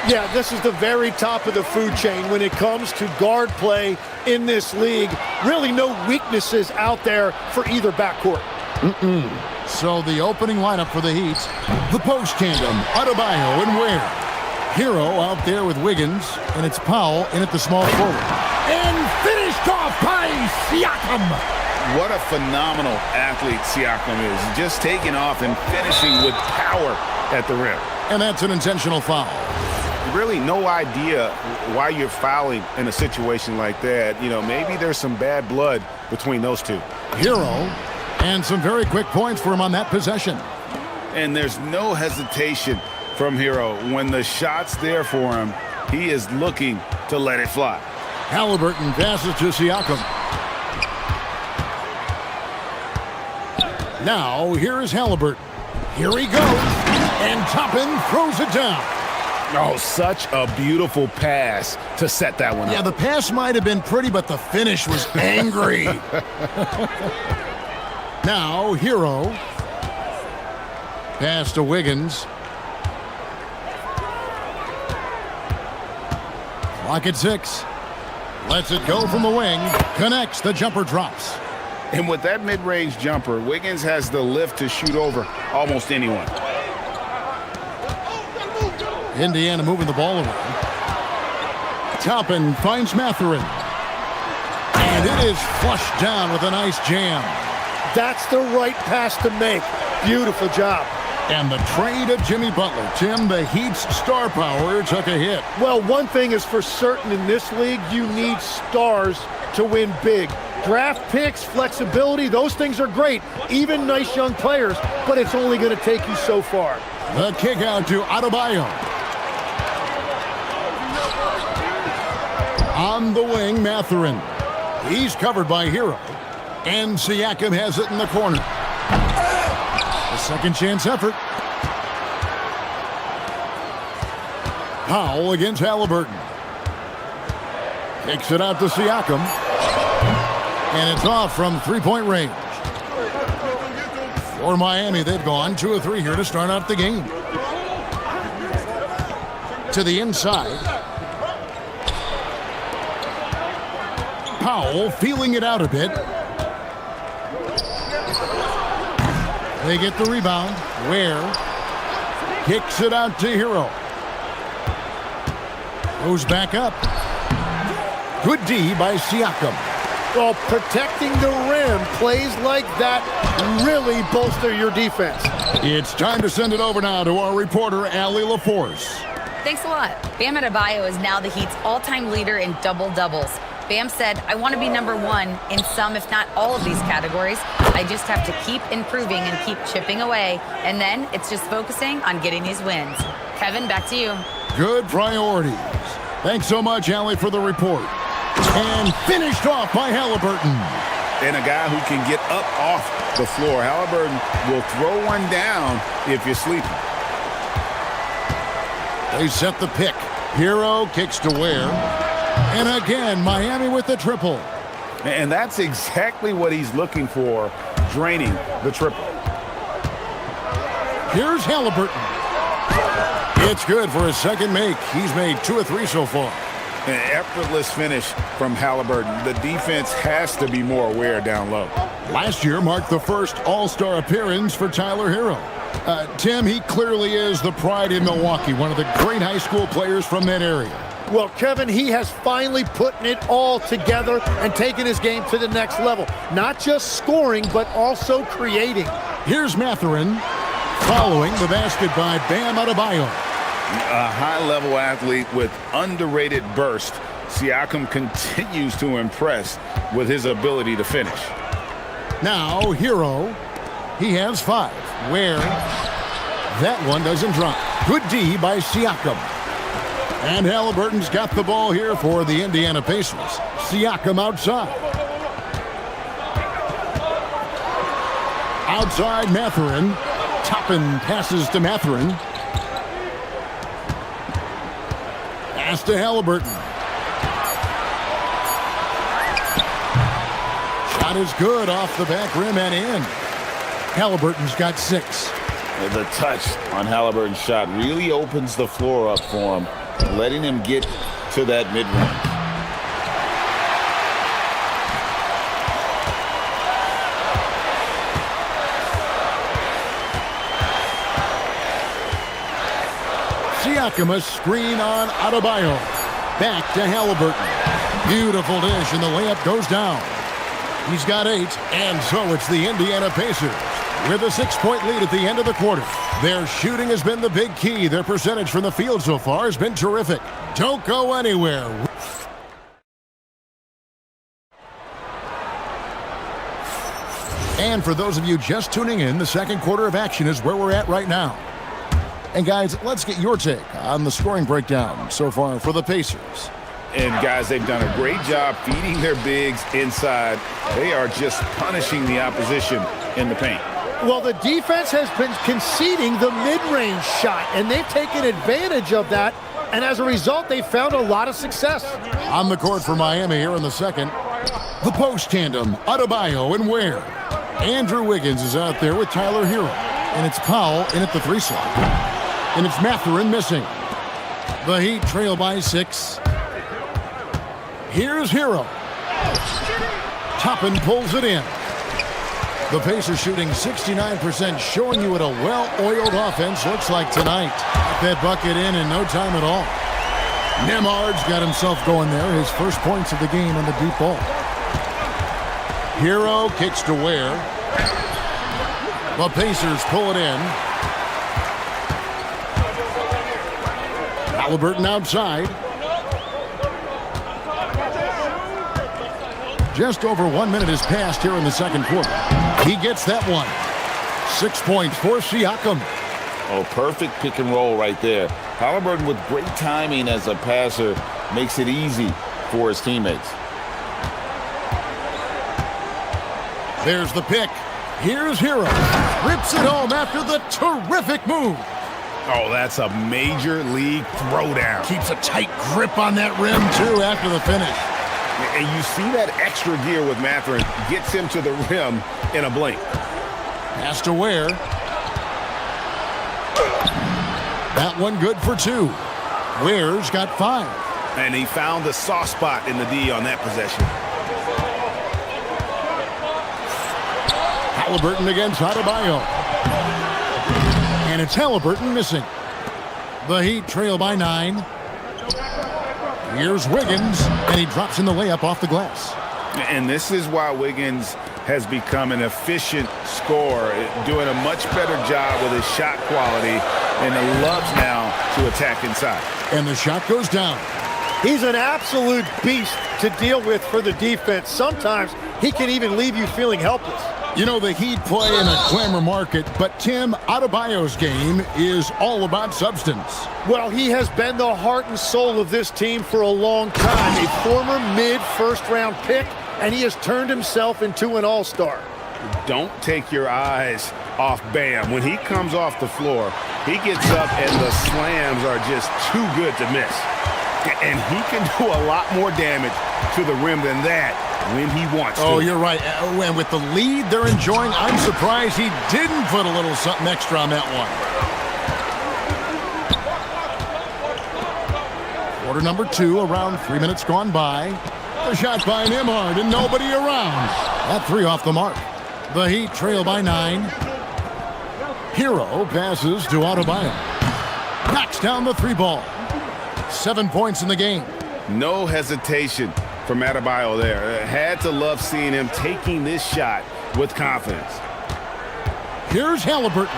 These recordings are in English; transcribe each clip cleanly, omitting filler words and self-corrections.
Yeah, this is the very top of the food chain when it comes to guard play in this league. Really no weaknesses out there for either backcourt. So the opening lineup for the Heat, the post tandem, Adebayo and Ware. Hero out there with Wiggins, and it's Powell in at the small forward. And finished off by Siakam. What a phenomenal athlete Siakam is. Just taking off and finishing with power at the rim. And that's an intentional foul. Really no idea why you're fouling in a situation like that. You know, maybe there's some bad blood between those two. Hero, and some very quick points for him on that possession. And there's no hesitation from Hero. When the shot's there for him, he is looking to let it fly. Halliburton passes to Siakam. Now, here is Halliburton. Here he goes, and Toppin throws it down. Oh, such a beautiful pass to set that one up. Yeah, the pass might have been pretty, but the finish was angry. Now, Hero. Pass to Wiggins. Clock at 6. Lets it go from the wing. Connects. The jumper drops. And with that mid-range jumper, Wiggins has the lift to shoot over almost anyone. Indiana moving the ball around. Toppin finds Mathurin. And it is flushed down with a nice jam. That's the right pass to make. Beautiful job. And the trade of Jimmy Butler. Tim, the Heat's star power took a hit. Well, one thing is for certain in this league, you need stars to win big. Draft picks, flexibility, those things are great. Even nice young players, but it's only going to take you so far. The kick out to Adebayo. On the wing, Mathurin. He's covered by Hero. And Siakam has it in the corner. A second chance effort. Powell against Halliburton. Kicks it out to Siakam. And it's off from three-point range. For Miami, they've gone 2 of 3 here to start out the game. To the inside. Powell feeling it out a bit. They get the rebound. Ware kicks it out to Hero. Goes back up. Good D by Siakam. Well, protecting the rim, plays like that really bolster your defense. It's time to send it over now to our reporter, Allie LaForce. Thanks a lot. Bam Adebayo is now the Heat's all-time leader in double-doubles. Bam said, I want to be number 1 in some, if not all of these categories. I just have to keep improving and keep chipping away. And then it's just focusing on getting these wins. Kevin, back to you. Good priorities. Thanks so much, Allie, for the report. And finished off by Halliburton. And a guy who can get up off the floor. Halliburton will throw one down if you're sleeping. They set the pick. Hero kicks to Ware. And again, Miami with the triple. And that's exactly what he's looking for, draining the triple. Here's Halliburton. It's good for his second make. He's made 2 of 3 so far. An effortless finish from Halliburton. The defense has to be more aware down low. Last year marked the first All-Star appearance for Tyler Hero. Tim, he clearly is the pride in Milwaukee, one of the great high school players from that area. Well, Kevin, he has finally put it all together and taken his game to the next level. Not just scoring, but also creating. Here's Mathurin following the basket by Bam Adebayo. A high-level athlete with underrated burst. Siakam continues to impress with his ability to finish. Now, Hero. He has 5. Where? That one doesn't drop. Good D by Siakam. And Halliburton's got the ball here for the Indiana Pacers. Siakam outside. Outside Mathurin. Toppin passes to Mathurin. Pass to Halliburton. Shot is good off the back rim and in. Halliburton's got 6. The touch on Halliburton's shot really opens the floor up for him. letting him get to that mid-range. Siakam, a screen on Adebayo. Back to Halliburton. Beautiful dish, and the layup goes down. He's got 8, and so it's the Indiana Pacers with a 6-point lead at the end of the quarter. Their shooting has been the big key. Their percentage from the field so far has been terrific. Don't go anywhere. And for those of you just tuning in, the second quarter of action is where we're at right now. And guys, let's get your take on the scoring breakdown so far for the Pacers. And guys, they've done a great job feeding their bigs inside. They are just punishing the opposition in the paint. Well, the defense has been conceding the mid-range shot, and they've taken advantage of that, and as a result, they've found a lot of success. On the court for Miami here in the second, the post tandem, Adebayo and Ware. Andrew Wiggins is out there with Tyler Hero, and it's Powell in at the 3 slot. And it's Mathurin missing. The Heat trail by 6. Here's Hero. Toppin pulls it in. The Pacers shooting 69%, showing you what a well-oiled offense looks like tonight. Got that bucket in no time at all. Nemard's got himself going there. His first points of the game on the deep ball. Hero kicks to Ware. The Pacers pull it in. Halliburton outside. Just over 1 minute has passed here in the second quarter. He gets that one. 6 points for Siakam. Oh, perfect pick and roll right there. Halliburton with great timing as a passer makes it easy for his teammates. There's the pick. Here's Hero. Rips it home after the terrific move. Oh, that's a major league throwdown. Keeps a tight grip on that rim, too, after the finish. And you see that extra gear with Mathurin. Gets him to the rim in a blink. Pass to Ware. That one good for 2. Ware's got 5. And he found the soft spot in the D on that possession. Halliburton against Adebayo. And it's Halliburton missing. The Heat trail by 9. Here's Wiggins, and he drops in the layup off the glass. And this is why Wiggins has become an efficient scorer, doing a much better job with his shot quality, and loves now to attack inside. And the shot goes down. He's an absolute beast to deal with for the defense. Sometimes he can even leave you feeling helpless. You know, the Heat play in a glamour market, but Tim, Adebayo's game is all about substance. Well, he has been the heart and soul of this team for a long time. A former mid-first-round pick, and he has turned himself into an all-star. Don't take your eyes off Bam. When he comes off the floor, he gets up and the slams are just too good to miss. And he can do a lot more damage to the rim than that when he wants to. Oh, you're right. And with the lead they're enjoying, I'm surprised he didn't put a little something extra on that one. Quarter number 2, around 3 minutes gone by. The shot by Nemard and nobody around. That 3 off the mark. The Heat trail by 9. Hero passes to Adebayo. Knocks down the 3 ball. 7 points in the game. No hesitation from Adebayo there. Had to love seeing him taking this shot with confidence. Here's Halliburton.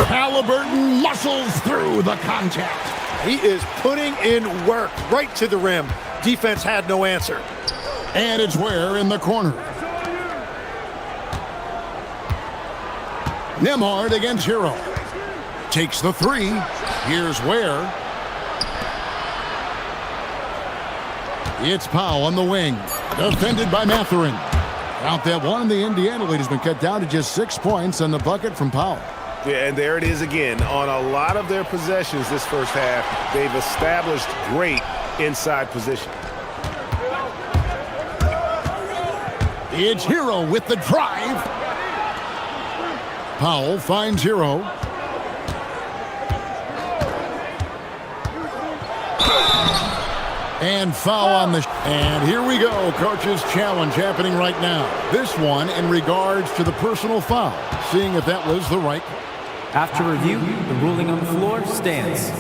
Halliburton muscles through the contact. He is putting in work right to the rim. Defense had no answer. And it's Ware in the corner. Nemard against Hero. Takes the 3. Here's Ware. It's Powell on the wing. Defended by Mathurin. Count that one. The Indiana lead has been cut down to just 6 points on the bucket from Powell. Yeah, and there it is again. On a lot of their possessions this first half, they've established great inside position. It's Hero with the drive. Powell finds Hero. And foul on the... And here we go. Coach's challenge happening right now. This one in regards to the personal foul. Seeing if that was the right... After review, the ruling on the floor stands.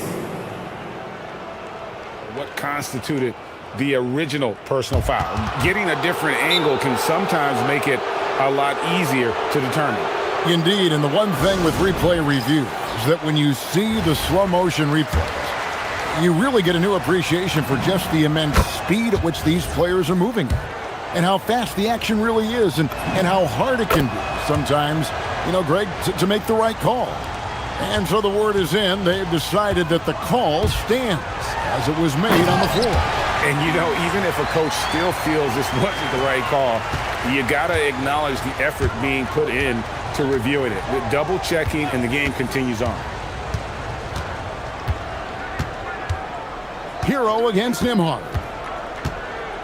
What constituted the original personal foul? Getting a different angle can sometimes make it a lot easier to determine. Indeed, and the one thing with replay review is that when you see the slow motion replays, you really get a new appreciation for just the immense speed at which these players are moving and how fast the action really is and how hard it can be sometimes, you know, Greg, to make the right call. And so the word is in. They've decided that the call stands as it was made on the floor. And, you know, even if a coach still feels this wasn't the right call, you got to acknowledge the effort being put in to reviewing it. With double checking, and the game continues on. Hero against Nimhard.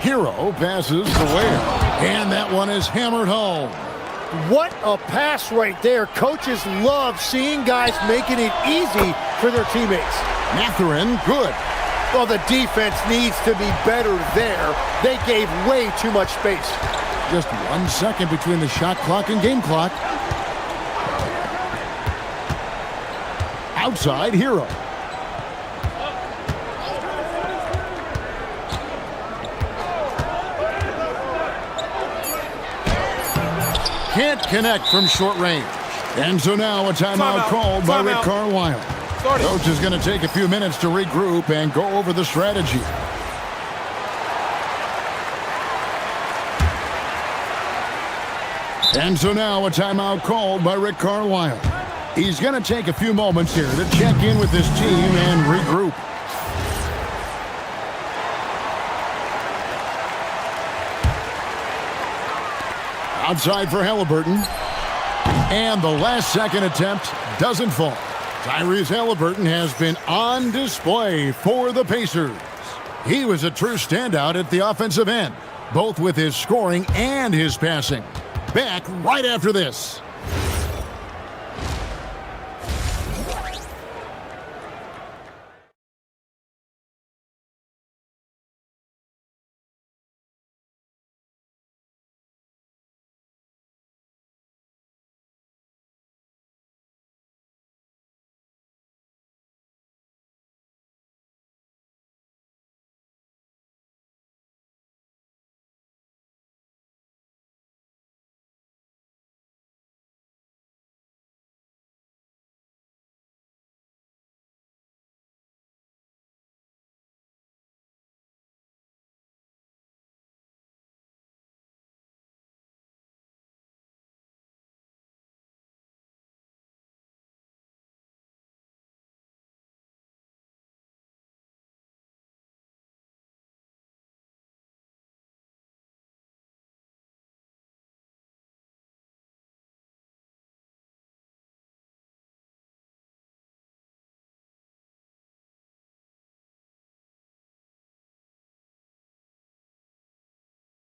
Hero passes to Ware. And that one is hammered home. What a pass right there. Coaches love seeing guys making it easy for their teammates. Mathurin, good. Well, the defense needs to be better there. They gave way too much space. Just 1 second between the shot clock and game clock. Outside, Hero. Can't connect from short range. And so now a timeout called by Rick Carlisle. Coach is going to take a few minutes to regroup and go over the strategy. And so now a timeout called by Rick Carlisle. He's going to take a few moments here to check in with his team and regroup. Outside for Halliburton. And the last second attempt doesn't fall. Tyrese Halliburton has been on display for the Pacers. He was a true standout at the offensive end, both with his scoring and his passing. Back right after this.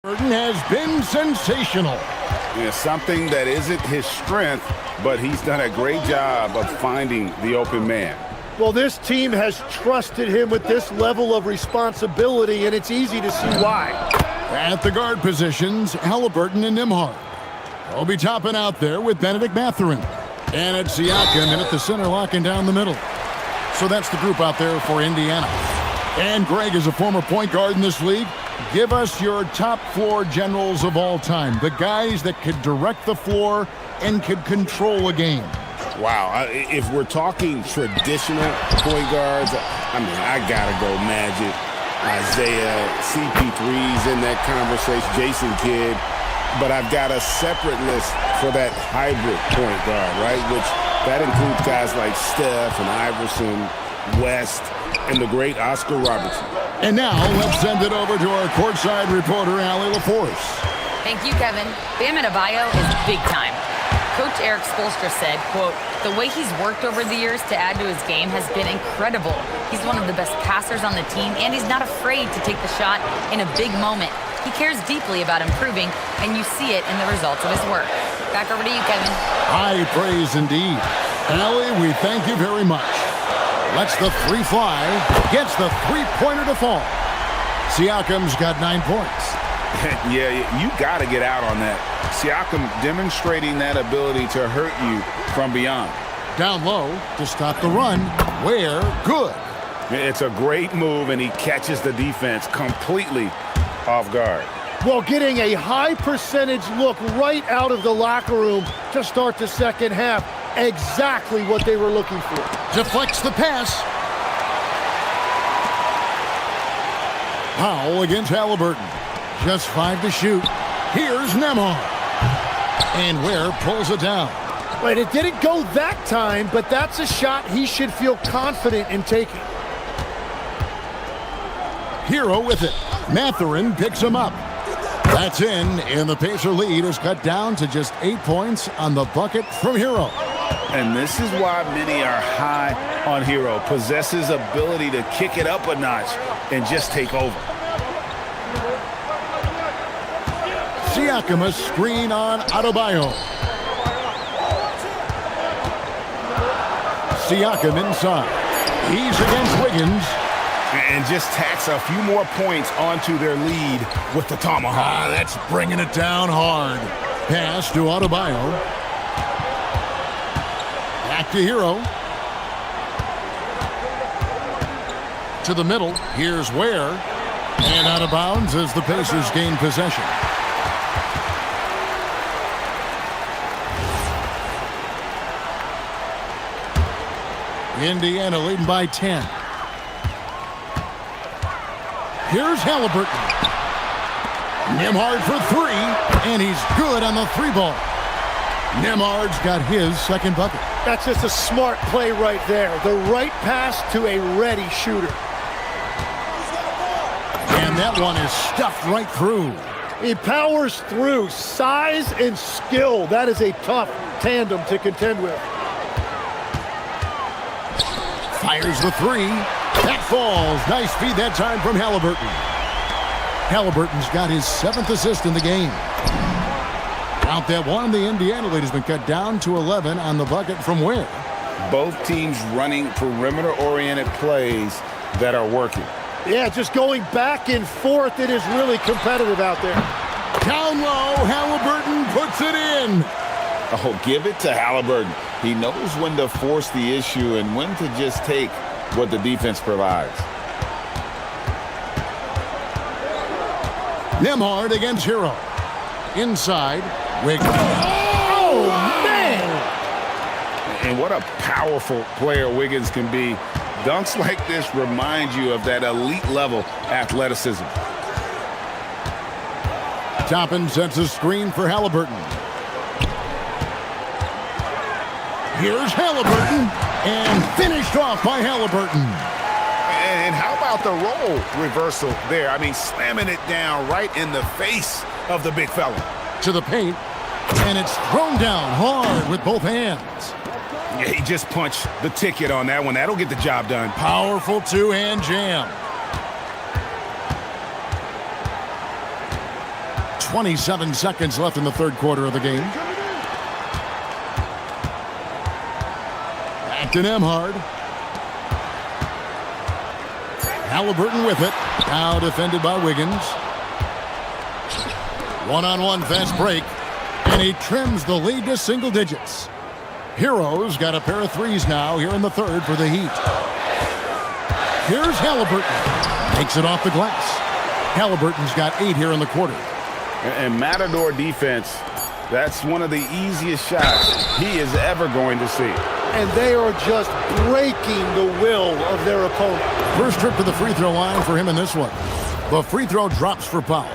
Halliburton has been sensational. Yeah, something that isn't his strength, but he's done a great job of finding the open man. Well, this team has trusted him with this level of responsibility, and it's easy to see why. At the guard positions, Halliburton and Nimhard. They'll be topping out there with Benedict Mathurin. And it's Siakam in at the center, locking down the middle. So that's the group out there for Indiana. And Greg is a former point guard in this league. Give us your top floor generals of all time, the guys that could direct the floor and could control a game. Wow, if we're talking traditional point guards, I mean, I gotta go Magic, Isaiah, CP3's in that conversation, Jason Kidd, but I've got a separate list for that hybrid point guard, right? Which that includes guys like Steph and Iverson, West, and the great Oscar Robertson. And now let's send it over to our courtside reporter, Allie LaForce. Thank you, Kevin. Bam Adebayo is big time. Coach Eric Spoelstra said, quote, "The way he's worked over the years to add to his game has been incredible. He's one of the best passers on the team, and he's not afraid to take the shot in a big moment. He cares deeply about improving, and you see it in the results of his work." Back over to you, Kevin. High praise indeed. Allie, we thank you very much. Lets the three fly, gets the three-pointer to fall. Siakam's got 9 points. Yeah, you got to get out on that. Siakam demonstrating that ability to hurt you from beyond. Down low to stop the run. Where? Good. It's a great move, and he catches the defense completely off guard. Well, getting a high percentage look right out of the locker room to start the second half. Exactly what they were looking for. Deflects the pass. Powell against Halliburton. Just 5 to shoot. Here's Nembhard. And Ware pulls it down. But it didn't go that time, but that's a shot he should feel confident in taking. Hero with it. Mathurin picks him up. That's in, and the Pacer lead is cut down to just 8 points on the bucket from Hero. And this is why many are high on Hero. Possesses ability to kick it up a notch and just take over. Siakam a screen on Adebayo. Siakam inside. He's against Wiggins. And just tacks a few more points onto their lead with the tomahawk. That's bringing it down hard. Pass to Adebayo. Back to Hero. To the middle. Here's Ware. And out of bounds as the Pacers gain possession. Indiana leading by 10. Here's Halliburton. Nembhard for 3, and he's good on the 3-ball. Nembhard's got his second bucket. That's just a smart play right there. The right pass to a ready shooter. And that one is stuffed right through. He powers through. Size and skill. That is a tough tandem to contend with. Fires the 3. That falls. Nice feed that time from Halliburton. Halliburton's got his 7th assist in the game. Count that one. The Indiana lead has been cut down to 11 on the bucket from Ware. Both teams running perimeter-oriented plays that are working. Yeah, just going back and forth. It is really competitive out there. Down low. Halliburton puts it in. Oh, give it to Halliburton. He knows when to force the issue and when to just take what the defense provides. Nembhard against Hero. Inside. Wiggins. Oh, man! And what a powerful player Wiggins can be. Dunks like this remind you of that elite level athleticism. Toppin sets a screen for Halliburton. Here's Halliburton, and finished off by Halliburton. And how about the role reversal there? I mean, slamming it down right in the face of the big fella. To the paint, and it's thrown down hard with both hands. Yeah, he just punched the ticket on that one. That'll get the job done. Powerful two-hand jam. 27 seconds left in the third quarter of the game. Back to Nembhard. Halliburton with it. Now defended by Wiggins. One-on-one fast break. And he trims the lead to single digits. Hero's got a pair of threes now here in the third for the Heat. Here's Halliburton. Takes it off the glass. Halliburton's got 8 here in the quarter. And Matador defense, that's one of the easiest shots he is ever going to see. And they are just breaking the will of their opponent. First trip to the free throw line for him in this one. The free throw drops for Powell.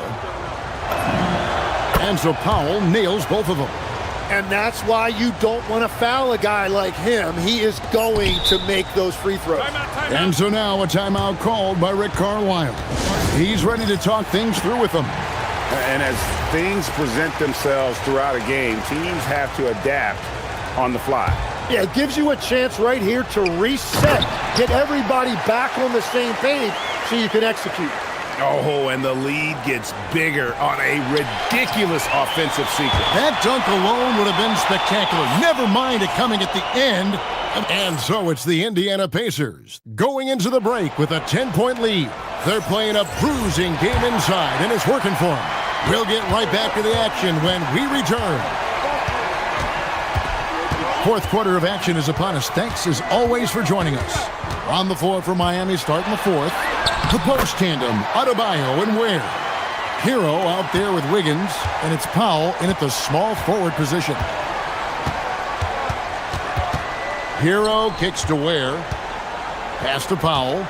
And so Powell nails both of them. And that's why you don't want to foul a guy like him. He is going to make those free throws. Timeout. And so now a timeout called by Rick Carlisle. He's ready to talk things through with them. And as things present themselves throughout a game, teams have to adapt on the fly. Yeah, it gives you a chance right here to reset, get everybody back on the same page so you can execute. Oh, and the lead gets bigger on a ridiculous offensive sequence. That dunk alone would have been spectacular. Never mind it coming at the end. And so it's the Indiana Pacers going into the break with a 10-point lead, They're playing a bruising game inside, and it's working for them. We'll get right back to the action when we return. Fourth quarter of action is upon us. Thanks, as always, for joining us. On the floor for Miami, starting the fourth. The post tandem, Adebayo and Ware. Hero out there with Wiggins, and it's Powell in at the small forward position. Hero kicks to Ware. Pass to Powell.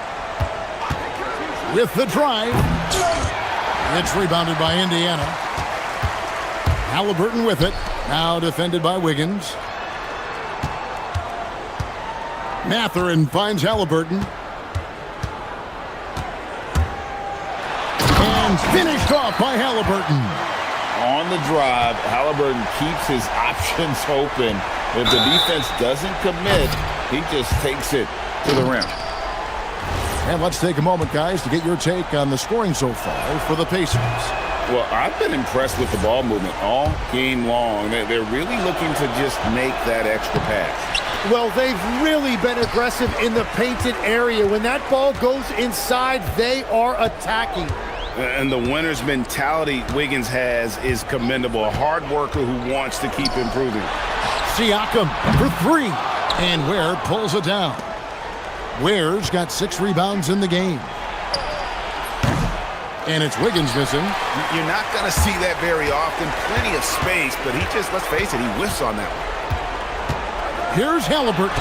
With the drive. It's rebounded by Indiana. Halliburton with it. Now defended by Wiggins. Mathurin finds Halliburton. And finished off by Halliburton. On the drive, Halliburton keeps his options open. If the defense doesn't commit, he just takes it to the rim. And let's take a moment, guys, to get your take on the scoring so far for the Pacers. Well, I've been impressed with the ball movement all game long. They're really looking to just make that extra pass. Well, they've really been aggressive in the painted area. When that ball goes inside, they are attacking. And the winner's mentality Wiggins has is commendable. A hard worker who wants to keep improving. Siakam for three. And Ware pulls it down. Ware's got 6 rebounds in the game. And it's Wiggins missing. You're not going to see that very often. Plenty of space, but he just, let's face it, he whiffs on that one. Here's Halliburton.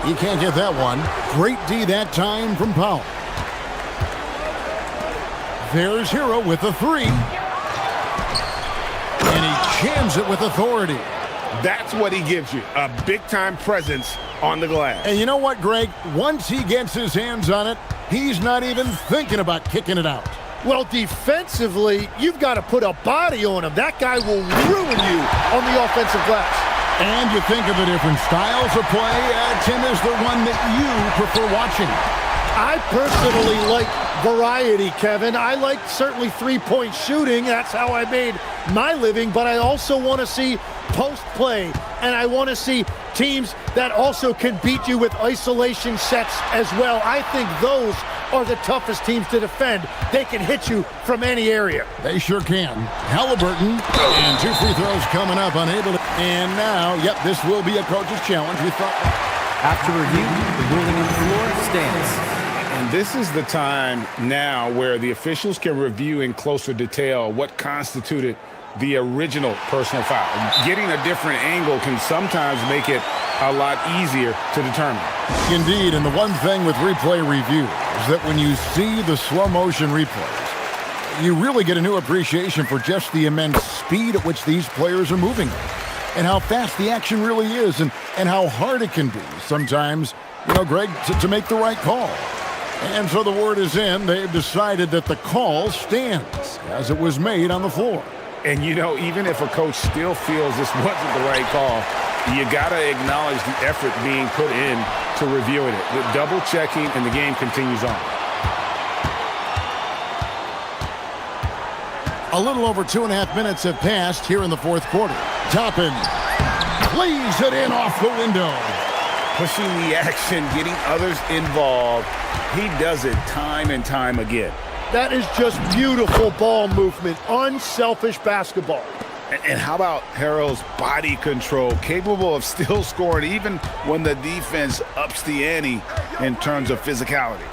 He can't get that one. Great D that time from Powell. There's Hero with the 3. And he jams it with authority. That's what he gives you, a big-time presence on the glass. And you know what, Greg? Once he gets his hands on it, he's not even thinking about kicking it out. Well, defensively, you've got to put a body on him. That guy will ruin you on the offensive glass. And you think of the different styles of play. Tim is the one that you prefer watching. I personally like variety, Kevin. I like certainly three-point shooting. That's how I made my living. But I also want to see post play, and I want to see teams that also can beat you with isolation sets as well. I think those are the toughest teams to defend. They can hit you from any area. They sure can. Halliburton, and 2 free throws coming up, unable to. And now, yep, this will be a coach's challenge. We thought. After review, the ruling on the floor stands. And this is the time now where the officials can review in closer detail what constituted the original personal foul. Getting a different angle can sometimes make it a lot easier to determine. Indeed, and the one thing with replay review is that when you see the slow motion replays, you really get a new appreciation for just the immense speed at which these players are moving and how fast the action really is and how hard it can be sometimes, you know, Greg, to make the right call. And so the word is in. They've decided that the call stands as it was made on the floor. And, you know, even if a coach still feels this wasn't the right call, you got to acknowledge the effort being put in to reviewing it. The double checking, and the game continues on. A little over 2.5 minutes have passed here in the fourth quarter. Toppin plays it in off the window. Pushing the action, getting others involved. He does it time and time again. That is just beautiful ball movement, unselfish basketball. And how about Harrell's body control, capable of still scoring even when the defense ups the ante in terms of physicality.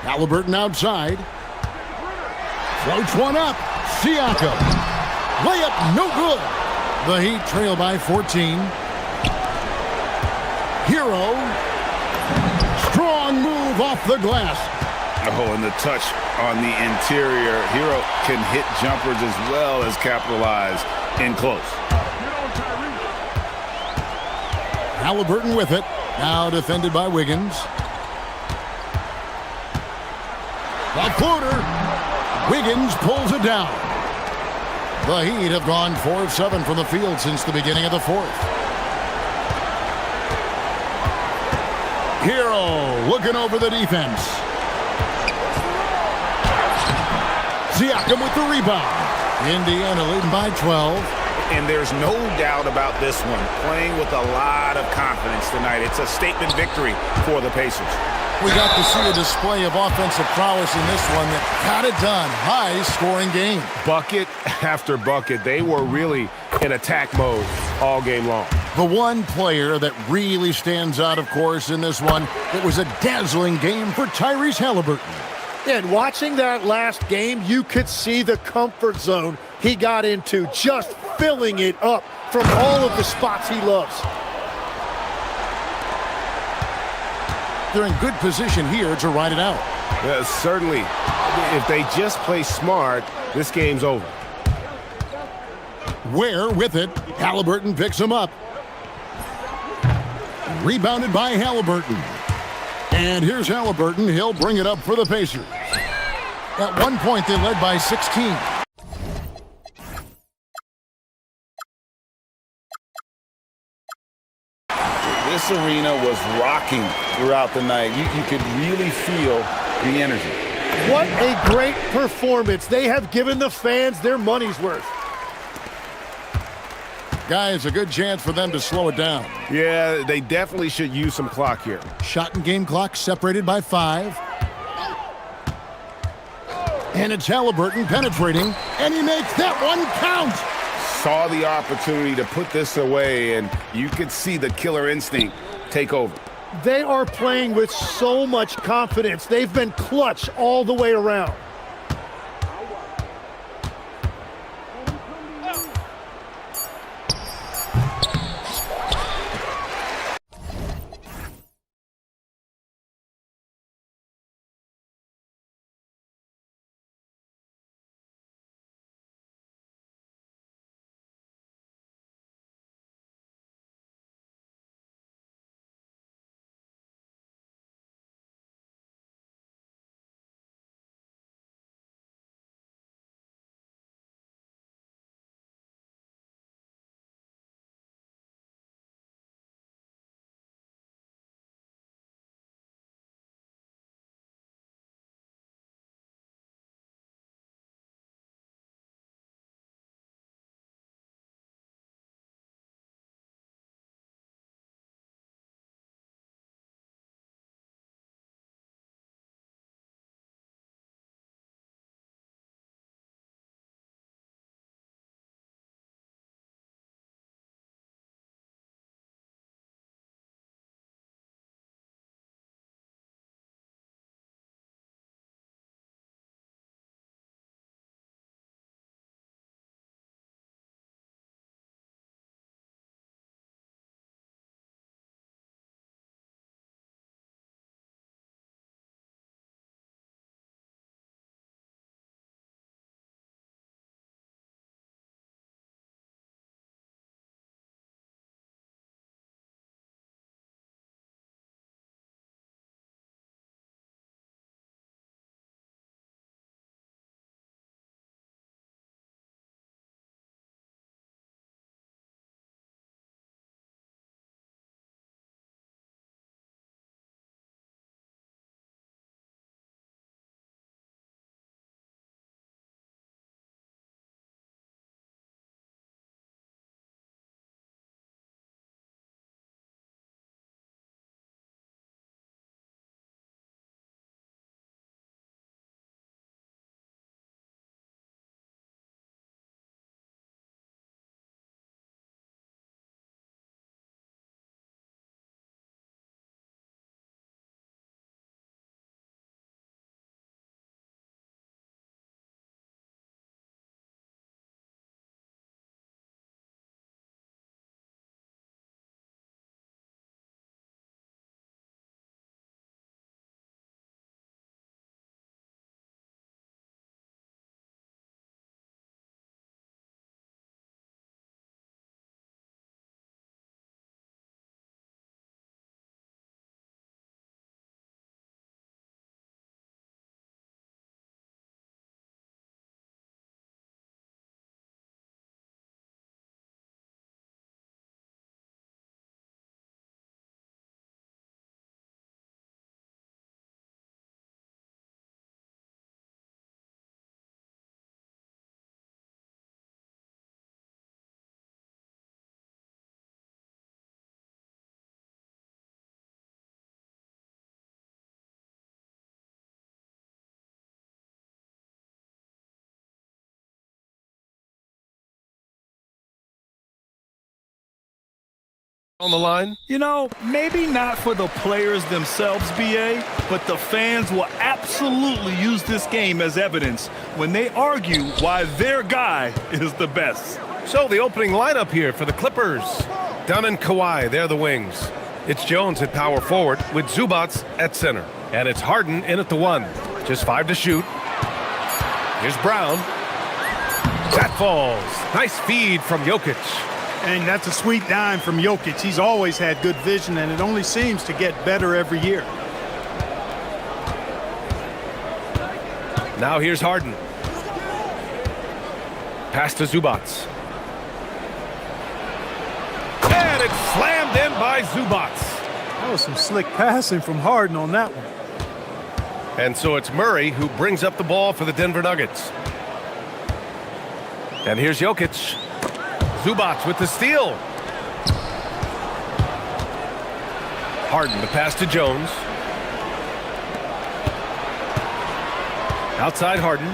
Halliburton outside. Floats one up. Siakam. Layup no good. The Heat trail by 14. Hero. Strong move off the glass. Oh, and the touch on the interior. Hero can hit jumpers as well as capitalize in close. Halliburton with it. Now defended by Wiggins. The floater. Wiggins pulls it down. The Heat have gone 4 of 7 from the field since the beginning of the fourth. Hero looking over the defense. Siakam with the rebound. Indiana leading by 12. And there's no doubt about this one. Playing with a lot of confidence tonight. It's a statement victory for the Pacers. We got to see a display of offensive prowess in this one that got it done. High-scoring game. Bucket after bucket. They were really in attack mode all game long. The one player that really stands out, of course, in this one, it was a dazzling game for Tyrese Halliburton. And watching that last game, you could see the comfort zone he got into, just filling it up from all of the spots he loves. They're in good position here to ride it out. Certainly, if they just play smart, this game's over. Ware with it. Halliburton picks him up. Rebounded by Halliburton. And here's Halliburton. He'll bring it up for the Pacers. At one point, they led by 16. This arena was rocking throughout the night. You could really feel the energy. What a great performance. They have given the fans their money's worth. Guys, a good chance for them to slow it down. Yeah, they definitely should use some clock here. Shot and game clock separated by 5. And it's Halliburton penetrating, and he makes that one count. Saw the opportunity to put this away, and you could see the killer instinct take over. They are playing with so much confidence. They've been clutch all the way around. on the line? You know, maybe not for the players themselves, BA, but the fans will absolutely use this game as evidence when they argue why their guy is the best. So the opening lineup here for the Clippers. Dunn and Kawhi, they're the wings. It's Jones at power forward with Zubats at center. And it's Harden in at the 1. Just 5 to shoot. Here's Brown. That falls. Nice feed from Jokic. And that's a sweet dime from Jokic. He's always had good vision, and it only seems to get better every year. Now here's Harden. Pass to Zubats. And it's slammed in by Zubats. That was some slick passing from Harden on that one. And so it's Murray who brings up the ball for the Denver Nuggets. And here's Jokic. Zubats with the steal. Harden, the pass to Jones. Outside Harden.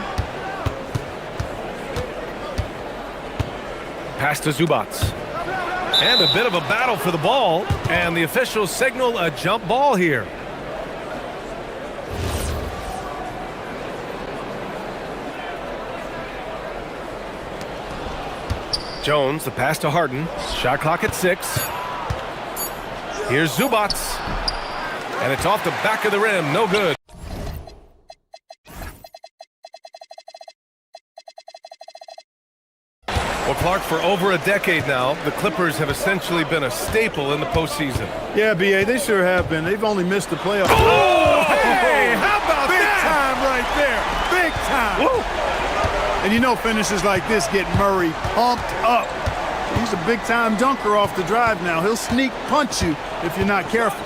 Pass to Zubats. And a bit of a battle for the ball. And the officials signal a jump ball here. Jones, the pass to Harden. Shot clock at 6. Here's Zubats. And it's off the back of the rim. No good. Well, Clark, for over a decade now, the Clippers have essentially been a staple in the postseason. Yeah, B.A., they sure have been. They've only missed the playoffs. Oh, hey, how about Big that? time right there. Big time. Woo. And you know finishes like this get Murray pumped up. He's a big-time dunker off the drive now. He'll sneak punch you if you're not careful.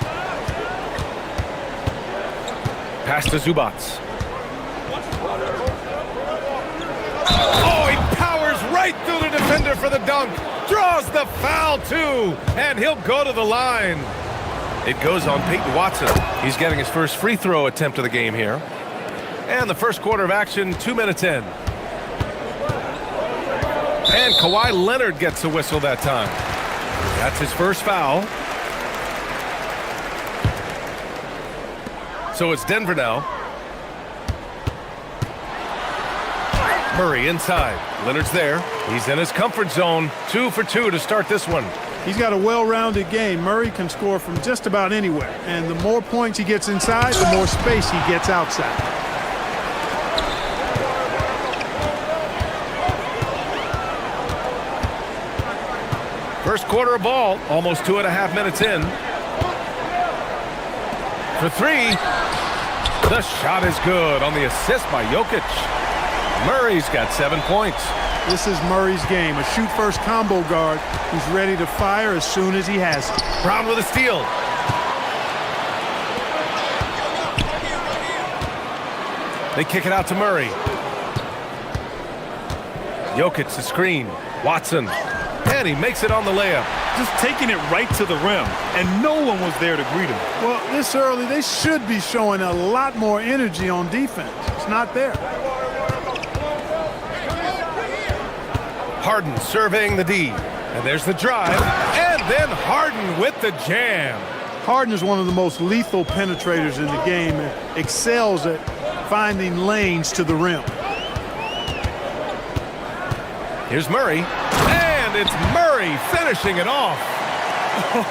Pass to Zubats. Oh, he powers right through the defender for the dunk. Draws the foul, too. And he'll go to the line. It goes on Peyton Watson. He's getting his first free throw attempt of the game here. And the first quarter of action, 2 minutes in. And Kawhi Leonard gets a whistle that time. That's his first foul. So it's Denver now. Murray inside. Leonard's there. He's in his comfort zone. 2 for 2 to start this one. He's got a well-rounded game. Murray can score from just about anywhere. And the more points he gets inside, the more space he gets outside. First quarter of ball, almost 2.5 minutes in. For 3. The shot is good on the assist by Jokic. Murray's got 7 points. This is Murray's game, a shoot-first combo guard who's ready to fire as soon as he has it. Brown with a steal. They kick it out to Murray. Jokic the screen. Watson. And he makes it on the layup. Just taking it right to the rim, and no one was there to greet him. Well, this early, they should be showing a lot more energy on defense. It's not there. Harden surveying the D. And there's the drive. And then Harden with the jam. Harden is one of the most lethal penetrators in the game and excels at finding lanes to the rim. Here's Murray. And it's Murray finishing it off.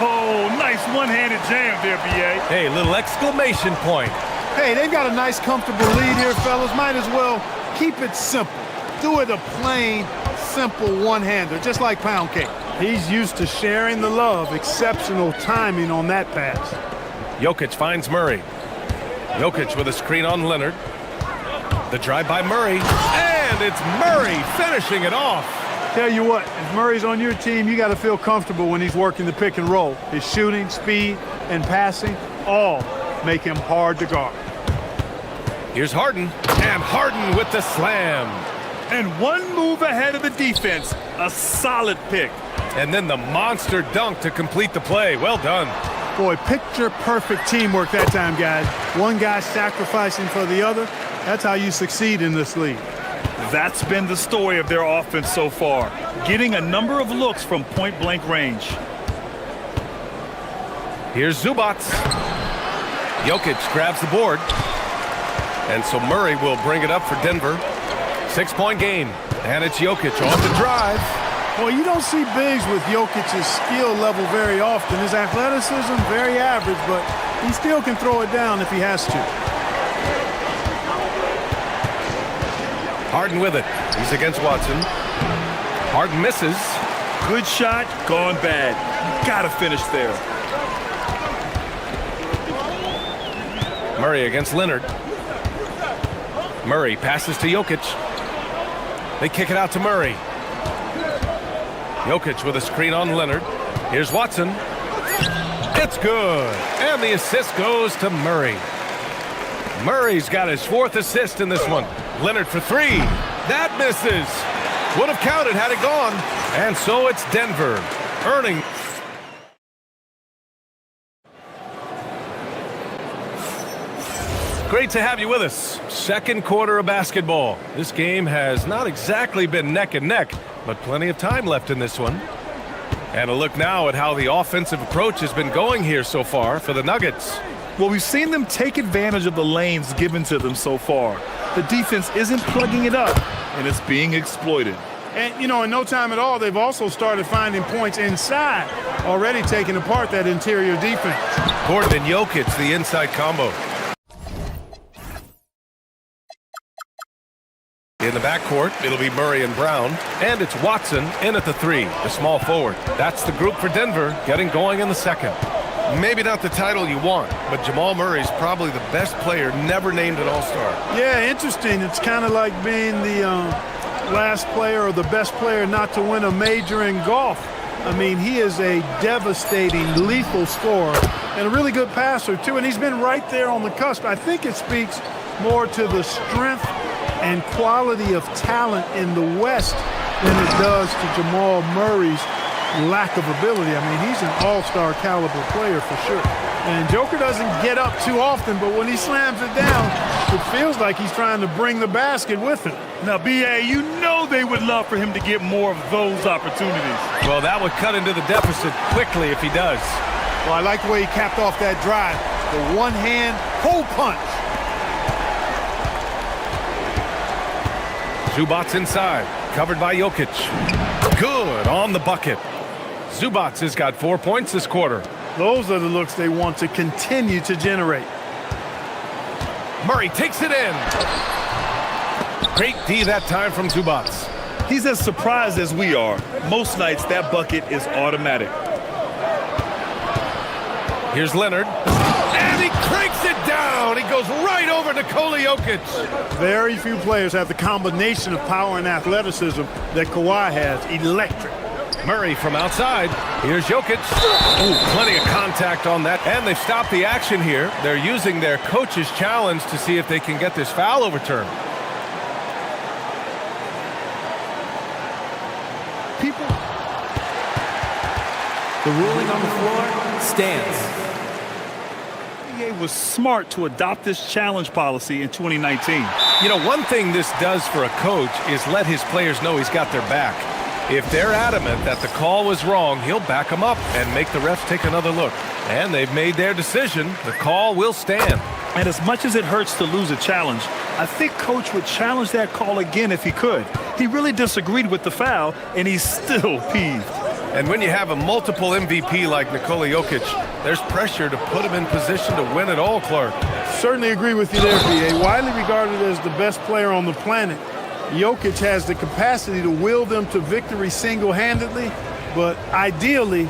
Oh, nice one-handed jam there, B.A. Hey, little exclamation point. Hey, they've got a nice, comfortable lead here, fellas. Might as well keep it simple. Do it a plain, simple one-hander, just like pound cake. He's used to sharing the love. Exceptional timing on that pass. Jokic finds Murray. Jokic with a screen on Leonard. The drive by Murray. And it's Murray finishing it off. Tell you what, if Murray's on your team, you got to feel comfortable when he's working the pick and roll. His shooting, speed, and passing all make him hard to guard. Here's Harden. And Harden with the slam. And one move ahead of the defense. A solid pick. And then the monster dunk to complete the play. Well done. Boy, picture-perfect teamwork that time, guys. One guy sacrificing for the other. That's how you succeed in this league. That's been the story of their offense so far, getting a number of looks from point-blank range. Here's Zubats. Jokic grabs the board. And so Murray will bring it up for Denver. 6-point game. And it's Jokic on the drive. Well, you don't see bigs with Jokic's skill level very often. His athleticism, very average, but he still can throw it down if he has to. Harden with it. He's against Watson. Harden misses. Good shot, gone bad. You gotta finish there. Murray against Leonard. Murray passes to Jokic. They kick it out to Murray. Jokic with a screen on Leonard. Here's Watson. It's good. And the assist goes to Murray. Murray's got his 4th assist in this one. Leonard for 3. That misses. Would have counted had it gone. And so it's Denver earning. Great to have you with us. Second quarter of basketball. This game has not exactly been neck and neck, but plenty of time left in this one. And a look now at how the offensive approach has been going here so far for the Nuggets. Well, we've seen them take advantage of the lanes given to them so far. The defense isn't plugging it up, and it's being exploited. And, you know, in no time at all, they've also started finding points inside, already taking apart that interior defense. Gordon and Jokic, the inside combo. In the backcourt, it'll be Murray and Brown. And it's Watson in at the 3, the small forward. That's the group for Denver, getting going in the second. Maybe not the title you want, but Jamal Murray's probably the best player never named an All-Star. Yeah, interesting. It's kind of like being the last player or the best player not to win a major in golf. I mean, he is a devastating, lethal scorer and a really good passer, too. And he's been right there on the cusp. I think it speaks more to the strength and quality of talent in the West than it does to Jamal Murray's lack of ability. I mean, he's an all-star caliber player for sure. And Joker doesn't get up too often, but when he slams it down, it feels like he's trying to bring the basket with him. Now, B.A., you know they would love for him to get more of those opportunities. Well, that would cut into the deficit quickly if he does. Well, I like the way he capped off that drive. The one-hand hole punch. Zubats inside, covered by Jokic. Good on the bucket. Zubats has got 4 points this quarter. Those are the looks they want to continue to generate. Murray takes it in. Great D that time from Zubats. He's as surprised as we are. Most nights, that bucket is automatic. Here's Leonard. And he cranks it down. He goes right over Nikola Jokic. Very few players have the combination of power and athleticism that Kawhi has. Electric. Murray from outside. Here's Jokic. Ooh, plenty of contact on that. And they've stopped the action here. They're using their coach's challenge to see if they can get this foul overturned. The ruling on the floor stands. NBA was smart to adopt this challenge policy in 2019. You know, one thing this does for a coach is let his players know he's got their back. If they're adamant that the call was wrong, he'll back them up and make the refs take another look. And they've made their decision. The call will stand. And as much as it hurts to lose a challenge, I think Coach would challenge that call again if he could. He really disagreed with the foul, and he's still peeved. And when you have a multiple MVP like Nikola Jokic, there's pressure to put him in position to win it all, Clark. Certainly agree with you there, B.A. Widely regarded as the best player on the planet, Jokic has the capacity to will them to victory single-handedly, but ideally,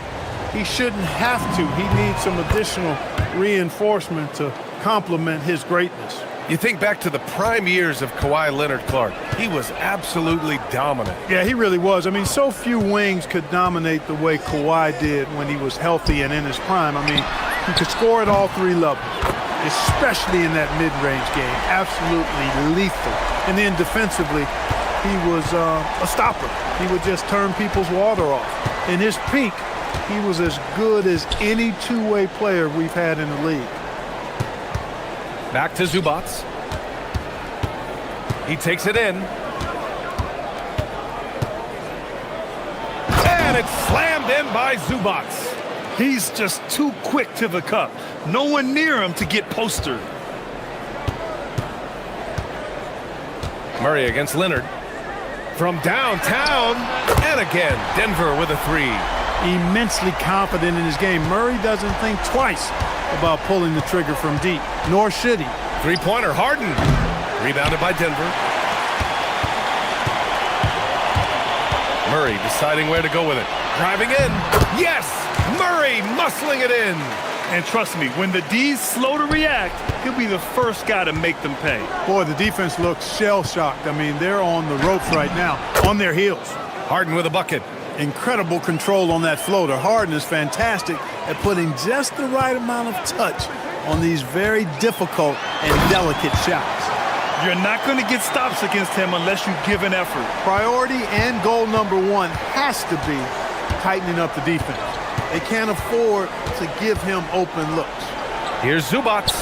he shouldn't have to. He needs some additional reinforcement to complement his greatness. You think back to the prime years of Kawhi Leonard, Clark. He was absolutely dominant. Yeah, he really was. I mean, so few wings could dominate the way Kawhi did when he was healthy and in his prime. I mean, he could score at all three levels, especially in that mid-range game. Absolutely lethal. And then defensively, he was a stopper. He would just turn people's water off. In his peak, he was as good as any two-way player we've had in the league. Back to Zubats. He takes it in. And it's slammed in by Zubats. He's just too quick to the cup. No one near him to get postered. Murray against Leonard. From downtown, and again, Denver with a three. Immensely confident in his game. Murray doesn't think twice about pulling the trigger from deep, nor should he. Three-pointer, Harden. Rebounded by Denver. Murray deciding where to go with it. Driving in. Yes! Murray muscling it in. And trust me, when the D's slow to react, he'll be the first guy to make them pay. Boy, the defense looks shell-shocked. I mean, they're on the ropes right now, on their heels. Harden with a bucket. Incredible control on that floater. Harden is fantastic at putting just the right amount of touch on these very difficult and delicate shots. You're not going to get stops against him unless you give an effort. Priority and goal number one has to be tightening up the defense. They can't afford to give him open looks. Here's Zubats.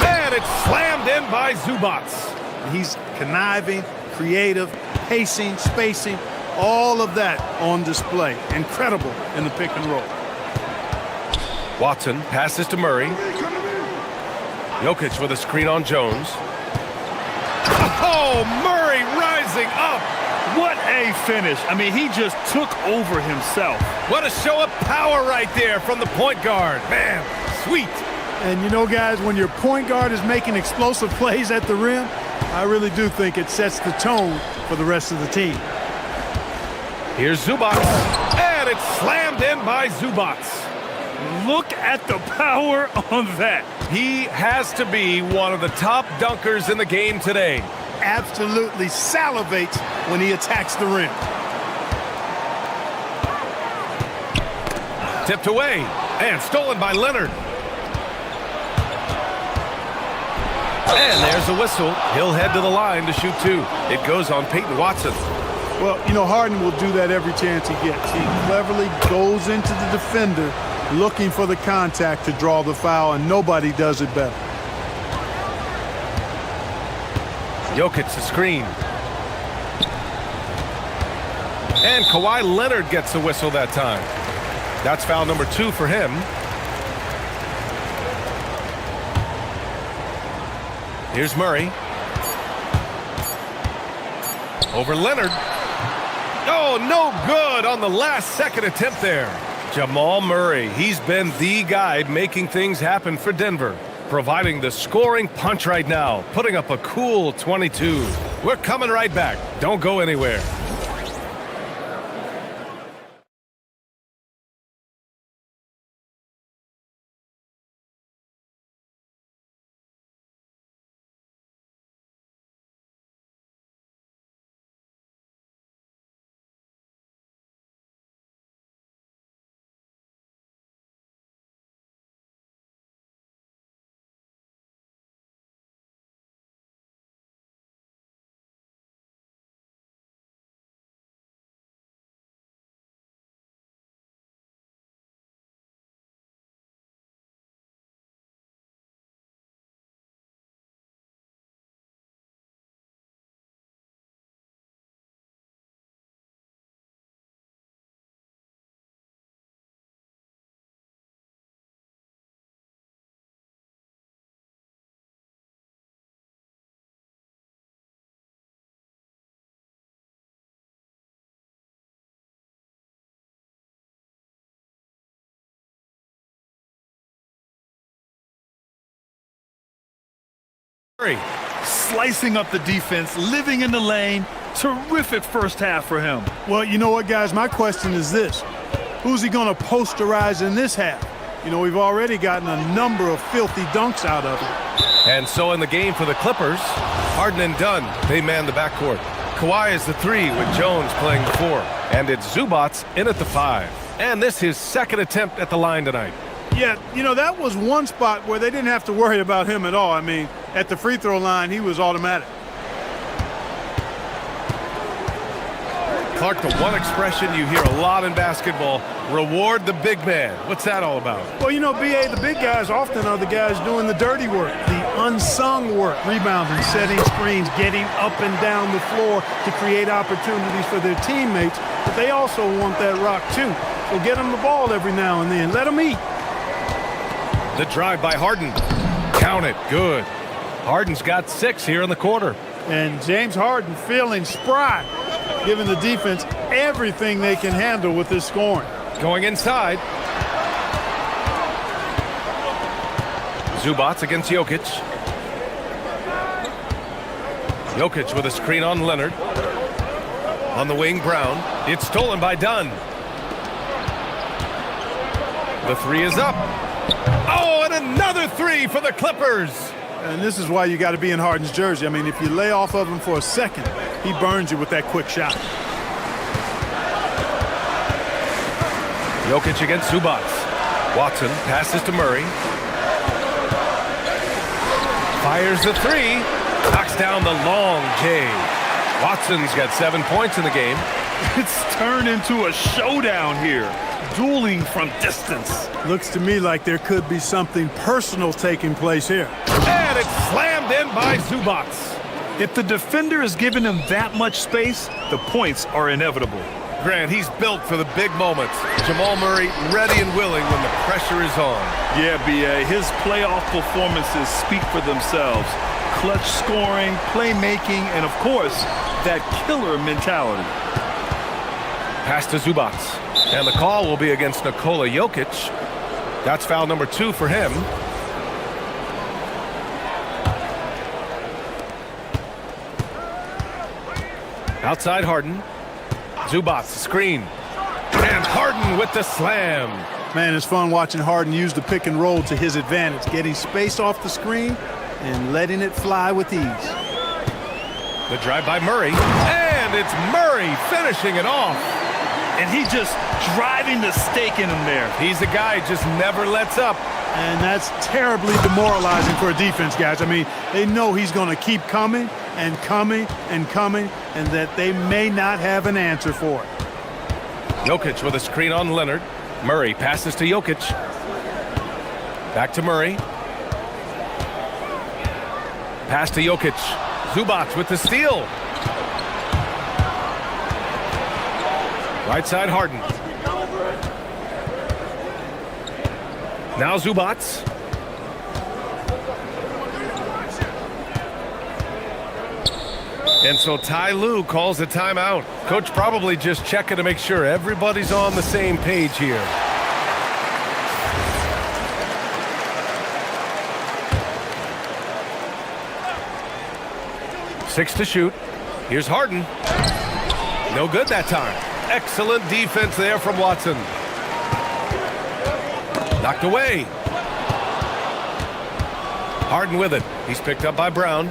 And it's slammed in by Zubats. He's conniving, creative, pacing, spacing, all of that on display. Incredible in the pick and roll. Watson passes to Murray. Jokic with a screen on Jones. Oh, Murray rising up. What a finish. I mean, he just took over himself. What a show of power right there from the point guard. Man, sweet. And you know, guys, when your point guard is making explosive plays at the rim, I really do think it sets the tone for the rest of the team. Here's Zubats. And it's slammed in by Zubats. Look at the power on that. He has to be one of the top dunkers in the game today. Absolutely salivates when he attacks the rim. Tipped away and stolen by Leonard. And there's the whistle. He'll head to the line to shoot two. It goes on Peyton Watson. Well, you know, Harden will do that every chance he gets. He cleverly goes into the defender looking for the contact to draw the foul, and nobody does it better. Jokic the screen. And Kawhi Leonard gets the whistle that time. That's foul number 2 for him. Here's Murray. Over Leonard. Oh, no good on the last second attempt there. Jamal Murray, he's been the guy making things happen for Denver, providing the scoring punch right now, putting up a cool 22. We're coming right back. Don't go anywhere. Slicing up the defense, living in the lane. Terrific first half for him. Well, you know what, guys? My question is this. Who's he going to posterize in this half? You know, we've already gotten a number of filthy dunks out of him. And so in the game for the Clippers, Harden and Dunn, they man the backcourt. Kawhi is the 3 with Jones playing the 4. And it's Zubats in at the 5. And this his second attempt at the line tonight. Yeah, you know, that was one spot where they didn't have to worry about him at all. I mean, at the free throw line, he was automatic. Clark, the one expression you hear a lot in basketball, reward the big man. What's that all about? Well, you know, B.A., the big guys often are the guys doing the dirty work, the unsung work, rebounding, setting screens, getting up and down the floor to create opportunities for their teammates. But they also want that rock, too. So get him the ball every now and then. Let him eat. The drive by Harden. Count it. Good. Harden's got 6 here in the quarter. And James Harden feeling spry, giving the defense everything they can handle with his scoring. Going inside. Zubac against Jokic. Jokic with a screen on Leonard. On the wing, Brown. It's stolen by Dunn. The 3 is up. Oh, and another 3 for the Clippers. And this is why you got to be in Harden's jersey. I mean, if you lay off of him for a second, he burns you with that quick shot. Jokic against Zubac. Watson passes to Murray. Fires the 3. Knocks down the long J. Watson's got 7 points in the game. It's turned into a showdown here. Dueling from distance. Looks to me like there could be something personal taking place here. And it's slammed in by Zubac. If the defender is giving him that much space, the points are inevitable. Grant, he's built for the big moments. Jamal Murray ready and willing when the pressure is on. Yeah, B.A., his playoff performances speak for themselves. Clutch scoring, playmaking, and of course, that killer mentality. Pass to Zubac. And the call will be against Nikola Jokic. That's foul number 2 for him. Outside Harden. Zubac, screen. And Harden with the slam. Man, it's fun watching Harden use the pick and roll to his advantage, getting space off the screen and letting it fly with ease. The drive by Murray. And it's Murray finishing it off. And he just driving the stake in him there. He's a guy who just never lets up. And that's terribly demoralizing for a defense, guys. I mean, they know he's going to keep coming and coming and coming, and that they may not have an answer for it. Jokic with a screen on Leonard. Murray passes to Jokic. Back to Murray. Pass to Jokic. Zubac with the steal. Right side Harden. Now Zubac. And so Ty Lue calls a timeout. Coach probably just checking to make sure everybody's on the same page here. Six to shoot. Here's Harden. No good that time. Excellent defense there from Watson. Knocked away. Harden with it. He's picked up by Brown.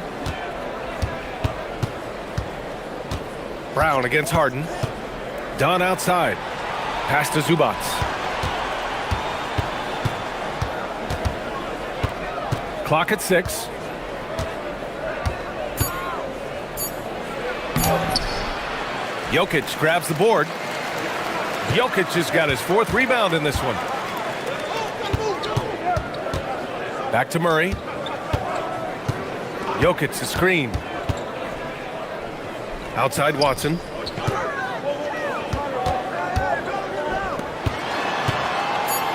Brown against Harden. Dunn outside. Pass to Zubac. Clock at 6. Jokic grabs the board. Jokic has got his 4th rebound in this one. Back to Murray. Jokic the screen. Outside Watson.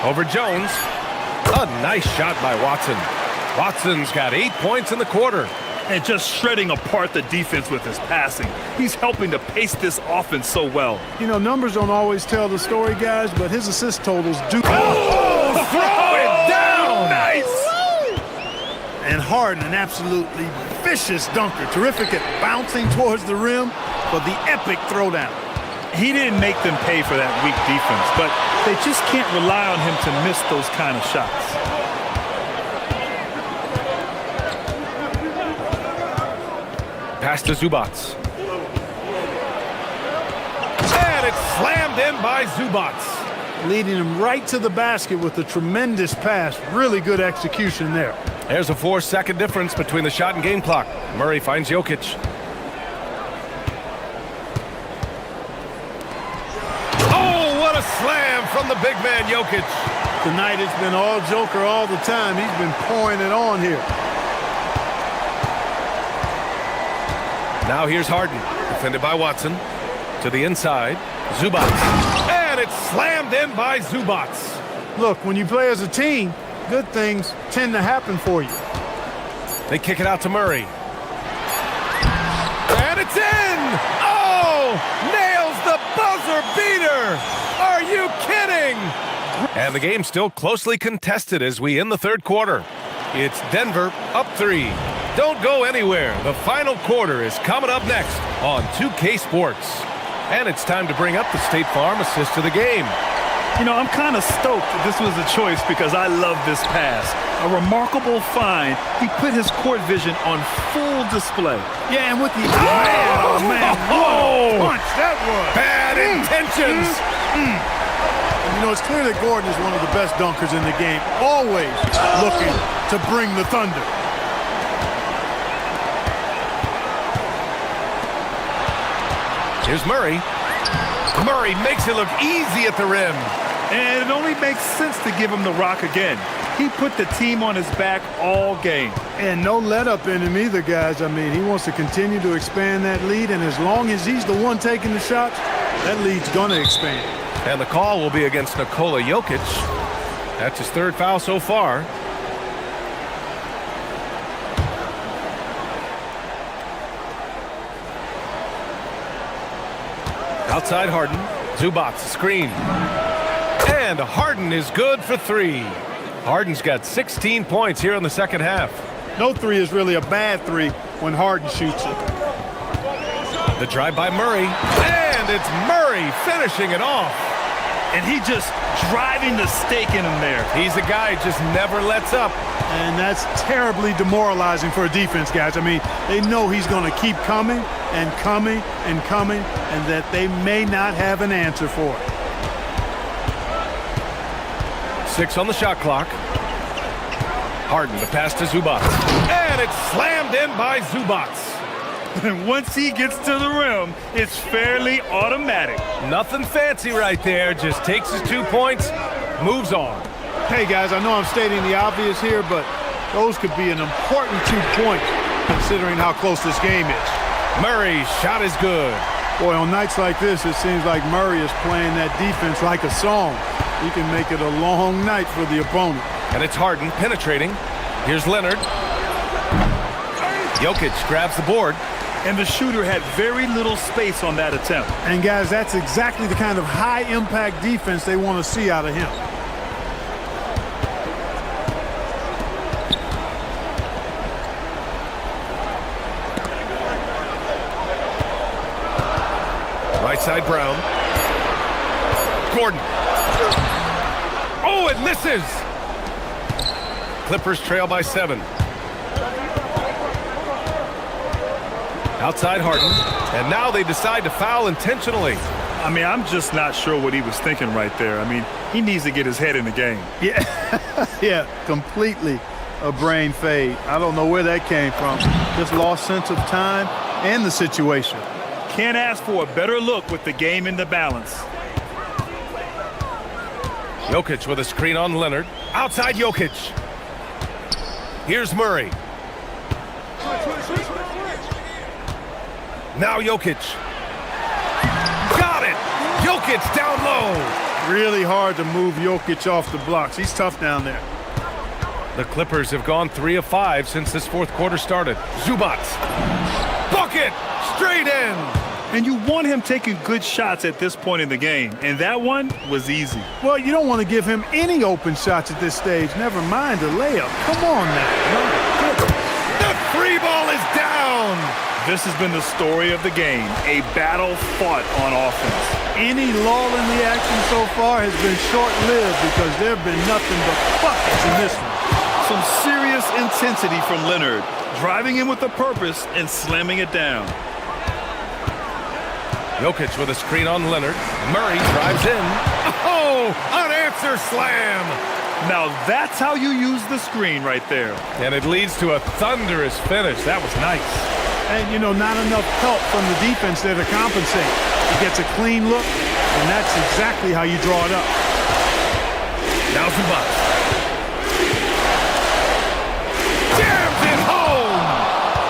Over Jones. A nice shot by Watson. Watson's got 8 points in the quarter. And just shredding apart the defense with his passing. He's helping to pace this offense so well. You know, numbers don't always tell the story, guys, but his assist totals do. Oh, throw it down! Nice! And Harden, an absolutely vicious dunker. Terrific at bouncing towards the rim for the epic throwdown. He didn't make them pay for that weak defense, but they just can't rely on him to miss those kind of shots. Pass to Zubac. And it's slammed in by Zubac. Leading him right to the basket with a tremendous pass. Really good execution there. There's a 4-second difference between the shot and game clock. Murray finds Jokic. Oh, what a slam from the big man Jokic. Tonight it's been all Joker all the time. He's been pouring it on here. Now here's Harden, defended by Watson. To the inside, Zubac. And it's slammed in by Zubats. Look, when you play as a team, good things tend to happen for you. They kick it out to Murray. And it's in! Oh! Nails the buzzer beater! Are you kidding? And the game's still closely contested as we end the third quarter. It's Denver up 3. Don't go anywhere. The final quarter is coming up next on 2K Sports. And it's time to bring up the State Farm assist to the game. You know, I'm kind of stoked that this was a choice because I love this pass. A remarkable find. He put his court vision on full display. Yeah, and with the... Oh, man. Oh! What a punch that was. Bad intentions. You know, it's clear that Gordon is one of the best dunkers in the game. Always looking to bring the thunder. Here's Murray. Murray makes it look easy at the rim. And it only makes sense to give him the rock again. He put the team on his back all game. And no let-up in him either, guys. I mean, he wants to continue to expand that lead, and as long as he's the one taking the shots, that lead's going to expand. And the call will be against Nikola Jokic. That's his third foul so far. Outside Harden. Zubats screen. And Harden is good for 3. Harden's got 16 points here in the second half. No three is really a bad three when Harden shoots it. The drive by Murray. And it's Murray finishing it off. And he just driving the stake in him there. He's a guy who just never lets up. And that's terribly demoralizing for a defense, guys. I mean, they know he's going to keep coming and coming and coming, and that they may not have an answer for it. 6 on the shot clock. Harden, the pass to Zubats. And it's slammed in by Zubats. And once he gets to the rim, it's fairly automatic. Nothing fancy right there. Just takes his 2 points, moves on. Hey, guys, I know I'm stating the obvious here, but those could be an important 2 points considering how close this game is. Murray's shot is good. Boy, on nights like this, it seems like Murray is playing that defense like a song. He can make it a long night for the opponent. And it's Harden penetrating. Here's Leonard. Jokic grabs the board. And the shooter had very little space on that attempt. And, guys, that's exactly the kind of high-impact defense they want to see out of him. Right side Brown. Gordon. Oh, it misses. Clippers trail by 7. Outside Harden. And now they decide to foul intentionally. I mean, I'm just not sure what he was thinking right there. I mean, he needs to get his head in the game. Yeah, yeah, completely a brain fade. I don't know where that came from. Just lost sense of time and the situation. Can't ask for a better look with the game in the balance. Jokic with a screen on Leonard. Outside Jokic. Here's Murray. Now Jokic. Got it! Jokic down low. Really hard to move Jokic off the blocks. He's tough down there. The Clippers have gone 3 of 5 since this fourth quarter started. Zubats. Bucket! Straight in! And you want him taking good shots at this point in the game. And that one was easy. Well, you don't want to give him any open shots at this stage. Never mind a layup. Come on now. The 3 ball is down! This has been the story of the game. A battle fought on offense. Any lull in the action so far has been short-lived because there have been nothing but buckets in this one. Some serious intensity from Leonard, driving in with a purpose and slamming it down. Jokic with a screen on Leonard. Murray drives in. Oh, unanswered slam. Now that's how you use the screen right there. And it leads to a thunderous finish. That was nice. And, you know, not enough help from the defense there to compensate. He gets a clean look, and that's exactly how you draw it up. Now Zubats. Jams it home!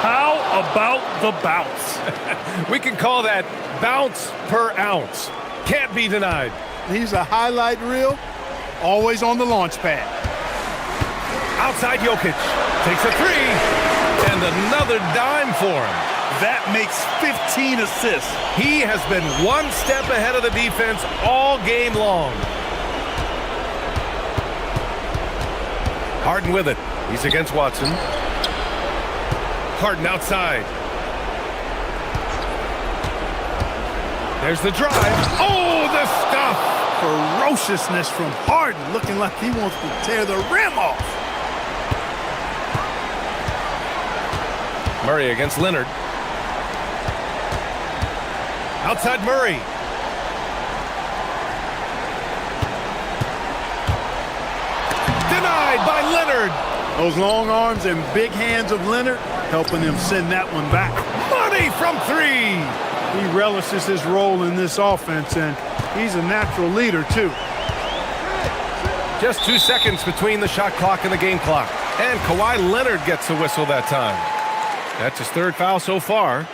How about the bounce? We can call that bounce per ounce. Can't be denied. He's a highlight reel, always on the launch pad. Outside Jokic. Takes a three. And another dime for him. That makes 15 assists. He has been one step ahead of the defense all game long. Harden with it. He's against Watson. Harden outside. There's the drive. Oh, the stuff! Ferociousness from Harden, looking like he wants to tear the rim off. Murray against Leonard. Outside Murray. Denied by Leonard. Those long arms and big hands of Leonard helping him send that one back. Money from three. He relishes his role in this offense, and he's a natural leader, too. Just 2 seconds between the shot clock and the game clock. And Kawhi Leonard gets a whistle that time. That's his third foul so far.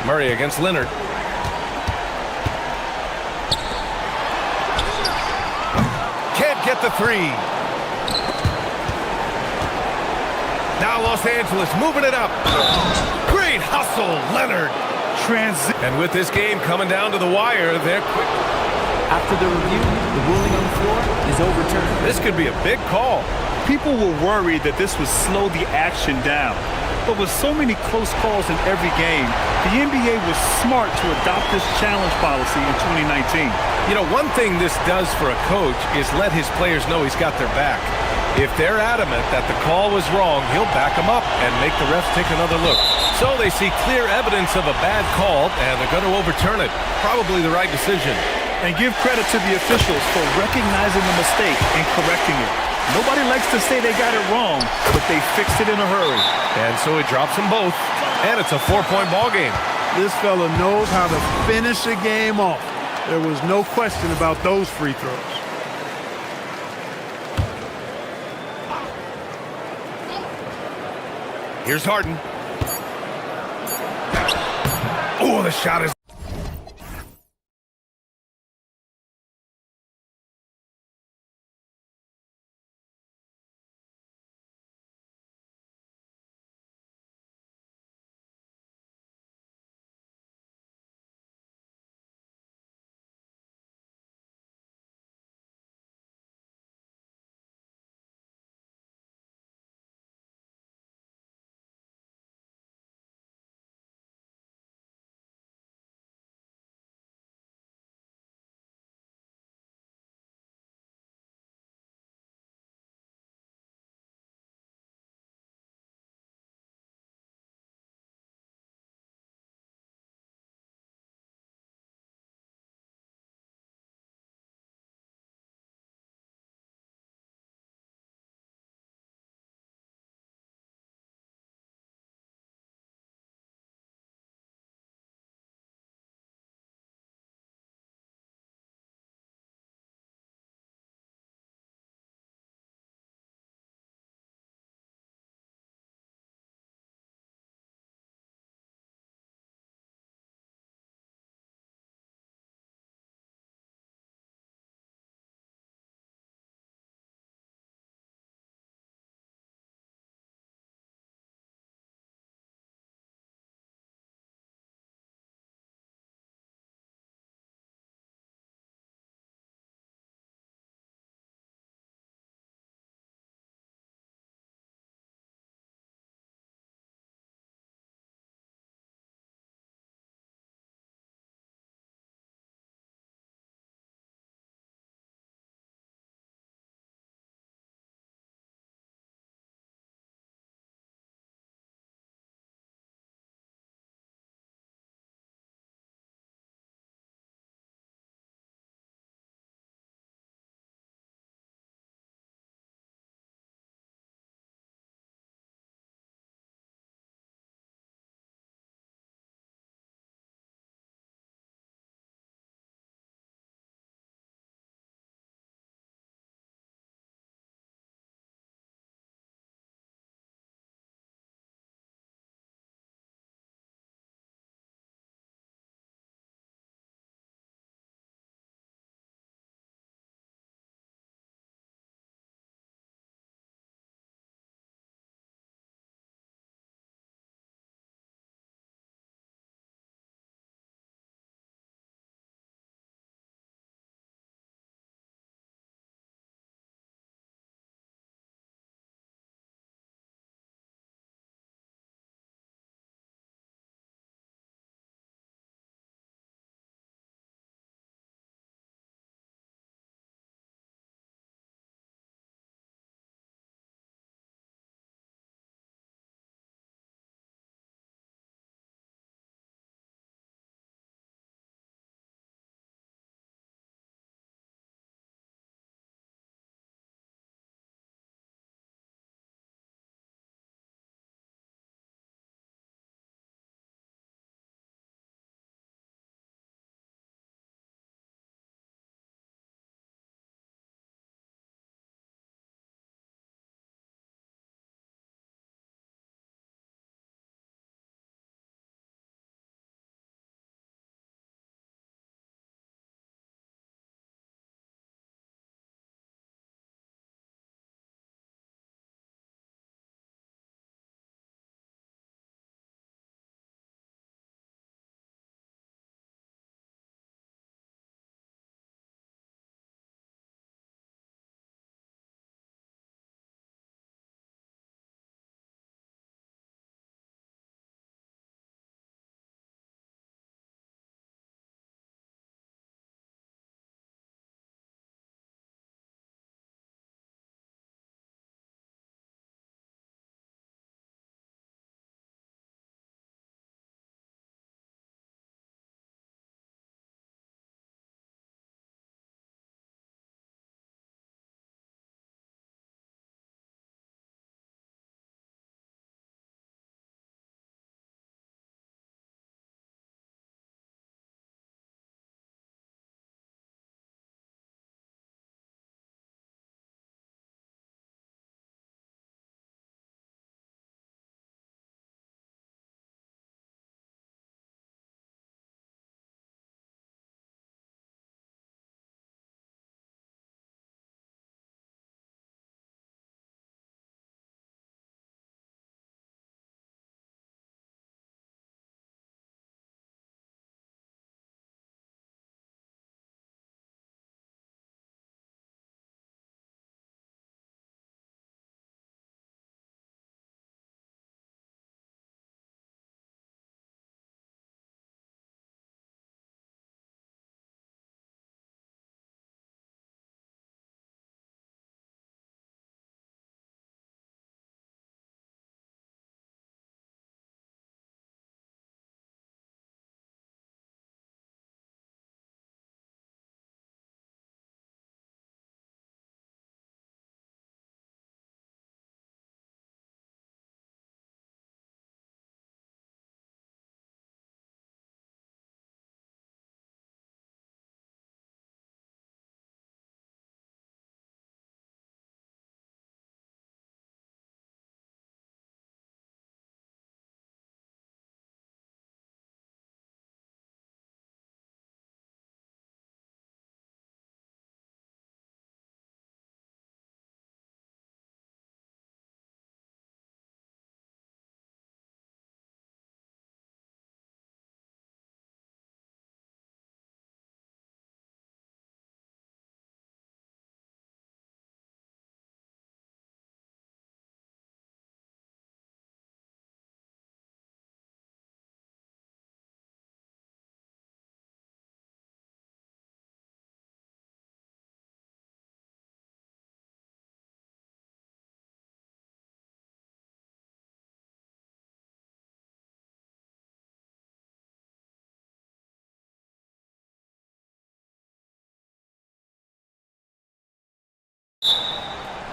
Murray against Leonard. Can't get the three. Now Los Angeles moving it up. Great hustle, Leonard. And with this game coming down to the wire, they're quick. After the review, the ruling on the floor is overturned. This could be a big call. People were worried that this would slow the action down. But with so many close calls in every game, the NBA was smart to adopt this challenge policy in 2019. You know, one thing this does for a coach is let his players know he's got their back. If they're adamant that the call was wrong, he'll back them up and make the refs take another look. So they see clear evidence of a bad call, and they're going to overturn it. Probably the right decision. And give credit to the officials for recognizing the mistake and correcting it. Nobody likes to say they got it wrong, but they fixed it in a hurry. And so he drops them both, and it's a 4-point ball game. This fella knows how to finish a game off. There was no question about those free throws. Here's Harden. Oh, the shot is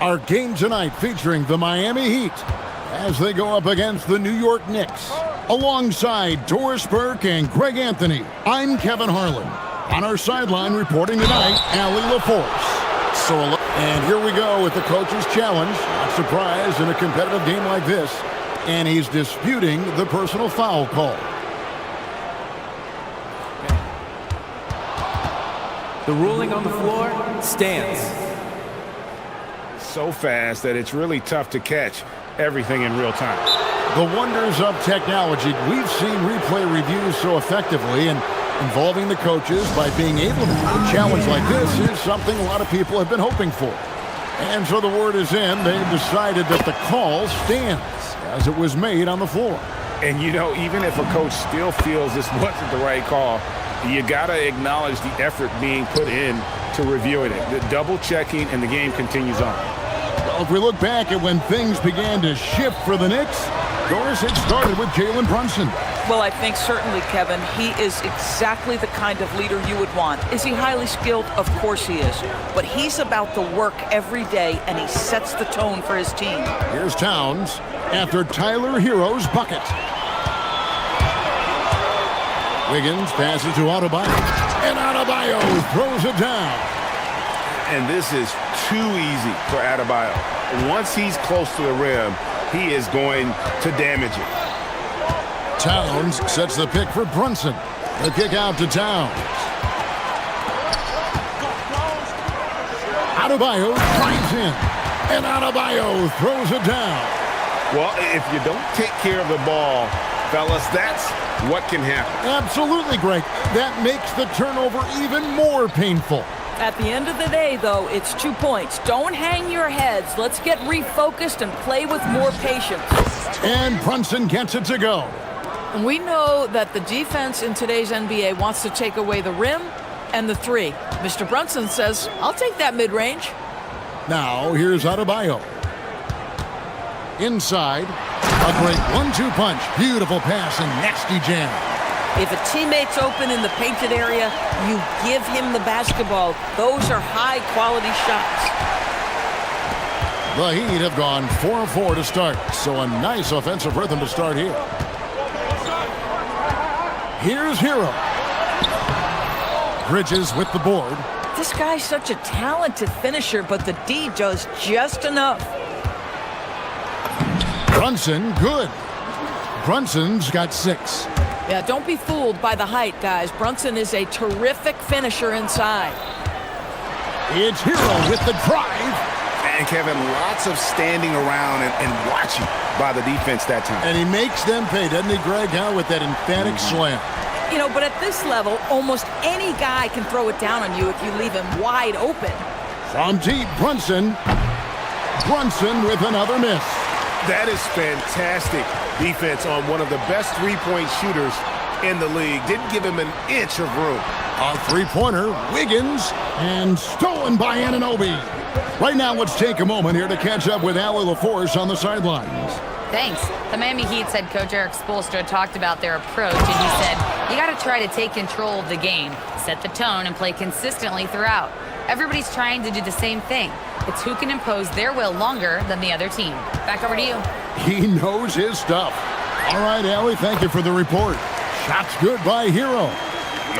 Our game tonight featuring the Miami Heat as they go up against the New York Knicks. Alongside Doris Burke and Greg Anthony, I'm Kevin Harlan. On our sideline reporting tonight, Allie LaForce. And here we go with the coach's challenge. Not surprised in a competitive game like this. And he's disputing the personal foul call. The ruling on the floor stands. So fast that it's really tough to catch everything in real time. The wonders of technology. We've seen replay reviews so effectively, and involving the coaches by being able to do a challenge like this is something a lot of people have been hoping for. And so the word is in. They've decided that the call stands as it was made on the floor. And you know, even if a coach still feels this wasn't the right call, you gotta acknowledge the effort being put in to reviewing it. The double checking, and the game continues on. Well, if we look back at when things began to shift for the Knicks, Doris, it started with Jalen Brunson. Well, I think certainly, Kevin, he is exactly the kind of leader you would want. Is he highly skilled? Of course he is. But he's about the work every day, and he sets the tone for his team. Here's Towns after Tyler Hero's bucket. Wiggins passes to Adebayo, and Adebayo throws it down. And this is too easy for Adebayo. Once he's close to the rim, he is going to damage it. Towns sets the pick for Brunson. The kick out to Towns. Adebayo drives in, and Adebayo throws it down. Well, if you don't take care of the ball, fellas, that's what can happen. Absolutely, Greg. That makes the turnover even more painful. At the end of the day, though, it's 2 points. Don't hang your heads. Let's get refocused and play with more patience. And Brunson gets it to go. And we know that the defense in today's NBA wants to take away the rim and the three. Mr. Brunson says, I'll take that mid-range. Now, here's Adebayo. Inside, a great 1-2 punch. Beautiful pass and nasty jam. If a teammate's open in the painted area, you give him the basketball. Those are high-quality shots. The Heat have gone 4-4 to start, so a nice offensive rhythm to start here. Here's Hero. Bridges with the board. This guy's such a talented finisher, but the D does just enough. Brunson, good. Brunson's got 6. Yeah, don't be fooled by the height, guys. Brunson is a terrific finisher inside. It's Hero with the drive. And Kevin, lots of standing around and watching by the defense that time. And he makes them pay, doesn't he, Greg, with that emphatic slam. You know, but at this level, almost any guy can throw it down on you if you leave him wide open. From deep, Brunson. Brunson with another miss. That is fantastic defense on one of the best three-point shooters in the league. Didn't give him an inch of room. A three-pointer, Wiggins, and stolen by Anunoby. Right now, let's take a moment here to catch up with Allie LaForce on the sidelines. Thanks. The Miami Heat's head coach Eric Spoelstra talked about their approach, and he said, you got to try to take control of the game, set the tone, and play consistently throughout. Everybody's trying to do the same thing. It's who can impose their will longer than the other team. Back over to you. He knows his stuff. All right, Allie, thank you for the report. Shots good by Hero.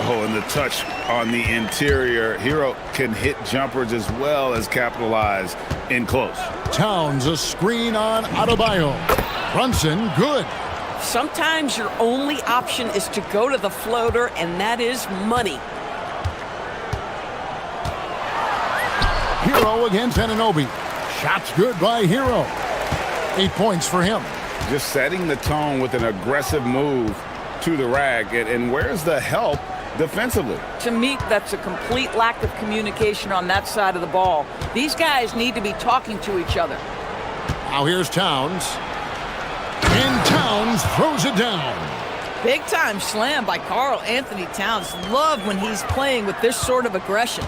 Oh, and the touch on the interior. Hero can hit jumpers as well as capitalize in close. Towns, a screen on Adebayo. Brunson, good. Sometimes your only option is to go to the floater, and that is money. Hero against Anunoby. Shots good by Hero. 8 points for him. Just setting the tone with an aggressive move to the rack. And where's the help defensively? To me, that's a complete lack of communication on that side of the ball. These guys need to be talking to each other. Now here's Towns. And Towns throws it down. Big time slam by Karl Anthony Towns. Love when he's playing with this sort of aggression.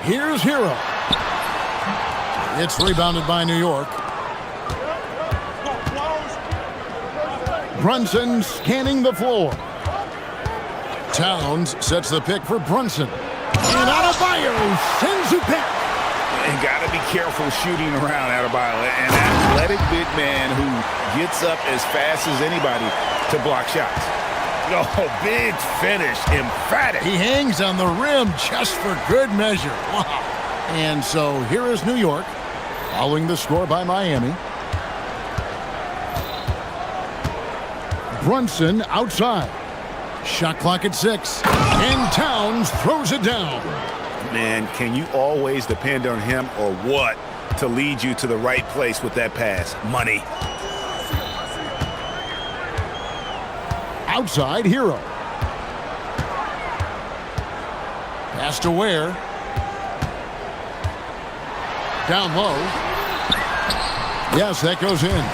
Here's Hero. It's rebounded by New York. Brunson scanning the floor. Towns sets the pick for Brunson. And Adebayo sends it back. And got to be careful shooting around Adebayo. An athletic big man who gets up as fast as anybody to block shots. Oh, big finish, emphatic. He hangs on the rim just for good measure. Wow. And so here is New York, following the score by Miami. Brunson outside. Shot clock at 6. And Towns throws it down. Man, can you always depend on him or what to lead you to the right place with that pass? Money. Outside, Hero. Pass to Ware. Down low. Yes, that goes in.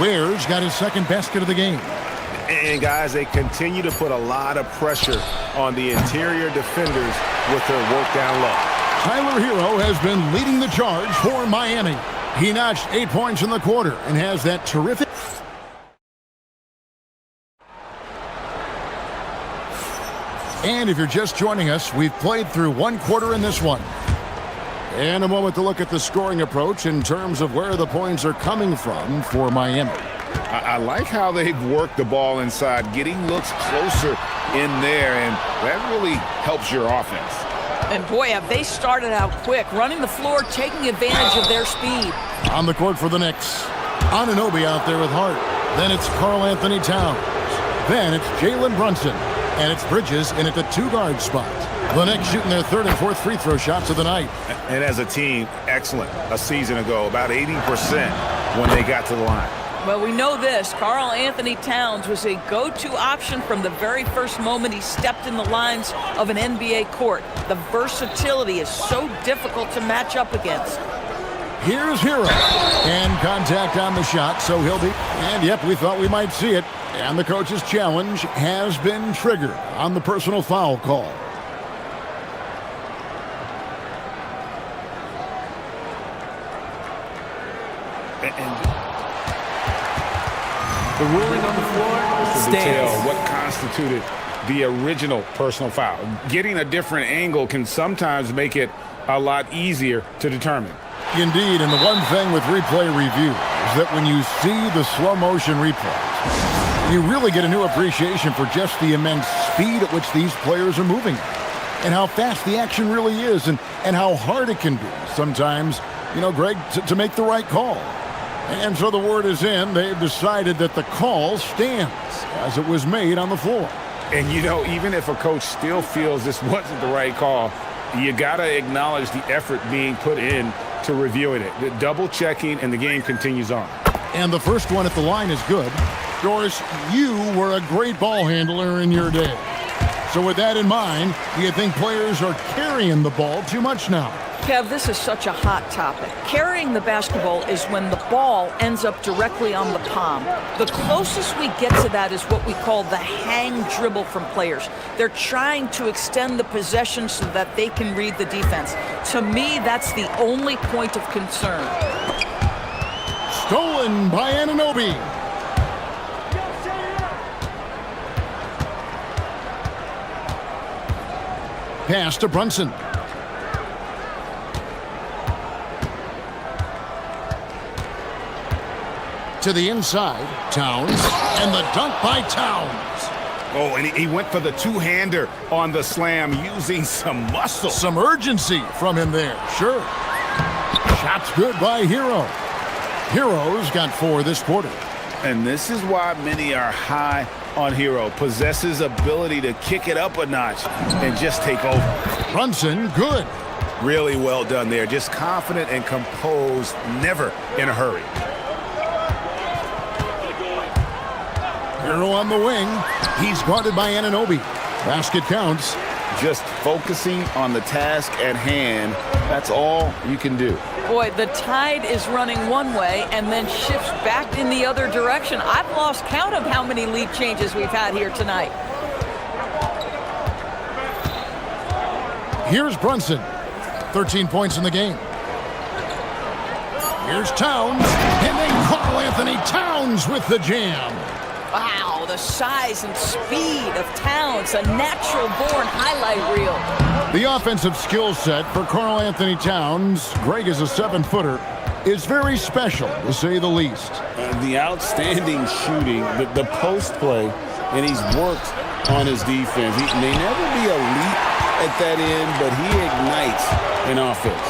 Ware's got his second basket of the game. And guys, they continue to put a lot of pressure on the interior defenders with their work down low. Tyler Hero has been leading the charge for Miami. He notched 8 points in the quarter and has that terrific... And if you're just joining us, we've played through one quarter in this one. And a moment to look at the scoring approach in terms of where the points are coming from for Miami. I like how they've worked the ball inside, getting looks closer in there, and that really helps your offense. And boy, have they started out quick, running the floor, taking advantage of their speed. On the court for the Knicks. Anunoby out there with Hart. Then it's Karl Anthony Towns. Then it's Jalen Brunson. And it's Bridges in at the 2-guard spot. The Knicks shooting their third and fourth free throw shots of the night. And as a team, excellent. A season ago, about 80% when they got to the line. Well, we know this. Karl Anthony Towns was a go-to option from the very first moment he stepped in the lines of an NBA court. The versatility is so difficult to match up against. Here's Hero. And contact on the shot, so he'll be... And yep, we thought we might see it. And the coach's challenge has been triggered on the personal foul call. The ruling on the floor stands. What constituted the original personal foul. Getting a different angle can sometimes make it a lot easier to determine. Indeed, and the one thing with replay review is that when you see the slow motion replays, you really get a new appreciation for just the immense speed at which these players are moving and how fast the action really is and how hard it can be sometimes, you know, Greg, to make the right call. And so the word is in. They've decided that the call stands as it was made on the floor. And, you know, even if a coach still feels this wasn't the right call, you got to acknowledge the effort being put in to reviewing it. The double checking, and the game continues on. And the first one at the line is good. Doris, you were a great ball handler in your day. So with that in mind, do you think players are carrying the ball too much now? Kev, this is such a hot topic. Carrying the basketball is when the ball ends up directly on the palm. The closest we get to that is what we call the hang dribble from players. They're trying to extend the possession so that they can read the defense. To me, that's the only point of concern. Stolen by Anunoby. Pass to Brunson. To the inside, Towns, and the dunk by Towns. Oh, and he went for the two-hander on the slam using some muscle. Some urgency from him there, sure. Shot's good by Hero. Hero's got 4 this quarter. And this is why many are high on Hero. Possesses ability to kick it up a notch and just take over. Brunson, good. Really well done there. Just confident and composed, never in a hurry. Hero on the wing. He's guarded by Anunoby. Basket counts. Just focusing on the task at hand. That's all you can do. Boy, the tide is running one way and then shifts back in the other direction. I've lost count of how many lead changes we've had here tonight. Here's Brunson. 13 points in the game. Here's Towns. And then Karl Anthony Towns with the jam. Wow, the size and speed of Towns, a natural-born highlight reel. The offensive skill set for Karl Anthony Towns, Greg is a 7-footer, is very special, to say the least. The outstanding shooting, the post play, and he's worked on his defense. He may never be elite at that end, but he ignites an offense.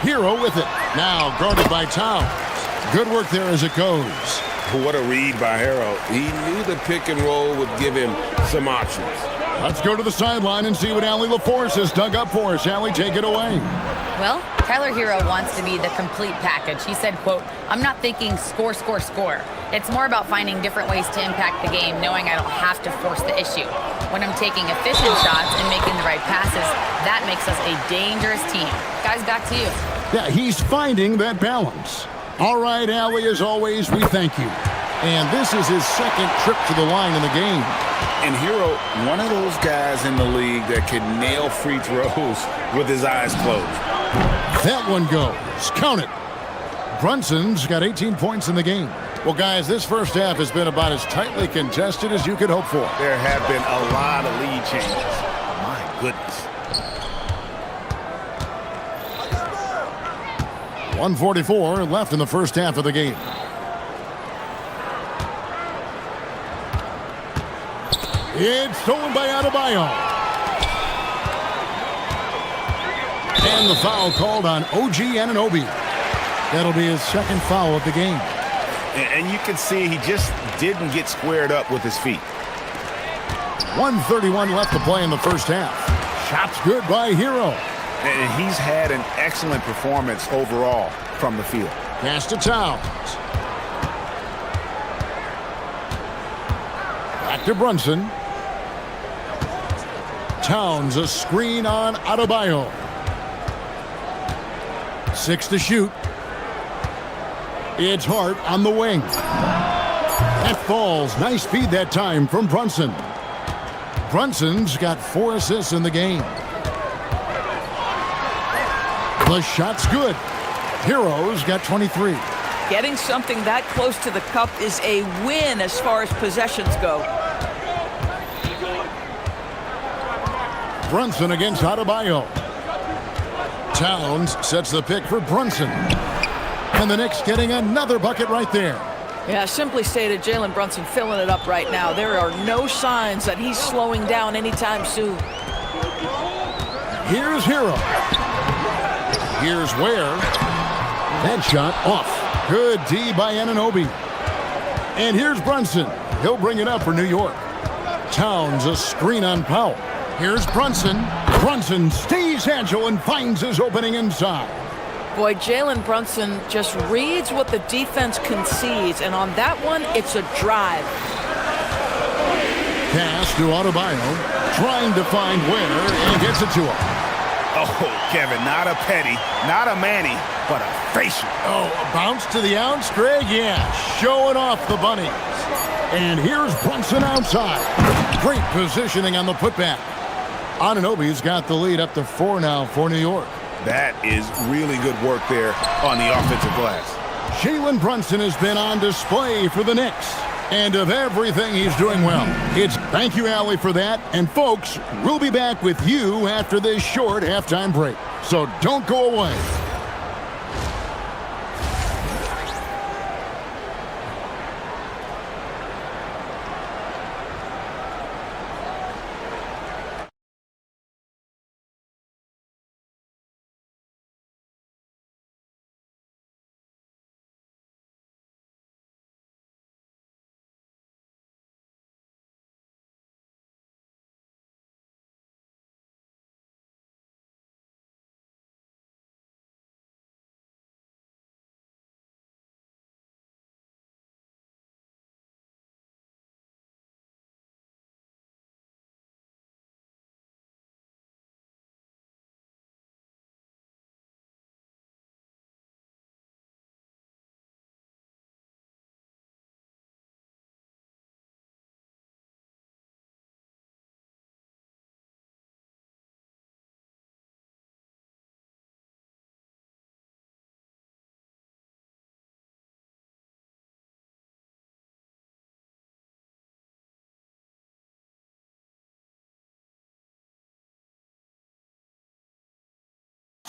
Hero with it. Now guarded by Towns. Good work there as it goes. What a read by Hero. He knew the pick and roll would give him some options. Let's go to the sideline and see what Allie LaForce has dug up for us. Allie, take it away. Well, Tyler Hero wants to be the complete package. He said, quote, "I'm not thinking score, score, score. It's more about finding different ways to impact the game, knowing I don't have to force the issue. When I'm taking efficient shots and making the right passes, that makes us a dangerous team." Guys, back to you. Yeah, he's finding that balance. All right, Allie, as always, we thank you. And this is his second trip to the line in the game. And Hero, one of those guys in the league that can nail free throws with his eyes closed. That one goes. Count it. Brunson's got 18 points in the game. Well, guys, this first half has been about as tightly contested as you could hope for. There have been a lot of lead changes. My goodness. 1:44 left in the first half of the game. It's stolen by Adebayo. And the foul called on OG Anunoby. That'll be his second foul of the game. And you can see he just didn't get squared up with his feet. 1:31 left to play in the first half. Shots good by Hero. And he's had an excellent performance overall from the field. Pass to Towns. Back to Brunson. Towns, a screen on Adebayo. 6 to shoot. It's Hart on the wing. That falls. Nice feed that time from Brunson. Brunson's got 4 assists in the game. The shot's good. Hero's got 23. Getting something that close to the cup is a win as far as possessions go. Brunson against Adebayo. Towns sets the pick for Brunson. And the Knicks getting another bucket right there. Yeah, simply stated, Jalen Brunson filling it up right now. There are no signs that he's slowing down anytime soon. Here's Hero. Here's Ware. That shot off. Good D by Anunoby. And here's Brunson. He'll bring it up for New York. Towns, a screen on Powell. Here's Brunson. Brunson stays agile and finds his opening inside. Boy, Jalen Brunson just reads what the defense concedes, and on that one, it's a drive. Pass to Adebayo, trying to find Ware, and gets it to him. Oh, Kevin, not a petty, not a Manny, but a facial. Oh, a bounce to the ounce, Greg? Yeah, showing off the bunnies. And here's Brunson outside. Great positioning on the putback. Anunoby's got the lead up to 4 now for New York. That is really good work there on the offensive glass. Jalen Brunson has been on display for the Knicks. And of everything he's doing well, it's thank you, Allie, for that. And folks, we'll be back with you after this short halftime break. So don't go away.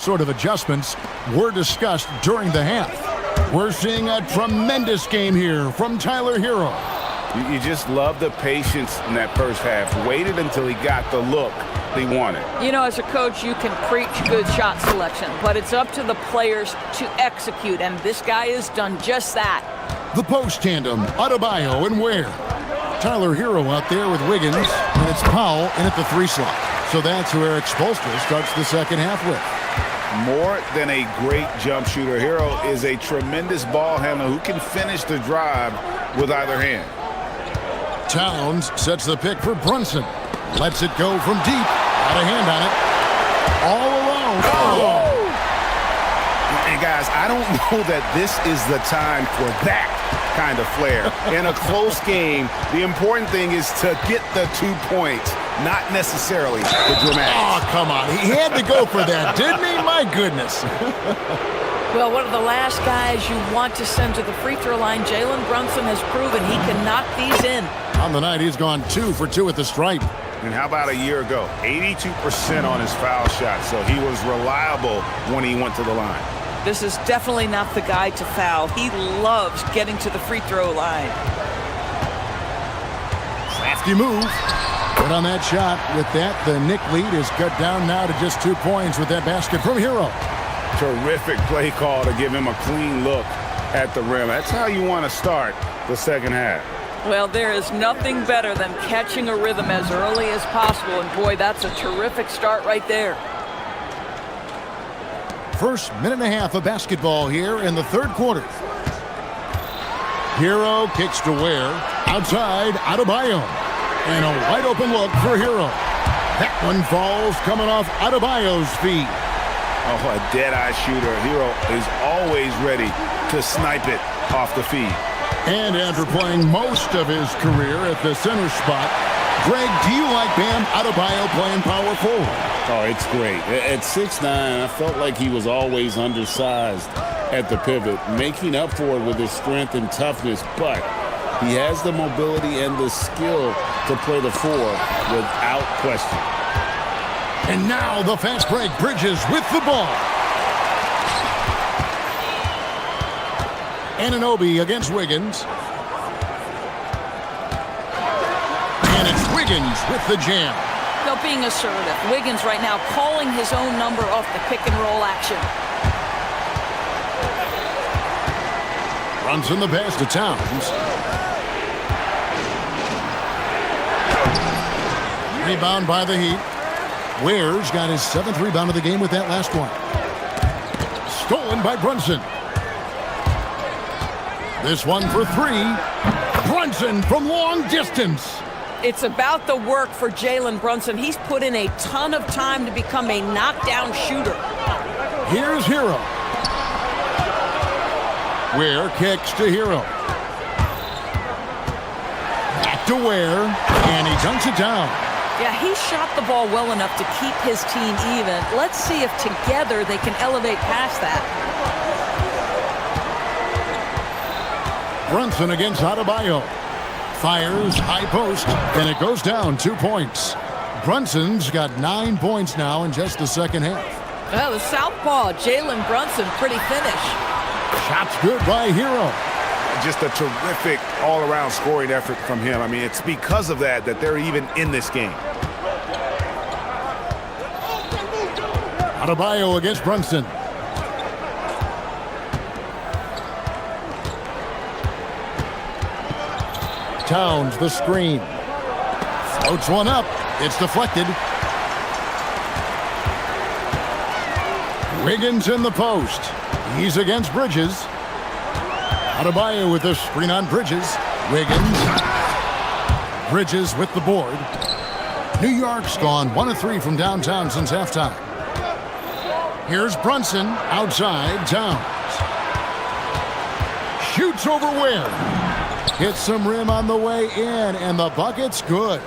sort of adjustments were discussed during the half. We're seeing a tremendous game here from Tyler Hero. You just love the patience in that first half. Waited until he got the look he wanted. You know, as a coach, you can preach good shot selection, but it's up to the players to execute, and this guy has done just that. The post tandem, Adebayo and Ware. Tyler Hero out there with Wiggins, and it's Powell in at the 3 slot. So that's who Eric Spoelstra starts the second half with. More than a great jump shooter, Hero is a tremendous ball handler who can finish the drive with either hand. Towns sets the pick for Brunson. Lets it go from deep. Got a hand on it. All alone. Oh. And guys, I don't know that this is the time for that kind of flair. In a close game, the important thing is to get the 2 points, not necessarily the dramatics. Oh, come on. He had to go for that, didn't he? My goodness. Well, one of the last guys you want to send to the free throw line, Jalen Brunson has proven he can knock these in. On the night, he's gone 2 for 2 at the stripe. And how about a year ago? 82% on his foul shot, so he was reliable when he went to the line. This is definitely not the guy to foul. He loves getting to the free throw line. Crafty move. Good on that shot. With that, the Knicks lead is cut down now to just 2 points with that basket from Hero. Terrific play call to give him a clean look at the rim. That's how you want to start the second half. Well, there is nothing better than catching a rhythm as early as possible, and boy, that's a terrific start right there. First minute and a half of basketball here in the third quarter. Hero kicks to Ware. Outside, Adebayo. And a wide open look for Hero. That one falls coming off Adebayo's feet. Oh, a dead-eye shooter. Hero is always ready to snipe it off the feed. And after playing most of his career at the center spot, Greg, do you like Bam Adebayo playing power forward? Oh, it's great. At 6'9", I felt like he was always undersized at the pivot, making up for it with his strength and toughness, but he has the mobility and the skill to play the 4 without question. And now the fast break. Bridges with the ball. Anunoby against Wiggins. And it's Wiggins with the jam. No, being assertive. Wiggins right now calling his own number off the pick and roll action. Runs in the pass to Towns. Rebound by the Heat. Ware's got his 7th rebound of the game with that last one. Stolen by Brunson. This one for 3. Brunson from long distance. It's about the work for Jalen Brunson. He's put in a ton of time to become a knockdown shooter. Here's Hero. Ware kicks to Hero. Back to Ware, and he dunks it down. Yeah, he shot the ball well enough to keep his team even. Let's see if together they can elevate past that. Brunson against Adebayo. Fires, high post, and it goes down 2 points. Brunson's got 9 points now in just the second half. Well, the southpaw, Jalen Brunson, pretty finish. Shot's good by Hero. Just a terrific all-around scoring effort from him. I mean, it's because of that they're even in this game. Adebayo against Brunson. Towns the screen. Floats one up. It's deflected. Wiggins in the post. He's against Bridges. Adebayo with the screen on Bridges. Wiggins. Bridges with the board. New York's gone 1 of 3 from downtown since halftime. Here's Brunson outside Towns. Shoots over Ware. Hits some rim on the way in, and the bucket's good.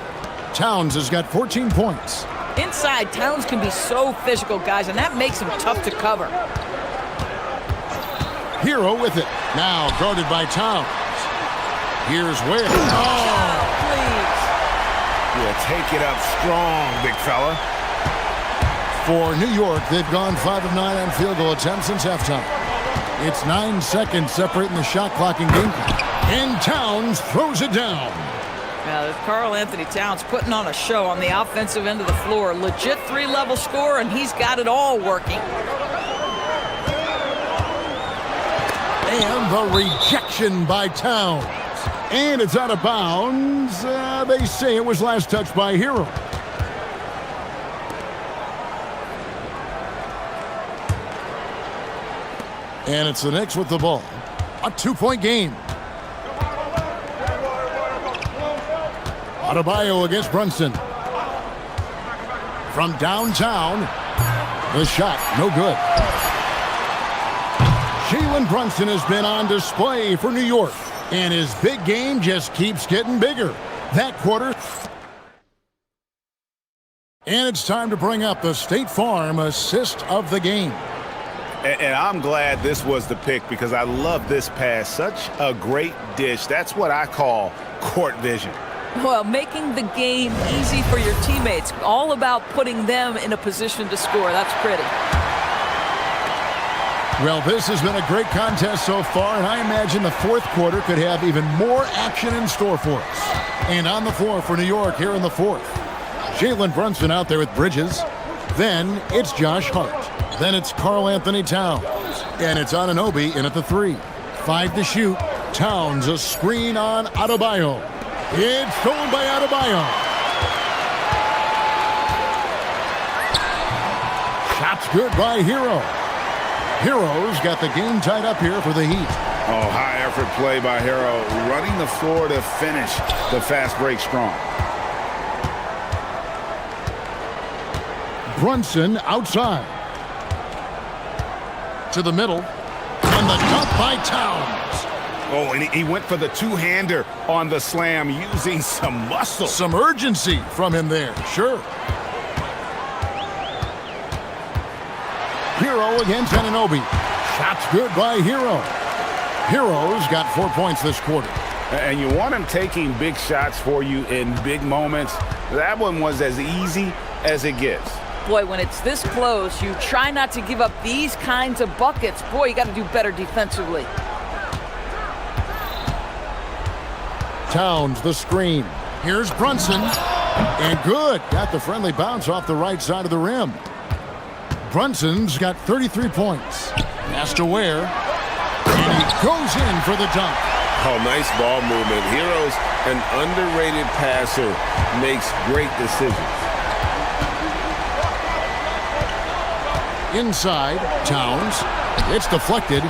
Towns has got 14 points. Inside, Towns can be so physical, guys, and that makes him tough to cover. Hero with it. Now guarded by Towns. Here's Ware. Oh, please. Yeah, take it up strong, big fella. For New York, they've gone 5 of 9 on field goal attempts since halftime. It's 9 seconds separating the shot clock and game clock. And Towns throws it down. Now, Karl Anthony Towns putting on a show on the offensive end of the floor. Legit 3-level score, and he's got it all working. And the rejection by Towns. And it's out of bounds. They say it was last touched by Hero. And it's the Knicks with the ball. A 2-point game. Adebayo against Brunson. From downtown, the shot, no good. Jalen Brunson has been on display for New York, and his big game just keeps getting bigger. That quarter. And it's time to bring up the State Farm assist of the game. And I'm glad this was the pick because I love this pass. Such a great dish. That's what I call court vision. Well, making the game easy for your teammates. All about putting them in a position to score. That's pretty. Well, this has been a great contest so far, and I imagine the fourth quarter could have even more action in store for us. And on the floor for New York here in the fourth. Jalen Brunson out there with Bridges. Then it's Josh Hart. Then it's Karl Anthony Towns. And it's Anunoby in at the 3. 5 to shoot. Towns a screen on Adebayo. It's stolen by Adebayo. Shot's good by Hero. Hero's got the game tied up here for the Heat. Oh, high effort play by Hero. Running the floor to finish the fast break strong. Brunson outside. To the middle. And the dunk by Towns. Oh, and he went for the two-hander on the slam using some muscle. Some urgency from him there, sure. Hero against Anunoby. Shot's good by Hero. Hero's got 4 points this quarter. And you want him taking big shots for you in big moments. That one was as easy as it gets. Boy, when it's this close, you try not to give up these kinds of buckets. Boy, you got to do better defensively. Towns, the screen. Here's Brunson. And good. Got the friendly bounce off the right side of the rim. Brunson's got 33 points. Pass to Ware. And he goes in for the dunk. Oh, nice ball movement. Hero's an underrated passer. Makes great decisions. Inside, Towns. It's deflected.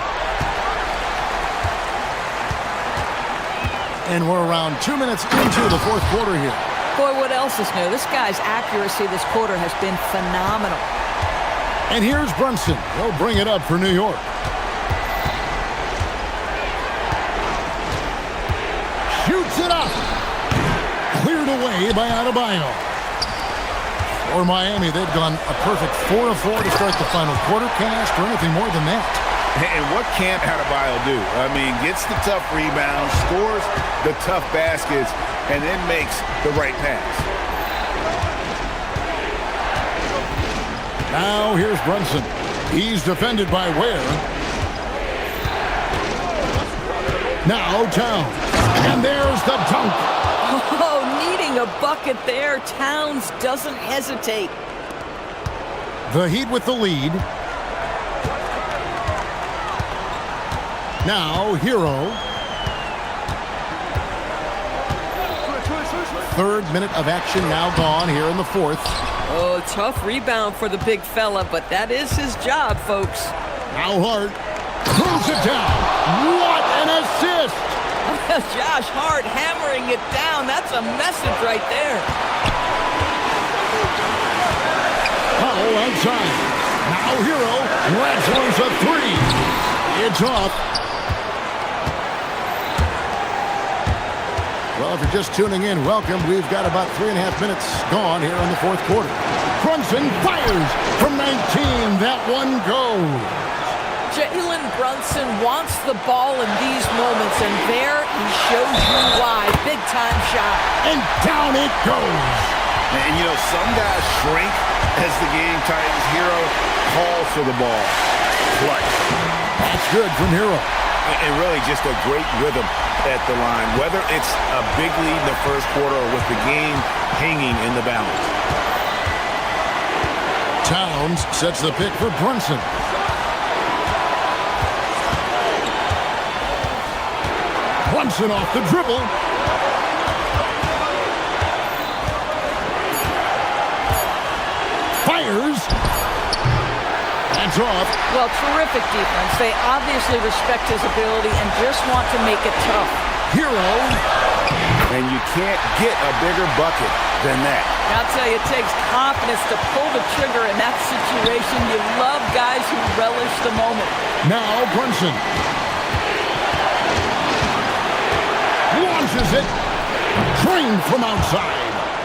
And we're around 2 minutes into the fourth quarter here. Boy, what else is new? This guy's accuracy this quarter has been phenomenal. And here's Brunson. He'll bring it up for New York. Shoots it up. Cleared away by Adebayo. For Miami, they've gone a perfect 4-4 to start the final quarter. Can't ask for anything more than that. And what can't Adebayo do? I mean, gets the tough rebounds, scores the tough baskets, and then makes the right pass. Now here's Brunson. He's defended by Ware. Now Towns. And there's the dunk. Oh, needing a bucket there. Towns doesn't hesitate. The Heat with the lead. Now Hero. Third minute of action now gone here in the fourth. Oh, tough rebound for the big fella, but that is his job, folks. Now Hart throws it down. What an assist! Josh Hart hammering it down. That's a message right there. Powell outside. Now Hero launches a three. It's off. Well, if you're just tuning in, welcome. We've got about 3.5 minutes gone here in the fourth quarter. Brunson fires from 19. That one goes. Jalen Brunson wants the ball in these moments, and there he shows you why. Big-time shot. And down it goes. And, you know, some guys shrink as the game tightens. Hero calls for the ball. Clutch. That's good from Hero. And really just a great rhythm at the line, whether it's a big lead in the first quarter or with the game hanging in the balance. Towns sets the pick for Brunson. Brunson off the dribble. Fires. That's off. Well, terrific defense. They obviously respect his ability and just want to make it tough. Hero. And you can't get a bigger bucket than that. I'll tell you, it takes confidence to pull the trigger in that situation. You love guys who relish the moment. Now Brunson. Launches it. Trained from outside.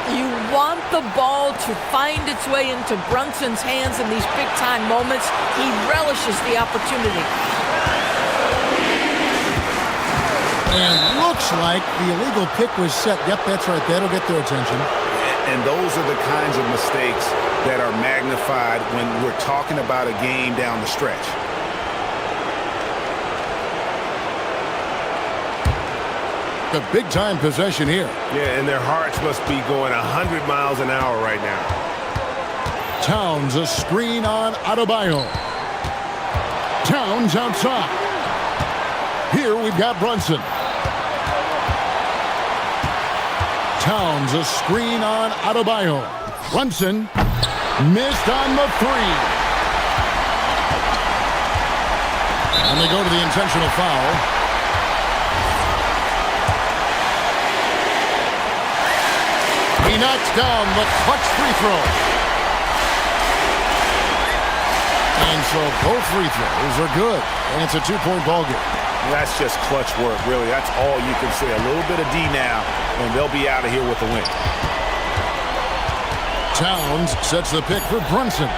You want the ball to find its way into Brunson's hands in these big-time moments. He relishes the opportunity. And looks like the illegal pick was set. Yep, that's right. That'll get their attention. And those are the kinds of mistakes that are magnified when we're talking about a game down the stretch. The big-time possession here. Yeah, and their hearts must be going 100 miles an hour right now. Towns a screen on Adebayo. Towns outside. Here we've got Brunson. Towns a screen on Adebayo. Brunson missed on the three. And they go to the intentional foul. He knocks down the clutch free throw. And so both free throws are good. And it's a two-point ball game. That's just clutch work, really. That's all you can say. A little bit of D now, and they'll be out of here with the win. Towns sets the pick for Brunson.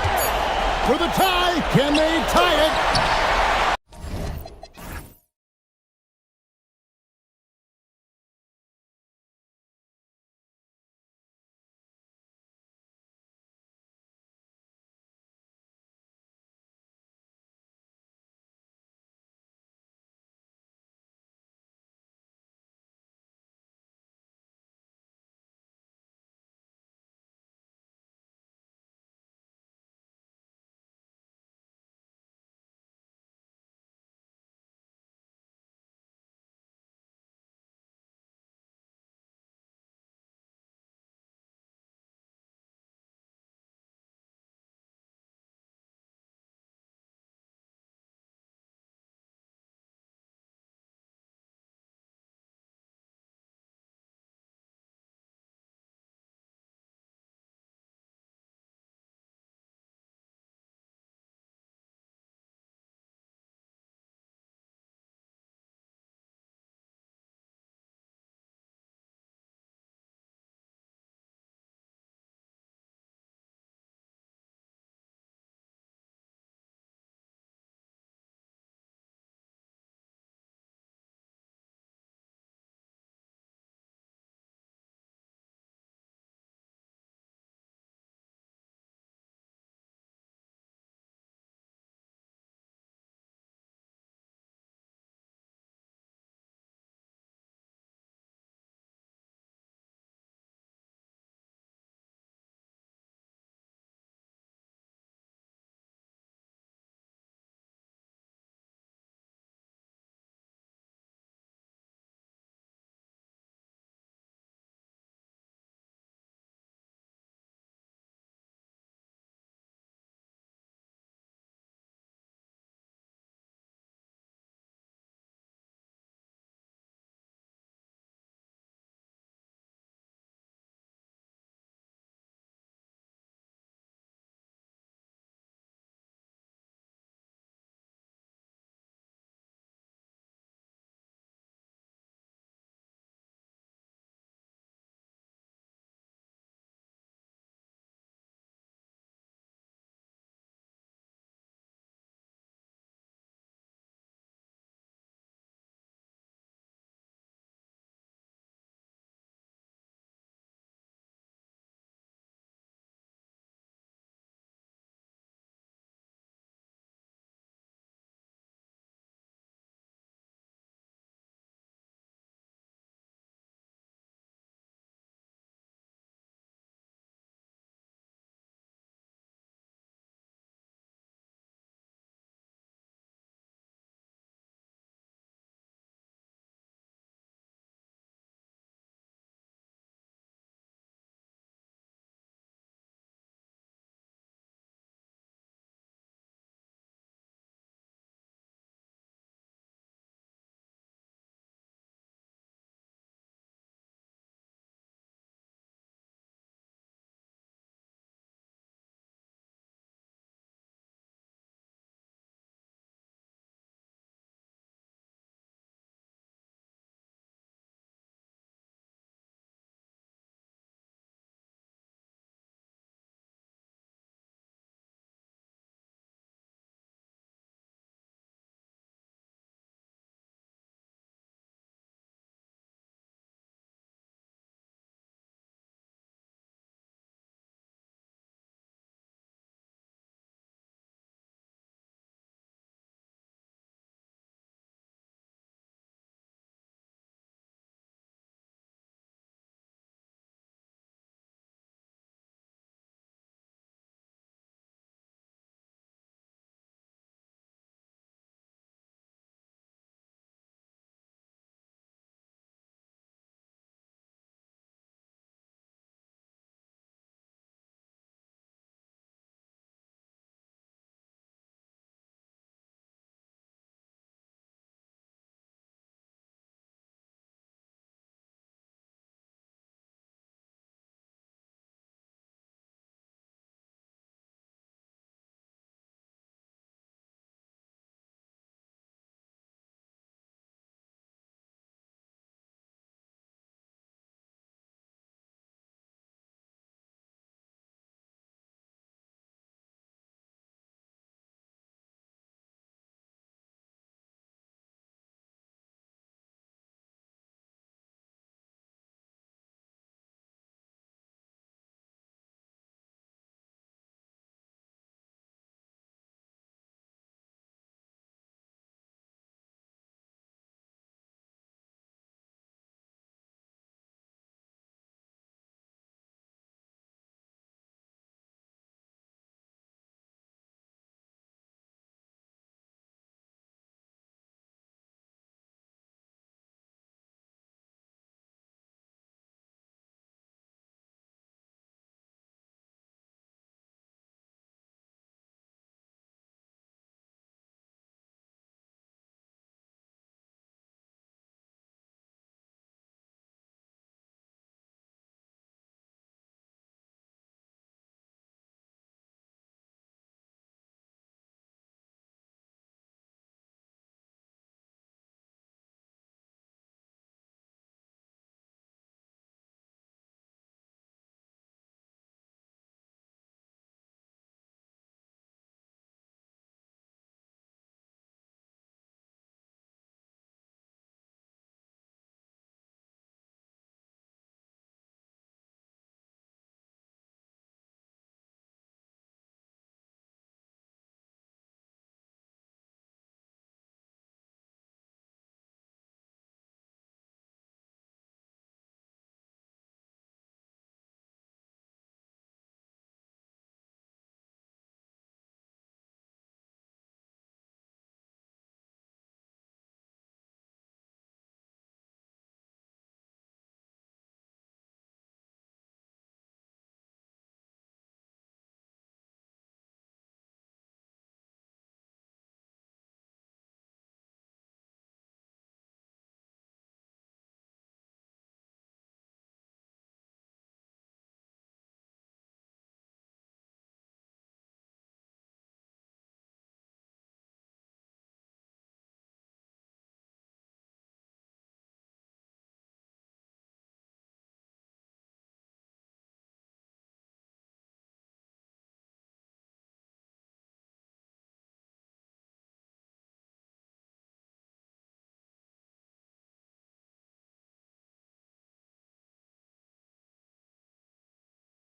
For the tie. Can they tie it?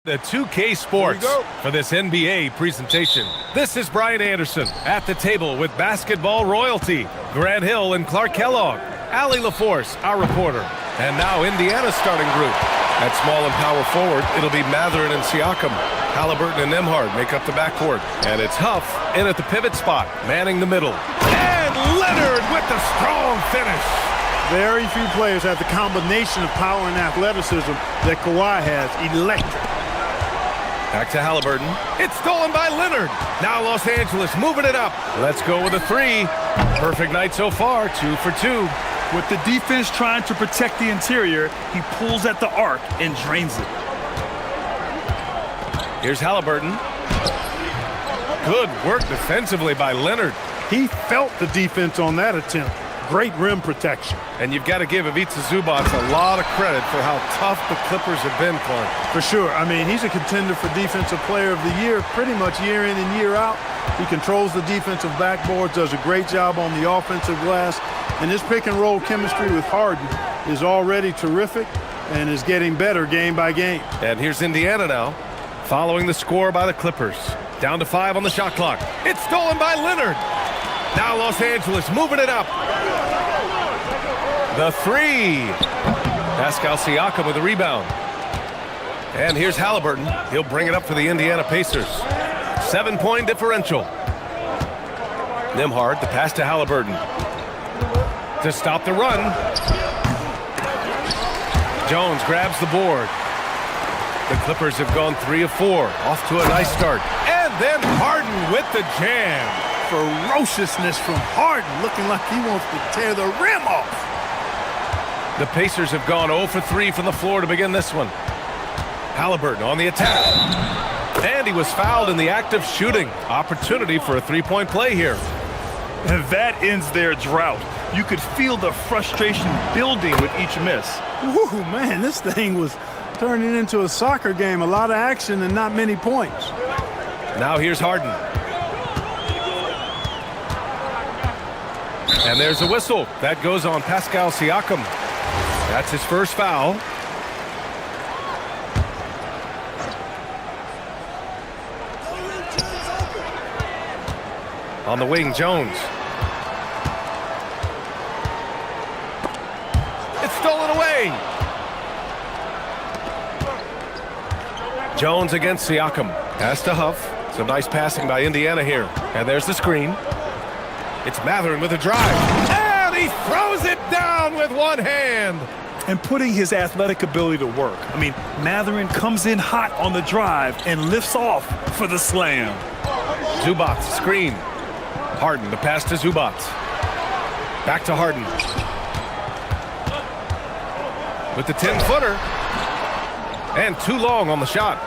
The 2K Sports for this NBA presentation. This is Brian Anderson at the table with basketball royalty, Grant Hill and Clark Kellogg, Allie LaForce, our reporter, and now Indiana's starting group. At small and power forward, it'll be Mathurin and Siakam. Halliburton and Nembhard make up the backcourt. And it's Huff in at the pivot spot, manning the middle. And Leonard with the strong finish. Very few players have the combination of power and athleticism that Kawhi has. Electric. Back to Halliburton. It's stolen by Leonard. Now Los Angeles moving it up. Let's go with a three. Perfect night so far, 2 for 2. With the defense trying to protect the interior, he pulls at the arc and drains it. Here's Halliburton. Good work defensively by Leonard. He felt the defense on that attempt. Great rim protection. And you've got to give Ivica Zubac a lot of credit for how tough the Clippers have been, Clark. For sure. I mean, he's a contender for Defensive Player of the Year pretty much year in and year out. He controls the defensive backboard, does a great job on the offensive glass, and his pick-and-roll chemistry with Harden is already terrific and is getting better game by game. And here's Indiana now, following the score by the Clippers. Down to 5 on the shot clock. It's stolen by Leonard. Now Los Angeles moving it up. The three. Pascal Siakam with the rebound. And here's Halliburton. He'll bring it up for the Indiana Pacers. 7-point differential. Nembhard, the pass to Halliburton. To stop the run. Jones grabs the board. The Clippers have gone 3 of 4. Off to a nice start. And then Harden with the jam. Ferociousness from Harden, looking like he wants to tear the rim off. The Pacers have gone 0 for 3 from the floor to begin this one. Halliburton on the attack. And he was fouled in the act of shooting. Opportunity for a three-point play here. And that ends their drought. You could feel the frustration building with each miss. Woo, man, this thing was turning into a soccer game. A lot of action and not many points. Now here's Harden. And there's a whistle. That goes on Pascal Siakam. That's his first foul. On the wing, Jones. It's stolen away. Jones against Siakam. Pass to Huff. Some nice passing by Indiana here. And there's the screen. It's Mathurin with a drive. And he throws it down with one hand. And putting his athletic ability to work. I mean, Mathurin comes in hot on the drive and lifts off for the slam. Zubac, screen. Harden, the pass to Zubac. Back to Harden. With the 10-footer. And too long on the shot.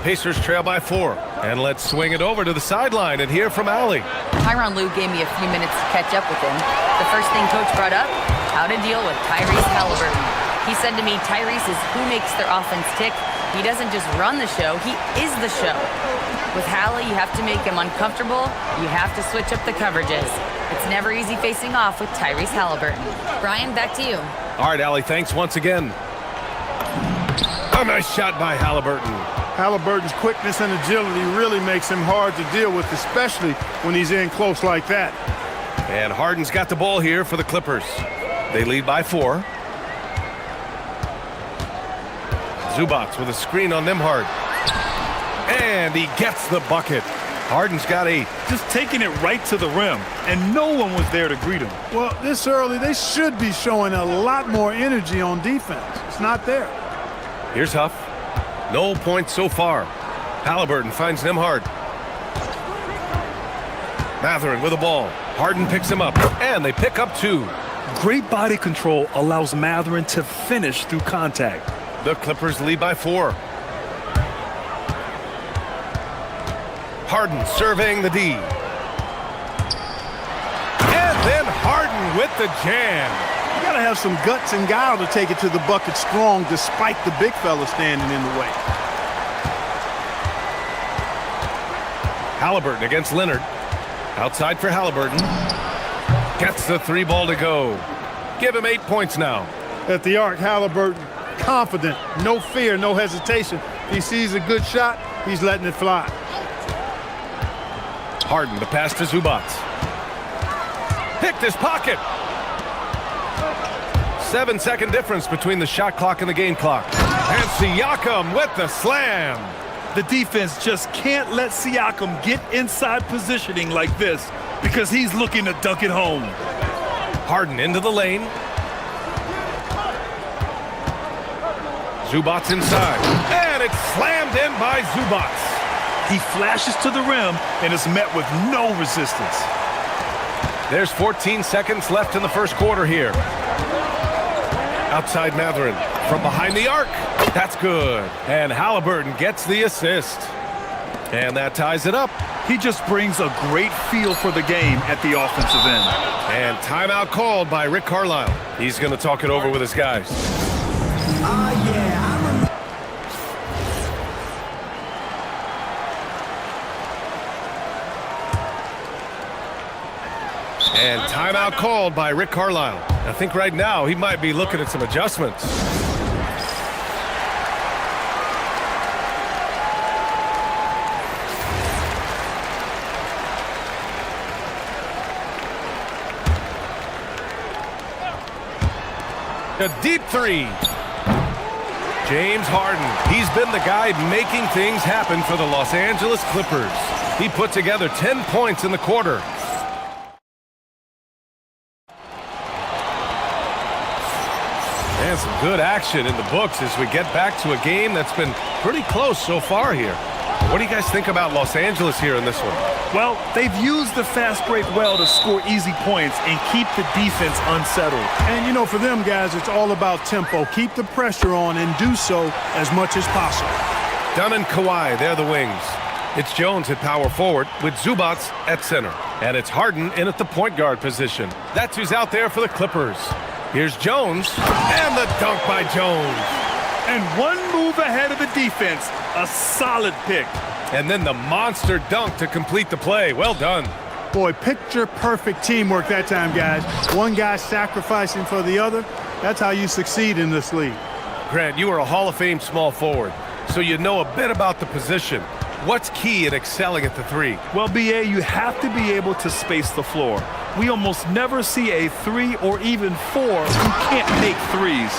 Pacers trail by 4. And let's swing it over to the sideline and hear from Allie. Tyronn Lue gave me a few minutes to catch up with him. The first thing Coach brought up, how to deal with Tyrese Halliburton. He said to me, Tyrese is who makes their offense tick. He doesn't just run the show, he is the show. With Hallie, you have to make him uncomfortable. You have to switch up the coverages. It's never easy facing off with Tyrese Halliburton. Brian, back to you. All right, Allie, thanks once again. A nice shot by Halliburton. Halliburton's quickness and agility really makes him hard to deal with, especially when he's in close like that. And Harden's got the ball here for the Clippers. They lead by 4. Zubac with a screen on Nembhard. And he gets the bucket. Harden's got 8. Just taking it right to the rim, and no one was there to greet him. Well, this early, they should be showing a lot more energy on defense. It's not there. Here's Huff. No points so far. Halliburton finds Nembhard. Mathurin with the ball. Harden picks him up, and they pick up 2. Great body control allows Mathurin to finish through contact. The Clippers lead by 4. Harden surveying the D. And then Harden with the jam. You gotta have some guts and guile to take it to the bucket strong despite the big fella standing in the way. Halliburton against Leonard. Outside for Halliburton. Gets the 3 ball to go. Give him 8 points now. At the arc, Halliburton confident, no fear, no hesitation. If he sees a good shot, he's letting it fly. Harden, the pass to Zubac. Picked his pocket. 7-second difference between the shot clock and the game clock. And Siakam with the slam. The defense just can't let Siakam get inside positioning like this because he's looking to dunk it home. Harden into the lane. Zubac inside. And it's slammed in by Zubac. He flashes to the rim and is met with no resistance. There's 14 seconds left in the first quarter here. Outside Matherin from behind the arc. That's good. And Halliburton gets the assist. And that ties it up. He just brings a great feel for the game at the offensive end. And timeout called by Rick Carlisle. He's going to talk it over with his guys. And timeout called by Rick Carlisle. I think right now he might be looking at some adjustments. A deep three. James Harden. He's been the guy making things happen for the Los Angeles Clippers. He put together 10 points in the quarter. And some good action in the books as we get back to a game that's been pretty close so far here. What do you guys think about Los Angeles here in this one? Well, they've used the fast break well to score easy points and keep the defense unsettled. And, you know, for them guys, it's all about tempo. Keep the pressure on and do so as much as possible. Dunn and Kawhi, they're the wings. It's Jones at power forward with Zubac at center. And it's Harden in at the point guard position. That's who's out there for the Clippers. Here's Jones, and the dunk by Jones. And one move ahead of the defense, a solid pick. And then the monster dunk to complete the play. Well done. Boy, picture-perfect teamwork that time, guys. One guy sacrificing for the other. That's how you succeed in this league. Grant, you are a Hall of Fame small forward, so you know a bit about the position. What's key in excelling at the three? Well, BA, you have to be able to space the floor. We almost never see a 3 or even 4 who can't make threes.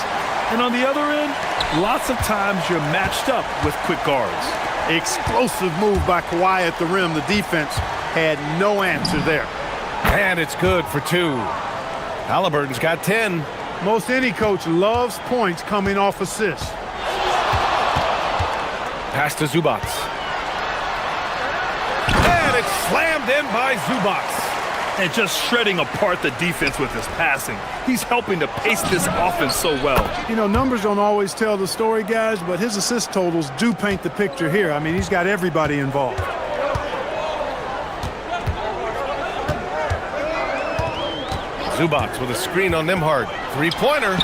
And on the other end, lots of times you're matched up with quick guards. Explosive move by Kawhi at the rim. The defense had no answer there. And it's good for 2. Halliburton's got 10. Most any coach loves points coming off assists. Pass to Zubac. And it's slammed in by Zubac. And just shredding apart the defense with his passing. He's helping to pace this offense so well. You know, numbers don't always tell the story, guys, but his assist totals do paint the picture here. I mean, he's got everybody involved. Zubac with a screen on Nembhard. Three-pointer.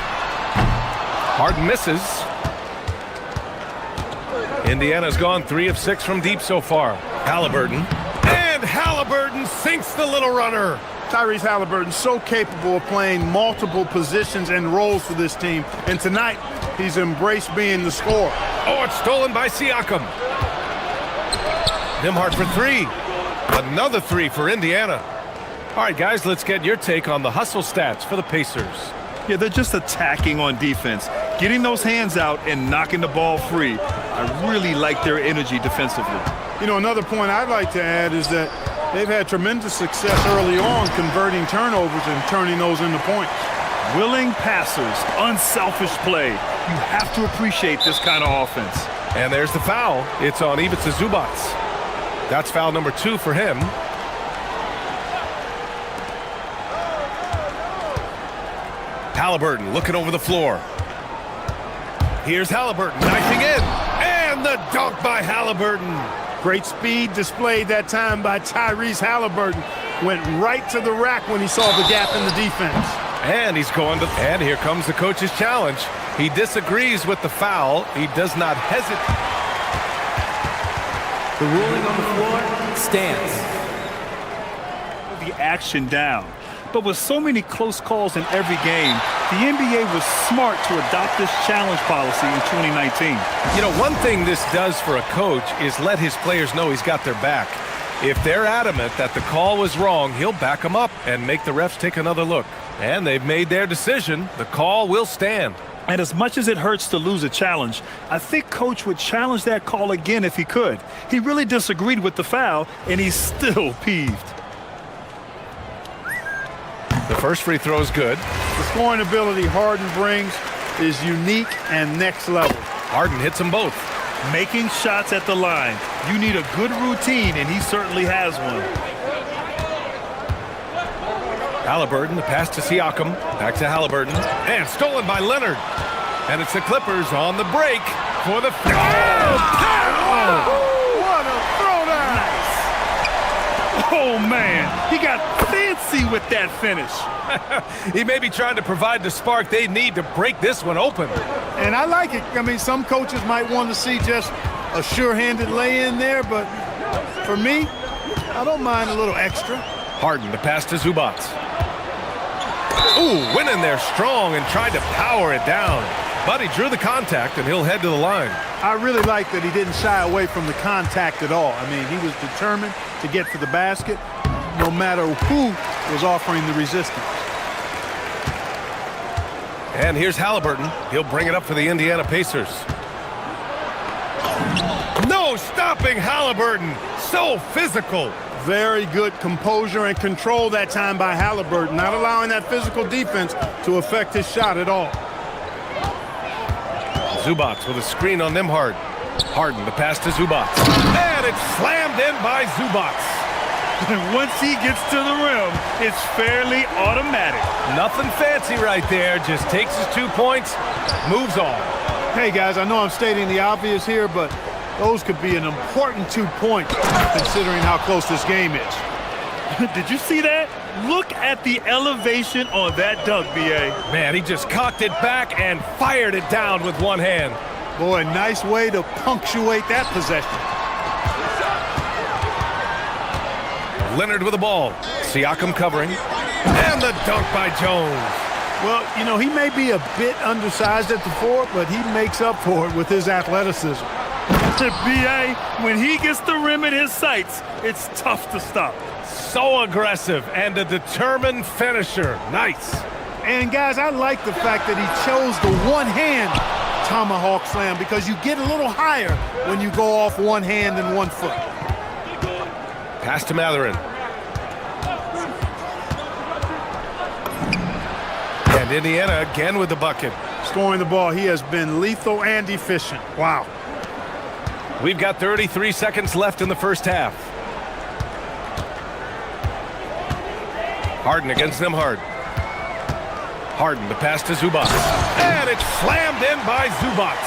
Harden misses. Indiana's gone 3 of 6 from deep so far. Halliburton. And Halliburton sinks the little runner. Tyrese Halliburton so capable of playing multiple positions and roles for this team. And tonight, he's embraced being the scorer. Oh, it's stolen by Siakam. Nembhard for 3. Another 3 for Indiana. All right, guys, let's get your take on the hustle stats for the Pacers. Yeah, they're just attacking on defense, getting those hands out and knocking the ball free. I really like their energy defensively. You know, another point I'd like to add is that they've had tremendous success early on converting turnovers and turning those into points. Willing passers, unselfish play. You have to appreciate this kind of offense. And there's the foul. It's on Ivica Zubac. That's foul number 2 for him. Halliburton looking over the floor. Here's Halliburton knifing in. And the dunk by Halliburton. Great speed displayed that time by Tyrese Halliburton. Went right to the rack when he saw the gap in the defense. And he's going to, and here comes the coach's challenge. He disagrees with the foul. He does not hesitate. The ruling on the floor stands. The action down. But with so many close calls in every game, the NBA was smart to adopt this challenge policy in 2019. You know, one thing this does for a coach is let his players know he's got their back. If they're adamant that the call was wrong, he'll back them up and make the refs take another look. And they've made their decision. The call will stand. And as much as it hurts to lose a challenge, I think Coach would challenge that call again if he could. He really disagreed with the foul, and he's still peeved. The first free throw is good. The scoring ability Harden brings is unique and next level. Harden hits them both. Making shots at the line. You need a good routine, and he certainly has one. Halliburton, the pass to Siakam. Back to Halliburton. And stolen by Leonard. And it's the Clippers on the break for the... What a throwdown! Oh, man. He got fancy with that finish. He may be trying to provide the spark they need to break this one open. And I like it. I mean, some coaches might want to see just a sure-handed lay-in there, but for me, I don't mind a little extra. Harden, the pass to Zubac. Ooh, went in there strong and tried to power it down. But he drew the contact, and he'll head to the line. I really like that he didn't shy away from the contact at all. I mean, he was determined to get to the basket, no matter who was offering the resistance. And here's Halliburton. He'll bring it up for the Indiana Pacers. No stopping Halliburton. So physical. Very good composure and control that time by Halliburton, not allowing that physical defense to affect his shot at all. Zubac with a screen on Nembhard. Harden, the pass to Zubac. And it's slammed in by Zubac. And once he gets to the rim, it's fairly automatic. Nothing fancy right there. Just takes his 2 points, moves on. Hey, guys, I know I'm stating the obvious here, but those could be an important 2 points considering how close this game is. Did you see that? Look at the elevation on that dunk, B.A. Man, he just cocked it back and fired it down with one hand. Boy, nice way to punctuate that possession. Leonard with the ball. Siakam covering. And the dunk by Jones. Well, you know, he may be a bit undersized at the four, but he makes up for it with his athleticism. B.A., when he gets the rim in his sights, it's tough to stop. So aggressive and a determined finisher. Nice. And, guys, I like the fact that he chose the one-hand tomahawk slam because you get a little higher when you go off one hand and 1 foot. Pass to Matherin. And Indiana again with the bucket. Scoring the ball, he has been lethal and efficient. Wow. We've got 33 seconds left in the first half. Harden against Nembhard. Harden, the pass to Zubac. And it's slammed in by Zubac.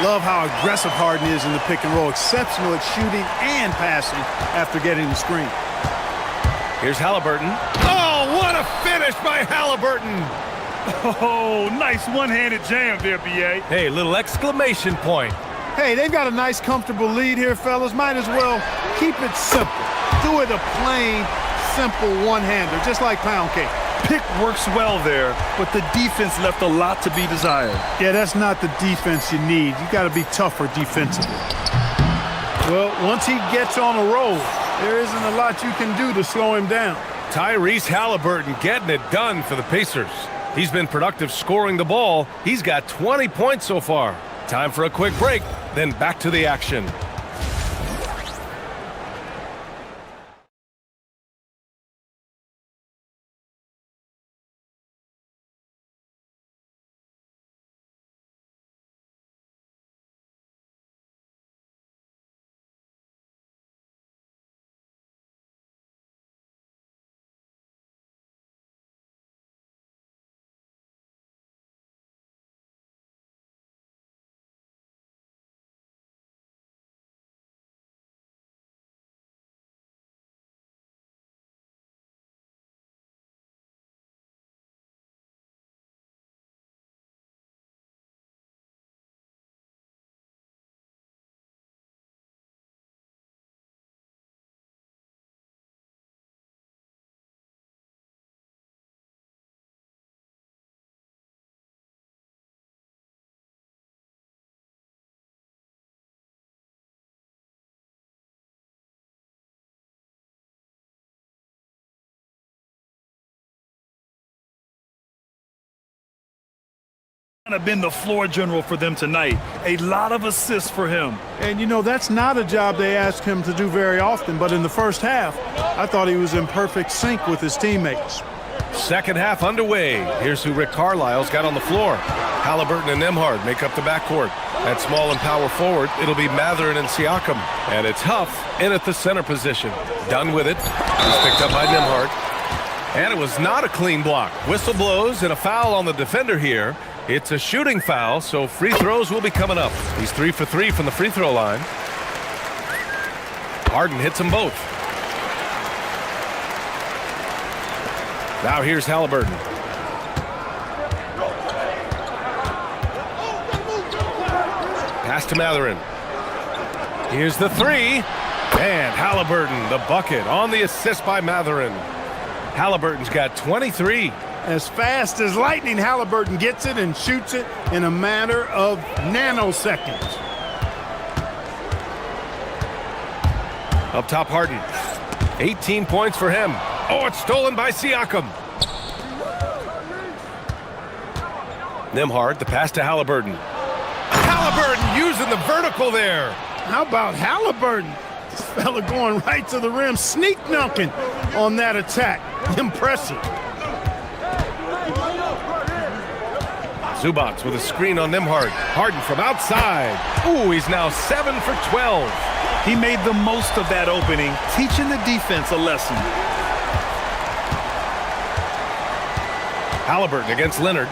Love how aggressive Harden is in the pick and roll. Exceptional at shooting and passing after getting the screen. Here's Halliburton. Oh, what a finish by Halliburton. Oh, nice one-handed jam there, B.A. Hey, little exclamation point. Hey, they've got a nice, comfortable lead here, fellas. Might as well keep it simple. Do it a plain, simple one-hander, just like pound cake. Pick works well there, but the defense left a lot to be desired. Yeah, that's not the defense you need. You got to be tougher defensively. Well, once he gets on a roll, there isn't a lot you can do to slow him down. Tyrese Halliburton getting it done for the Pacers. He's been productive scoring the ball. He's got 20 points so far. Time for a quick break, then back to the action. Have been the floor general for them tonight. A lot of assists for him. And, you know, that's not a job they ask him to do very often, but in the first half, I thought he was in perfect sync with his teammates. Second half underway. Here's who Rick Carlisle's got on the floor. Halliburton and Nembhard make up the backcourt. At small and power forward, it'll be Mathurin and Siakam. And it's Huff in at the center position. Done with it. He's picked up by Nembhard. And it was not a clean block. Whistle blows and a foul on the defender here. It's a shooting foul, so free throws will be coming up. He's 3 for 3 from the free throw line. Harden hits them both. Now here's Halliburton. Pass to Mathurin. Here's the three. And Halliburton, the bucket on the assist by Mathurin. Halliburton's got 23. As fast as lightning, Halliburton gets it and shoots it in a matter of nanoseconds. Up top, Harden. 18 points for him. Oh, it's stolen by Siakam. Nembhard, the pass to Halliburton. Halliburton using the vertical there. How about Halliburton? This fella going right to the rim, sneak dunking on that attack. Impressive. Zubac with a screen on Nembhard. Harden from outside. Ooh, he's now 7 for 12. He made the most of that opening, teaching the defense a lesson. Halliburton against Leonard.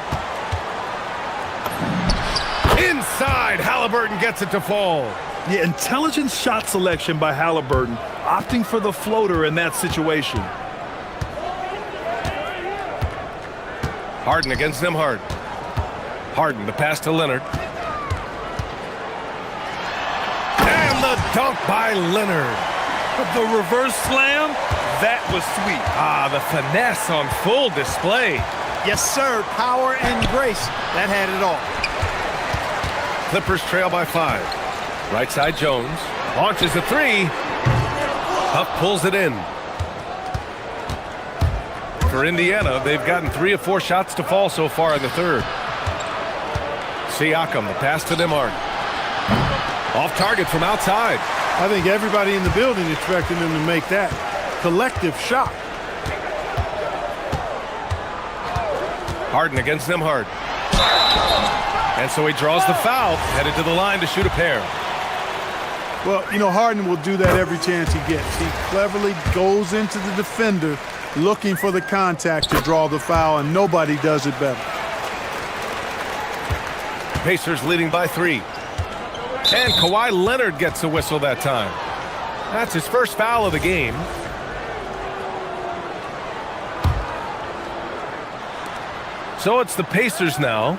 Inside, Halliburton gets it to fall. Yeah, intelligent shot selection by Halliburton, opting for the floater in that situation. Harden against Nembhard. Harden, the pass to Leonard. And the dunk by Leonard. The reverse slam, that was sweet. Ah, the finesse on full display. Yes, sir. Power and grace. That had it all. Clippers trail by 5. Right side Jones. Launches a three. Huff pulls it in. For Indiana, they've gotten 3 of 4 shots to fall so far in the third. Siakam, the pass to Nembhard. Off target from outside. I think everybody in the building expected him to make that collective shot. Harden against Nembhard. And so he draws the foul, headed to the line to shoot a pair. Well, you know, Harden will do that every chance he gets. He cleverly goes into the defender looking for the contact to draw the foul, and nobody does it better. Pacers leading by 3. And Kawhi Leonard gets a whistle that time. That's his first foul of the game. So it's the Pacers now.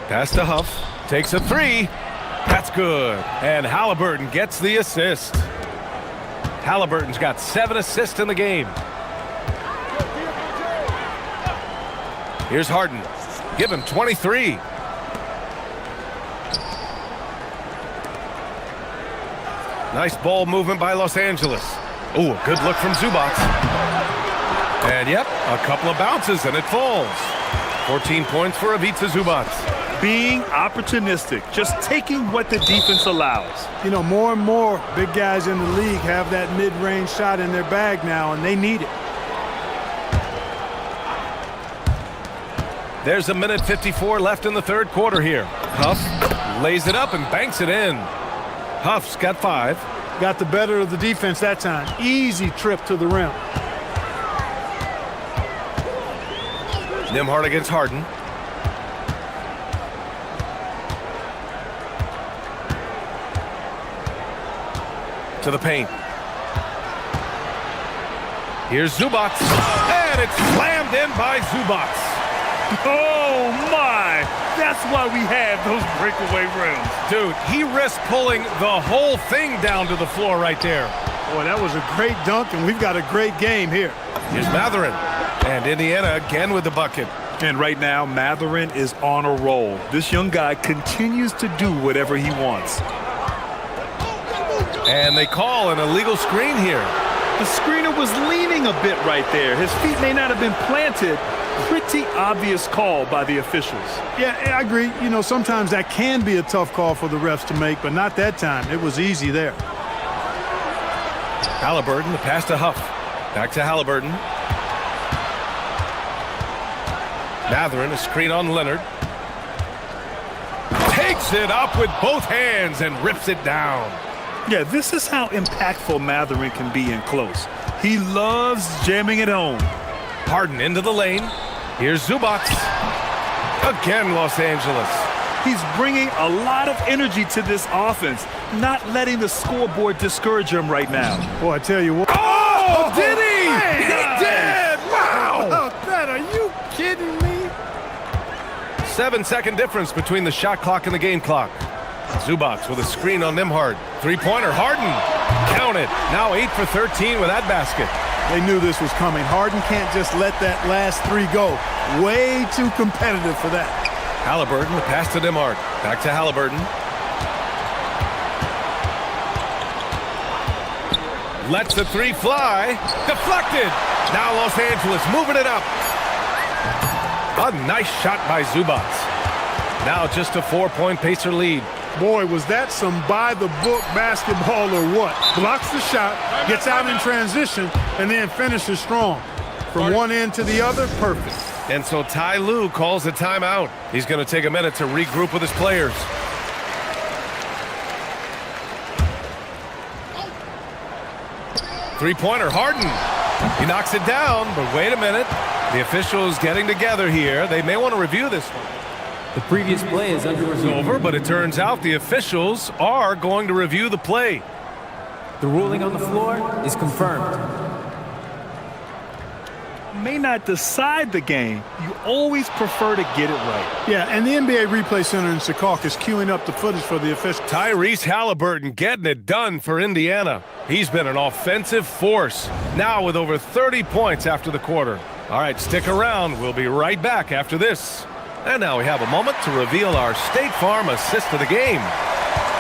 Pass to Huff. Takes a three. That's good. And Halliburton gets the assist. Halliburton's got 7 assists in the game. Here's Harden. Give him 23. Nice ball movement by Los Angeles. Ooh, a good look from Zubac. And yep, a couple of bounces and it falls. 14 points for Ivica Zubac. Being opportunistic, just taking what the defense allows. You know, more and more big guys in the league have that mid-range shot in their bag now, and they need it. There's 1:54 left in the third quarter here. Huff lays it up and banks it in. Huff's got 5. Got the better of the defense that time. Easy trip to the rim. Nembhard against Harden. To the paint. Here's Zubac. And it's slammed in by Zubac. Oh, my! That's why we have those breakaway rims. Dude, he risked pulling the whole thing down to the floor right there. Boy, that was a great dunk, and we've got a great game here. Here's Mathurin. And Indiana again with the bucket. And right now, Mathurin is on a roll. This young guy continues to do whatever he wants. And they call an illegal screen here. The screener was leaning a bit right there. His feet may not have been planted, pretty obvious call by the officials. Yeah, I agree. You know, sometimes that can be a tough call for the refs to make, but not that time. It was easy there. Halliburton, the pass to Huff. Back to Halliburton. Matherin, a screen on Leonard. Takes it up with both hands and rips it down. Yeah, this is how impactful Matherin can be in close. He loves jamming it home. Harden into the lane. Here's Zubac. Again, Los Angeles. He's bringing a lot of energy to this offense, not letting the scoreboard discourage him right now. Boy, I tell you what. Oh, did he? He did! Wow! About that, are you kidding me? 7-second difference between the shot clock and the game clock. Zubac with a screen on Nembhard. Three-pointer, Harden. Count it. Now 8 for 13 with that basket. They knew this was coming. Harden can't just let that last three go. Way too competitive for that. Halliburton, the pass to Nembhard. Back to Halliburton. Lets the three fly. Deflected. Now Los Angeles moving it up. A nice shot by Zubac. Now just a 4-point Pacer lead. Boy, was that some by-the-book basketball or what? Blocks the shot, gets out in transition, and then finishes strong. From one end to the other, perfect. And so Ty Lue calls a timeout. He's going to take a minute to regroup with his players. Three-pointer, Harden. He knocks it down, but wait a minute. The officials getting together here. They may want to review this one. The previous play is under review. Over, but it turns out the officials are going to review the play. The ruling on the floor is confirmed. May not decide the game. You always prefer to get it right. Yeah, and the NBA Replay Center in Secaucus is queuing up the footage for the officials. Tyrese Halliburton getting it done for Indiana. He's been an offensive force, now with over 30 points after the quarter. All right, stick around. We'll be right back after this. And now we have a moment to reveal our State Farm assist of the game.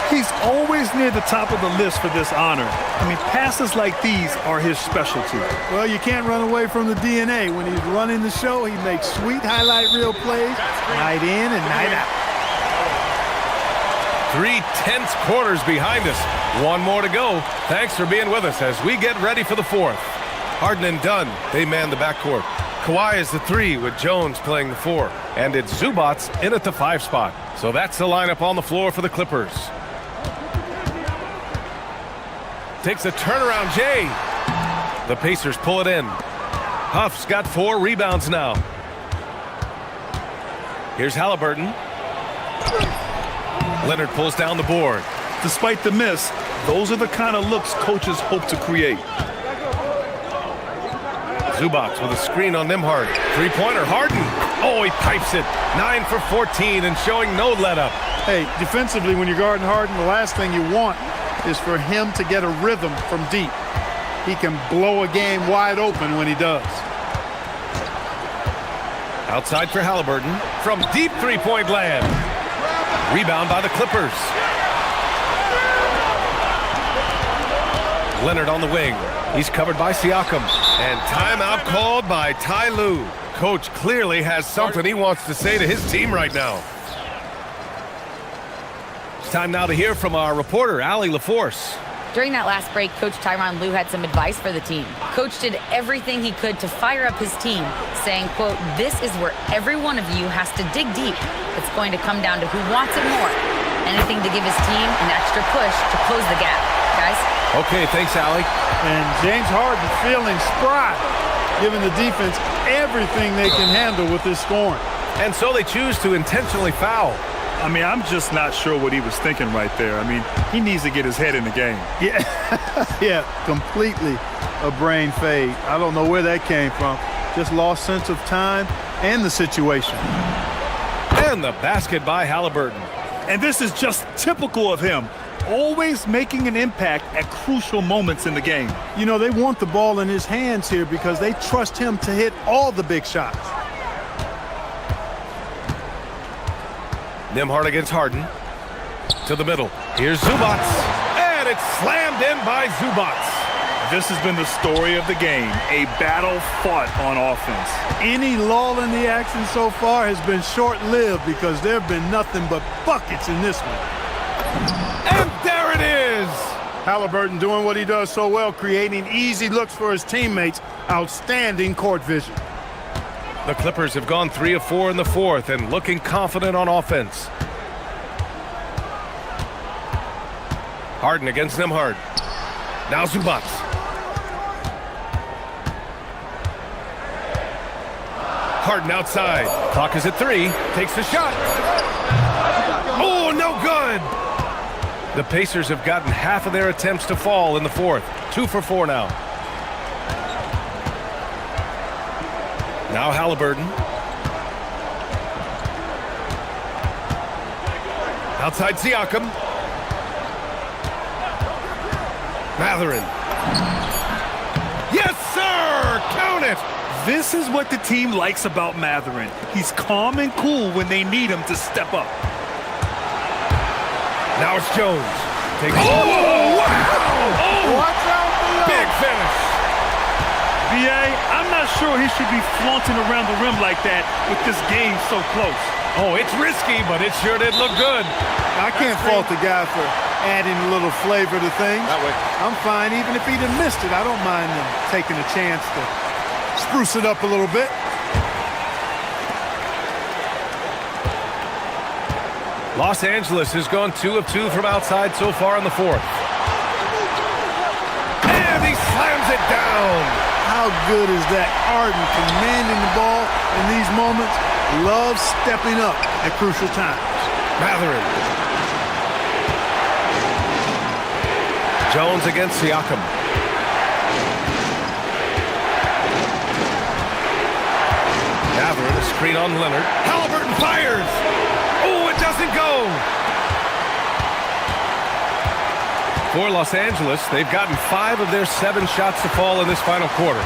He's always near the top of the list for this honor. I mean, passes like these are his specialty. Well, you can't run away from the DNA. When he's running the show, he makes sweet highlight reel plays night in and night out. 3 tense quarters behind us. One more to go. Thanks for being with us as we get ready for the fourth. Harden and Dunn, they man the backcourt. Kawhi is the 3 with Jones playing the 4. And it's Zubac in at the 5 spot. So that's the lineup on the floor for the Clippers. Takes a turnaround, Jay. The Pacers pull it in. Huff's got 4 rebounds now. Here's Halliburton. Leonard pulls down the board. Despite the miss, those are the kind of looks coaches hope to create. Zubac with a screen on Nembhard. Three-pointer, Harden. Oh, he pipes it. 9 for 14 and showing no let-up. Hey, defensively, when you're guarding Harden, the last thing you want is for him to get a rhythm from deep. He can blow a game wide open when he does. Outside for Halliburton from deep three-point land. Rebound by the Clippers. Leonard on the wing. He's covered by Siakam. And timeout called by Ty Lue. Coach clearly has something he wants to say to his team right now. It's time now to hear from our reporter, Allie LaForce. During that last break, Coach Tyronn Lue had some advice for the team. Coach did everything he could to fire up his team, saying, quote, "This is where every one of you has to dig deep. It's going to come down to who wants it more. Anything to give his team an extra push to close the gap." Guys? Okay, thanks, Allie. And James Harden feeling spry, giving the defense everything they can handle with this scoring. And so they choose to intentionally foul. I mean, I'm just not sure what he was thinking right there. I mean, he needs to get his head in the game. Yeah, yeah, completely a brain fade. I don't know where that came from. Just lost sense of time and the situation. And the basket by Halliburton. And this is just typical of him. Always making an impact at crucial moments in the game. You know, they want the ball in his hands here because they trust him to hit all the big shots. Nembhard against Harden. To the middle. Here's Zubac. And it's slammed in by Zubac. This has been the story of the game, a battle fought on offense. Any lull in the action so far has been short-lived because there have been nothing but buckets in this one. And there it is! Halliburton doing what he does so well, creating easy looks for his teammates. Outstanding court vision. The Clippers have gone 3 of 4 in the fourth and looking confident on offense. Harden against Nembhard. Now Zubac. Harden outside. Clock is at 3. Takes the shot. Oh, no good! The Pacers have gotten half of their attempts to fall in the fourth. 2 for 4 now. Now Halliburton. Outside Siakam. Matherin. Yes, sir! Count it! This is what the team likes about Matherin. He's calm and cool when they need him to step up. Now it's Jones. Oh, wow! Oh, Watch out below. big finish. BA, I'm not sure he should be flaunting around the rim like that with this game so close. Oh, it's risky, but it sure did look good. I can't fault the guy for adding a little flavor to things. That way. I'm fine. Even if he'd have missed it, I don't mind him taking a chance to spruce it up a little bit. Los Angeles has gone 2 of 2 from outside so far in the fourth. And he slams it down. How good is that? Harden commanding the ball in these moments. Loves stepping up at crucial times. Matherin. Jones against Siakam. Matherin, a screen on Leonard. Halliburton fires. Oh, it doesn't go. For Los Angeles, they've gotten 5 of their 7 shots to fall in this final quarter.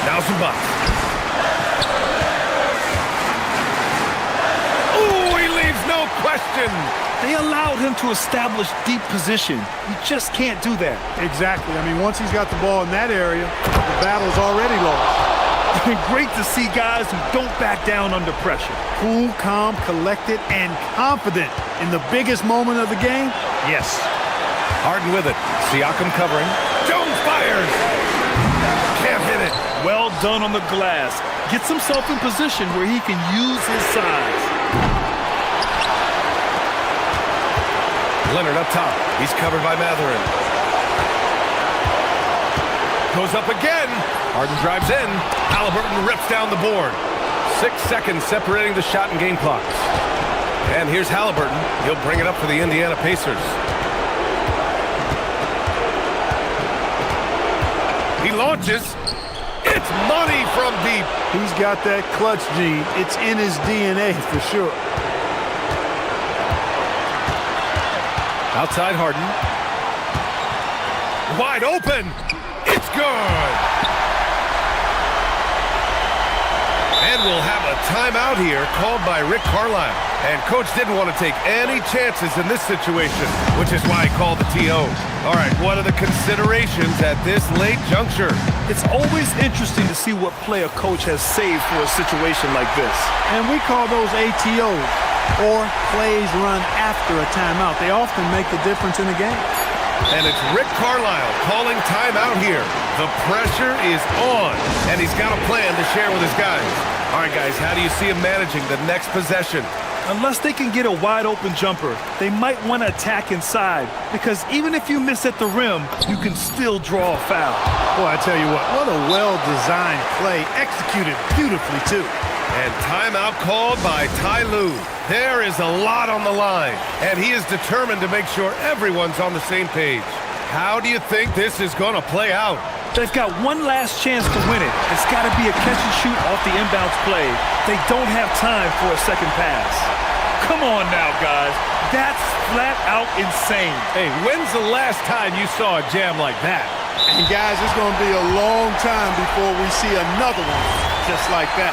Now Zubac. Oh, he leaves no question. They allowed him to establish deep position. You just can't do that. Exactly. I mean, once he's got the ball in that area, the battle's already lost. Great to see guys who don't back down under pressure. Cool, calm, collected, and confident in the biggest moment of the game? Yes. Harden with it. Siakam covering. Jones fires. Can't hit it. Well done on the glass. Gets himself in position where he can use his size. Leonard up top. He's covered by Matherin. Goes up again. Harden drives in. Halliburton rips down the board. 6 seconds separating the shot and game clocks. And here's Halliburton. He'll bring it up for the Indiana Pacers. He launches. It's money from deep. He's got that clutch gene. It's in his DNA for sure. Outside Harden. Wide open. It's good. And we'll have a timeout here called by Rick Carlisle. And Coach didn't want to take any chances in this situation, which is why he called the TO. All right, what are the considerations at this late juncture? It's always interesting to see what play a coach has saved for a situation like this. And we call those ATOs, or plays run after a timeout. They often make the difference in a game. And it's Rick Carlisle calling timeout here. The pressure is on, and he's got a plan to share with his guys. All right, guys, how do you see him managing the next possession? Unless they can get a wide-open jumper, they might want to attack inside, because even if you miss at the rim, you can still draw a foul. Boy, I tell you what a well-designed play, executed beautifully, too. And timeout called by Ty Lue. There is a lot on the line, and he is determined to make sure everyone's on the same page. How do you think this is going to play out? They've got one last chance to win it. It's got to be a catch and shoot off the inbounds play. They don't have time for a second pass. Come on now, guys. That's flat out insane. Hey, when's the last time you saw a jam like that? And guys, it's going to be a long time before we see another one just like that.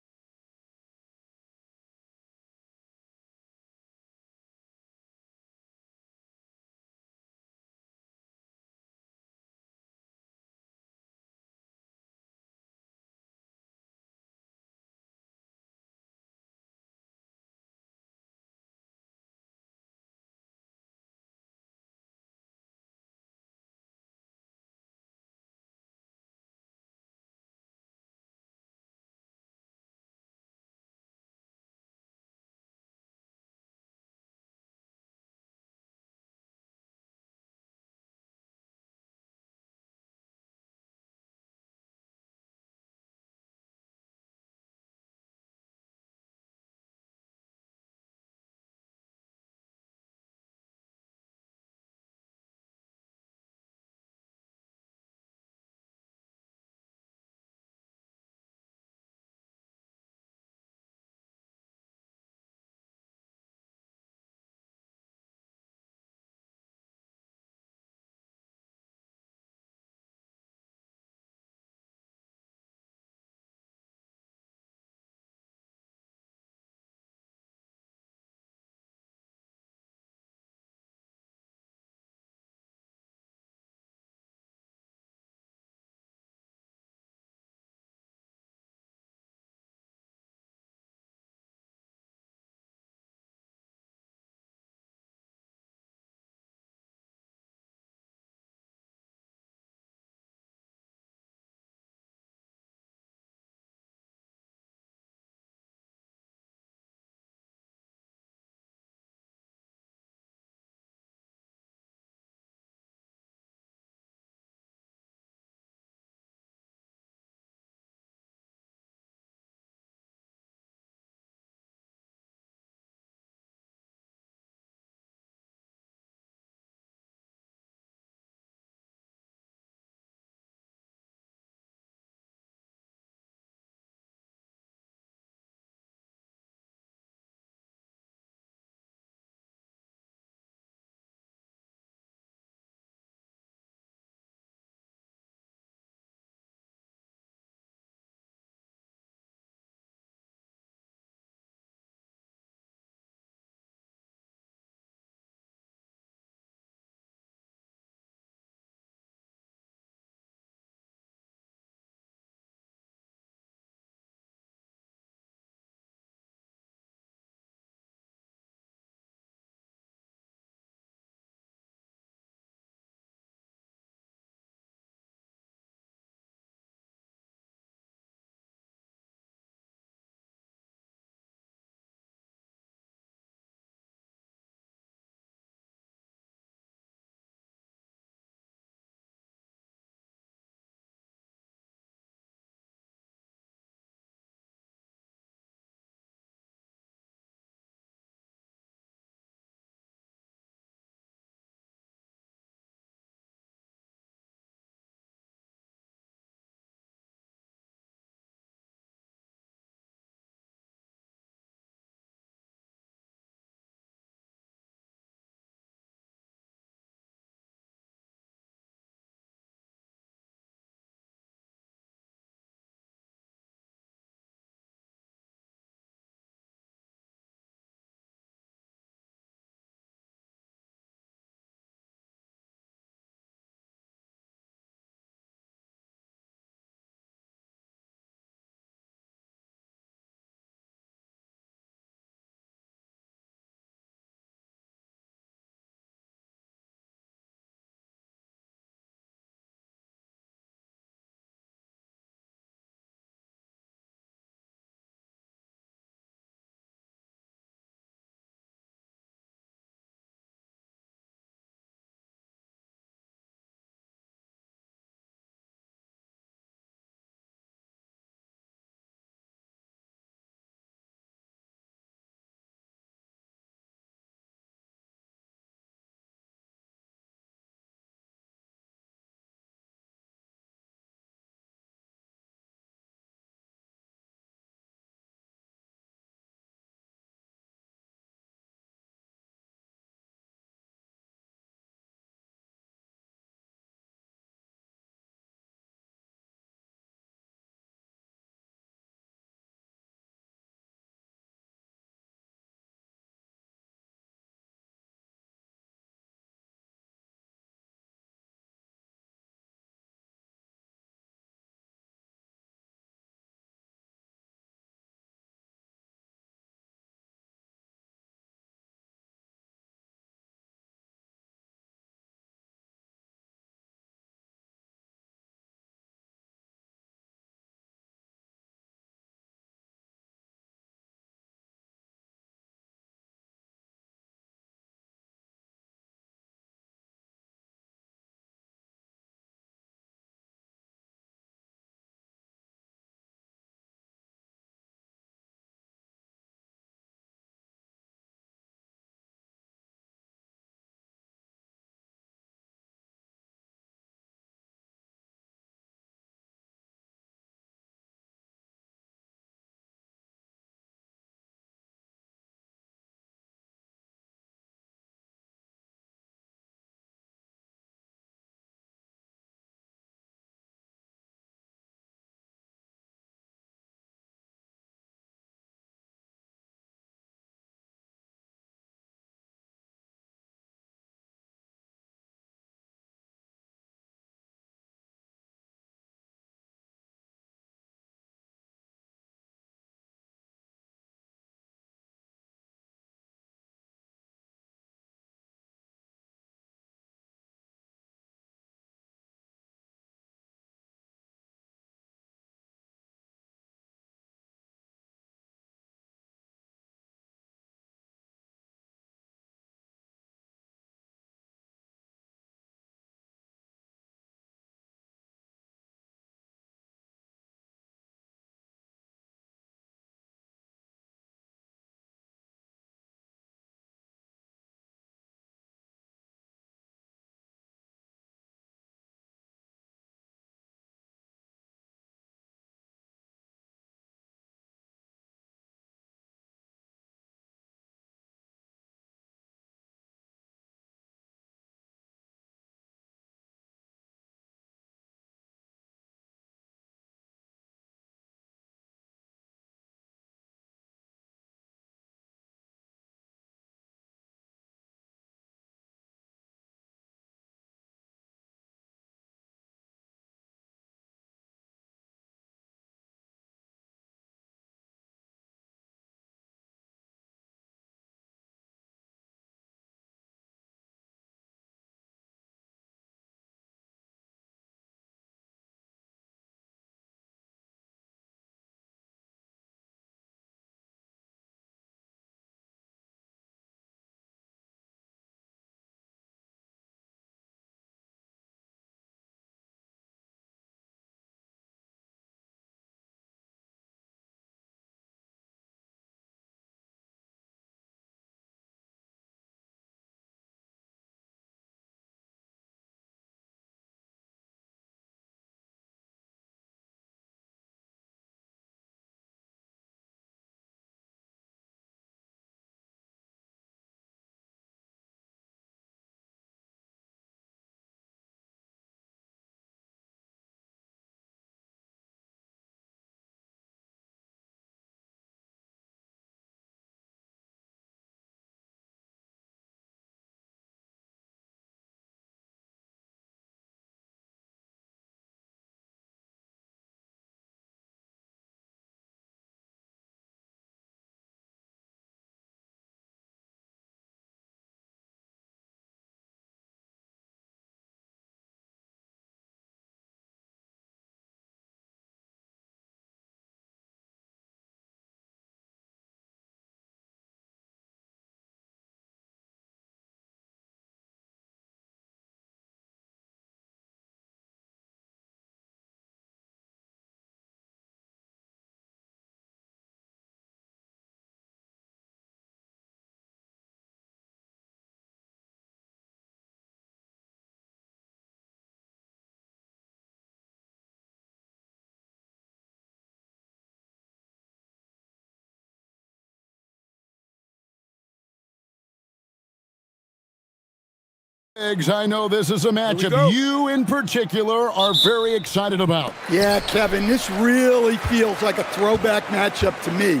I know this is a matchup you in particular are very excited about. Yeah, Kevin, this really feels like a throwback matchup to me.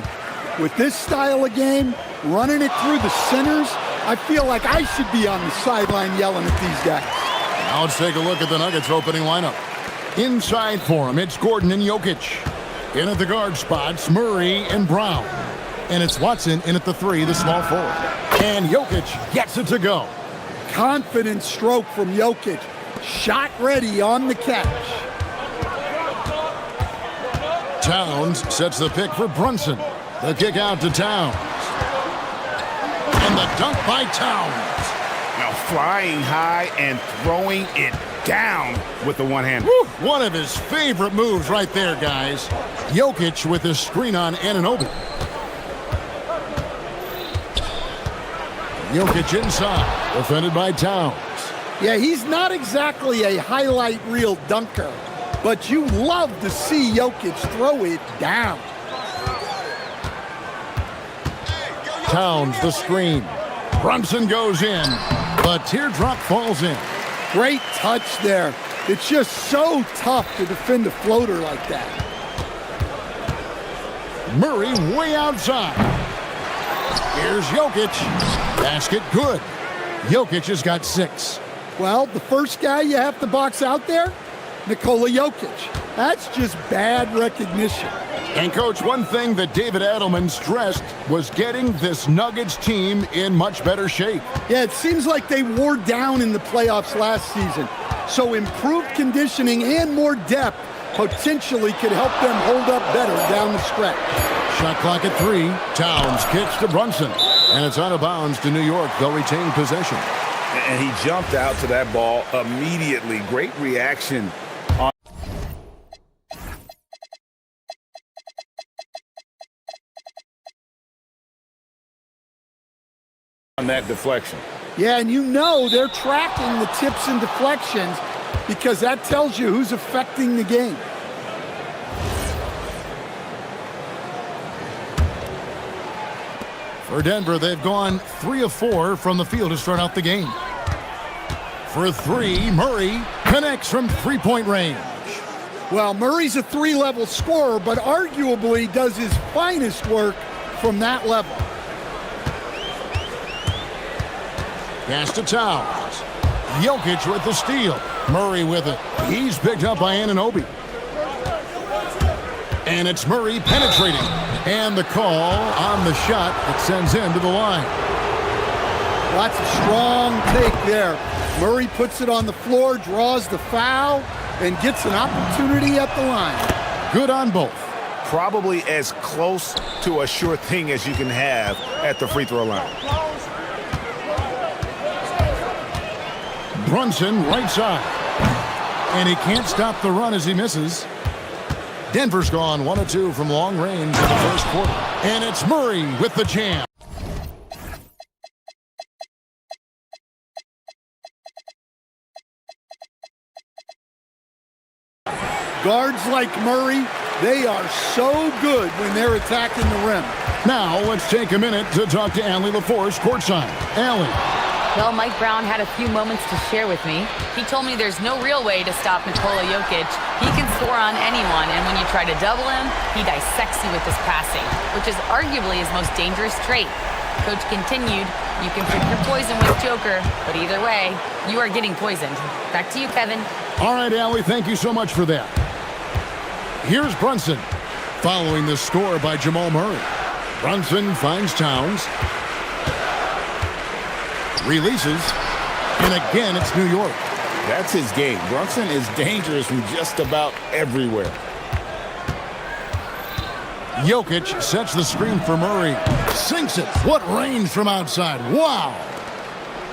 With this style of game, running it through the centers, I feel like I should be on the sideline yelling at these guys. Now let's take a look at the Nuggets opening lineup. Inside for him, it's Gordon and Jokic. In at the guard spots, Murray and Brown. And it's Watson in at the 3, the small forward. And Jokic gets it to go. Confident stroke from Jokic. Shot ready on the catch. Towns sets the pick for Brunson. The kick out to Towns. And the dunk by Towns. Now flying high and throwing it down with the one-hand. One of his favorite moves right there, guys. Jokic with his screen on Anunoby. Jokic inside, defended by Towns. Yeah, he's not exactly a highlight reel dunker, but you love to see Jokic throw it down. Towns the screen. Brunson goes in, but teardrop falls in. Great touch there. It's just so tough to defend a floater like that. Murray way outside. Here's Jokic. Basket good. Jokic has got 6. Well, the first guy you have to box out there, Nikola Jokic. That's just bad recognition. And, Coach, one thing that David Adelman stressed was getting this Nuggets team in much better shape. Yeah, it seems like they wore down in the playoffs last season. So improved conditioning and more depth potentially could help them hold up better down the stretch. Shot clock at 3. Towns kicks to Brunson. And it's out of bounds to New York. They'll retain possession. And he jumped out to that ball immediately. Great reaction on that deflection. Yeah, and you know they're tracking the tips and deflections because that tells you who's affecting the game. For Denver, they've gone 3 of 4 from the field to start out the game. For 3, Murray connects from three-point range. Well, Murray's a 3-level scorer, but arguably does his finest work from that level. Pass to Towns. Jokic with the steal. Murray with it. He's picked up by Anunoby. And it's Murray penetrating. And the call on the shot that sends him to the line. Lots of strong take there. Murray puts it on the floor, draws the foul, and gets an opportunity at the line. Good on both. Probably as close to a sure thing as you can have at the free throw line. Brunson right side. And he can't stop the run as he misses. Denver's gone 1 of 2 from long range in the first quarter. And it's Murray with the jam. Guards like Murray, they are so good when they're attacking the rim. Now let's take a minute to talk to Allie LaForce courtside. Allie. Well, Mike Brown had a few moments to share with me. He told me there's no real way to stop Nikola Jokic. He can score on anyone, and when you try to double him, he dissects you with his passing, which is arguably his most dangerous trait. Coach continued, you can pick your poison with Joker, but either way, you are getting poisoned. Back to you, Kevin. All right, Allie, thank you so much for that. Here's Brunson, following the score by Jamal Murray. Brunson finds Towns. Releases, and again it's New York. That's his game. Brunson is dangerous from just about everywhere. Jokic sets the screen for Murray. Sinks it. What range from outside. Wow.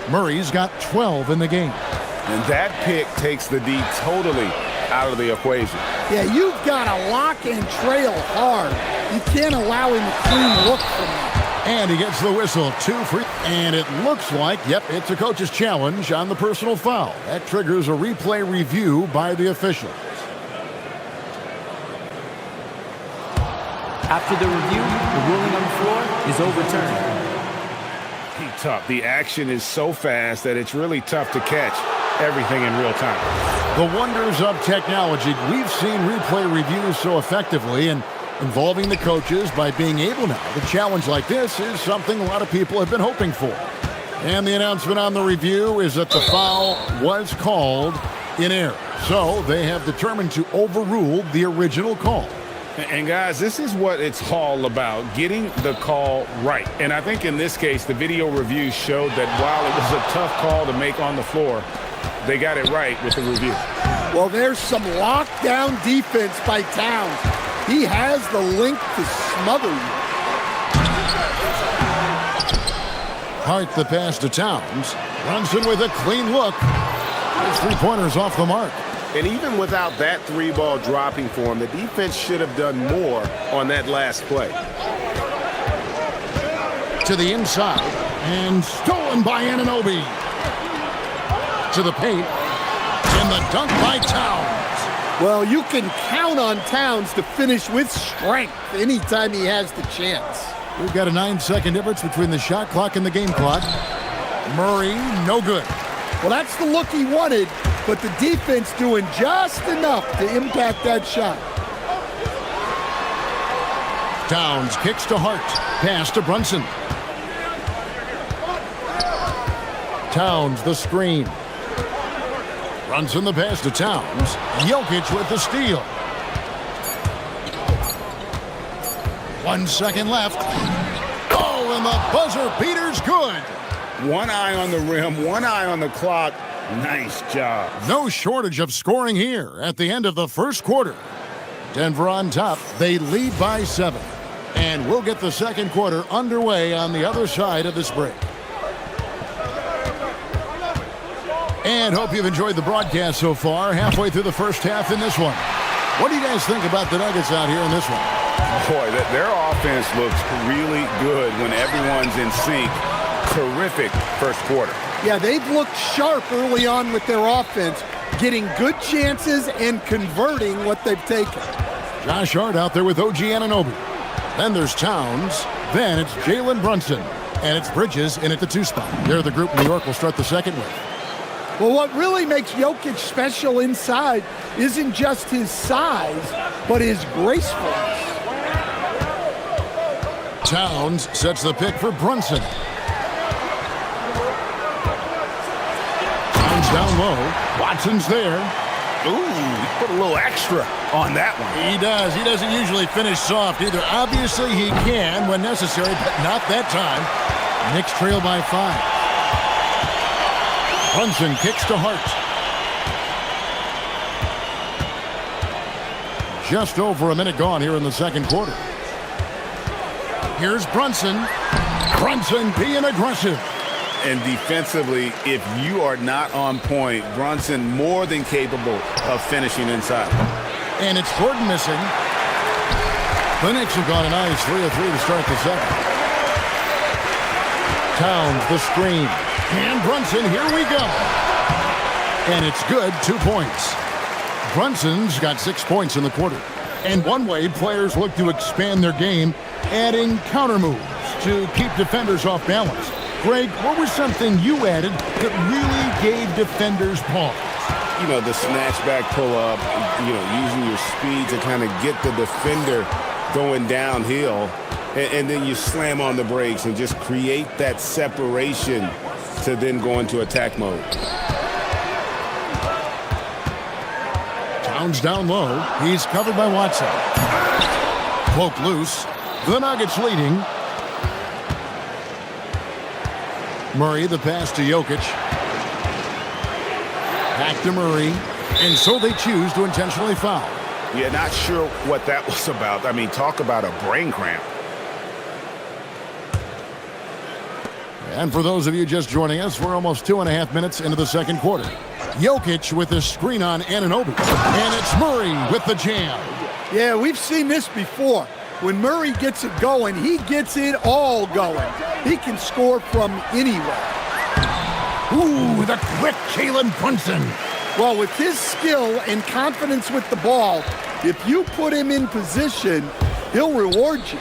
Murray's got 12 in the game. And that pick takes the D totally out of the equation. Yeah, you've got to lock and trail hard. You can't allow him a clean look from that. And he gets the whistle. 2 free. And it looks like, yep, it's a coach's challenge on the personal foul. That triggers a replay review by the officials. After the review, the ruling on the floor is overturned. He tough. The action is so fast that it's really tough to catch everything in real time. The wonders of technology. We've seen replay reviews so effectively, and involving the coaches by being able now to challenge like this is something a lot of people have been hoping for. And the announcement on the review is that the foul was called in error. So they have determined to overrule the original call. And guys, this is what it's all about, getting the call right. And I think in this case, the video review showed that while it was a tough call to make on the floor, they got it right with the review. Well, there's some lockdown defense by Towns. He has the length to smother you. Hart the pass to Towns. Brunson with a clean look. His three-pointers off the mark. And even without that three-ball dropping for him, the defense should have done more on that last play. To the inside. And stolen by Anunoby. To the paint. And the dunk by Towns. Well, you can count on Towns to finish with strength anytime he has the chance. We've got a 9-second difference between the shot clock and the game clock. Murray, no good. Well, that's the look he wanted, but the defense doing just enough to impact that shot. Towns kicks to Hart. Pass to Brunson. Towns the screen. Brunson the pass to Towns. Jokic with the steal. 1 second left. Oh, and the buzzer beater's good. One eye on the rim, one eye on the clock. Nice job. No shortage of scoring here at the end of the first quarter. Denver on top. They lead by 7. And we'll get the second quarter underway on the other side of this break. And hope you've enjoyed the broadcast so far. Halfway through the first half in this one. What do you guys think about the Nuggets out here in this one? Boy, their offense looks really good when everyone's in sync. Terrific first quarter. Yeah, they've looked sharp early on with their offense, getting good chances and converting what they've taken. Josh Hart out there with OG Anunoby. Then there's Towns. Then it's Jalen Brunson. And it's Bridges in at the 2 spot. They're the group New York will start the second with. Well, what really makes Jokic special inside isn't just his size, but his gracefulness. Towns sets the pick for Brunson. Towns down low. Watson's there. Ooh, he put a little extra on that one. He does. He doesn't usually finish soft either. Obviously, he can when necessary, but not that time. Knicks trail by 5. Brunson kicks to Hart. Just over a minute gone here in the second quarter. Here's Brunson. Brunson being aggressive. And defensively, if you are not on point, Brunson more than capable of finishing inside. And it's Gordon missing. The Knicks have gone a nice 3-3 to start the second. Towns the screen. And Brunson, here we go. And it's good, 2 points. Brunson's got 6 points in the quarter. And one way players look to expand their game, adding counter moves to keep defenders off balance. Greg, what was something you added that really gave defenders pause? You know, the snatch back pull-up, using your speed to kind of get the defender going downhill, and then you slam on the brakes and just create that separation to then go into attack mode. Towns down low. He's covered by Watson. Cloak loose. The Nuggets leading. Murray, the pass to Jokic. Back to Murray. And so they choose to intentionally foul. Yeah, not sure what that was about. I mean, talk about a brain cramp. And for those of you just joining us, we're almost 2.5 minutes into the second quarter. Jokic with a screen on Anunoby. And it's Murray with the jam. Yeah, we've seen this before. When Murray gets it going, he gets it all going. He can score from anywhere. Ooh, the quick Jalen Brunson. Well, with his skill and confidence with the ball, if you put him in position, he'll reward you.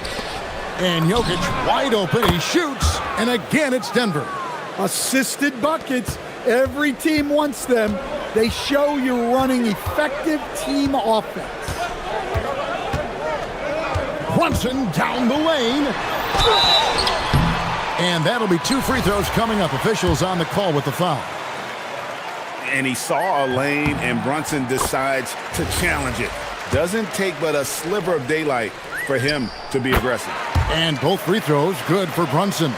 And Jokic wide open. He shoots, And again, it's Denver. Assisted buckets. Every team wants them. They show you're running effective team offense. Brunson down the lane. And that'll be 2 free throws coming up. Officials on the call with the foul. And he saw a lane, and Brunson decides to challenge it. Doesn't take but a sliver of daylight for him to be aggressive. And both free throws good for Brunson.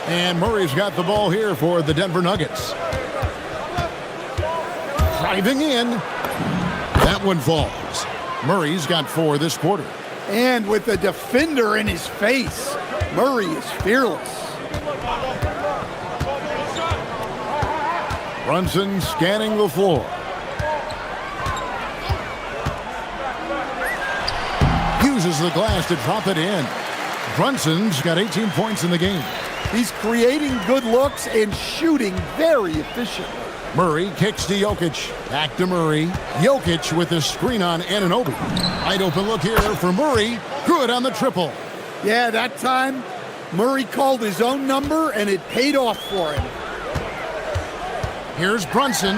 And Murray's got the ball here for the Denver Nuggets. Driving in. That one falls. Murray's got 4 this quarter. And with the defender in his face, Murray is fearless. Brunson scanning the floor. Uses the glass to drop it in. Brunson's got 18 points in the game. He's creating good looks and shooting very efficiently. Murray kicks to Jokic. Back to Murray. Jokic with a screen on Anunoby. Wide open look here for Murray. Good on the triple. Yeah, that time Murray called his own number and it paid off for him. Here's Brunson.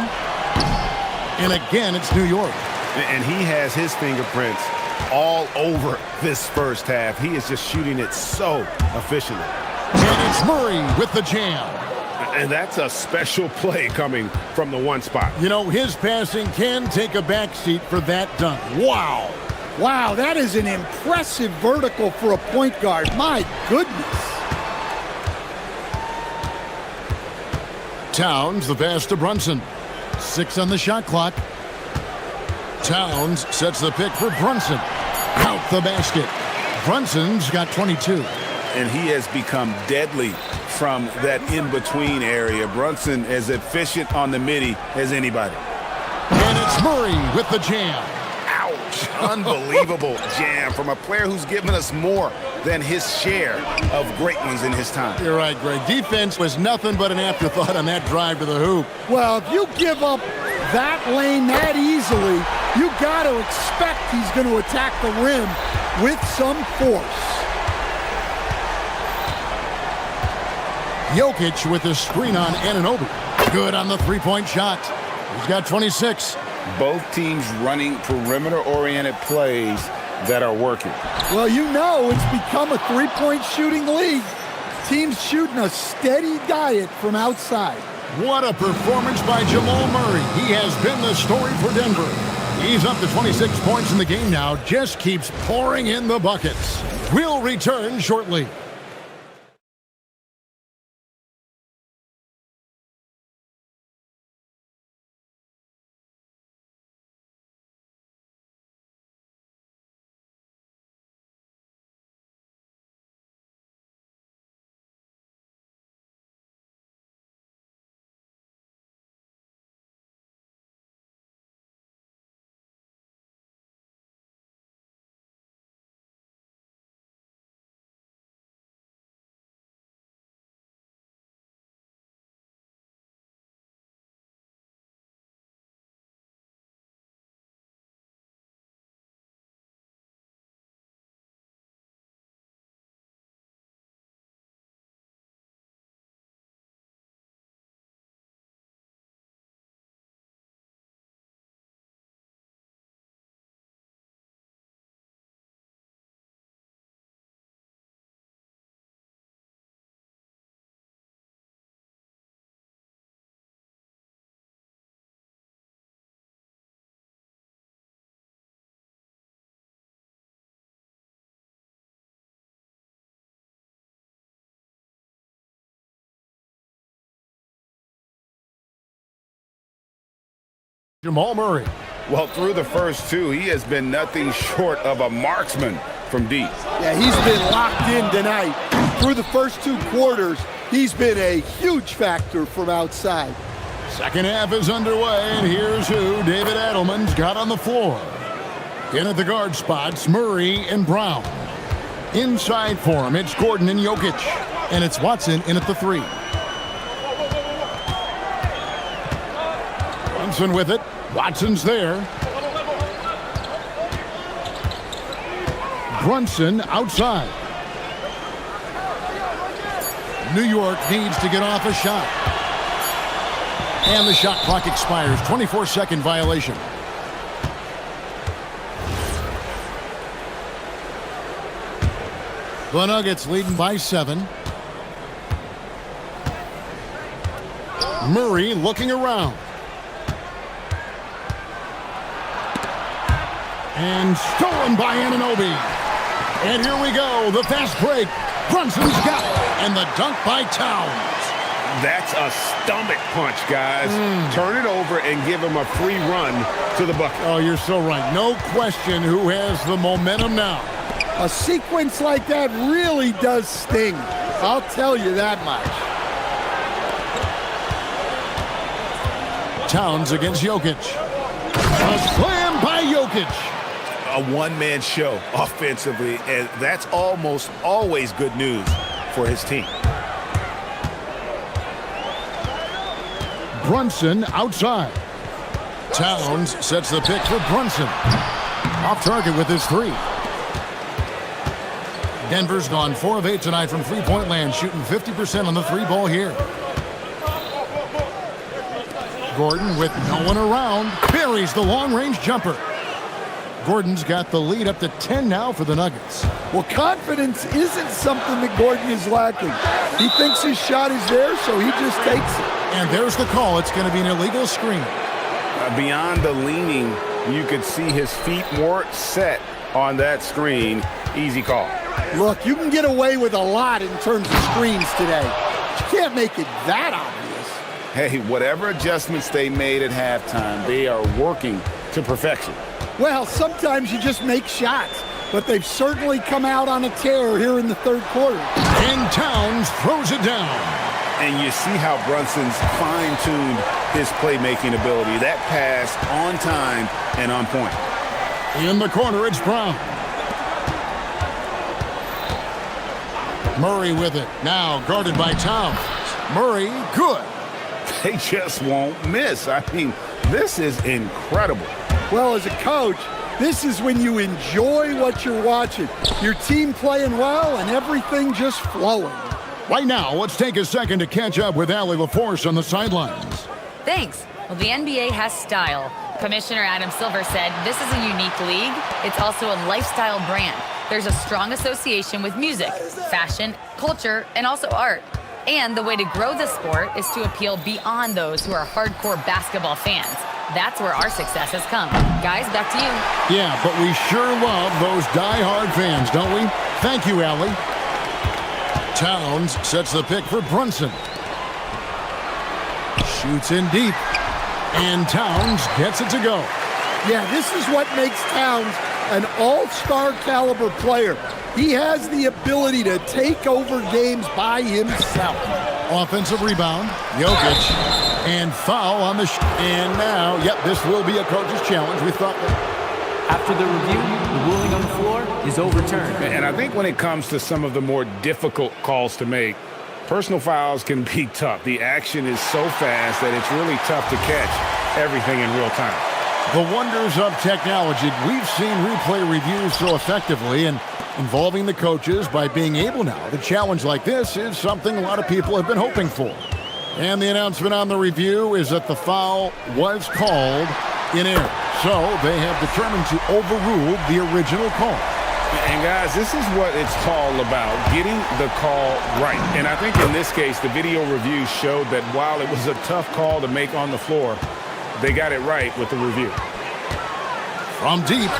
And again, it's New York. And he has his fingerprints all over this first half. He is just shooting it so efficiently. And it's Murray with the jam. And that's a special play coming from the one spot. You know, his passing can take a backseat for that dunk. Wow. Wow, that is an impressive vertical for a point guard. My goodness. Towns, the pass to Brunson. 6 on the shot clock. Towns sets the pick for Brunson. Out the basket. Brunson's got 22. And he has become deadly from that in-between area. Brunson as efficient on the midi as anybody. And it's Murray with the jam. Ouch. Unbelievable jam from a player who's given us more than his share of great ones in his time. You're right, Greg. Defense was nothing but an afterthought on that drive to the hoop. Well, if you give up that lane that easily, you got to expect he's going to attack the rim with some force. Jokic with a screen on Anunoby. Good on the three-point shot. He's got 26. Both teams running perimeter-oriented plays that are working. Well, you know it's become a three-point shooting league. Teams shooting a steady diet from outside. What a performance by Jamal Murray. He has been the story for Denver. He's up to 26 points in the game now. Just keeps pouring in the buckets. We'll return shortly. Jamal Murray. Well, through the first two, he has been nothing short of a marksman from deep. Yeah, he's been locked in tonight. Through the first 2 quarters, he's been a huge factor from outside. Second half is underway, and here's who David Adelman's got on the floor. In at the guard spots, Murray and Brown. Inside for him, it's Gordon and Jokic. And it's Watson in at the 3. Brunson with it. Watson's there. Brunson outside. New York needs to get off a shot. And the shot clock expires. 24-second violation. The Nuggets leading by 7. Murray looking around. And stolen by Anunoby. And here we go. The fast break. Brunson's got it. And the dunk by Towns. That's a stomach punch, guys. Turn it over and give him a free run to the bucket. Oh, you're so right. No question who has the momentum now. A sequence like that really does sting. I'll tell you that much. Towns against Jokic. A slam by Jokic. A one-man show offensively, and that's almost always good news for his team. Brunson outside. Towns sets the pick for Brunson. Off target with his 3. Denver's gone 4 of 8 tonight from three-point land, shooting 50% on the 3-ball here. Gordon with no one around, buries the long-range jumper. Gordon's got the lead up to 10 now for the Nuggets. Well, confidence isn't something that Gordon is lacking. He thinks his shot is there, so he just takes it. And there's the call. It's going to be an illegal screen. Beyond the leaning, you could see his feet more set on that screen. Easy call. Look, you can get away with a lot in terms of screens today. You can't make it that obvious. Hey, whatever adjustments they made at halftime, they are working to perfection. Well, sometimes you just make shots, but they've certainly come out on a tear here in the third quarter. And Towns throws it down. And you see how Brunson's fine-tuned his playmaking ability. That pass on time and on point. In the corner, it's Brown. Murray with it. Now guarded by Towns. Murray, good. They just won't miss. I mean, this is incredible. Well, as a coach, this is when you enjoy what you're watching. Your team playing well and everything just flowing. Right now, let's take a second to catch up with Allie LaForce on the sidelines. Thanks. Well, the NBA has style. Commissioner Adam Silver said this is a unique league. It's also a lifestyle brand. There's a strong association with music, fashion, culture, and also art. And the way to grow the sport is to appeal beyond those who are hardcore basketball fans. That's where our success has come. Guys, back to you. Yeah, but we sure love those die-hard fans, don't we? Thank you, Allie. Towns sets the pick for Brunson. Shoots in deep. And Towns gets it to go. Yeah, this is what makes Towns an all-star caliber player. He has the ability to take over games by himself. Offensive rebound. Jokic. And foul on the and now, yep, this will be a coach's challenge. We thought that. After the review, the ruling on the floor is overturned. And I think when it comes to some of the more difficult calls to make, personal fouls can be tough. The action is so fast that it's really tough to catch everything in real time. The wonders of technology. We've seen replay reviews so effectively, and involving the coaches by being able now to challenge like this is something a lot of people have been hoping for. And the announcement on the review is that the foul was called in error. So they have determined to overrule the original call. And guys, this is what it's all about, getting the call right. And I think in this case, the video review showed that while it was a tough call to make on the floor, they got it right with the review. From deep.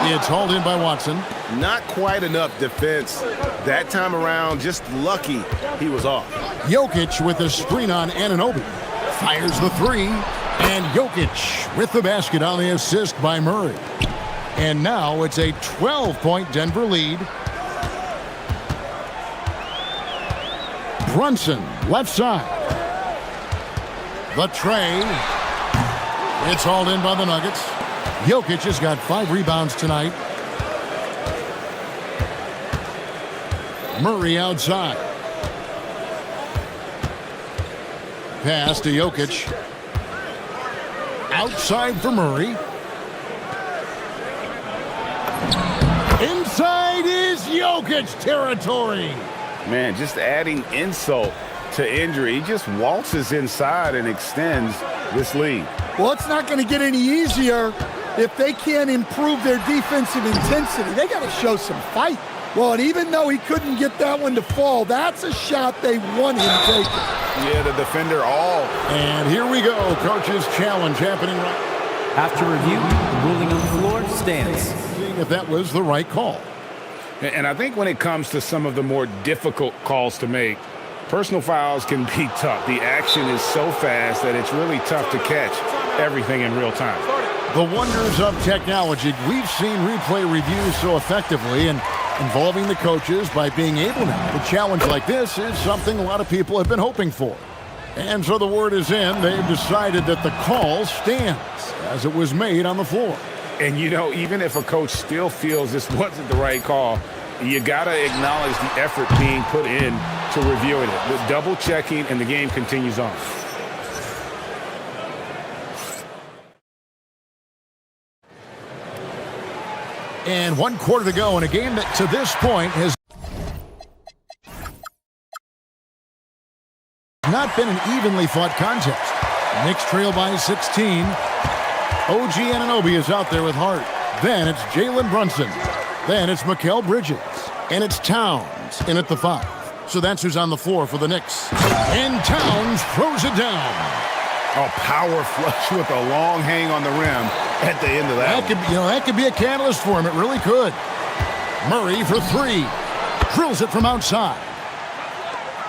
It's hauled in by Watson. Not quite enough defense. That time around, just lucky he was off. Jokic with a screen on Anunoby. Fires the 3. And Jokic with the basket on the assist by Murray. And now it's a 12-point Denver lead. Brunson, left side. The tray. It's hauled in by the Nuggets. Jokic has got 5 rebounds tonight. Murray outside. Pass to Jokic. Outside for Murray. Inside is Jokic territory. Man, just adding insult to injury. He just waltzes inside and extends this lead. Well, it's not going to get any easier if they can't improve their defensive intensity. They got to show some fight. Well, and even though he couldn't get that one to fall, that's a shot they want him taking. Yeah, the defender all. And here we go. Coach's challenge happening right. After review, the ruling on the floor stands. Seeing if that was the right call. And I think when it comes to some of the more difficult calls to make, personal fouls can be tough. The action is so fast that it's really tough to catch everything in real time. The wonders of technology. We've seen replay reviews so effectively, and involving the coaches by being able now to challenge like this is something a lot of people have been hoping for. And so the word is in. They've decided that the call stands as it was made on the floor. And, you know, even if a coach still feels this wasn't the right call, you got to acknowledge the effort being put in to reviewing it. With double checking, and the game continues on. And 1 quarter to go in a game that to this point has not been an evenly fought contest. Knicks trail by 16. OG Anunoby is out there with Hart. Then it's Jalen Brunson. Then it's Mikal Bridges. And it's Towns in at the 5. So that's who's on the floor for the Knicks. And Towns throws it down. A power flush with a long hang on the rim at the end of that. That could be a catalyst for him. It really could. Murray for 3. Drills it from outside.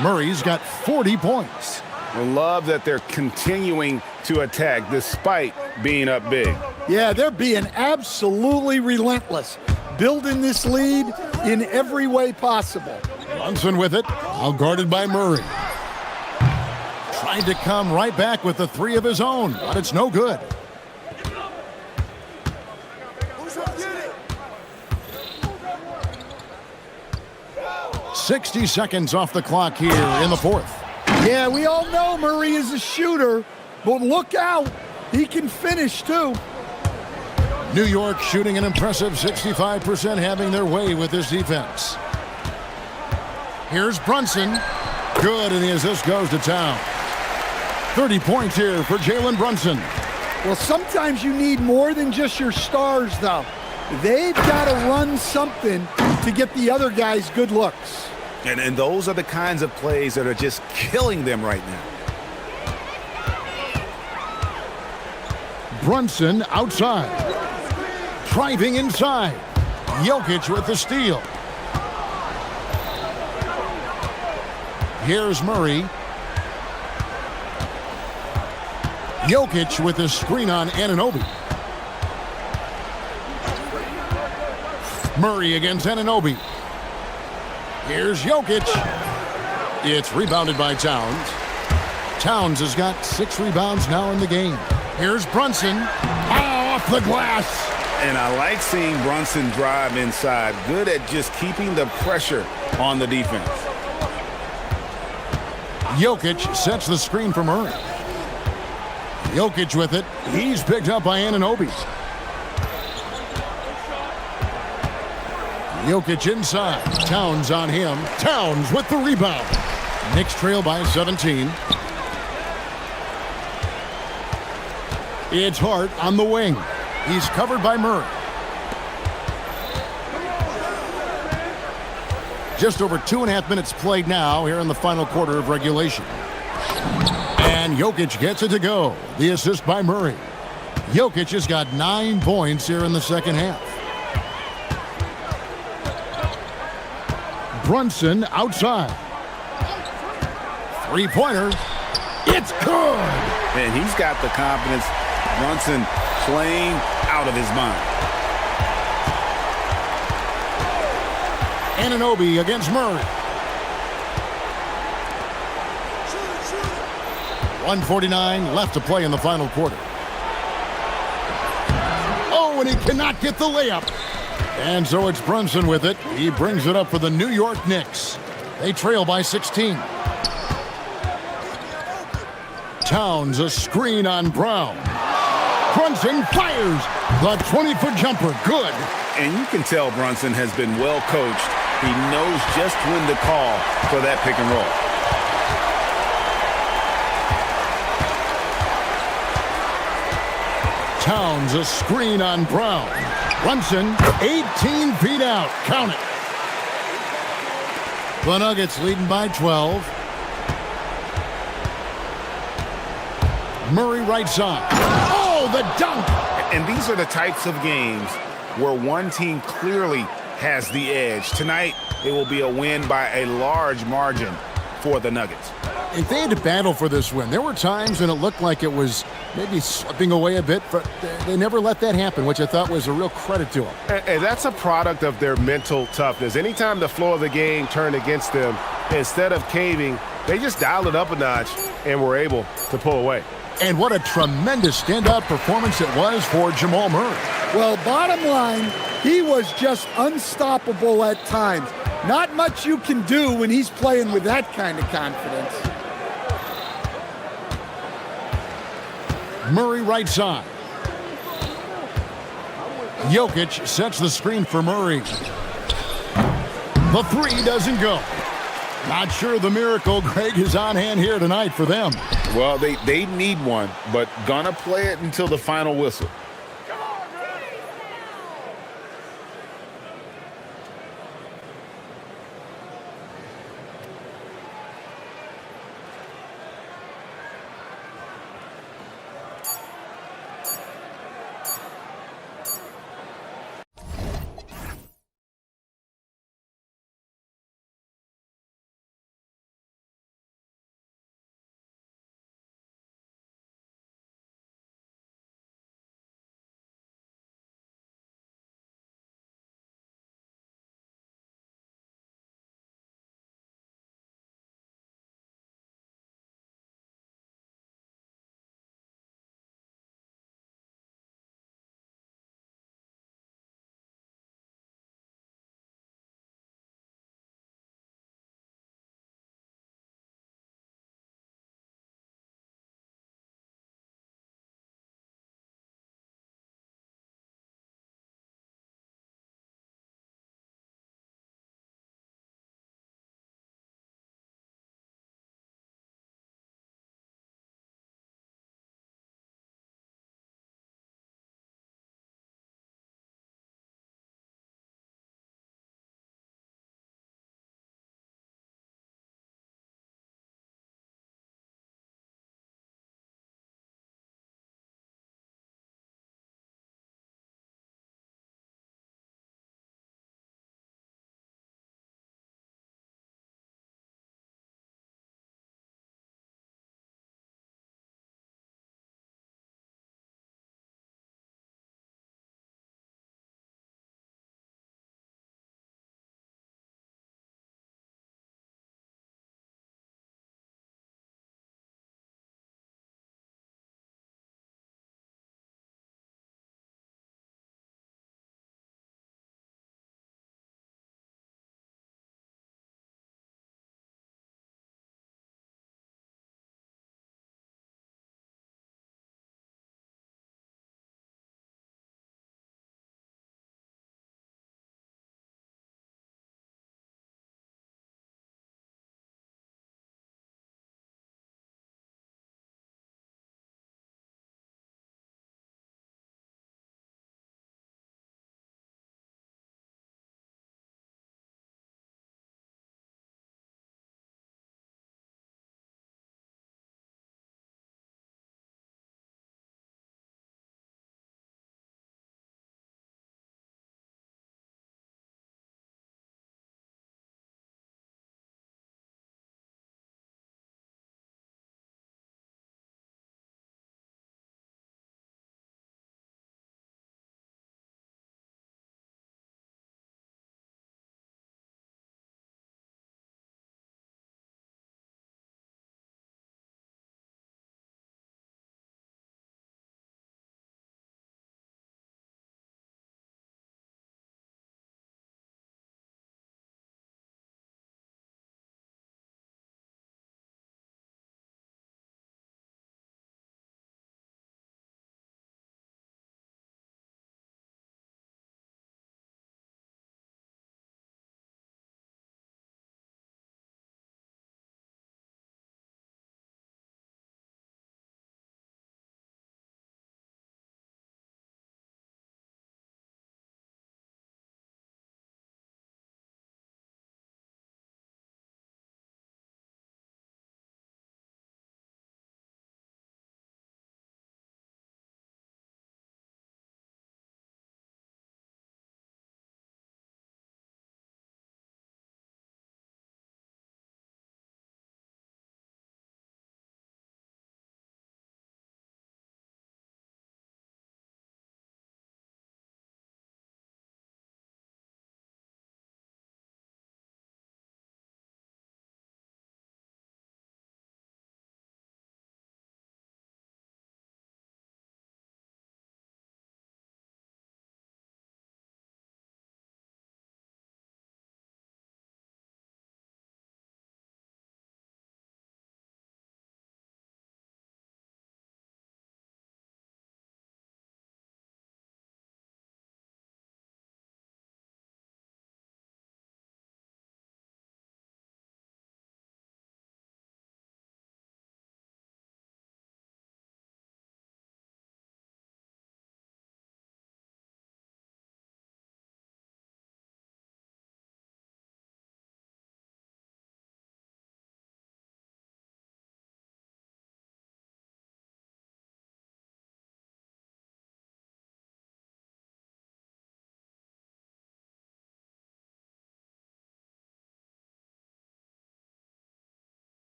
Murray's got 40 points. I love that they're continuing to attack despite being up big. Yeah, they're being absolutely relentless, building this lead in every way possible. Brunson with it, all guarded by Murray. Tried to come right back with the 3 of his own, but it's no good. "60 seconds off the clock here in the 4th. Yeah, we all know Murray is a shooter, but look out. He can finish, too. New York shooting an impressive 65%, having their way with this defense. Here's Brunson. Good, and the assist goes to Town. 30 points here for Jalen Brunson. Well, sometimes you need more than just your stars, though. They've got to run something to get the other guys good looks. And those are the kinds of plays that are just killing them right now. Brunson outside. Driving inside. Jokic with the steal. Here's Murray. Jokic with the screen on Anunoby. Murray against Anunoby. Here's Jokic. It's rebounded by Towns. Towns has got 6 rebounds now in the game. Here's Brunson. Off the glass. And I like seeing Brunson drive inside. Good at just keeping the pressure on the defense. Jokic sets the screen for Murray. Jokic with it. He's picked up by Anunoby. Jokic inside. Towns on him. Towns with the rebound. Knicks trail by 17. It's Hart on the wing. He's covered by Murray. Just over 2.5 minutes played now here in the final quarter of regulation. And Jokic gets it to go. The assist by Murray. Jokic has got 9 points here in the second half. Brunson outside. 3-pointer. It's good. And he's got the confidence. Brunson playing out of his mind. Anunoby against Murray. 1:49 left to play in the final quarter. Oh, and he cannot get the layup. And so it's Brunson with it. He brings it up for the New York Knicks. They trail by 16. Towns, a screen on Brown. Brunson fires the 20-foot jumper. Good. And you can tell Brunson has been well coached He knows just when to call for that pick and roll. Towns a screen on Brown. Brunson, 18 feet out. Count it. The Nuggets leading by 12. Murray right side. Oh, the dunk! And these are the types of games where one team clearly has the edge. Tonight, it will be a win by a large margin for the Nuggets. If they had to battle for this win, there were times when it looked like it was maybe slipping away a bit, but they never let that happen, which I thought was a real credit to them. And that's a product of their mental toughness. Anytime the flow of the game turned against them, instead of caving, they just dialed it up a notch and were able to pull away. And what a tremendous standout performance it was for Jamal Murray. Well, bottom line, he was just unstoppable at times. Not much you can do when he's playing with that kind of confidence. Murray right side. Jokic sets the screen for Murray. The three doesn't go. Not sure the miracle, Greg, is on hand here tonight for them. Well, they need one, but gonna play it until the final whistle.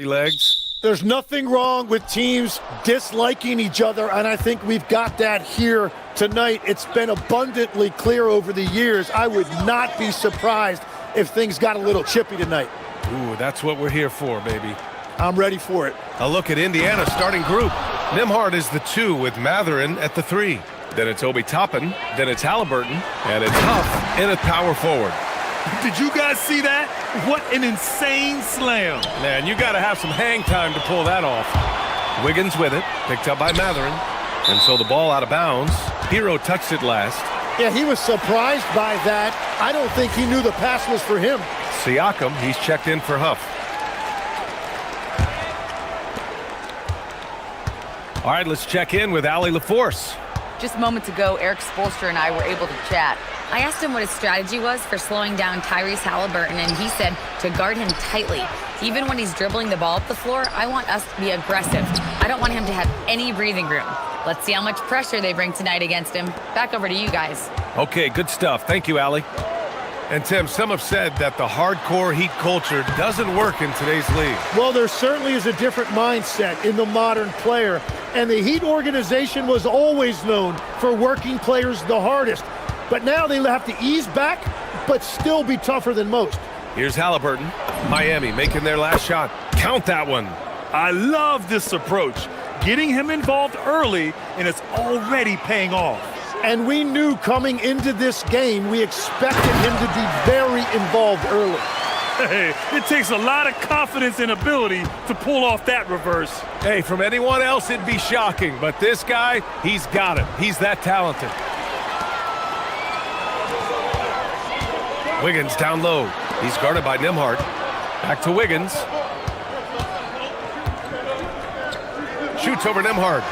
Legs. There's nothing wrong with teams disliking each other, and I think we've got that here tonight. It's been abundantly clear over the years. I would not be surprised if things got a little chippy tonight. Ooh, that's what we're here for, baby. I'm ready for it. A look at Indiana's starting group. Nembhard is the 2 with Mathurin at the 3. Then it's Obi Toppin, then it's Halliburton, and it's Huff in at power forward. Did you guys see that? What an insane slam. Man, you got to have some hang time to pull that off. Wiggins with it, picked up by Mathurin. And so the ball out of bounds. Hero touched it last. Yeah, he was surprised by that. I don't think he knew the pass was for him. Siakam, he's checked in for Huff. All right, let's check in with Allie LaForce. Just moments ago, Eric Spoelstra and I were able to chat. I asked him what his strategy was for slowing down Tyrese Halliburton, and he said to guard him tightly. Even when he's dribbling the ball up the floor, I want us to be aggressive. I don't want him to have any breathing room. Let's see how much pressure they bring tonight against him. Back over to you guys. Okay, good stuff. Thank you, Allie. And Tim, some have said that the hardcore Heat culture doesn't work in today's league. Well, there certainly is a different mindset in the modern player, and the Heat organization was always known for working players the hardest. But now they have to ease back, but still be tougher than most. Here's Halliburton. Miami making their last shot. Count that one. I love this approach. Getting him involved early, and it's already paying off. And we knew coming into this game, we expected him to be very involved early. Hey, it takes a lot of confidence and ability to pull off that reverse. Hey, from anyone else, it'd be shocking. But this guy, he's got it. He's that talented. Wiggins down low. He's guarded by Nembhard. Back to Wiggins. Shoots over Nembhard.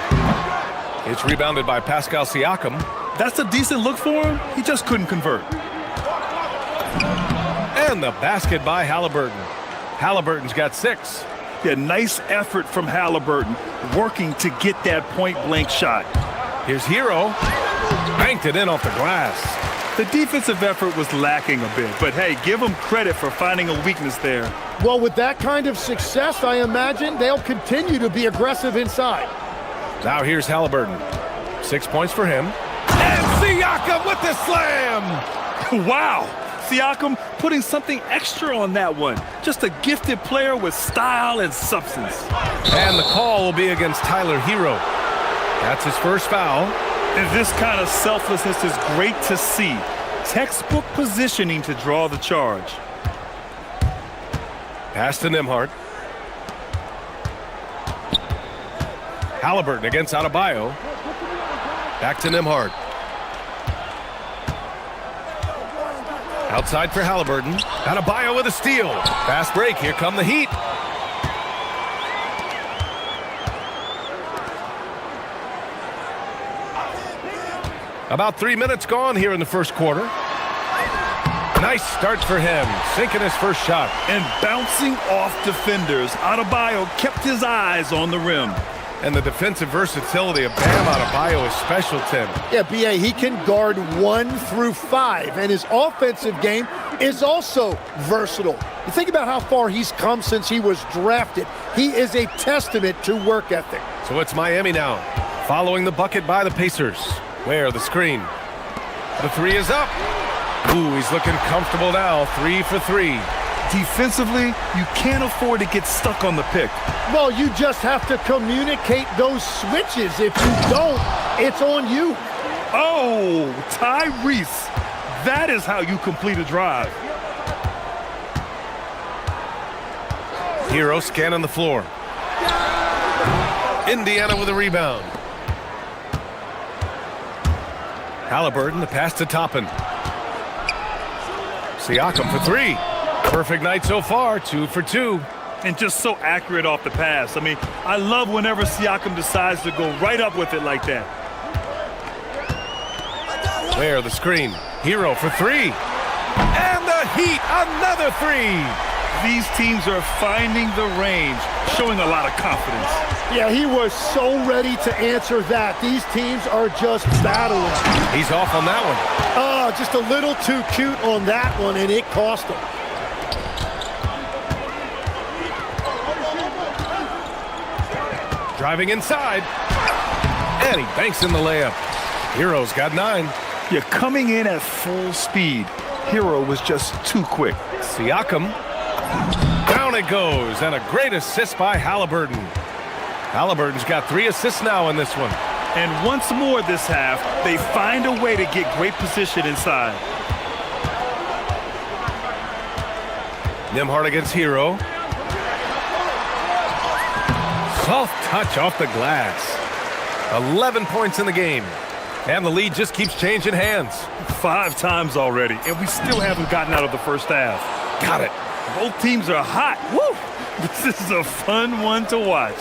It's rebounded by Pascal Siakam. That's a decent look for him. He just couldn't convert. And the basket by Halliburton. Halliburton's got 6. Yeah, nice effort from Halliburton, working to get that point-blank shot. Here's Hero. Banked it in off the glass. The defensive effort was lacking a bit, but hey, give them credit for finding a weakness there. Well, with that kind of success, I imagine they'll continue to be aggressive inside. Now here's Halliburton. 6 points for him. And Siakam with the slam! Wow! Siakam putting something extra on that one. Just a gifted player with style and substance. And the call will be against Tyler Hero. That's his first foul. And this kind of selflessness is great to see. Textbook positioning to draw the charge. Pass to Nembhard. Halliburton against Adebayo. Back to Nembhard. Outside for Halliburton. Adebayo with a steal. Fast break. Here come the Heat. About 3 minutes gone here in the first quarter. Nice start for him. Sinking his first shot. And bouncing off defenders. Adebayo kept his eyes on the rim. And the defensive versatility of Bam Adebayo is special, Tim. Yeah, B.A., he can guard 1 through 5, and his offensive game is also versatile. You think about how far he's come since he was drafted. He is a testament to work ethic. So it's Miami now, following the bucket by the Pacers. Where the screen. The 3 is up. Ooh, he's looking comfortable now. 3 for 3. Defensively, you can't afford to get stuck on the pick. Well, you just have to communicate those switches. If you don't, it's on you. Oh, Tyrese. That is how you complete a drive. Hero scanning the floor. Indiana with a rebound. Halliburton, the pass to Toppin. Siakam for 3. Perfect night so far, 2 for 2. And just so accurate off the pass. I mean, I love whenever Siakam decides to go right up with it like that. There, the screen. Hero for 3. And the Heat, another 3. These teams are finding the range, showing a lot of confidence. Yeah, he was so ready to answer that. These teams are just battling. He's off on that one. Oh, just a little too cute on that one, and it cost him. Driving inside. And he banks in the layup. Hero's got 9. You're coming in at full speed. Hero was just too quick. Siakam. Down it goes. And a great assist by Halliburton. Halliburton's got 3 assists now in this one. And once more this half, they find a way to get great position inside. Nembhard against Hero. Soft touch off the glass. 11 points in the game. And the lead just keeps changing hands. 5 times already, and we still haven't gotten out of the first half. Got it. Both teams are hot. Woo! This is a fun one to watch.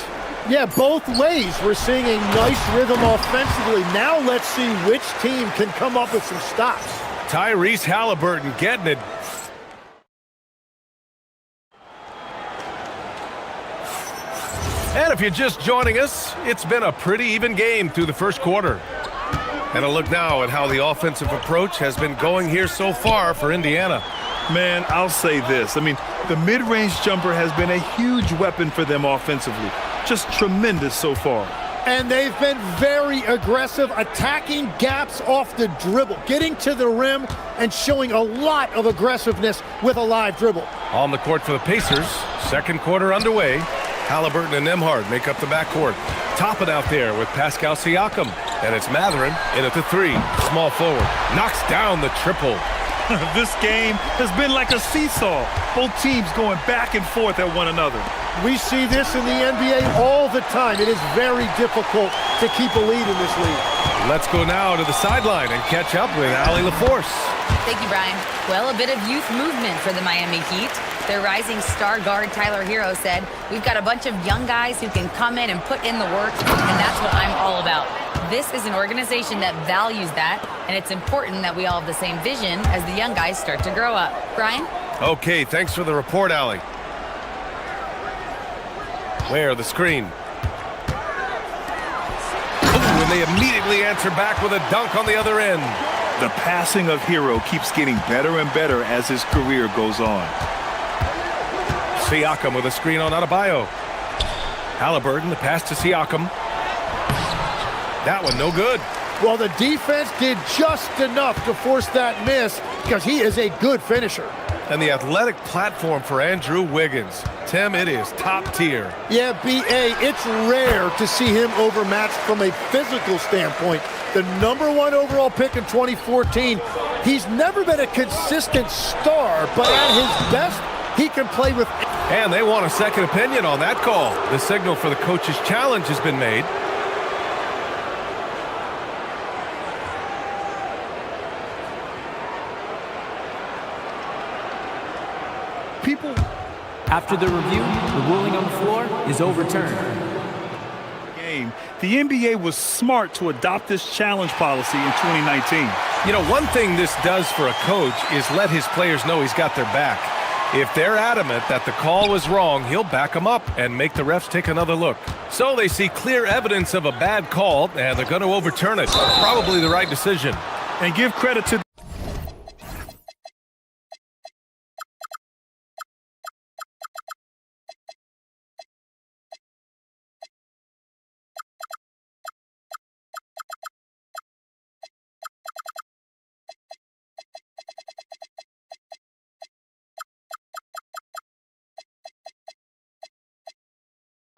Yeah, both ways. We're seeing a nice rhythm offensively. Now let's see which team can come up with some stops. Tyrese Halliburton getting it. And if you're just joining us, it's been a pretty even game through the first quarter. And a look now at how the offensive approach has been going here so far for Indiana. Man, I'll say this. I mean, the mid-range jumper has been a huge weapon for them offensively. Just tremendous so far. And they've been very aggressive, attacking gaps off the dribble, getting to the rim and showing a lot of aggressiveness with a live dribble. On the court for the Pacers, second quarter underway. Halliburton and Nembhard make up the backcourt. Topping out there with Pascal Siakam. And it's Mathurin in at the 3. Small forward. Knocks down the triple. This game has been like a seesaw. Both teams going back and forth at one another. We see this in the NBA all the time. It is very difficult to keep a lead in this league. Let's go now to the sideline and catch up with Allie LaForce. Thank you, Brian. Well, a bit of youth movement for the Miami Heat. Their rising star guard, Tyler Hero, said, "We've got a bunch of young guys who can come in and put in the work, and that's what I'm all about." This is an organization that values that, and it's important that we all have the same vision as the young guys start to grow up. Brian? Okay, thanks for the report, Allie. Where the screen? Ooh, and they immediately answer back with a dunk on the other end. The passing of Hero keeps getting better and better as his career goes on. Siakam with a screen on Adebayo. Halliburton, the pass to Siakam. That one no good. Well, the defense did just enough to force that miss because he is a good finisher. And the athletic platform for Andrew Wiggins. Tim, it is top tier. Yeah, B.A., it's rare to see him overmatched from a physical standpoint. The #1 overall pick in 2014, he's never been a consistent star, but at his best, he can play with... And they want a second opinion on that call. The signal for the coach's challenge has been made. After the review, the ruling on the floor is overturned. The NBA was smart to adopt this challenge policy in 2019. You know, one thing this does for a coach is let his players know he's got their back. If they're adamant that the call was wrong, he'll back them up and make the refs take another look. So they see clear evidence of a bad call, and they're going to overturn it. Probably the right decision. And give credit to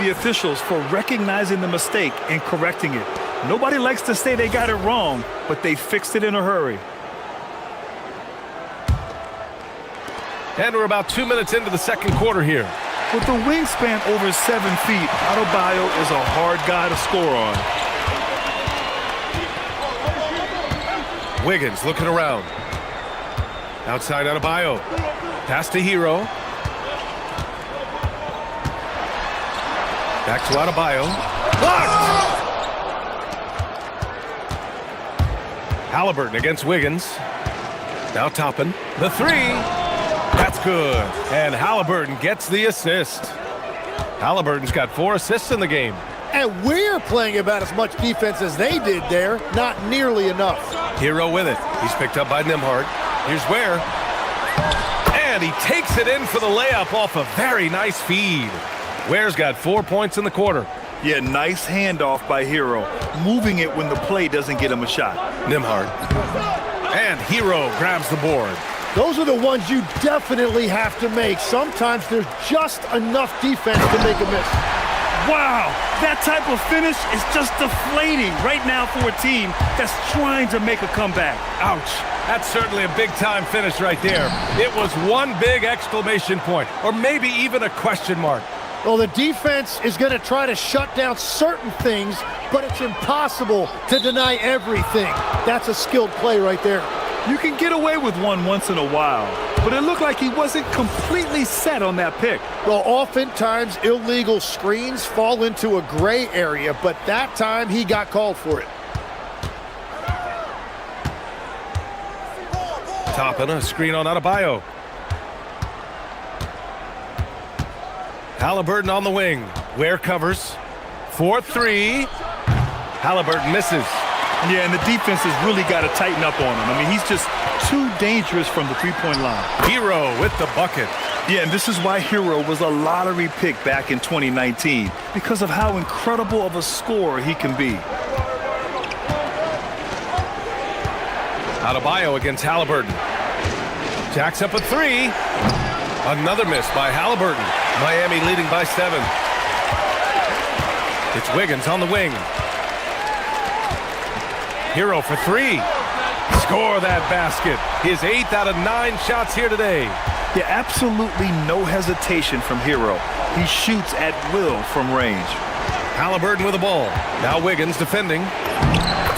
the officials for recognizing the mistake and correcting it. Nobody likes to say they got it wrong, but they fixed it in a hurry. And we're about 2 minutes into the second quarter here. With a wingspan over 7 feet, Adebayo is a hard guy to score on. Wiggins looking around. Outside Adebayo. Pass to Hero. Back to Adebayo. Blocked! Halliburton against Wiggins. Now Toppin. The 3. That's good. And Halliburton gets the assist. Halliburton's got 4 assists in the game. And we're playing about as much defense as they did there. Not nearly enough. Hero with it. He's picked up by Nembhard. Here's Ware. And he takes it in for the layup off a very nice feed. Ware's got 4 points in the quarter. Yeah, nice handoff by Hero, moving it when the play doesn't get him a shot. Nembhard. And Hero grabs the board. Those are the ones you definitely have to make. Sometimes there's just enough defense to make a miss. Wow, that type of finish is just deflating right now for a team that's trying to make a comeback. Ouch. That's certainly a big-time finish right there. It was one big exclamation point, or maybe even a question mark. Well, the defense is going to try to shut down certain things, but it's impossible to deny everything. That's a skilled play right there. You can get away with one once in a while, but it looked like he wasn't completely set on that pick. Well, oftentimes illegal screens fall into a gray area, but that time he got called for it. Toppin, a screen on Adebayo. Halliburton on the wing. Ware covers. 4-3. Halliburton misses. Yeah, and the defense has really got to tighten up on him. I mean, he's just too dangerous from the three-point line. Hero with the bucket. Yeah, and this is why Hero was a lottery pick back in 2019, because of how incredible of a scorer he can be. Adebayo against Halliburton. Jacks up a 3. Another miss by Halliburton. Miami leading by 7. It's Wiggins on the wing. Hero for 3. Score that basket. His 8th out of 9 shots here today. Yeah, absolutely no hesitation from Hero. He shoots at will from range. Halliburton with the ball. Now Wiggins defending.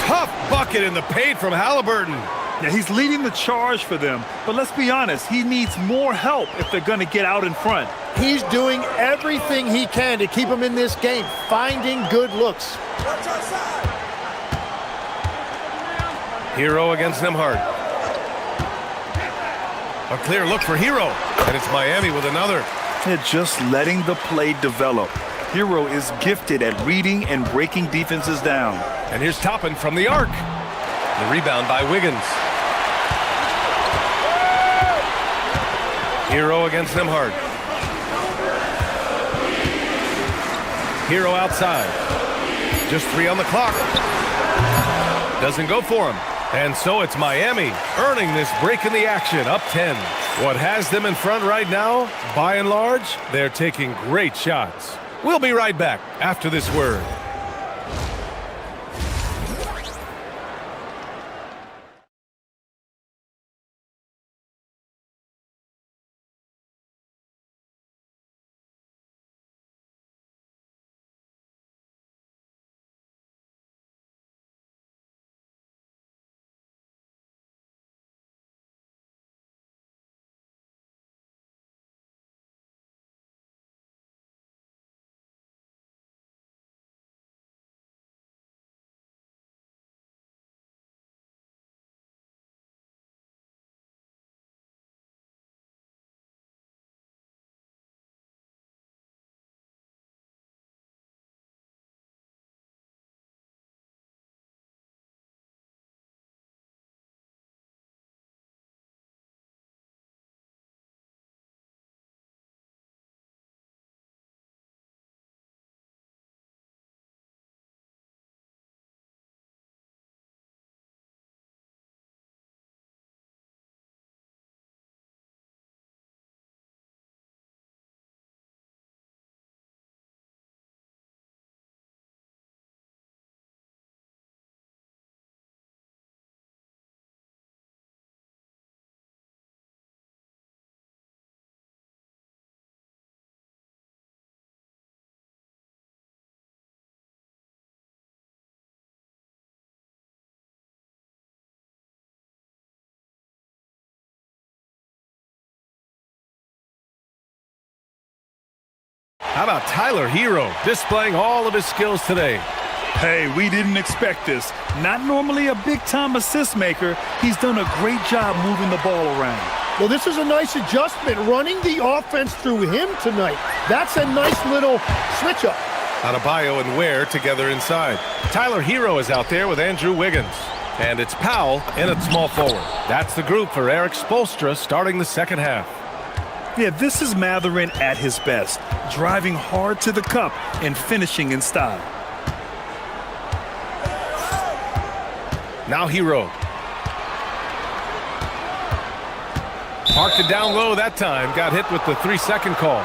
Tough bucket in the paint from Halliburton. Yeah, he's leading the charge for them, but let's be honest, he needs more help if they're going to get out in front. He's doing everything he can to keep him in this game, finding good looks. Hero against Nembhard. A clear look for Hero, and it's Miami with another. They're just letting the play develop. Hero is gifted at reading and breaking defenses down. And here's Toppin from the arc. The rebound by Wiggins. Hero against Nembhard. Hero outside. Just 3 on the clock. Doesn't go for him. And so it's Miami earning this break in the action, up 10. What has them in front right now, by and large, they're taking great shots. We'll be right back after this word. How about Tyler Hero displaying all of his skills today? Hey, we didn't expect this. Not normally a big-time assist maker. He's done a great job moving the ball around. Well, this is a nice adjustment, running the offense through him tonight. That's a nice little switch-up. Adebayo and Ware together inside. Tyler Hero is out there with Andrew Wiggins. And it's Powell in at small forward. That's the group for Eric Spoelstra starting the second half. Yeah, this is Mathurin at his best, driving hard to the cup and finishing in style. Now Hero. Parked it down low that time. Got hit with the 3-second call.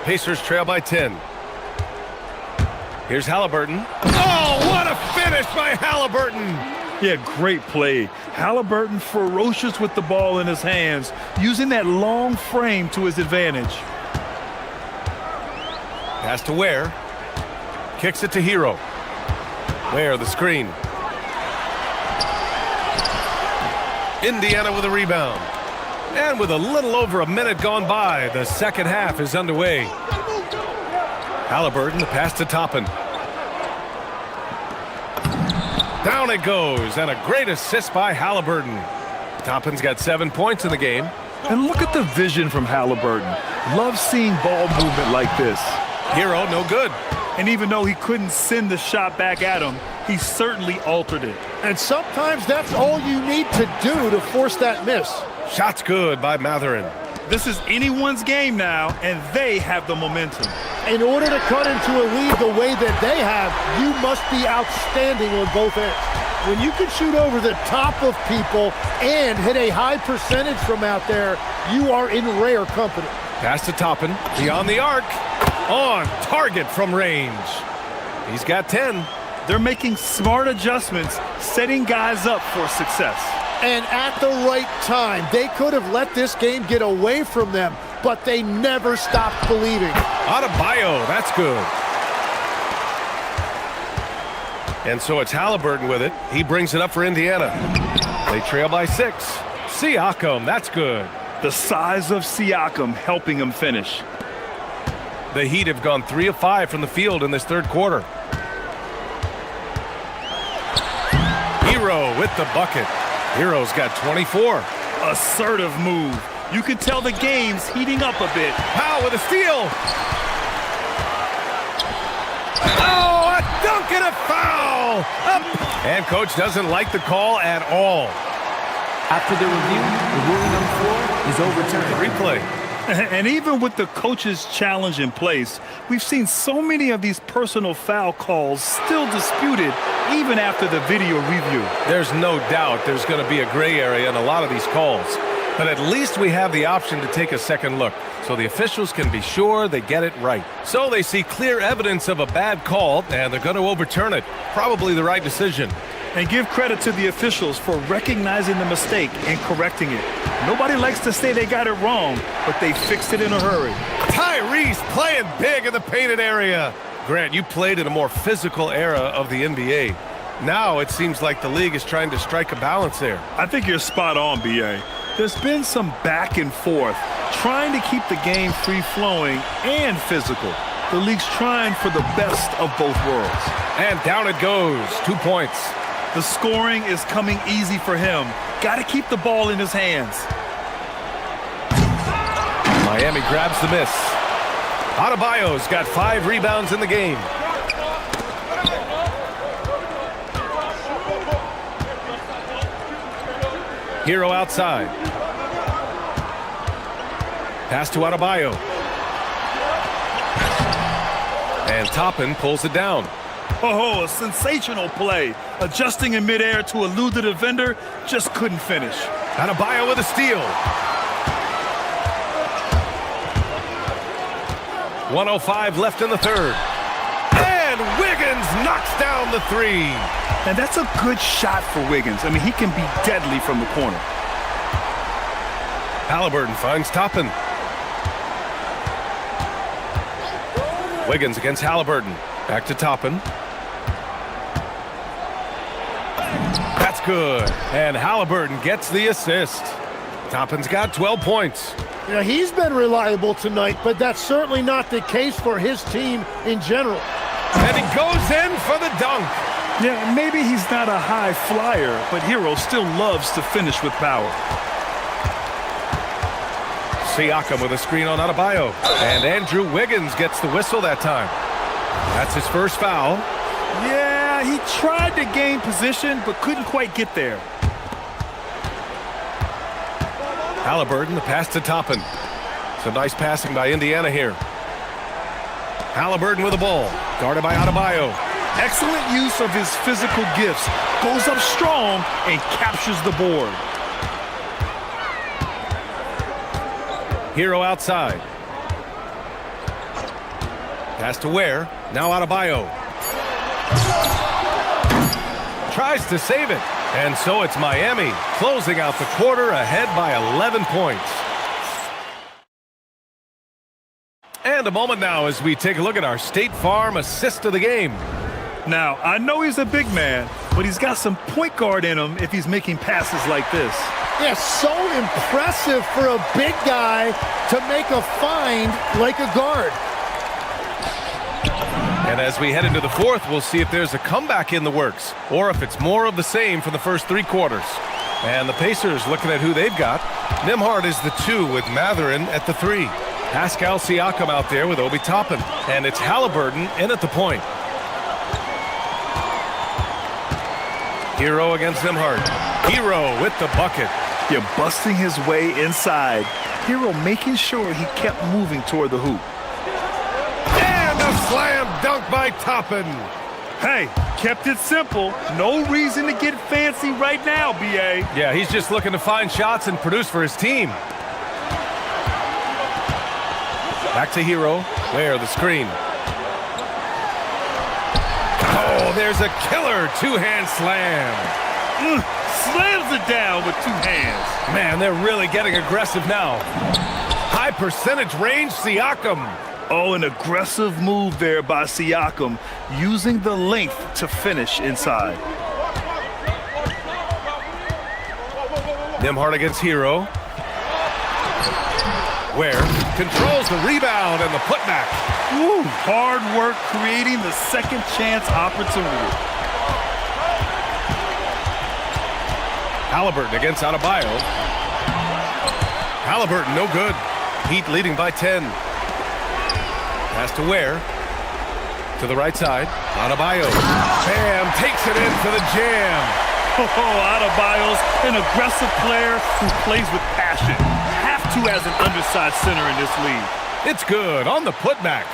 Pacers trail by 10. Here's Halliburton. Oh, what a finish by Halliburton! Yeah, great play. Halliburton ferocious with the ball in his hands, using that long frame to his advantage. Pass to Ware. Kicks it to Hero. Ware, the screen. Indiana with a rebound. And with a little over a minute gone by, the second half is underway. Halliburton, the pass to Toppin. Down it goes, and a great assist by Halliburton. Toppin's got 7 points in the game. And look at the vision from Halliburton. Love seeing ball movement like this. Hero, no good. And even though he couldn't send the shot back at him, he certainly altered it. And sometimes that's all you need to do to force that miss. Shot's good by Mathurin. This is anyone's game now, and they have the momentum. In order to cut into a lead the way that they have, you must be outstanding on both ends. When you can shoot over the top of people and hit a high percentage from out there, you are in rare company. Pass to Toppin, beyond the arc, on target from range. He's got 10. They're making smart adjustments, setting guys up for success. And at the right time, they could have let this game get away from them, but they never stopped believing. Adebayo, that's good. And so it's Halliburton with it. He brings it up for Indiana. They trail by 6. Siakam, that's good. The size of Siakam helping him finish. The Heat have gone 3 of 5 from the field in this third quarter. Hero with the bucket. Hero's got 24. Assertive move. You can tell the game's heating up a bit. Powell with a steal. Oh, a dunk and a foul. Up. And coach doesn't like the call at all. After the review, the ruling on the floor is overturned. Replay. And even with the coach's challenge in place, we've seen so many of these personal foul calls still disputed even after the video review. There's no doubt there's going to be a gray area in a lot of these calls. But at least we have the option to take a second look, so the officials can be sure they get it right. So they see clear evidence of a bad call, and they're going to overturn it. Probably the right decision. And give credit to the officials for recognizing the mistake and correcting it. Nobody likes to say they got it wrong, but they fixed it in a hurry. Tyrese playing big in the painted area. Grant, you played in a more physical era of the NBA. Now it seems like the league is trying to strike a balance there. I think you're spot on, B.A. There's been some back and forth, trying to keep the game free-flowing and physical. The league's trying for the best of both worlds. And down it goes, 2 points. The scoring is coming easy for him. Got to keep the ball in his hands. Miami grabs the miss. Adebayo's got 5 rebounds in the game. Hero outside. Pass to Adebayo. And Toppin pulls it down. Oh, a sensational play. Adjusting in midair to elude the defender, just couldn't finish. Adebayo with a steal. 1:05 left in the third. And Wiggins knocks down the 3. And that's a good shot for Wiggins. I mean, he can be deadly from the corner. Halliburton finds Toppin. Wiggins against Halliburton. Back to Toppin. That's good. And Halliburton gets the assist. Toppin's got 12 points. You know, he's been reliable tonight, but that's certainly not the case for his team in general. And he goes in for the dunk. Yeah, maybe he's not a high flyer, but Hero still loves to finish with power. Siakam with a screen on Adebayo. And Andrew Wiggins gets the whistle that time. That's his first foul. Yeah, he tried to gain position, but couldn't quite get there. Halliburton, the pass to Toppin. Some nice passing by Indiana here. Halliburton with the ball, guarded by Adebayo. Excellent use of his physical gifts. Goes up strong and captures the board. Hero outside. Pass to Ware. Now Adebayo. Tries to save it. And so it's Miami closing out the quarter ahead by 11 points. And a moment now as we take a look at our State Farm assist of the game. Now, I know he's a big man, but he's got some point guard in him if he's making passes like this. Yeah, so impressive for a big guy to make a find like a guard. And as we head into the fourth, we'll see if there's a comeback in the works or if it's more of the same for the first three quarters. And the Pacers looking at who they've got. Nembhard is the 2 with Mathurin at the 3. Pascal Siakam out there with Obi Toppin. And it's Halliburton in at the point. Hero against Nembhard. Hero with the bucket. You're busting his way inside. Hero making sure he kept moving toward the hoop. And a slam dunk by Toppin. Hey, kept it simple. No reason to get fancy right now, B.A. Yeah, he's just looking to find shots and produce for his team. Back to Hero. Where the screen. Oh, there's a killer two-hand slam. Slams it down with 2 hands. Man, they're really getting aggressive now. High percentage range, Siakam. Oh, an aggressive move there by Siakam, using the length to finish inside. Nembhard against Hero. Ware controls the rebound and the putback. Woo, hard work creating the second chance opportunity. Halliburton against Adebayo. Halliburton, no good. Heat leading by 10. Pass to Ware. To the right side. Adebayo. Bam! Takes it in for the jam. Oh, Adebayo's an aggressive player who plays with passion. Have to as an undersized center in this league. It's good on the putback.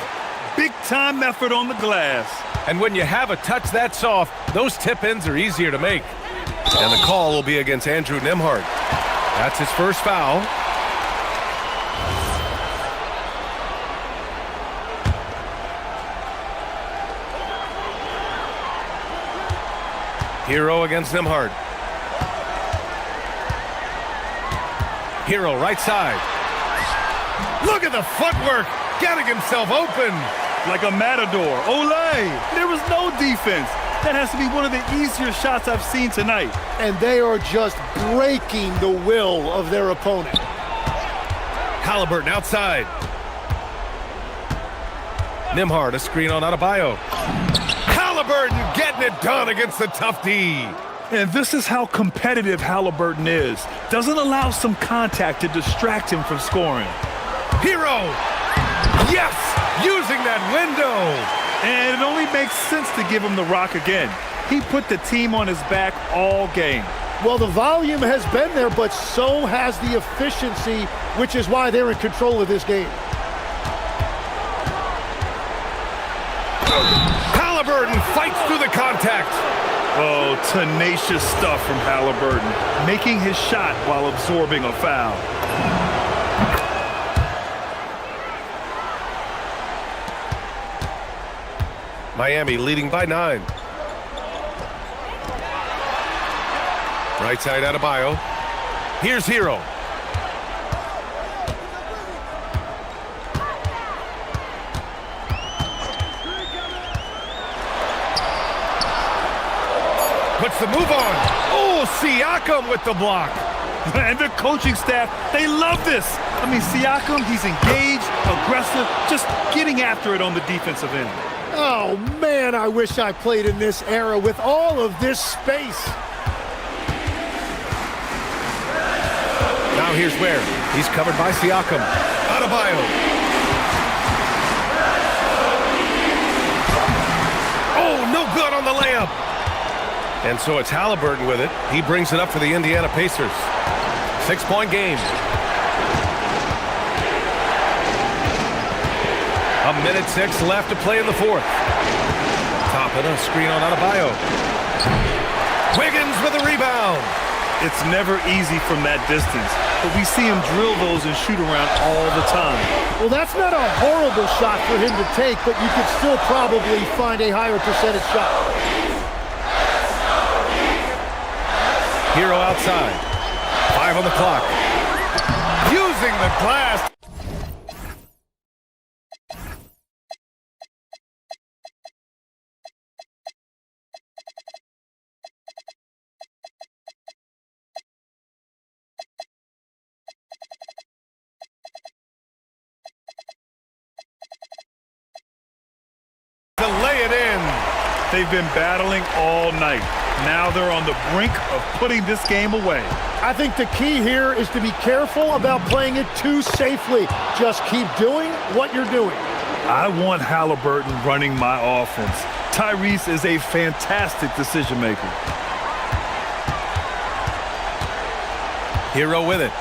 Big time effort on the glass. And when you have a touch that soft, those tip-ins are easier to make. And the call will be against Andrew Nembhard. That's his first foul. Hero against Nembhard. Hero right side. Look at the footwork, getting himself open. Like a matador. Olay! There was no defense. That has to be one of the easier shots I've seen tonight. And they are just breaking the will of their opponent. Halliburton outside. Nembhard, a screen on Adebayo. Halliburton getting it done against the tough D. And this is how competitive Halliburton is. Doesn't allow some contact to distract him from scoring. Hero! Yes! Using that window! And it only makes sense to give him the rock again. He put the team on his back all game. Well, the volume has been there, but so has the efficiency, which is why they're in control of this game. Halliburton fights through the contact. Oh, tenacious stuff from Halliburton, making his shot while absorbing a foul. Miami leading by 9. Right side Adebayo. Here's Hero. Puts the move on. Oh, Siakam with the block. And the coaching staff, they love this. I mean, Siakam, he's engaged, aggressive, just getting after it on the defensive end. Oh, man, I wish I played in this era with all of this space. Now here's Ware. He's covered by Siakam. Adebayo. Oh, no Good on the layup. And so it's Halliburton with it. He brings it up for the Indiana Pacers. 6-point game. A minute 6 left to play in the fourth. Top of the screen on Adebayo. Wiggins with a rebound. It's never easy from that distance, but we see him drill those and shoot around all the time. Well, that's not a horrible shot for him to take, but you could still probably find a higher percentage shot. Hero outside. 5 on the clock. Using the glass. To lay it in. They've been battling all night. Now they're on the brink of putting this game away. I think the key here is to be careful about playing it too safely. Just keep doing what you're doing. I want Halliburton running my offense. Tyrese is a fantastic decision maker. Hero with it.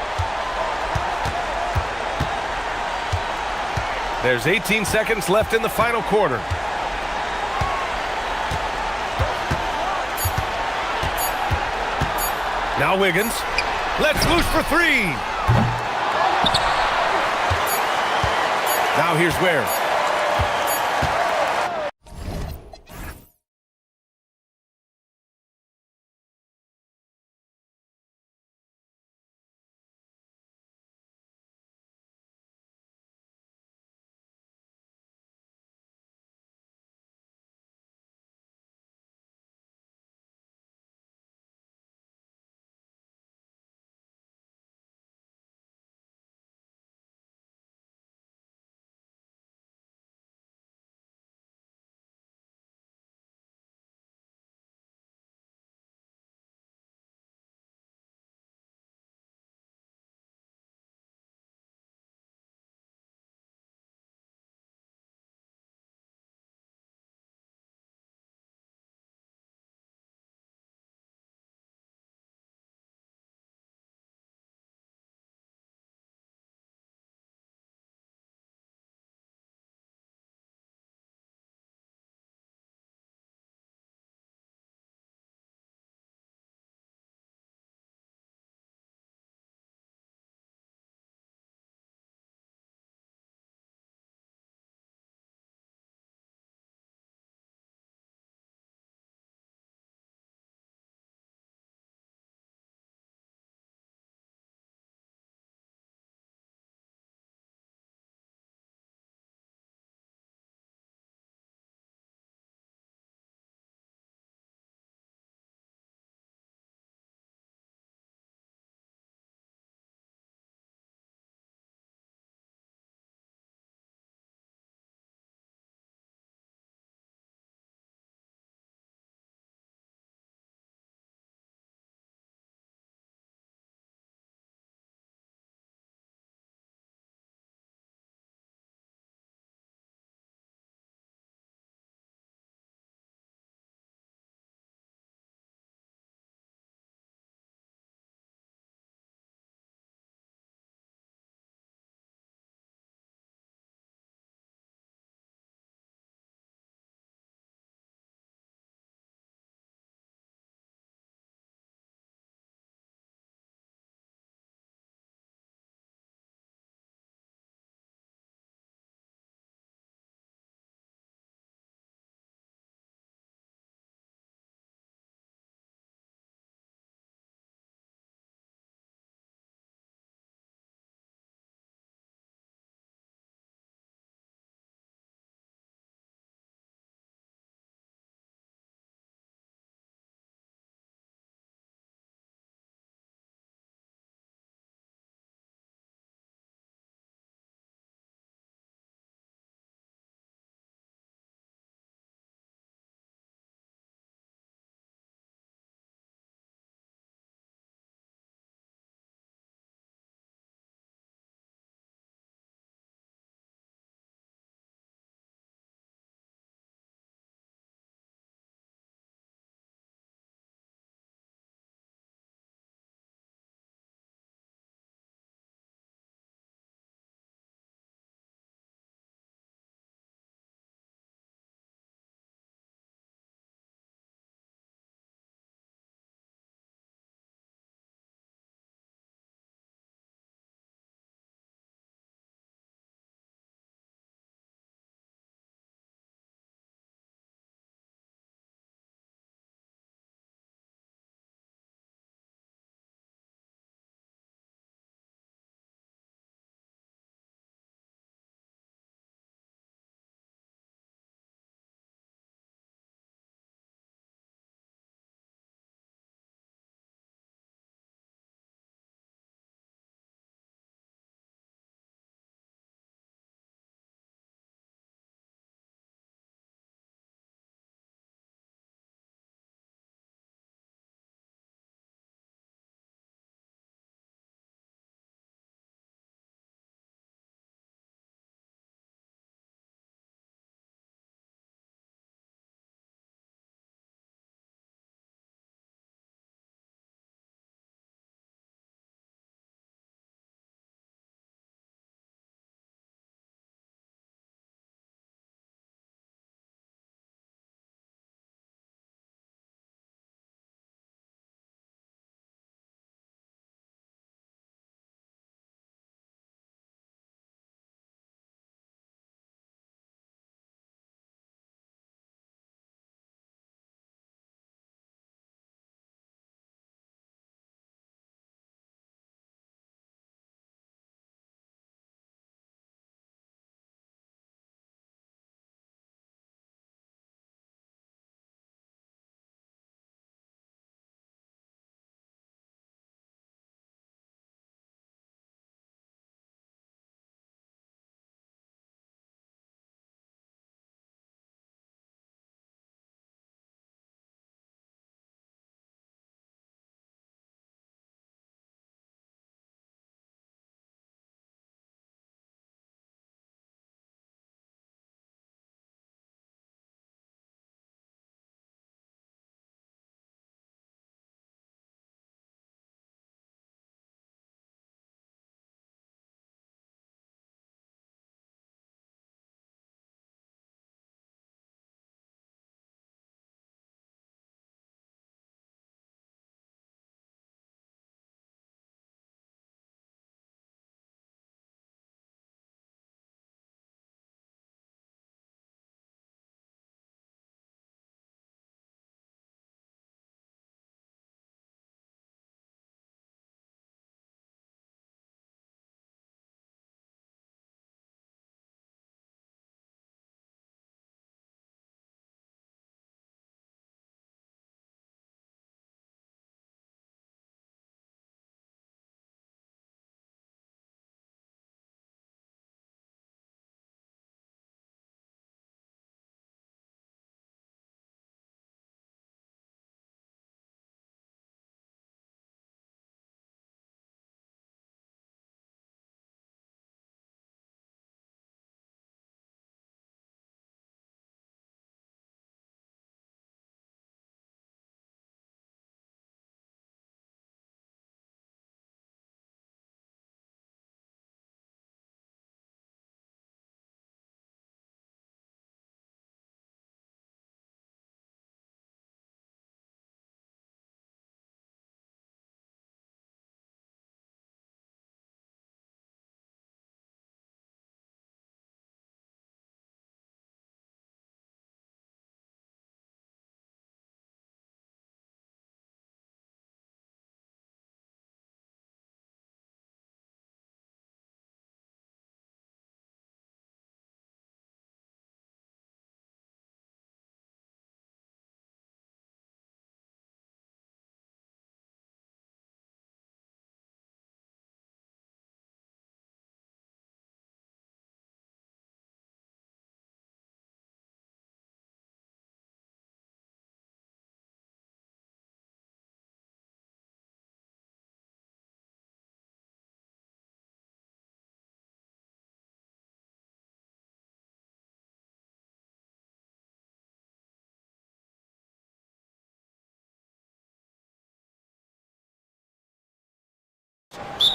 There's 18 seconds left in the final quarter. Now Wiggins. Let's loose for 3. Now here's Ware.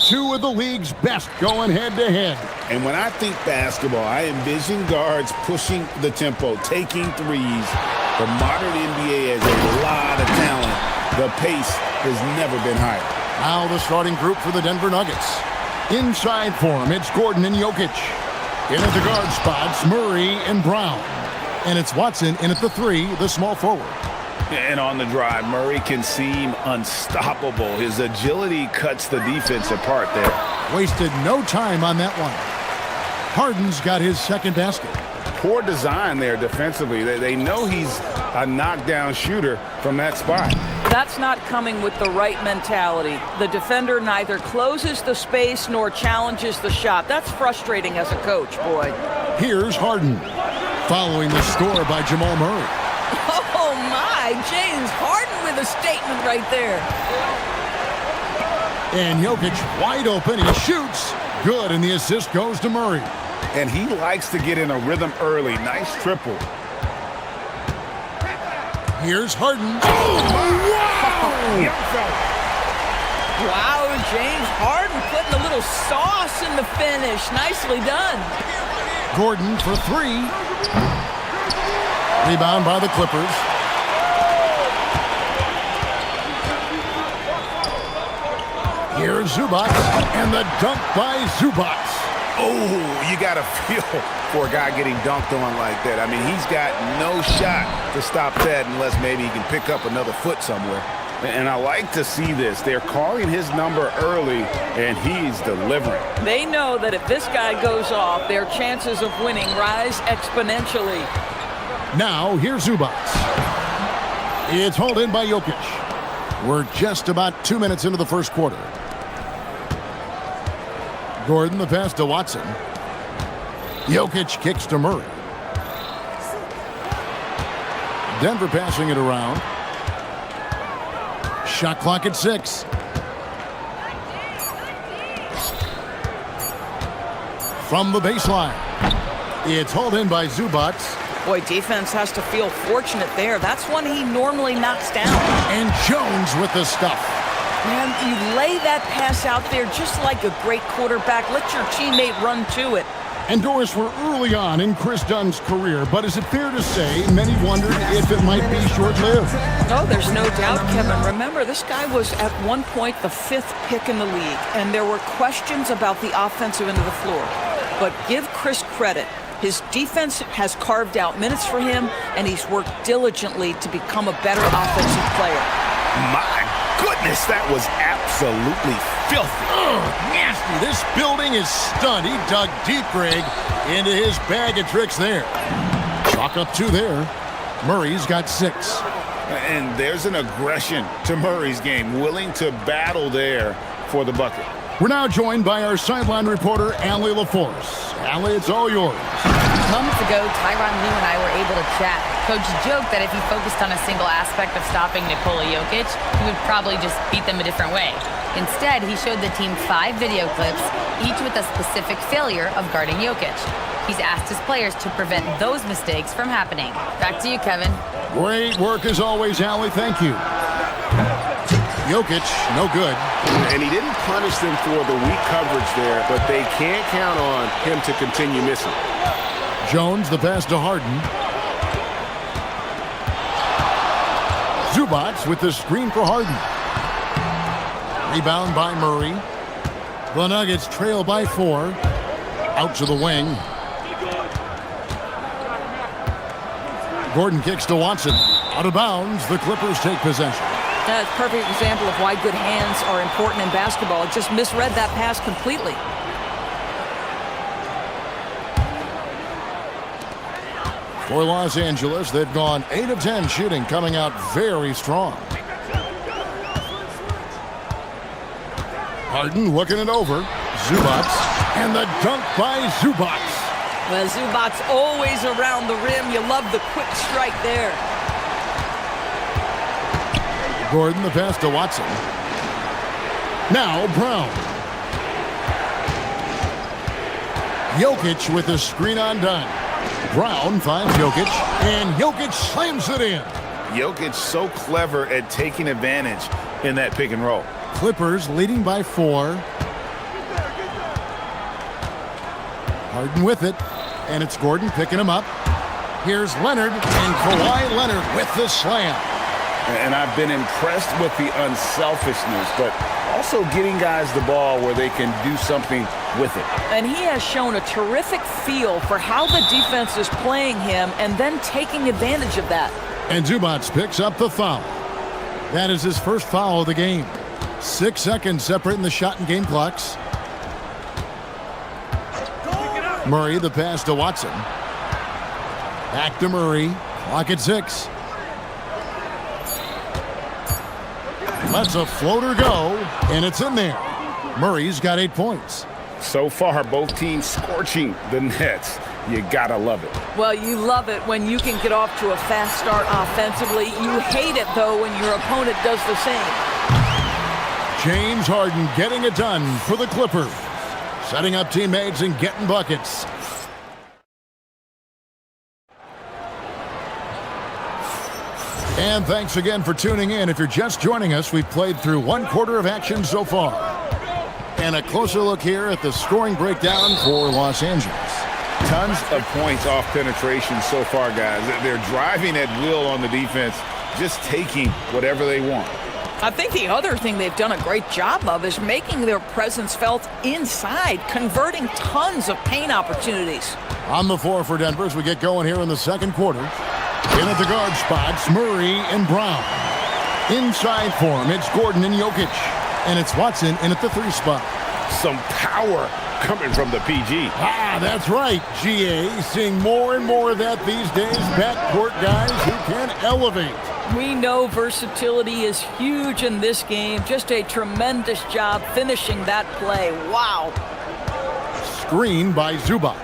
Two of the league's best going head-to-head. And when I think basketball, I envision guards pushing the tempo, taking threes. The modern NBA has a lot of talent. The pace has never been higher. Now the starting group for the Denver Nuggets. Inside for him, it's Gordon and Jokic. In at the guard spots, Murray and Brown. And it's Watson in at the 3, the small forward. And on the drive, Murray can seem unstoppable. His agility cuts the defense apart there. Wasted no time on that one. Harden's got his second basket. Poor design there defensively. They know he's a knockdown shooter from that spot. That's not coming with the right mentality. The defender neither closes the space nor challenges the shot. That's frustrating as a coach, boy. Here's Harden, following the score by Jamal Murray. Oh, my. James Harden with a statement right there. And Jokic wide open. He shoots. Good, and the assist goes to Murray. And he likes to get in a rhythm early. Nice triple. Here's Harden. Oh, wow! Young fella. Wow, James Harden putting a little sauce in the finish. Nicely done. Gordon for 3. Rebound by the Clippers. Here's Zubac, and the dunk by Zubac. Oh, you got to feel for a guy getting dunked on like that. I mean, he's got no shot to stop that unless maybe he can pick up another foot somewhere. And I like to see this. They're calling his number early, and he's delivering. They know that if this guy goes off, their chances of winning rise exponentially. Now, here's Zubac. It's hauled in by Jokic. We're just about 2 minutes into the first quarter. Gordon, the pass to Watson. Jokic kicks to Murray. Denver passing it around. Shot clock at 6. From the baseline. It's hauled in by Zubac. Boy, defense has to feel fortunate there. That's one he normally knocks down. And Jones with the stuff. Man, you lay that pass out there just like a great quarterback. Let your teammate run to it. And Doris, we're early on in Chris Dunn's career, but is it fair to say many wondered if it might be short-lived? No, there's no doubt, Kevin. Remember, this guy was at one point the 5th pick in the league, and there were questions about the offensive end of the floor. But give Chris credit. His defense has carved out minutes for him, and he's worked diligently to become a better offensive player. My goodness, that was absolutely filthy. Nasty. This building is stunned. He dug deep, Greg, into his bag of tricks there. Chalk up 2 there. Murray's got 6. And there's an aggression to Murray's game, willing to battle there for the bucket. We're now joined by our sideline reporter, Allie LaForce. Allie, it's all yours. Moments ago, Tyronn Lue and I were able to chat. Coach joked that if he focused on a single aspect of stopping Nikola Jokic, he would probably just beat them a different way. Instead, he showed the team 5 video clips, each with a specific failure of guarding Jokic. He's asked his players to prevent those mistakes from happening. Back to you, Kevin. Great work as always, Allie. Thank you. Jokic, no good. And he didn't punish them for the weak coverage there, but they can't count on him to continue missing. Jones, the pass to Harden. Zubac with the screen for Harden. Rebound by Murray. The Nuggets trail by 4. Out to the wing. Gordon kicks to Watson. Out of bounds, the Clippers take possession. That's a perfect example of why good hands are important in basketball. It just misread that pass completely. For Los Angeles, they've gone 8 of 10 shooting, coming out very strong. Harden looking it over. Zubac, and the dunk by Zubac. Well, Zubac's always around the rim. You love the quick strike there. Gordon, the pass to Watson. Now Brown. Jokic with the screen undone. Brown finds Jokic, and Jokic slams it in. Jokic so clever at taking advantage in that pick and roll. Clippers leading by 4. Harden with it, and it's Gordon picking him up. Here's Leonard, and Kawhi Leonard with the slam. And I've been impressed with the unselfishness, but also getting guys the ball where they can do something with it. And he has shown a terrific feel for how the defense is playing him and then taking advantage of that. And Zubac picks up the foul. That is his first foul of the game. 6 seconds separating the shot and game clocks. Murray, the pass to Watson. Back to Murray. Clock at 6. Lets a floater go, and it's in there. Murray's got 8 points. So far, both teams scorching the Nets. You gotta love it. Well, you love it when you can get off to a fast start offensively. You hate it, though, when your opponent does the same. James Harden getting it done for the Clippers. Setting up teammates and getting buckets. And thanks again for tuning in. If you're just joining us, we've played through 1 quarter of action so far. And a closer look here at the scoring breakdown for Los Angeles. Tons of points off penetration so far, guys. They're driving at will on the defense, just taking whatever they want. I think the other thing they've done a great job of is making their presence felt inside, converting tons of paint opportunities. On the floor for Denver as we get going here in the second quarter. In at the guard spots, Murray and Brown. Inside for him, it's Gordon and Jokic. And it's Watson in at the 3 spot. Some power coming from the PG. Ah, that's right, GA. Seeing more and more of that these days. Backcourt guys who can elevate. We know versatility is huge in this game. Just a tremendous job finishing that play. Wow. Screen by Zubac.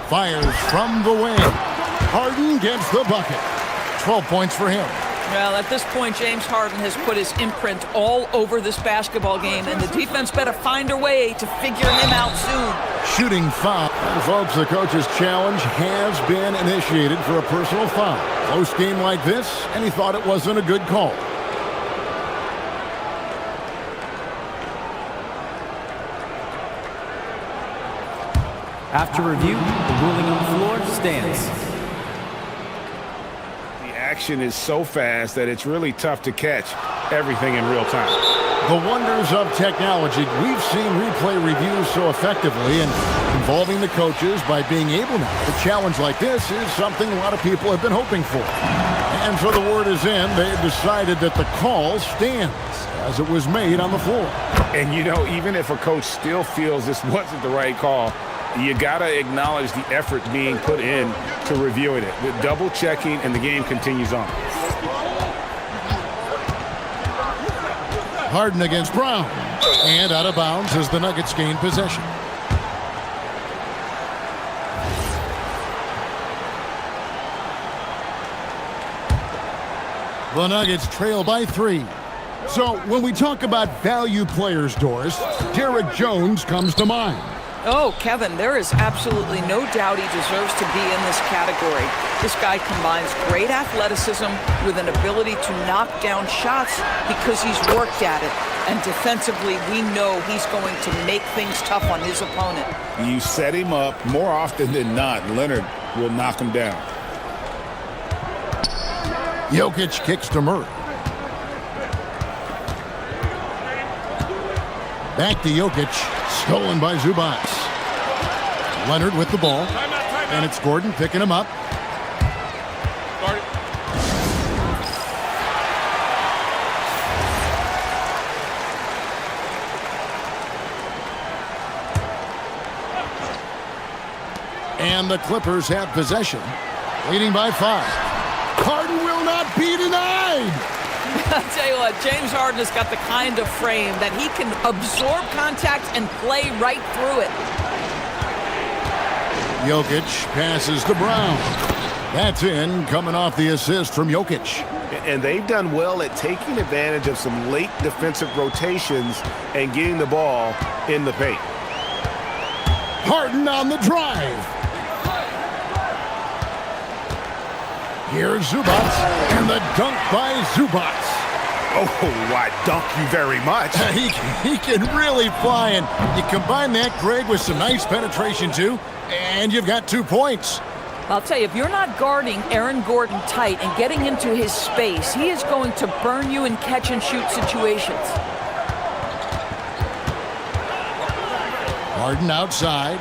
Fires from the wing. Harden gets the bucket. 12 points for him. Well, at this point, James Harden has put his imprint all over this basketball game, and the defense better find a way to figure him out soon. Shooting foul. And folks, the coach's challenge has been initiated for a personal foul. Close game like this, and he thought it wasn't a good call. After review, the ruling on the floor stands. Action is so fast that it's really tough to catch everything in real time. The wonders of technology. We've seen replay reviews so effectively and involving the coaches by being able now to challenge like this is something a lot of people have been hoping for. And so the word is in. They've decided that the call stands as it was made on the floor. And you know, even if a coach still feels this wasn't the right call, you gotta acknowledge the effort being put in to reviewing it. The double checking, and the game continues on. Harden against Brown. And out of bounds as the Nuggets gain possession. The Nuggets trail by 3. So when we talk about value players, Doris, Derek Jones comes to mind. Oh, Kevin, there is absolutely no doubt he deserves to be in this category. This guy combines great athleticism with an ability to knock down shots because he's worked at it. And defensively, we know he's going to make things tough on his opponent. You set him up, more often than not, Leonard will knock him down. Jokic kicks to Murray. Back to Jokic. Stolen by Zubac. Leonard with the ball. And it's Gordon picking him up. And the Clippers have possession. Leading by 5. Harden will not be denied. I'll tell you what, James Harden has got the kind of frame that he can absorb contact and play right through it. Jokic passes to Brown. That's in, coming off the assist from Jokic. And they've done well at taking advantage of some late defensive rotations and getting the ball in the paint. Harden on the drive. Here's Zubac, and the dunk by Zubac. Oh, why, dunk you very much. He can really fly, and you combine that, Greg, with some nice penetration, too, and you've got 2 points. I'll tell you, if you're not guarding Aaron Gordon tight and getting into his space, he is going to burn you in catch-and-shoot situations. Harden outside.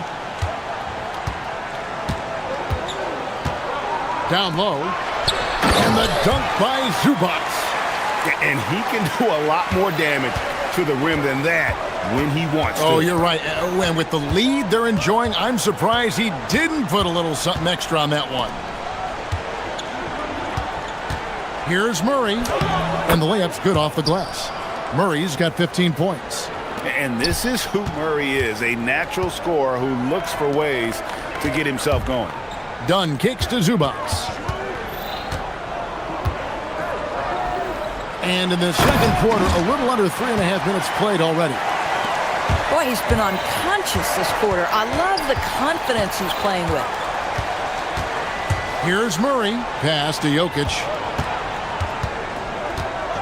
Down low. And the dunk by Zubac. And he can do a lot more damage to the rim than that when he wants to. Oh, you're right. And with the lead they're enjoying, I'm surprised he didn't put a little something extra on that one. Here's Murray. And the layup's good off the glass. Murray's got 15 points. And this is who Murray is, a natural scorer who looks for ways to get himself going. Dunn kicks to Zubac. And in the second quarter, a little under 3.5 minutes played already. Boy, he's been unconscious this quarter. I love the confidence he's playing with. Here's Murray. Pass to Jokic.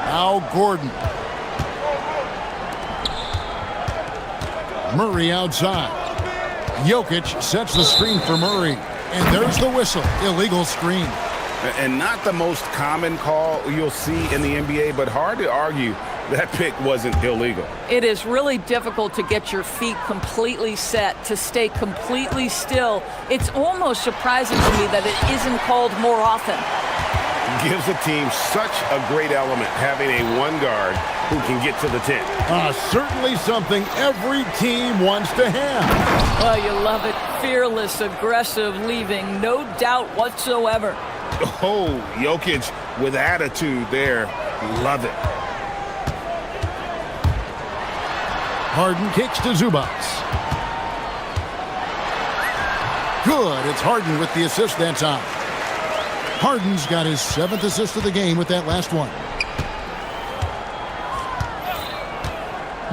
Now Gordon. Murray outside. Jokic sets the screen for Murray. And there's the whistle. Illegal screen. And not the most common call you'll see in the NBA, but hard to argue that pick wasn't illegal. It is really difficult to get your feet completely set, to stay completely still. It's almost surprising to me that it isn't called more often. Gives the team such a great element having a one guard who can get to the 10. Certainly something every team wants to have. Well, you love it. Fearless, aggressive, leaving no doubt whatsoever. Oh, Jokic with attitude there. Love it. Harden kicks to Zubac. Good. It's Harden with the assist that time. Harden's got his 7th assist of the game with that last one.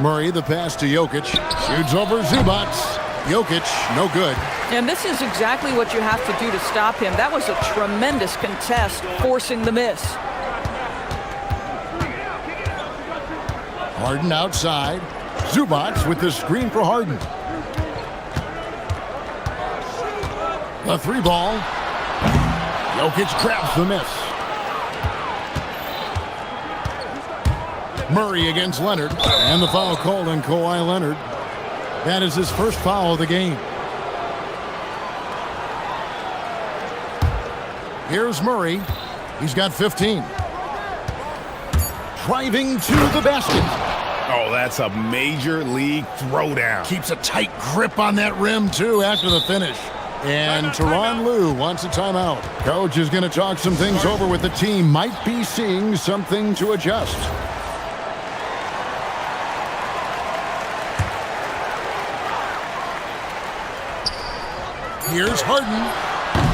Murray, the pass to Jokic. Shoots over Zubac. Jokic, no good. And this is exactly what you have to do to stop him. That was a tremendous contest, forcing the miss. Harden outside. Zubac with the screen for Harden. The 3 ball. Jokic grabs the miss. Murray against Leonard. And the foul called on Kawhi Leonard. That is his first foul of the game. Here's Murray. He's got 15. Driving to the basket. Oh, that's a major league throwdown. Keeps a tight grip on that rim, too, after the finish. And Tyronn Lue wants a timeout. Coach is going to talk some things over with the team. Might be seeing something to adjust. Here's Harden.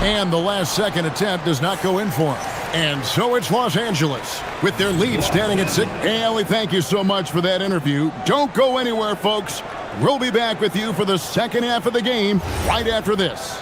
And the last second attempt does not go in for him. And so it's Los Angeles with their lead standing at 6. Haley, thank you so much for that interview. Don't go anywhere, folks. We'll be back with you for the second half of the game right after this.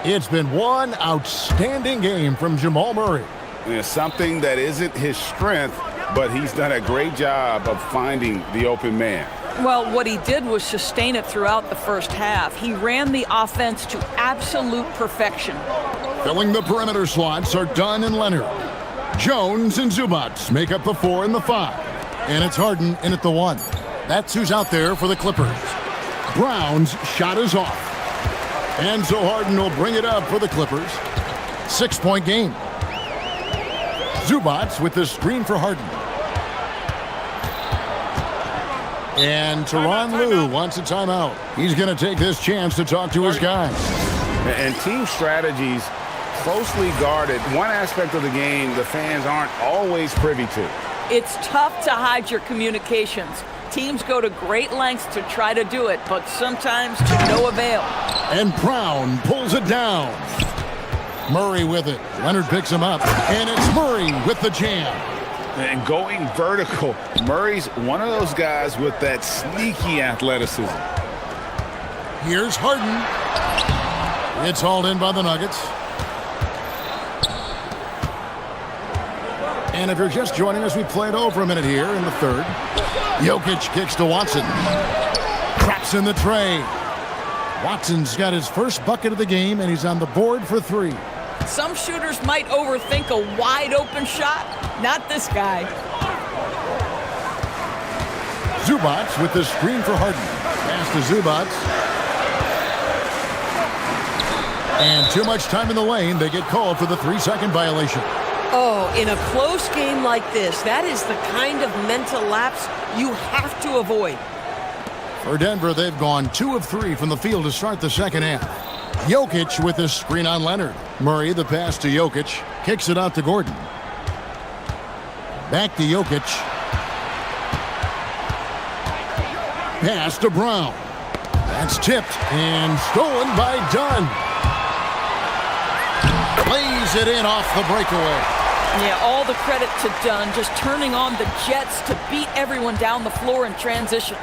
It's been one outstanding game from Jamal Murray. Something that isn't his strength, but he's done a great job of finding the open man. Well, what he did was sustain it throughout the first half. He ran the offense to absolute perfection. Filling the perimeter slots are Dunn and Leonard. Jones and Zubats make up the 4 and the 5. And it's Harden in at the 1. That's who's out there for the Clippers. Brown's shot is off. And so Harden will bring it up for the Clippers. 6-point game. Zubats with the screen for Harden. And Tyronn Lue wants a timeout. He's going to take this chance to talk to his guys. And team strategies closely guarded. One aspect of the game the fans aren't always privy to. It's tough to hide your communications. Teams go to great lengths to try to do it, but sometimes to no avail. And Brown pulls it down. Murray with it. Leonard picks him up. And it's Murray with the jam. And going vertical, Murray's one of those guys with that sneaky athleticism. Here's Harden. It's hauled in by the Nuggets. And if you're just joining us, we played over a minute here in the third. Jokic kicks to Watson. Traps in the tray. Watson's got his first bucket of the game, and he's on the board for 3. Some shooters might overthink a wide open shot. Not this guy. Zubats with the screen for Harden. Pass to Zubats. And too much time in the lane. They get called for the 3-second violation. Oh, in a close game like this, that is the kind of mental lapse you have to avoid. For Denver, they've gone 2 of 3 from the field to start the second half. Jokic with the screen on Leonard. Murray, the pass to Jokic. Kicks it out to Gordon. Back to Jokic. Pass to Brown. That's tipped and stolen by Dunn. Lays it in off the breakaway. Yeah, all the credit to Dunn, just turning on the jets to beat everyone down the floor in transition.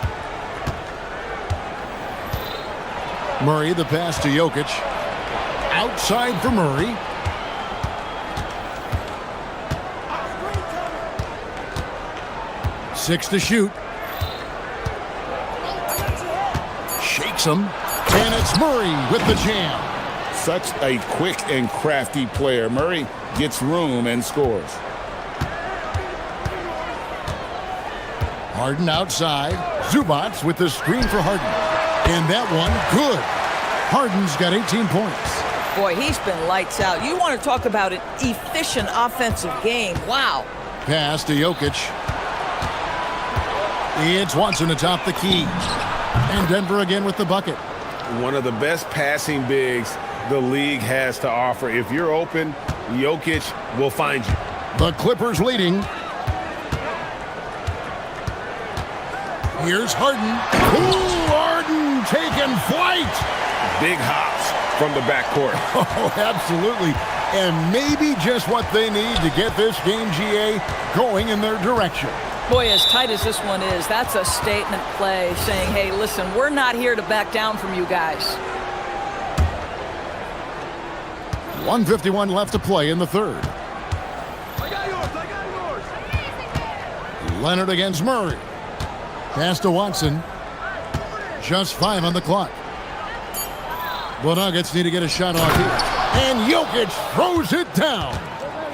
Murray, the pass to Jokic. Outside for Murray. Six to shoot. Shakes him. And it's Murray with the jam. Such a quick and crafty player. Murray gets room and scores. Harden outside. Zubats with the screen for Harden. And that one, good. Harden's got 18 points. Boy, he's been lights out. You want to talk about an efficient offensive game. Wow. Pass to Jokic. It's Watson atop the key. And Denver again with the bucket. One of the best passing bigs the league has to offer. If you're open, Jokic will find you. The Clippers leading. Here's Harden. Ooh, Harden taking flight. Big hops from the backcourt. Oh, absolutely. And maybe just what they need to get this game, GA, going in their direction. Boy, as tight as this one is, that's a statement play saying, hey, listen, we're not here to back down from you guys. 1:51 left to play in the third. I got yours. Leonard against Murray. Pass to Watson. Just 5 on the clock. The Nuggets need to get a shot off here. And Jokic throws it down.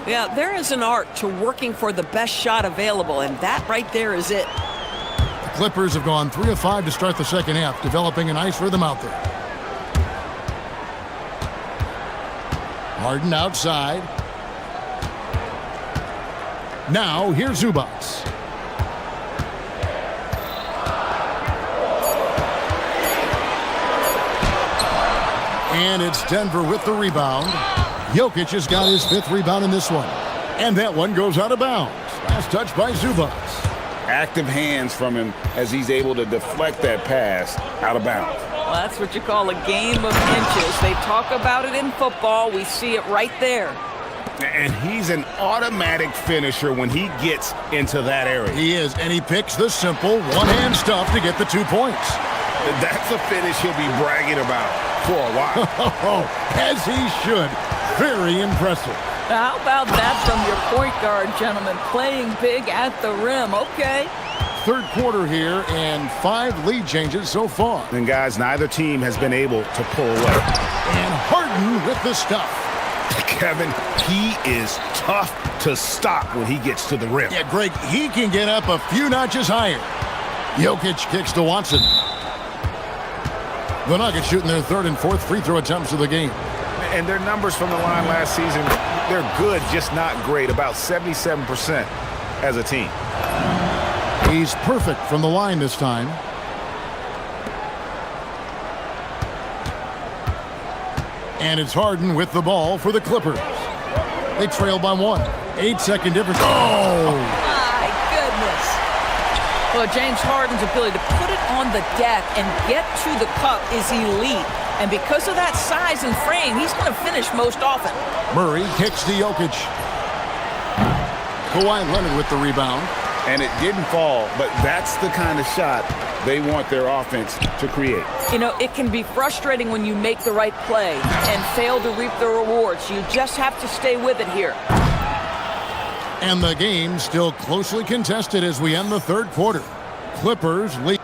Yeah, there is an art to working for the best shot available, and that right there is it. The Clippers have gone 3 of 5 to start the second half, developing a nice rhythm out there. Harden outside. Now, here's Zubats. And it's Denver with the rebound. Jokic has got his 5th rebound in this one. And that one goes out of bounds. Last touch by Zubats. Active hands from him as he's able to deflect that pass out of bounds. Well, that's what you call a game of inches. They talk about it in football. We see it right there. And he's an automatic finisher when he gets into that area. He is, and he picks the simple one-hand stuff to get the 2 points. That's a finish he'll be bragging about for a while. As he should. Very impressive. How about that from your point guard, gentlemen? Playing big at the rim. Okay. Third quarter here and 5 lead changes so far. And guys, neither team has been able to pull away. And Harden with the stuff. Kevin, he is tough to stop when he gets to the rim. Yeah, Greg, he can get up a few notches higher. Jokic kicks to Watson. The Nuggets shooting their third and fourth free throw attempts of the game. And their numbers from the line last season, they're good, just not great. About 77% as a team. He's perfect from the line this time. And it's Harden with the ball for the Clippers. They trail by 1. 8-second difference. Oh! My goodness. Well, James Harden's ability to put it on the deck and get to the cup is elite. And because of that size and frame, he's going to finish most often. Murray kicks to Jokic. Kawhi Leonard with the rebound. And it didn't fall, but that's the kind of shot they want their offense to create. You know, it can be frustrating when you make the right play and fail to reap the rewards. You just have to stay with it here. And the game still closely contested as we end the third quarter. Clippers lead.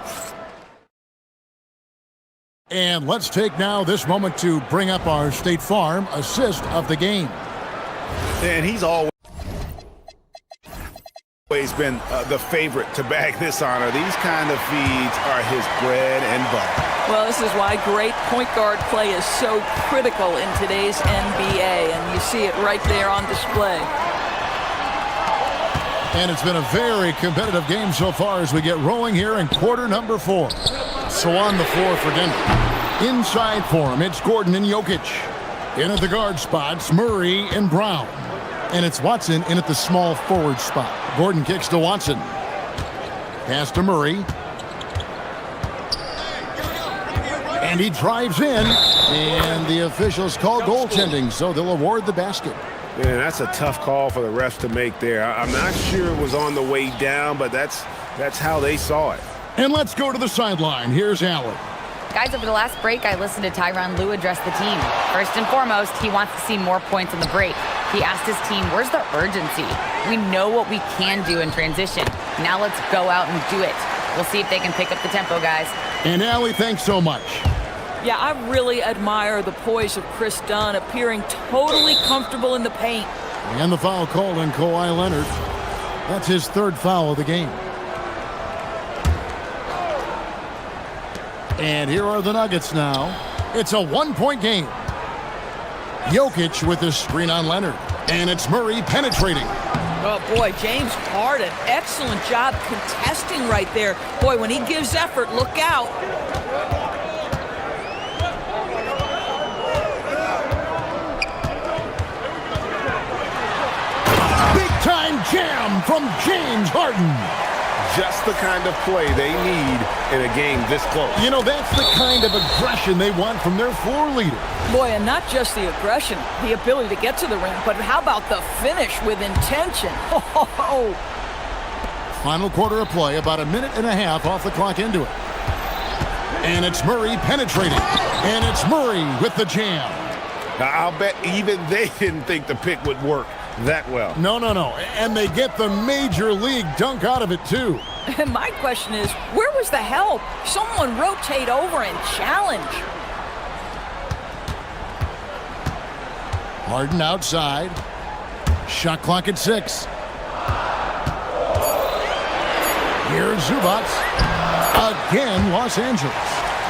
And let's take now this moment to bring up our State Farm assist of the game. And he's always been the favorite to bag this honor. These kind of feeds are his bread and butter. Well, this is why great point guard play is so critical in today's NBA, and you see it right there on display. And it's been a very competitive game so far as we get rolling here in quarter number 4. So on the floor for Denver. Inside for him, it's Gordon and Jokic. In at the guard spots, Murray and Brown. And it's Watson in at the small forward spot. Gordon kicks to Watson. Pass to Murray. And he drives in. And the officials call goaltending, so they'll award the basket. Man, that's a tough call for the refs to make there. I'm not sure it was on the way down, but that's how they saw it. And let's go to the sideline. Here's Allen. Guys, over the last break, I listened to Tyronn Lue address the team. First and foremost, he wants to see more points in the break. He asked his team, where's the urgency? We know what we can do in transition. Now let's go out and do it. We'll see if they can pick up the tempo, guys. And Allie, thanks so much. Yeah, I really admire the poise of Chris Dunn, appearing totally comfortable in the paint. And the foul called on Kawhi Leonard. That's his third foul of the game. And here are the Nuggets now. It's a 1-point game. Jokic with the screen on Leonard. And it's Murray penetrating. Oh, boy, James Harden, excellent job contesting right there. Boy, when he gives effort, look out. Big-time jam from James Harden. Just the kind of play they need in a game this close. You know, that's the kind of aggression they want from their floor leader. Boy, and not just the aggression, the ability to get to the rim, but how about the finish with intention? Oh. Final quarter of play, about a minute and a half off the clock into it. And it's Murray penetrating. And it's Murray with the jam. Now, I'll bet even they didn't think the pick would work that well. No. And they get the major league dunk out of it, too. And my question is, where was the help? Someone rotate over and challenge. Harden outside. Shot clock at 6. Here's Zubac. Again, Los Angeles.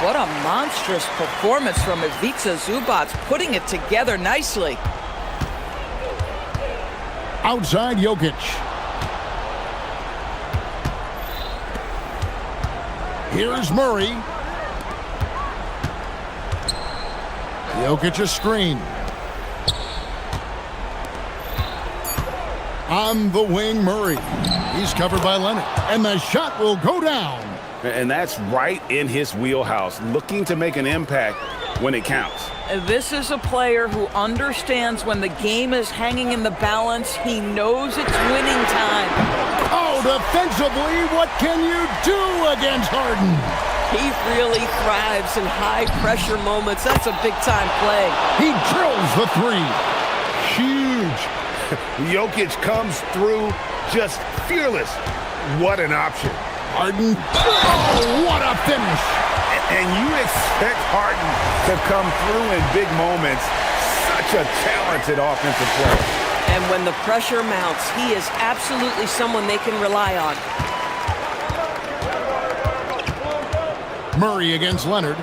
What a monstrous performance from Ivica Zubac, putting it together nicely. Outside Jokic. Here's Murray. Jokic a screen. On the wing, Murray. He's covered by Leonard. And the shot will go down. And that's right in his wheelhouse, looking to make an impact when it counts. This is a player who understands when the game is hanging in the balance. He knows it's winning time. Oh, defensively, what can you do against Harden? He really thrives in high-pressure moments. That's a big-time play. He drills the 3. Huge. Jokic comes through just fearless. What an option. Harden. Oh, what a finish. And you expect Harden to come through in big moments. Such a talented offensive player. And when the pressure mounts, he is absolutely someone they can rely on. Murray against Leonard.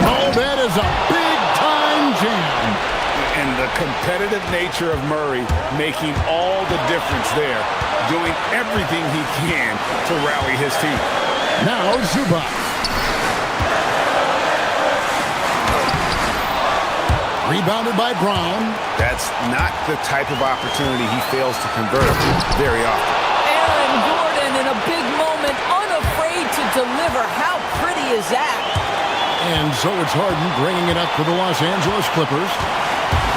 Oh, that is a big-time jam. And the competitive nature of Murray making all the difference there, doing everything he can to rally his team. Now Zubac. Rebounded by Brown. That's not the type of opportunity he fails to convert very often. Aaron Gordon in a big moment, unafraid to deliver. How pretty is that? And so it's Harden bringing it up to the Los Angeles Clippers.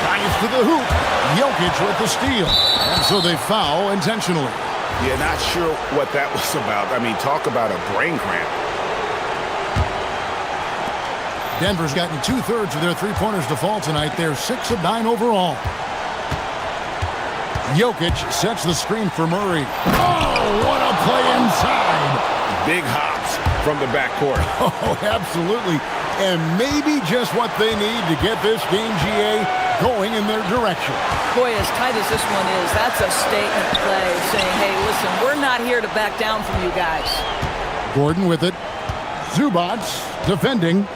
Drives to the hoop. Jokic with the steal. And so they foul intentionally. Yeah, not sure what that was about. I mean, talk about a brain cramp. Denver's gotten 2/3 of their three-pointers to fall tonight. They're 6 of 9 overall. Jokic sets the screen for Murray. Oh, what a play inside. Big hops from the backcourt. Oh, absolutely. And maybe just what they need to get this game, GA, going in their direction. Boy, as tight as this one is, that's a statement play saying, hey, listen, we're not here to back down from you guys. Gordon with it. Zubac defending.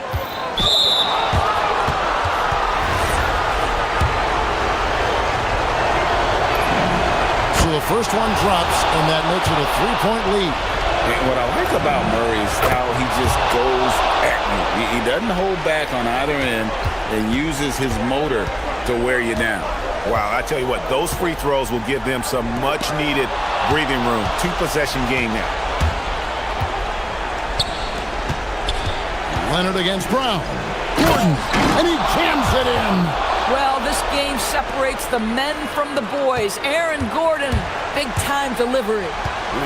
So the first one drops, and that makes it a 3-point lead. And what I like about Murray is how he just goes at you. He doesn't hold back on either end and uses his motor to wear you down. Wow, I tell you what, those free throws will give them some much-needed breathing room. 2-possession game now. Leonard against Brown. Gordon, and he jams it in. Well, this game separates the men from the boys. Aaron Gordon, big-time delivery.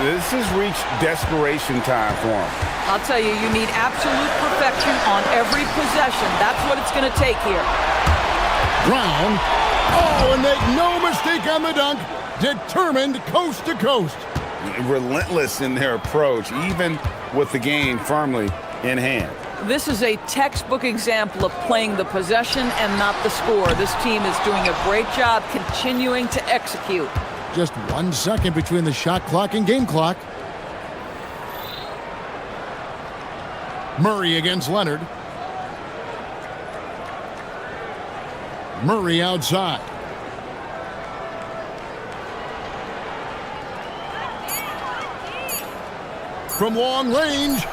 This has reached desperation time for him. I'll tell you, you need absolute perfection on every possession. That's what it's going to take here. Brown. Oh, and make no mistake on the dunk. Determined coast to coast. Relentless in their approach, even with the game firmly in hand. This is a textbook example of playing the possession and not the score. This team is doing a great job continuing to execute. Just 1 second between the shot clock and game clock. Murray against Leonard. Murray outside. From long range.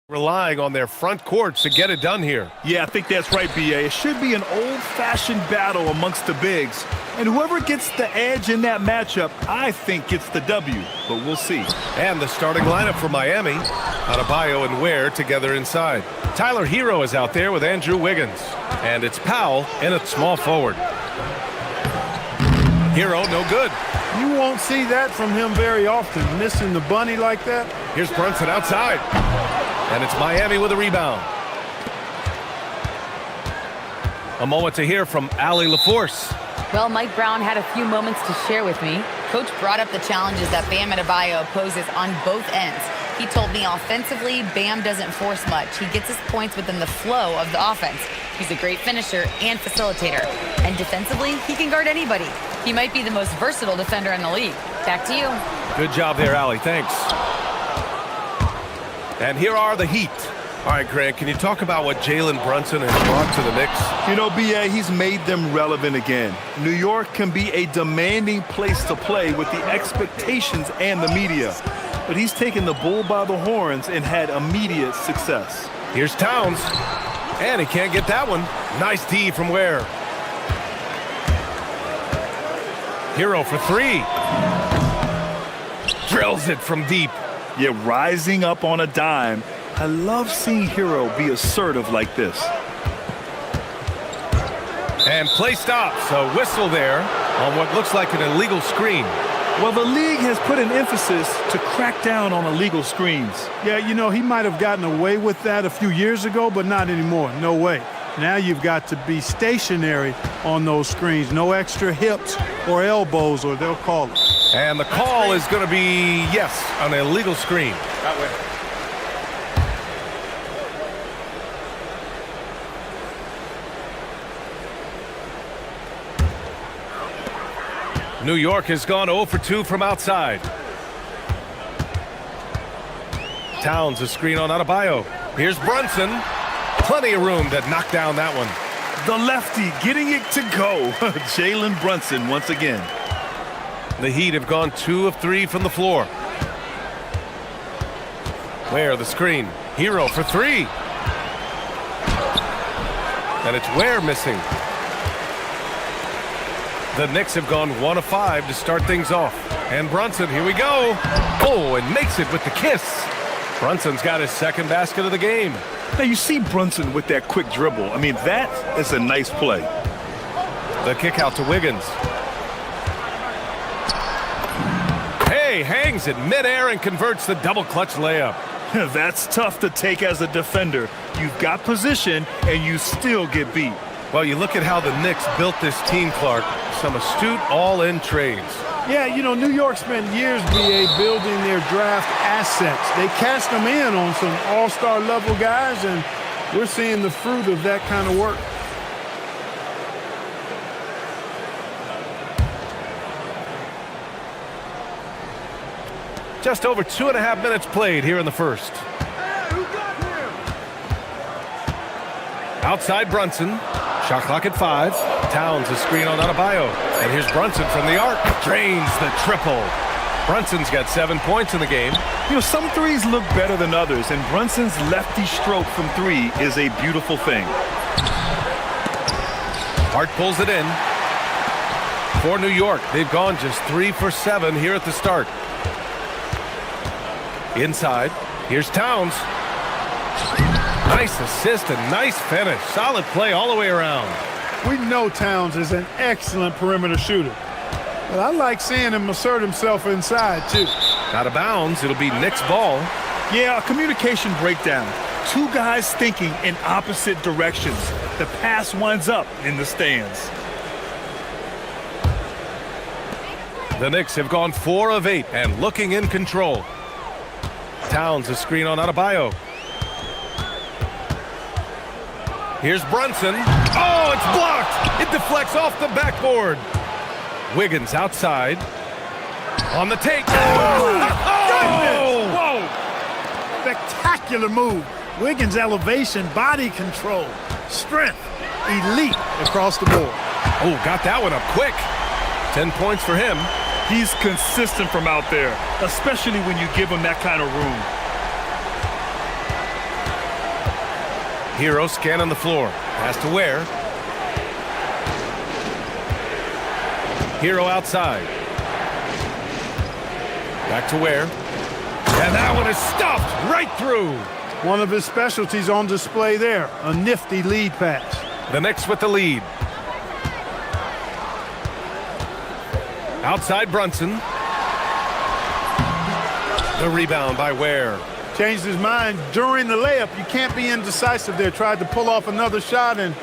relying on their front courts to get it done here. Yeah, I think that's right, B.A. It should be an old-fashioned battle amongst the bigs. And whoever gets the edge in that matchup, I think gets the W. But we'll see. And the starting lineup for Miami. Adebayo and Ware together inside. Tyler Hero is out there with Andrew Wiggins. And it's Powell in at small forward. Hero, no good. You won't see that from him very often, missing the bunny like that. Here's Brunson outside. And it's Miami with a rebound. A moment to hear from Allie LaForce. Well, Mike Brown had a few moments to share with me. Coach brought up the challenges that Bam Adebayo poses on both ends. He told me offensively, Bam doesn't force much. He gets his points within the flow of the offense. He's a great finisher and facilitator. And defensively, he can guard anybody. He might be the most versatile defender in the league. Back to you. Good job there, Allie. Thanks. And here are the Heat. All right, Grant, can you talk about what Jalen Brunson has brought to the Knicks? You know, B.A., he's made them relevant again. New York can be a demanding place to play with the expectations and the media. But he's taken the bull by the horns and had immediate success. Here's Towns. And he can't get that one. Nice D from Ware. Hero for three. Drills it from deep. Yeah, rising up on a dime. I love seeing Hero be assertive like this. And play stops. A whistle there on what looks like an illegal screen. Well, the league has put an emphasis to crack down on illegal screens. Yeah, you know, he might have gotten away with that a few years ago, but not anymore. No way. Now you've got to be stationary on those screens. No extra hips or elbows, or they'll call it. And the call is going to be, yes, an illegal screen. That way. New York has gone 0 for 2 from outside. Towns a screen on Adebayo. Here's Brunson. Plenty of room to knock down that one. The lefty getting it to go. Jalen Brunson once again. The Heat have gone 2 of 3 from the floor. Ware the screen. Hero for three. And it's Ware missing. The Knicks have gone 1 of 5 to start things off. And Brunson, here we go. Oh, and makes it with the kiss. Brunson's got his second basket of the game. Now you see Brunson with that quick dribble. I mean, that is a nice play. The kick out to Wiggins. Hey, hangs it midair and converts the double clutch layup. That's tough to take as a defender. You've got position and you still get beat. Well, you look at how the Knicks built this team, Clark. Some astute all-in trades. Yeah, you know, New York spent years, B.A., building their draft assets. They cashed them in on some all-star level guys, and we're seeing the fruit of that kind of work. Just over 2.5 minutes played here in the first. Outside Brunson. Shot clock at 5. Towns a screen on Adebayo. And here's Brunson from the arc. Drains the triple. Brunson's got 7 points in the game. You know, some threes look better than others, and Brunson's lefty stroke from 3 is a beautiful thing. Hart pulls it in. For New York, they've gone just 3 for 7 here at the start. Inside, here's Towns. Nice assist and nice finish. Solid play all the way around. We know Towns is an excellent perimeter shooter, but I like seeing him assert himself inside, too. Out of bounds, it'll be Knicks ball. Yeah, a communication breakdown. Two guys thinking in opposite directions. The pass winds up in the stands. The Knicks have gone 4 of 8 and looking in control. Towns a screen on Adebayo. Here's Brunson. Oh, it's blocked. It deflects off the backboard. Wiggins outside. On the take. Oh! Whoa! Spectacular move. Wiggins' elevation, body control, strength, elite across the board. Oh, got that one up quick. 10 points for him. He's consistent from out there, especially when you give him that kind of room. Hero scanning the floor. Pass to Ware. Hero outside. Back to Ware. And that one is stuffed right through. One of his specialties on display there, a nifty lead pass. The Knicks with the lead. Outside Brunson. The rebound by Ware. Changed his mind during the layup. You can't be indecisive there. Tried to pull off another shot and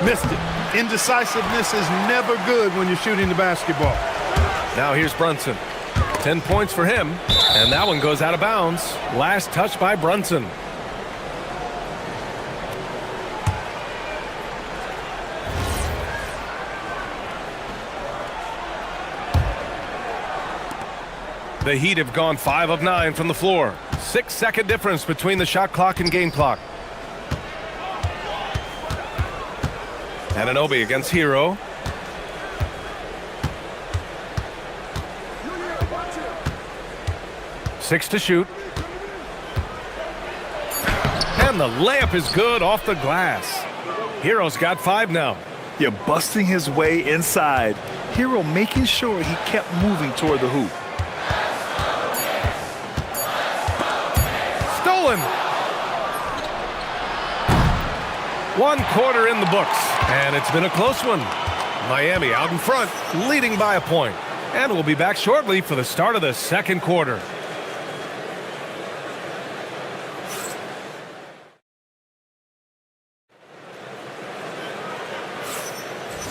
missed it. Indecisiveness is never good when you're shooting the basketball. Now here's Brunson. 10 points for him. And that one goes out of bounds. Last touch by Brunson. The Heat have gone 5 of 9 from the floor. 6-second difference between the shot clock and game clock. Anunoby against Hero. Six to shoot. And the layup is good off the glass. Hero's got 5 now. You're busting his way inside. Hero making sure he kept moving toward the hoop. Stolen. 1 quarter in the books, and it's been a close one. Miami out in front, leading by a point. And we'll be back shortly for the start of the second quarter.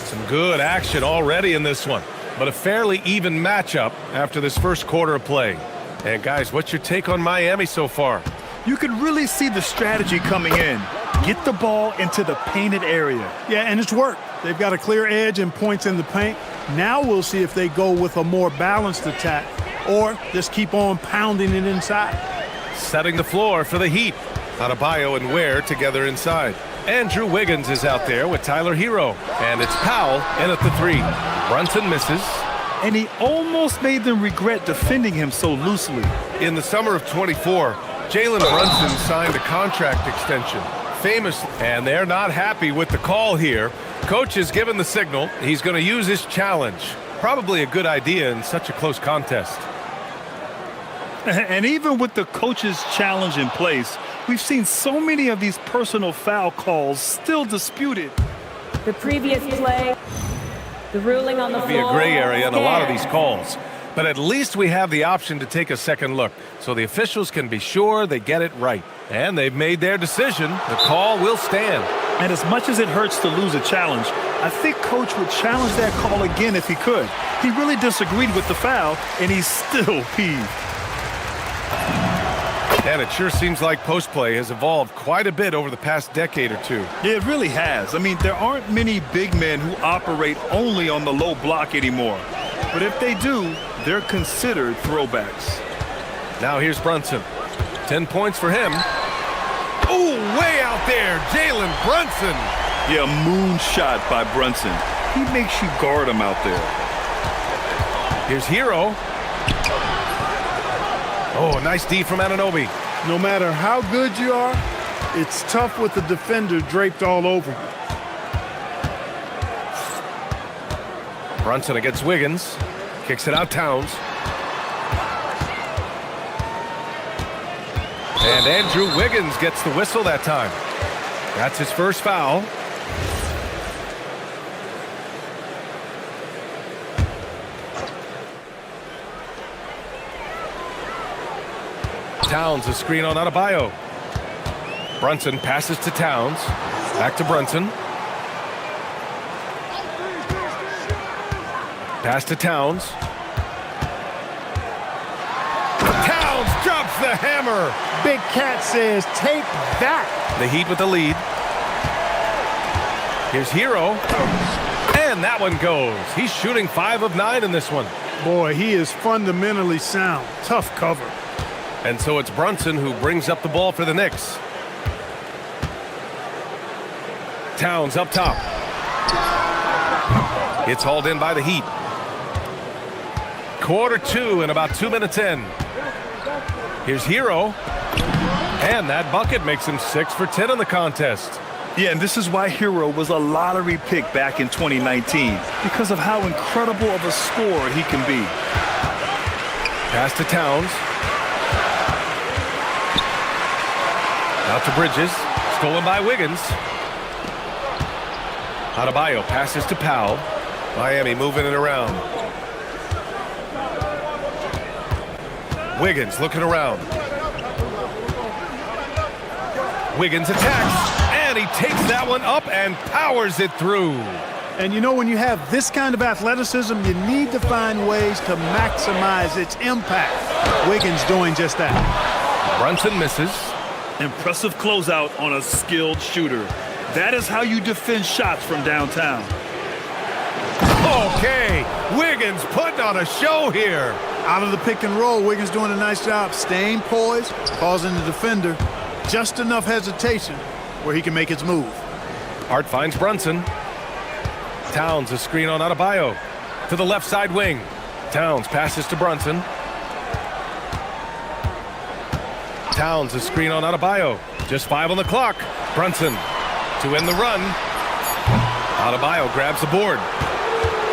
Some good action already in this one, but a fairly even matchup after this first quarter of play. And guys, what's your take on Miami so far? You can really see the strategy coming in. Get the ball into the painted area. Yeah, and it's worked. They've got a clear edge and points in the paint. Now we'll see if they go with a more balanced attack or just keep on pounding it inside. Setting the floor for the Heat. Adebayo and Ware together inside. Andrew Wiggins is out there with Tyler Hero. And it's Powell in at the 3. Brunson misses. And he almost made them regret defending him so loosely. In the summer of 24, Jalen Brunson signed a contract extension. Famous, and they're not happy with the call here. Coach has given the signal. He's going to use his challenge. Probably a good idea in such a close contest. And even with the coach's challenge in place, we've seen so many of these personal foul calls still disputed. The previous play, the ruling on the floor. Be a gray area in a lot of these calls. But at least we have the option to take a second look, so the officials can be sure they get it right. And they've made their decision. The call will stand. And as much as it hurts to lose a challenge, I think Coach would challenge that call again if he could. He really disagreed with the foul, and he's still peeved. And it sure seems like post play has evolved quite a bit over the past decade or two. Yeah, it really has. I mean, there aren't many big men who operate only on the low block anymore. But if they do, they're considered throwbacks. Now here's Brunson. 10 points for him. Oh, way out there, Jalen Brunson. Yeah, moonshot by Brunson. He makes you guard him out there. Here's Hero. Oh, nice D from Anunoby. No matter how good you are, it's tough with the defender draped all over you. Brunson against Wiggins. Kicks it out, Towns. And Andrew Wiggins gets the whistle that time. That's his first foul. Towns a screen on Adebayo. Brunson passes to Towns. Back to Brunson. Pass to Towns. Towns drops the hammer. Big Cat says, take that. The Heat with the lead. Here's Hero. And that one goes. He's shooting 5 of 9 in this one. Boy, he is fundamentally sound. Tough cover. And so it's Brunson who brings up the ball for the Knicks. Towns up top. It's hauled in by the Heat. Quarter 2 and about 2 minutes in. Here's Hero. And that bucket makes him 6 for 10 in the contest. Yeah, and this is why Hero was a lottery pick back in 2019, because of how incredible of a scorer he can be. Pass to Towns. Out to Bridges. Stolen by Wiggins. Adebayo passes to Powell. Miami moving it around. Wiggins looking around. Wiggins attacks, and he takes that one up and powers it through. And you know, when you have this kind of athleticism, you need to find ways to maximize its impact. Wiggins doing just that. Brunson misses. Impressive closeout on a skilled shooter. That is how you defend shots from downtown. Okay, Wiggins putting on a show here. Out of the pick and roll, Wiggins doing a nice job staying poised, causing the defender just enough hesitation where he can make his move. Hart finds Brunson. Towns a screen on Adebayo. To the left side wing. Towns passes to Brunson. Towns a screen on Adebayo. Just 5 on the clock. Brunson to end the run. Adebayo grabs the board.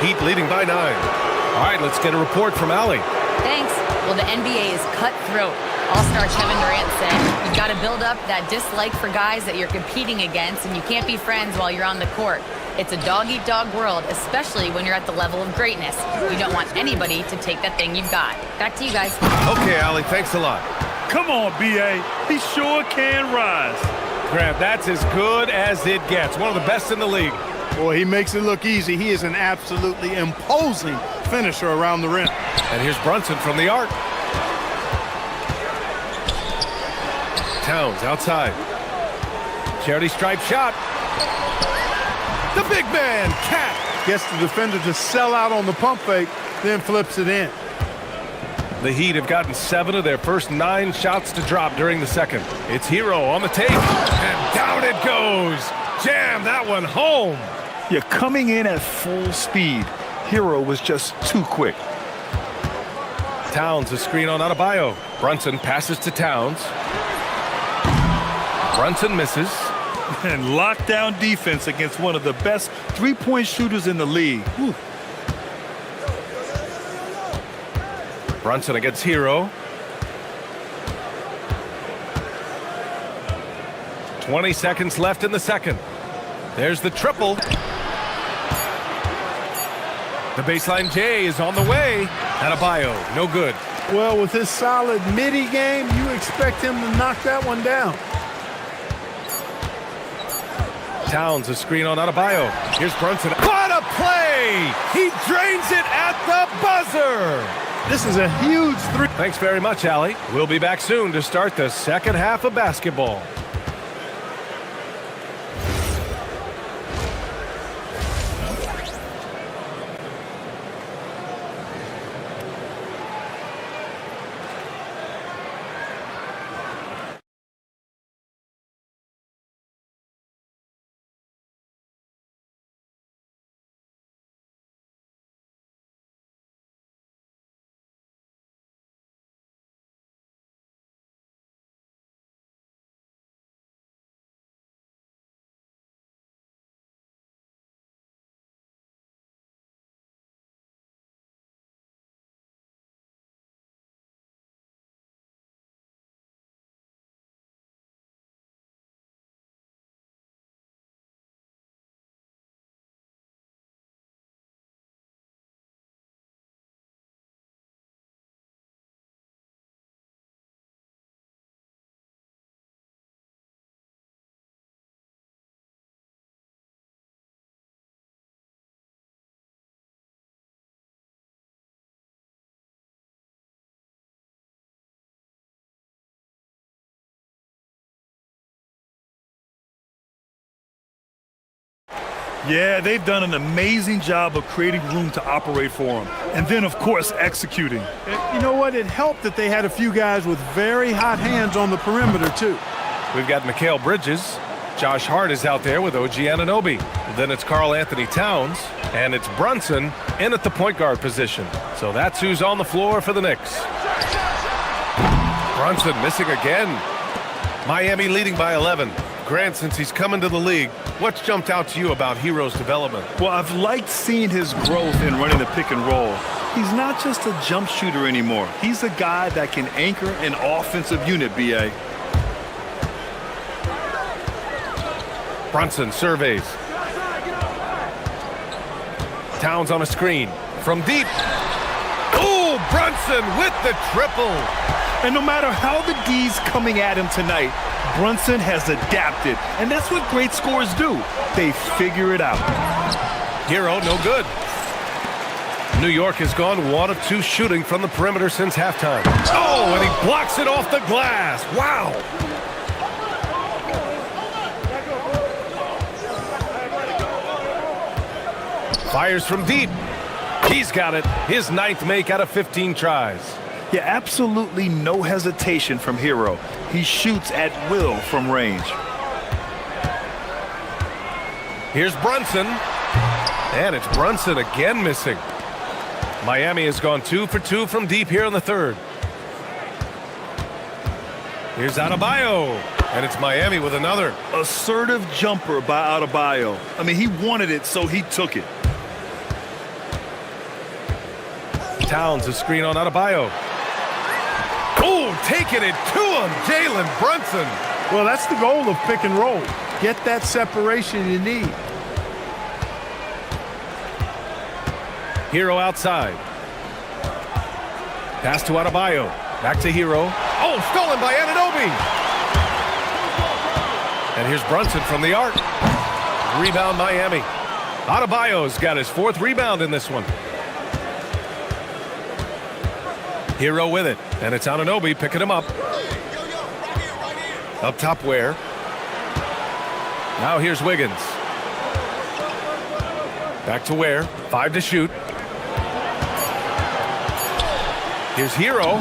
Heat leading by 9. All right, let's get a report from Allie. Thanks. Well, the NBA is cutthroat. All-star Kevin Durant said, you've got to build up that dislike for guys that you're competing against, and you can't be friends while you're on the court. It's a dog-eat-dog world, especially when you're at the level of greatness. You don't want anybody to take that thing you've got. Back to you guys. Okay, Allie, thanks a lot. Come on, B.A. He sure can rise. Graham, that's as good as it gets. One of the best in the league. Boy, he makes it look easy. He is an absolutely imposing finisher around the rim. And here's Brunson from the arc. Towns outside. Charity stripe shot. The big man, Cat. Gets the defender to sell out on the pump fake, then flips it in. The Heat have gotten 7 of their first 9 shots to drop during the second. It's Hero on the tape, and down it goes. Jam that one home. You're coming in at full speed. Hero was just too quick. Towns a screen on Adebayo. Brunson passes to Towns. Brunson misses. And lockdown defense against one of the best three-point shooters in the league. Whew. Brunson against Hero. 20 seconds left in the second. There's the triple. The baseline J is on the way. Adebayo, no good. Well, with his solid midi game, you expect him to knock that one down. Towns a screen on Adebayo. Here's Brunson. What a play! He drains it at the buzzer! This is a huge three. Thanks very much, Allie. We'll be back soon to start the second half of basketball. Yeah, they've done an amazing job of creating room to operate for him. And then, of course, executing. You know what? It helped that they had a few guys with very hot hands on the perimeter, too. We've got Mikal Bridges. Josh Hart is out there with OG Anunoby. Then it's Karl Anthony Towns. And it's Brunson in at the point guard position. So that's who's on the floor for the Knicks. Brunson missing again. Miami leading by 11. Grant, since he's come into the league, what's jumped out to you about Hero's development? Well, I've liked seeing his growth in running the pick and roll. He's not just a jump shooter anymore. He's a guy that can anchor an offensive unit, B.A. Brunson surveys. Towns on a screen. From deep. Oh, Brunson with the triple. And no matter how the D's coming at him tonight, Brunson has adapted. And that's what great scorers do. They figure it out. Hero, no good. New York has gone 1 of 2 shooting from the perimeter since halftime. Oh, and he blocks it off the glass. Wow. Fires from deep. He's got it. His 9th make out of 15 tries. Yeah, absolutely no hesitation from Hero. He shoots at will from range. Here's Brunson. And it's Brunson again missing. Miami has gone 2 for 2 from deep here in the third. Here's Adebayo. And it's Miami with another. Assertive jumper by Adebayo. I mean, he wanted it, so he took it. Towns, a screen on Adebayo. Oh, taking it to him, Jalen Brunson. Well, that's the goal of pick and roll. Get that separation you need. Hero outside. Pass to Adebayo. Back to Hero. Oh, stolen by Anunoby. And here's Brunson from the arc. Rebound Miami. Adebayo's got his 4th rebound in this one. Hero with it, and it's Anunoby picking him up. Up top Ware. Now here's Wiggins. Back to Ware, 5 to shoot. Here's Hero,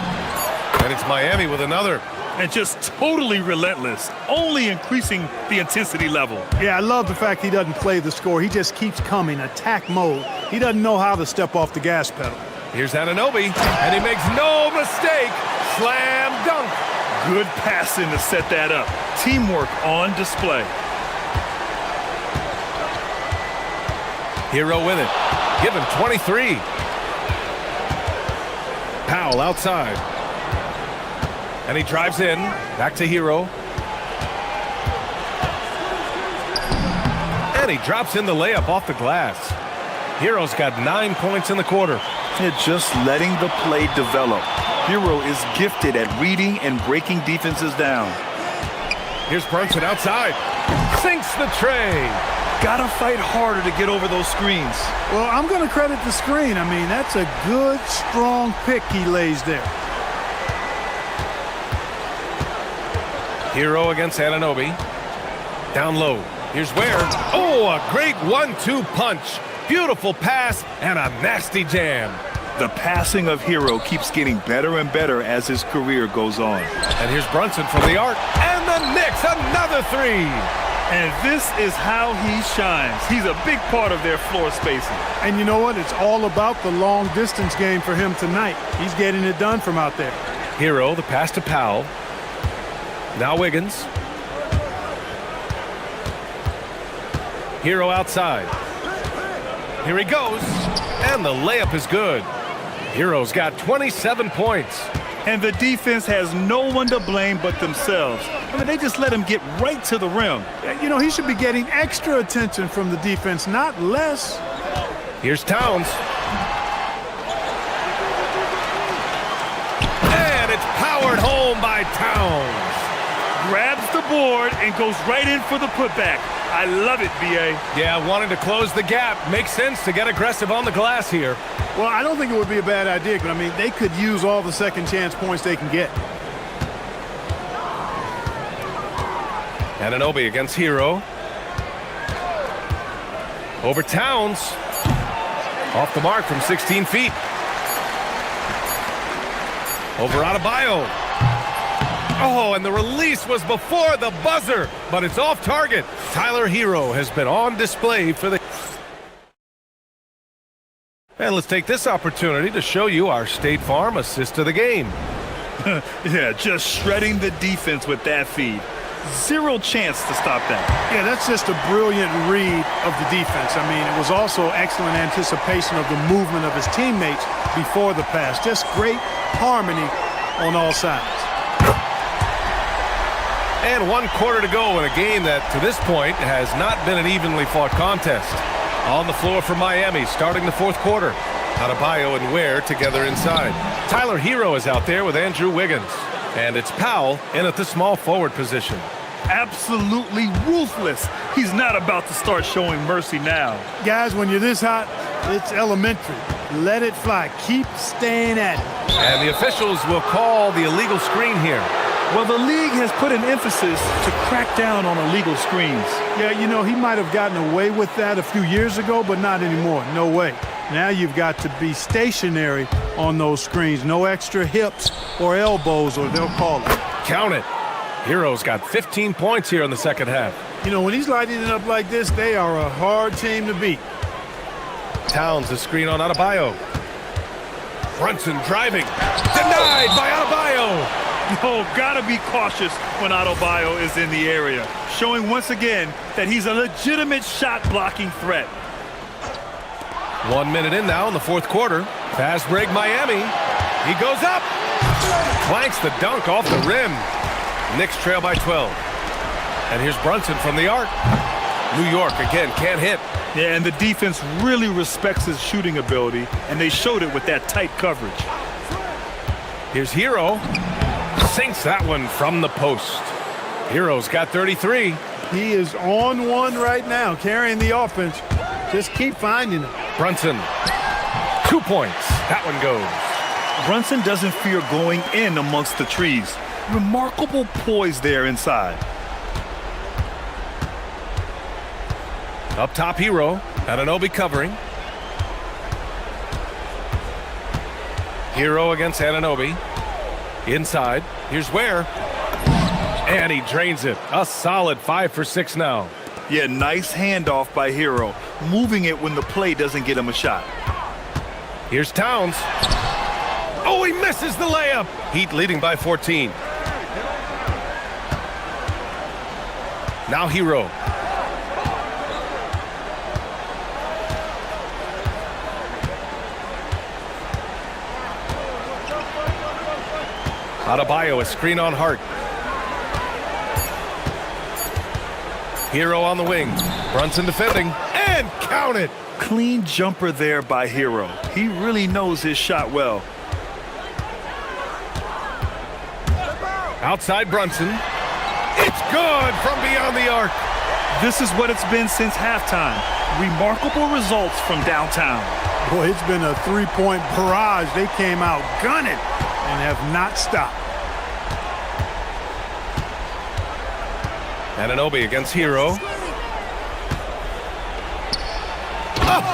and it's Miami with another. And just totally relentless, only increasing the intensity level. Yeah, I love the fact he doesn't play the score. He just keeps coming, attack mode. He doesn't know how to step off the gas pedal. Here's Anunoby, and he makes no mistake. Slam dunk. Good passing to set that up. Teamwork on display. Hero with it. Give him 23. Powell outside. And he drives in. Back to Hero. And he drops in the layup off the glass. Hero's got 9 points in the quarter. Yeah, just letting the play develop. Hero is gifted at reading and breaking defenses down. Here's Brunson outside. Sinks the tray. Gotta fight harder to get over those screens. Well, I'm going to credit the screen. I mean, that's a good, strong pick he lays there. Hero against Anunoby. Down low. Here's Ware. Oh, a great 1-2 punch. Beautiful pass and a nasty jam. The passing of Hero keeps getting better and better as his career goes on. And here's Brunson from the arc. And the Knicks, another 3. And this is how he shines. He's a big part of their floor spacing. And you know what? It's all about the long distance game for him tonight. He's getting it done from out there. Hero, the pass to Powell. Now Wiggins. Hero outside. Here he goes. And the layup is good. Hero's got 27 points. And the defense has no one to blame but themselves. I mean, they just let him get right to the rim. You know, he should be getting extra attention from the defense, not less. Here's Towns. And it's powered home by Towns. Grabs the board and goes right in for the putback. I love it, B.A. Yeah, wanting to close the gap. Makes sense to get aggressive on the glass here. Well, I don't think it would be a bad idea, but I mean, they could use all the second chance points they can get. Anunoby against Hero. Over Towns. Off the mark from 16 feet. Over Adebayo. Oh, and the release was before the buzzer, but it's off target. Tyler Hero has been on display for the... And let's take this opportunity to show you our State Farm assist of the game. Yeah, just shredding the defense with that feed. Zero chance to stop that. Yeah, that's just a brilliant read of the defense. I mean, it was also excellent anticipation of the movement of his teammates before the pass. Just great harmony on all sides. And 1 quarter to go in a game that, to this point, has not been an evenly fought contest. On the floor for Miami, starting the 4th quarter. Adebayo and Ware together inside. Tyler Hero is out there with Andrew Wiggins. And it's Powell in at the small forward position. Absolutely ruthless. He's not about to start showing mercy now. Guys, when you're this hot, it's elementary. Let it fly. Keep staying at it. And the officials will call the illegal screen here. Well, the league has put an emphasis to crack down on illegal screens. Yeah, you know, he might have gotten away with that a few years ago, but not anymore. No way. Now you've got to be stationary on those screens. No extra hips or elbows, or they'll call it. Count it. Hero's got 15 points here in the second half. You know, when he's lighting it up like this, they are a hard team to beat. Towns, the screen on Adebayo. Brunson driving. Denied by Adebayo. Oh, gotta be cautious when Adebayo is in the area, showing once again that he's a legitimate shot-blocking threat. 1 minute in now in the 4th quarter. Fast break Miami. He goes up. Clanks the dunk off the rim. Knicks trail by 12. And here's Brunson from the arc. New York again can't hit. Yeah, and the defense really respects his shooting ability, and they showed it with that tight coverage. Here's Hero. Sinks that one from the post. Hero's got 33. He is on one right now, carrying the offense. Just keep finding him. Brunson, 2 points. That one goes. Brunson doesn't fear going in amongst the trees. Remarkable poise there inside. Up top, Hero. Anunoby covering. Hero against Anunoby. Inside. Here's Ware. And he drains it. A solid 5 for 6 now. Yeah, nice handoff by Hero. Moving it when the play doesn't get him a shot. Here's Towns. Oh, he misses the layup. Heat leading by 14. Now Hero. Adebayo, a screen on Hart. Hero on the wing. Brunson defending. And count it. Clean jumper there by Hero. He really knows his shot well. Outside Brunson. It's good from beyond the arc. This is what it's been since halftime. Remarkable results from downtown. Boy, it's been a three-point barrage. They came out gunning and have not stopped. Anunoby against Hero.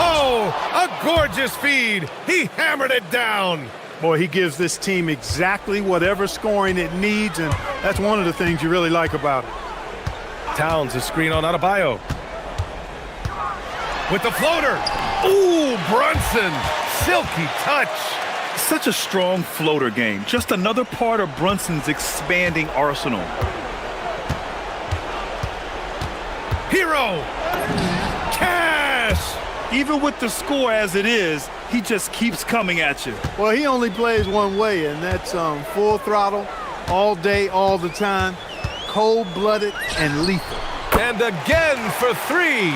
Oh, a gorgeous feed. He hammered it down. Boy, he gives this team exactly whatever scoring it needs, and that's one of the things you really like about it. Towns, a screen on Adebayo. With the floater. Ooh, Brunson. Silky touch. Such a strong floater game. Just another part of Brunson's expanding arsenal. Hero. Cash. Even with the score as it is, he just keeps coming at you. Well, he only plays one way, and that's full throttle, all day, all the time, cold-blooded and lethal. And again for three.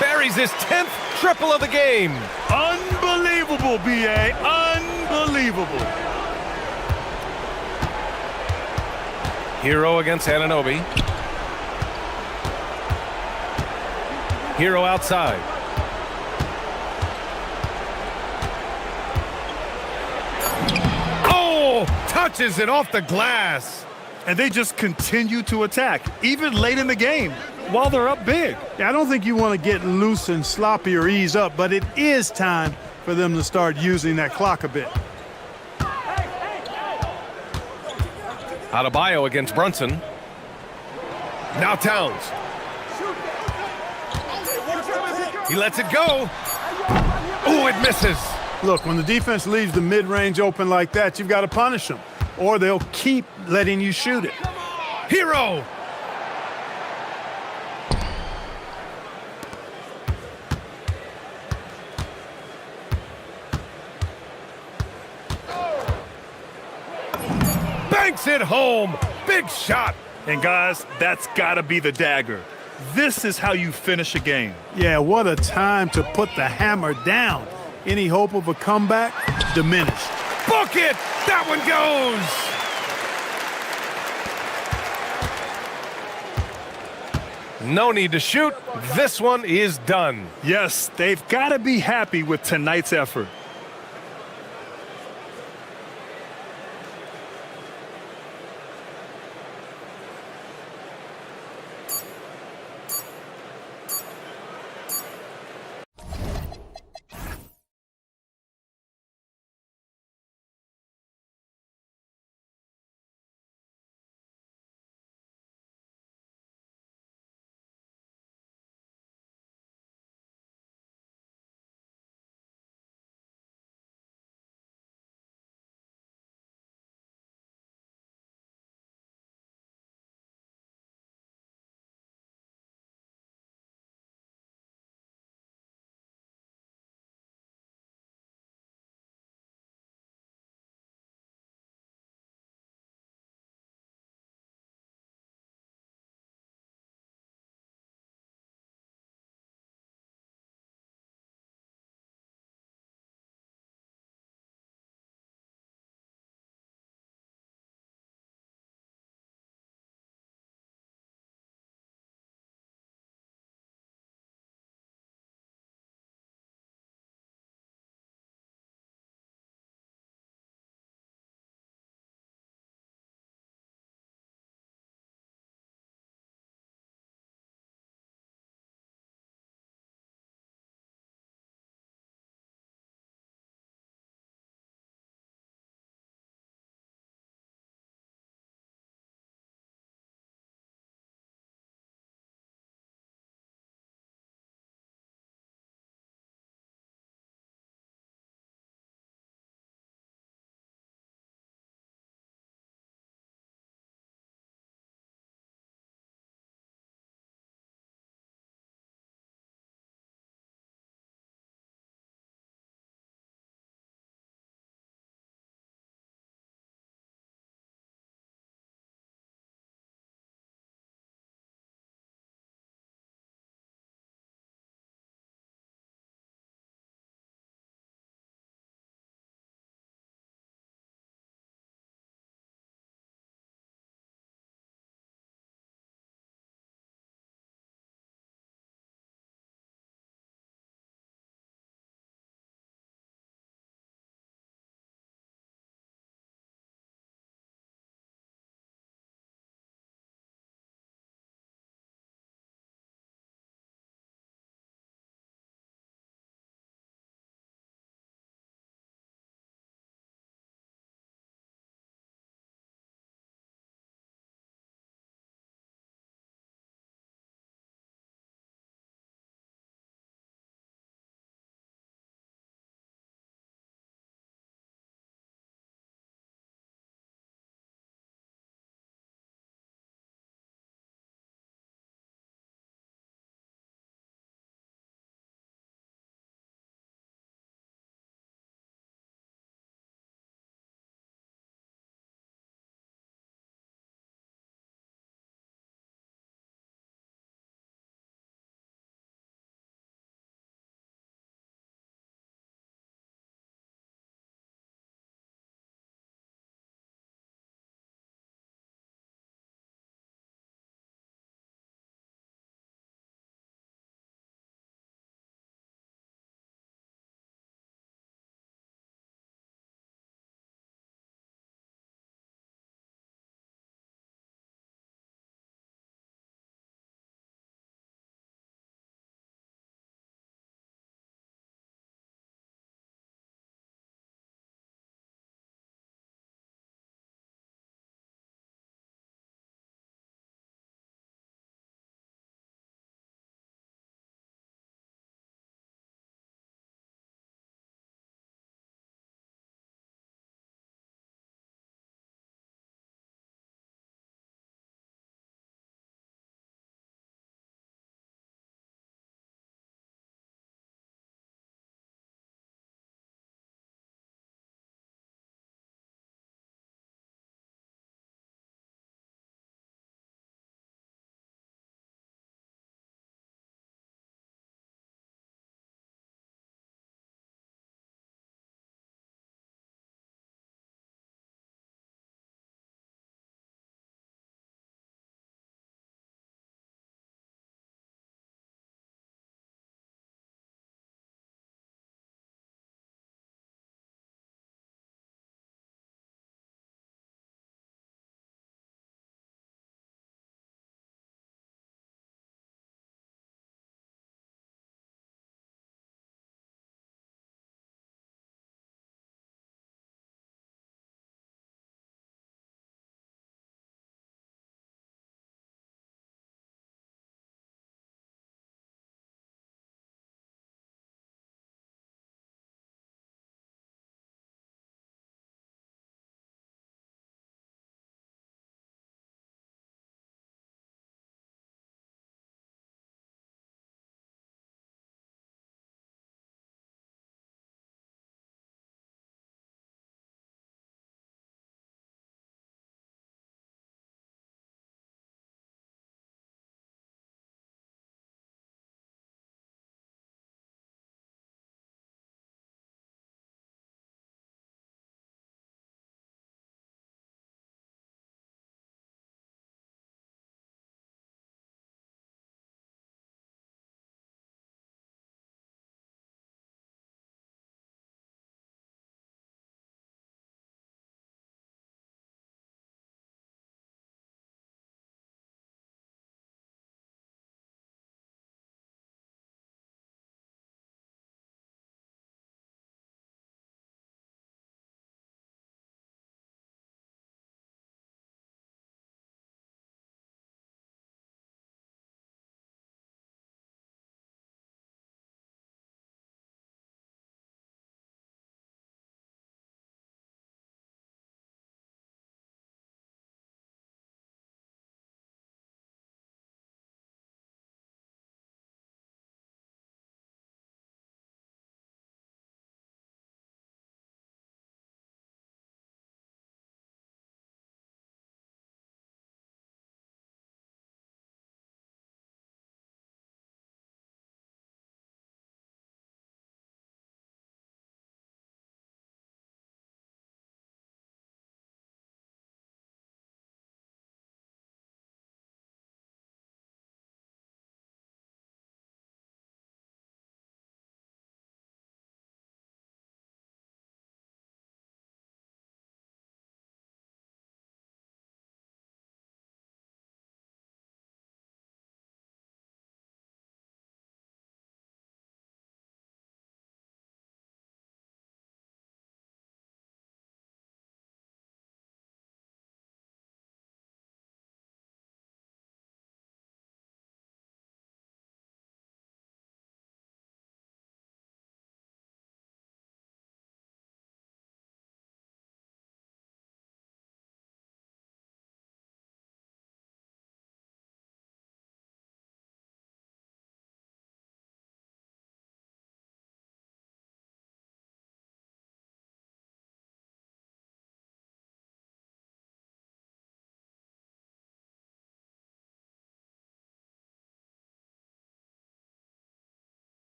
Buries his 10th triple of the game. Unbelievable, B.A. Unbelievable. Hero against Anunoby. Hero outside. Oh, touches it off the glass. And they just continue to attack, even late in the game, while they're up big. Yeah, I don't think you want to get loose and sloppy or ease up, but it is time for them to start using that clock a bit. Adebayo against Brunson. Now Towns. He lets it go. Ooh, it misses. Look, when the defense leaves the mid-range open like that, you've got to punish them, or they'll keep letting you shoot it. Hero. Banks it home. Big shot. And guys, that's got to be the dagger. This is how you finish a game. Yeah, what a time to put the hammer down. Any hope of a comeback? Diminished. Book it! That one goes! No need to shoot. This one is done. Yes, they've got to be happy with tonight's effort.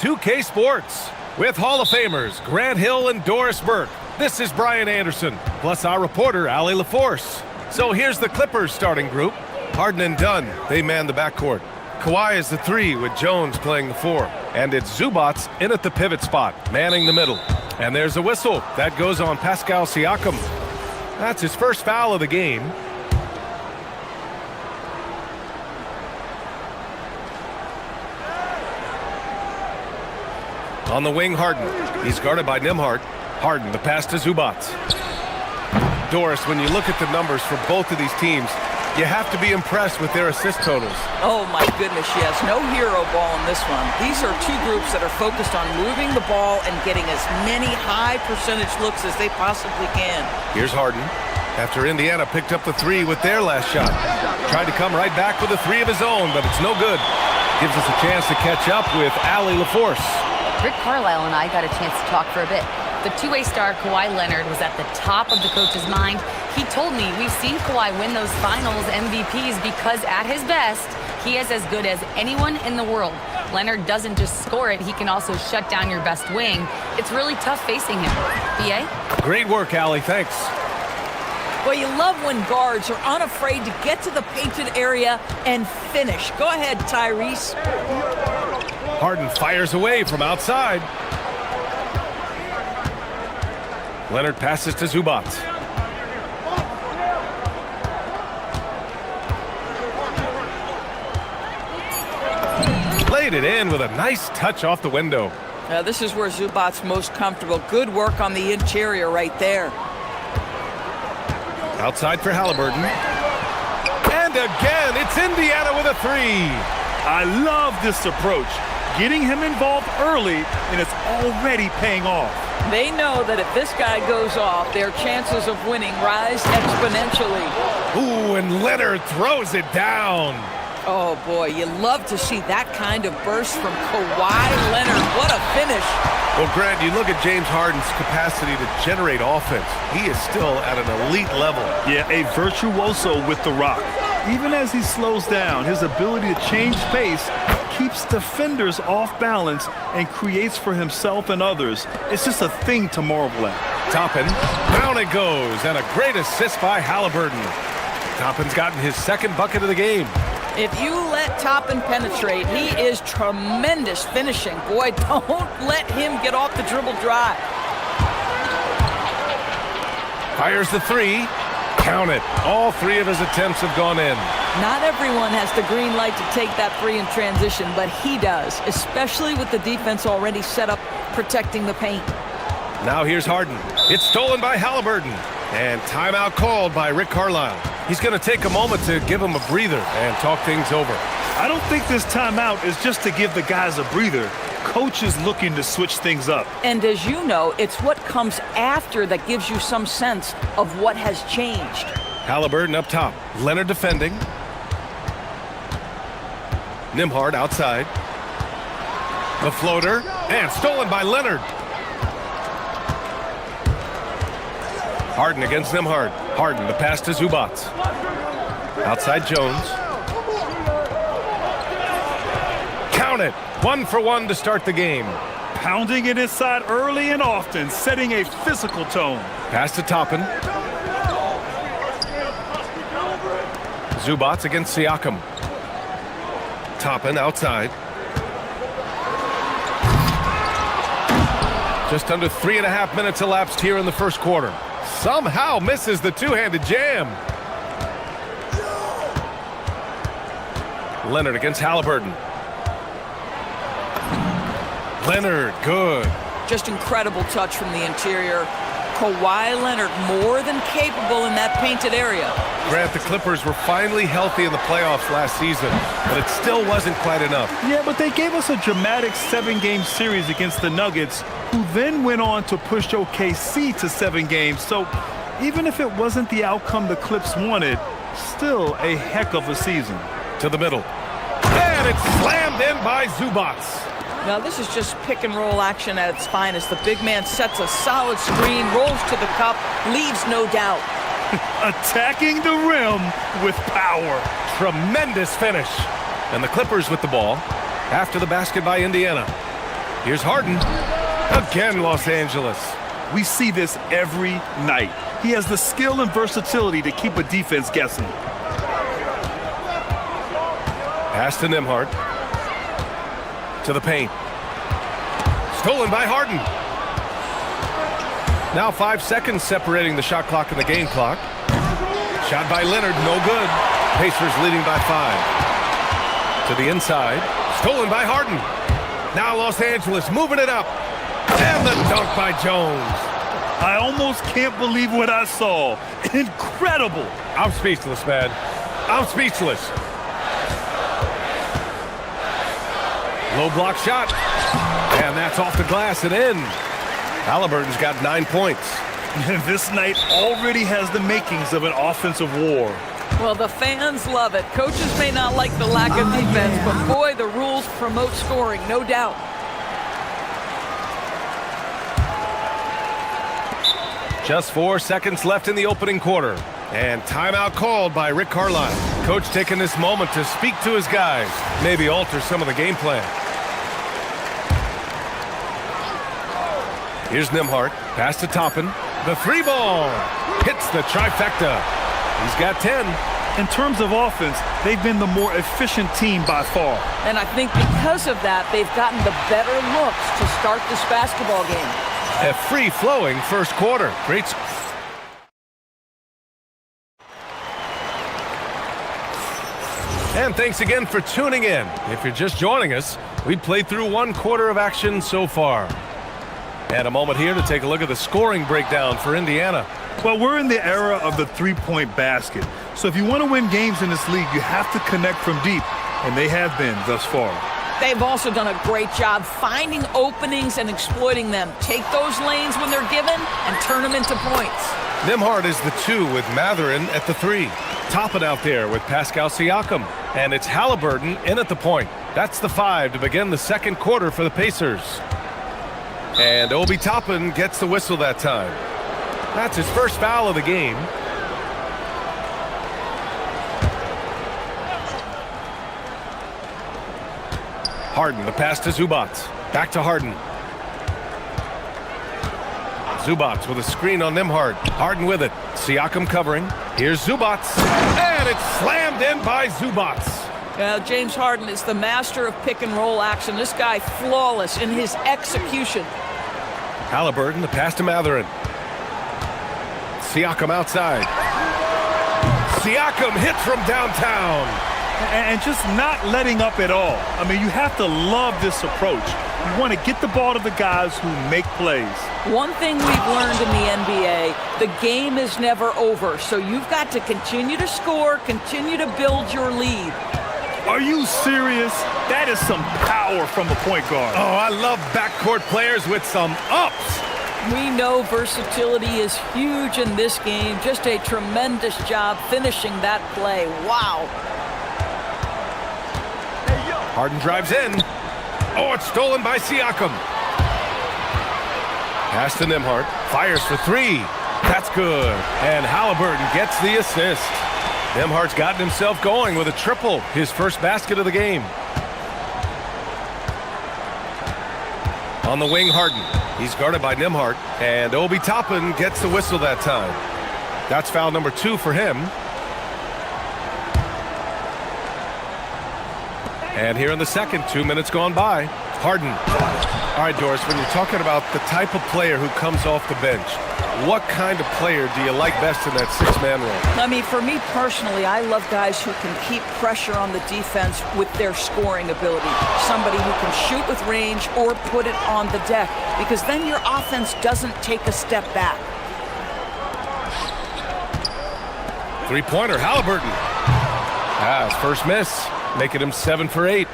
2K Sports. With Hall of Famers Grant Hill and Doris Burke, this is Brian Anderson, plus our reporter, Allie LaForce. So here's the Clippers starting group. Harden and Dunn, they man the backcourt. Kawhi is the 3 with Jones playing the 4. And it's Zubac in at the pivot spot, manning the middle. And there's a whistle. That goes on Pascal Siakam. That's his first foul of the game. On the wing, Harden. He's guarded by Nembhard. Harden, the pass to Zubac. Doris, when you look at the numbers for both of these teams, you have to be impressed with their assist totals. Oh, my goodness, yes. No hero ball in this one. These are two groups that are focused on moving the ball and getting as many high percentage looks as they possibly can. Here's Harden. After Indiana picked up the 3 with their last shot. Tried to come right back with a 3 of his own, but it's no good. Gives us a chance to catch up with Allie LaForce. Rick Carlisle and I got a chance to talk for a bit. The two-way star Kawhi Leonard was at the top of the coach's mind. He told me we've seen Kawhi win those finals MVPs because at his best, he is as good as anyone in the world. Leonard doesn't just score it, he can also shut down your best wing. It's really tough facing him. B.A.? Great work, Allie. Thanks. Well, you love when guards are unafraid to get to the painted area and finish. Go ahead, Tyrese. Harden fires away from outside. Leonard passes to Zubac. Laid it in with a nice touch off the window. This is where Zubac's most comfortable. Good work on the interior right there. Outside for Halliburton. And again, it's Indiana with a 3. I love this approach. Getting him involved early, and it's already paying off. They know that if this guy goes off, their chances of winning rise exponentially. Ooh, and Leonard throws it down. Oh, boy, you love to see that kind of burst from Kawhi Leonard. What a finish. Well, Grant, you look at James Harden's capacity to generate offense. He is still at an elite level. Yeah, a virtuoso with the rock. Even as he slows down, his ability to change pace keeps defenders off balance and creates for himself and others. It's just a thing to marvel at. Toppin, down it goes, and a great assist by Halliburton. Toppin's gotten his second bucket of the game. If you let Toppin penetrate, he is tremendous finishing. Boy, don't let him get off the dribble dry. Fires the 3. Count it. All 3 of his attempts have gone in. Not everyone has the green light to take that 3 in transition, but he does, especially with the defense already set up protecting the paint. Now here's Harden. It's stolen by Halliburton. And timeout called by Rick Carlisle. He's going to take a moment to give him a breather and talk things over. I don't think this timeout is just to give the guys a breather. Coach is looking to switch things up. And as you know, it's what comes after that gives you some sense of what has changed. Halliburton up top. Leonard defending. Nembhard outside. The floater. And stolen by Leonard. Harden against Nembhard. Harden, the pass to Zubac. Outside Jones. Count it. 1 for 1 to start the game. Pounding it inside early and often, setting a physical tone. Pass to Toppin. Zubac against Siakam. Toppin outside. Just under 3.5 minutes elapsed here in the first quarter. Somehow misses the two-handed jam. Leonard against Halliburton. Leonard, good. Just incredible touch from the interior. Kawhi Leonard more than capable in that painted area. Grant, the Clippers were finally healthy in the playoffs last season, but it still wasn't quite enough. Yeah, but they gave us a dramatic 7-game series against the Nuggets, who then went on to push OKC to 7 games. So even if it wasn't the outcome the Clips wanted, still a heck of a season. To the middle. And it's slammed in by Zubac. Now this is just pick and roll action at its finest. The big man sets a solid screen, rolls to the cup, leaves no doubt. Attacking the rim with power. Tremendous finish. And the Clippers with the ball after the basket by Indiana. Here's Harden. Again, Los Angeles. We see this every night. He has the skill and versatility to keep a defense guessing. Pass to Nembhard. To the paint. Stolen by Harden. Now 5 seconds separating the shot clock and the game clock. Shot by Leonard, no good. Pacers leading by 5. To the inside. Stolen by Harden. Now Los Angeles moving it up. And the dunk by Jones. I almost can't believe what I saw. Incredible. I'm speechless, man. I'm speechless. Low block shot. And that's off the glass and in. Halliburton's got 9 points. This night already has the makings of an offensive war. Well, the fans love it. Coaches may not like the lack of defense, but boy, the rules promote scoring, no doubt. Just 4 seconds left in the opening quarter. And timeout called by Rick Carlisle. Coach taking this moment to speak to his guys. Maybe alter some of the game plan. Here's Nembhard. Pass to Toppin. The 3 ball. Hits the trifecta. He's got 10. In terms of offense, they've been the more efficient team by far. And I think because of that, they've gotten the better looks to start this basketball game. A free-flowing first quarter. Great. And thanks again for tuning in. If you're just joining us, we played through 1 quarter of action so far. And a moment here to take a look at the scoring breakdown for Indiana. Well, we're in the era of the three-point basket. So if you want to win games in this league, you have to connect from deep. And they have been thus far. They've also done a great job finding openings and exploiting them. Take those lanes when they're given and turn them into points. Nembhard is the 2 with Mathurin at the 3. Toppin out there with Pascal Siakam. And it's Halliburton in at the point. That's the 5 to begin the second quarter for the Pacers. And Obi Toppin gets the whistle that time. That's his first foul of the game. Harden, the pass to Zubac. Back to Harden. Zubac with a screen on Nembhard. Harden with it. Siakam covering. Here's Zubac. And it's slammed in by Zubac. James Harden is the master of pick and roll action. This guy flawless in his execution. Halliburton, the pass to Mathurin. Siakam outside. Siakam hits from downtown. And just not letting up at all. I mean, you have to love this approach. You want to get the ball to the guys who make plays. One thing we've learned in the NBA, the game is never over. So you've got to continue to score, continue to build your lead. Are you serious? That is some power from a point guard. Oh, I love backcourt players with some ups. We know versatility is huge in this game. Just a tremendous job finishing that play. Wow. Harden drives in. Oh, it's stolen by Siakam. Pass to Nembhard. Fires for 3. That's good. And Halliburton gets the assist. Nembhard's gotten himself going with a triple. His first basket of the game. On the wing, Harden. He's guarded by Nembhard. And Obi Toppin gets the whistle that time. That's foul number 2 for him. And here in the second, 2 minutes gone by. Harden. All right, Doris, when you're talking about the type of player who comes off the bench, what kind of player do you like best in that 6-man role? I mean, for me personally, I love guys who can keep pressure on the defense with their scoring ability. Somebody who can shoot with range or put it on the deck, because then your offense doesn't take a step back. 3-pointer, Halliburton. His first miss, making him 7 for 8.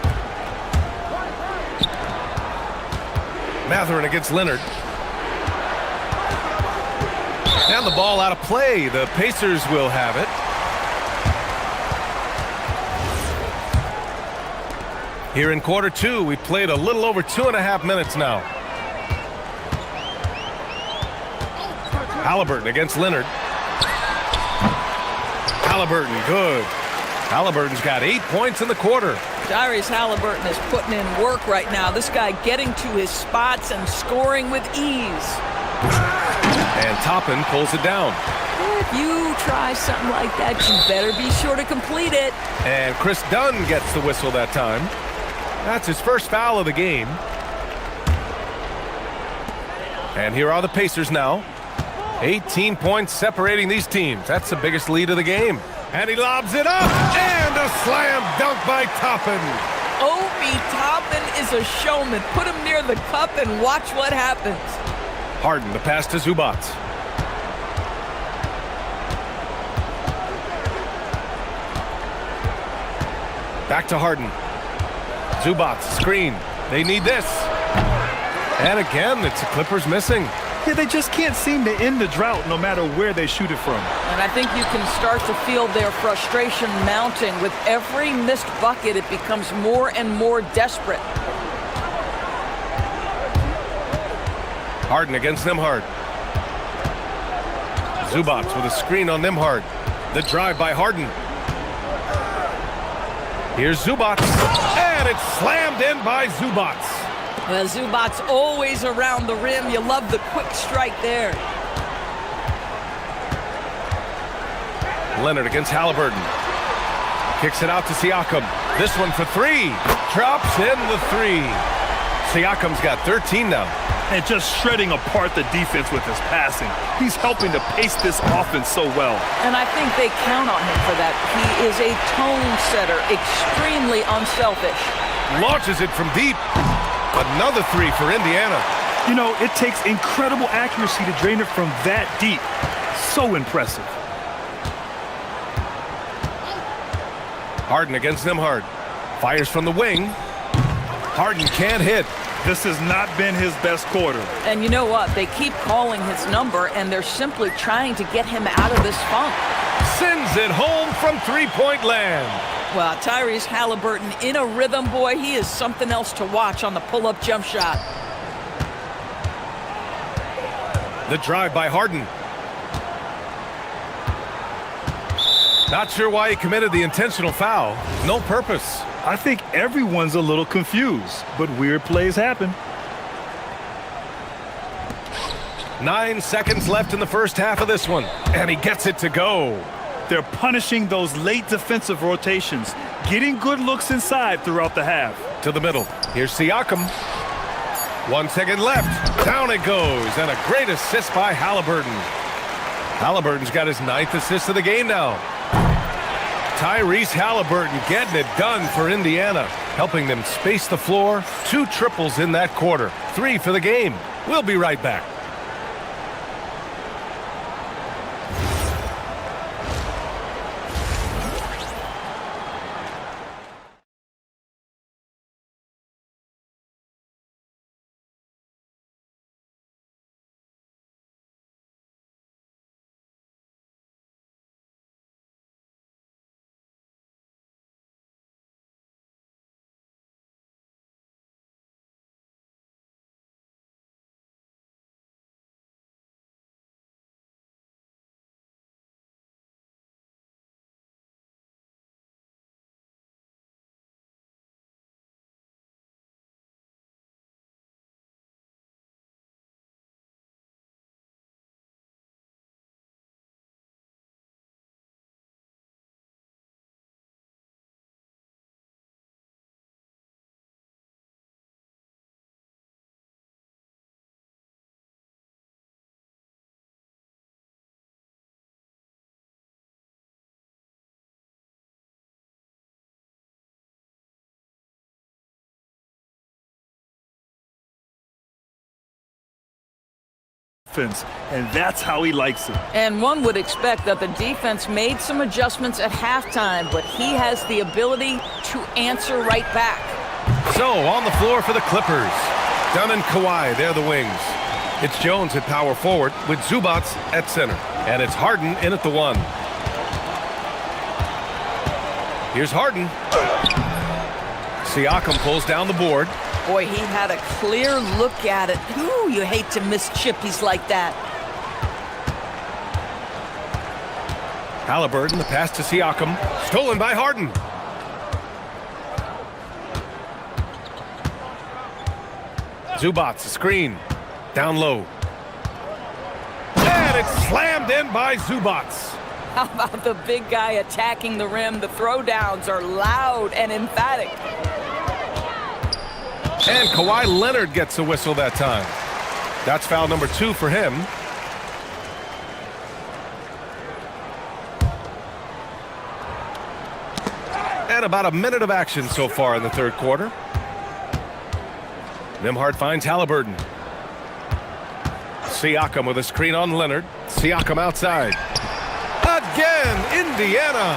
Mathurin against Leonard. And the ball out of play. The Pacers will have it. Here in quarter 2, we played a little over 2.5 minutes now. Halliburton against Leonard. Halliburton, good. Halliburton's got 8 points in the quarter. Tyrese Halliburton is putting in work right now. This guy getting to his spots and scoring with ease. And Toppin pulls it down. If you try something like that, you better be sure to complete it. And Chris Dunn gets the whistle that time. That's his first foul of the game. And here are the Pacers now. 18 points separating these teams. That's the biggest lead of the game. And he lobs it up, and a slam dunk by Toppin. Obi Toppin is a showman. Put him near the cup and watch what happens. Harden, the pass to Zubac. Back to Harden. Zubac, screen. They need this. And again, it's the Clippers missing. Yeah, they just can't seem to end the drought no matter where they shoot it from. And I think you can start to feel their frustration mounting. With every missed bucket, it becomes more and more desperate. Harden against Nembhard. Zubac with a screen on Nembhard. The drive by Harden. Here's Zubac, and it's slammed in by Zubac. Well, Zubac's always around the rim. You love the quick strike there. Leonard against Halliburton. Kicks it out to Siakam. This one for three. Drops in the three. Siakam's got 13 now. And just shredding apart the defense with his passing. He's helping to pace this offense so well. And I think they count on him for that. He is a tone setter, extremely unselfish. Launches it from deep. Another three for Indiana. You know, it takes incredible accuracy to drain it from that deep. So impressive. Harden against Nembhard. Fires from the wing. Harden can't hit. This has not been his best quarter. And you know what? They keep calling his number, and they're simply trying to get him out of this funk. Sends it home from three-point land. Well, Tyrese Halliburton in a rhythm, boy. He is something else to watch on the pull-up jump shot. The drive by Harden. Not sure why he committed the intentional foul. No purpose. I think everyone's a little confused, but weird plays happen. 9 seconds left in the first half of this one, and he gets it to go. They're punishing those late defensive rotations, getting good looks inside throughout the half. To the middle. Here's Siakam. 1 second left. Down it goes, and a great assist by Halliburton. Halliburton's got his 9th assist of the game now. Tyrese Halliburton getting it done for Indiana, helping them space the floor. 2 triples in that quarter. 3 for the game. We'll be right back. And that's how he likes it. And one would expect that the defense made some adjustments at halftime, but he has the ability to answer right back. So, on the floor for the Clippers. Dunn and Kawhi, they're the wings. It's Jones at power forward with Zubac at center. And it's Harden in at the 1. Here's Harden. Siakam pulls down the board. Boy, he had a clear look at it. Ooh, you hate to miss chippies like that. Halliburton, the pass to Siakam. Stolen by Harden. Zubats, a screen. Down low. And it's slammed in by Zubats. How about the big guy attacking the rim? The throwdowns are loud and emphatic. And Kawhi Leonard gets a whistle that time. That's foul number 2 for him. And about a minute of action so far in the third quarter. Nembhard finds Halliburton. Siakam with a screen on Leonard. Siakam outside. Again, Indiana.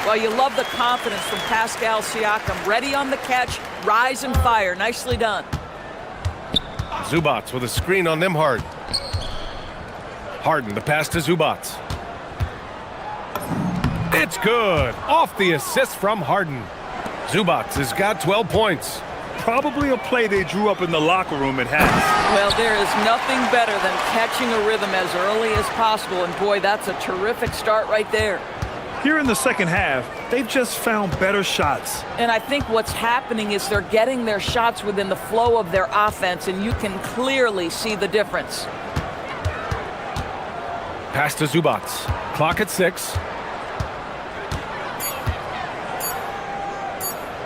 Well, you love the confidence from Pascal Siakam. Ready on the catch, rise and fire. Nicely done. Zubats with a screen on Nembhard. Harden, the pass to Zubats. It's good. Off the assist from Harden. Zubats has got 12 points. Probably a play they drew up in the locker room at half. Well, there is nothing better than catching a rhythm as early as possible, and boy, that's a terrific start right there. Here in the second half, they've just found better shots. And I think what's happening is they're getting their shots within the flow of their offense, and you can clearly see the difference. Pass to Zubats. Clock at 6.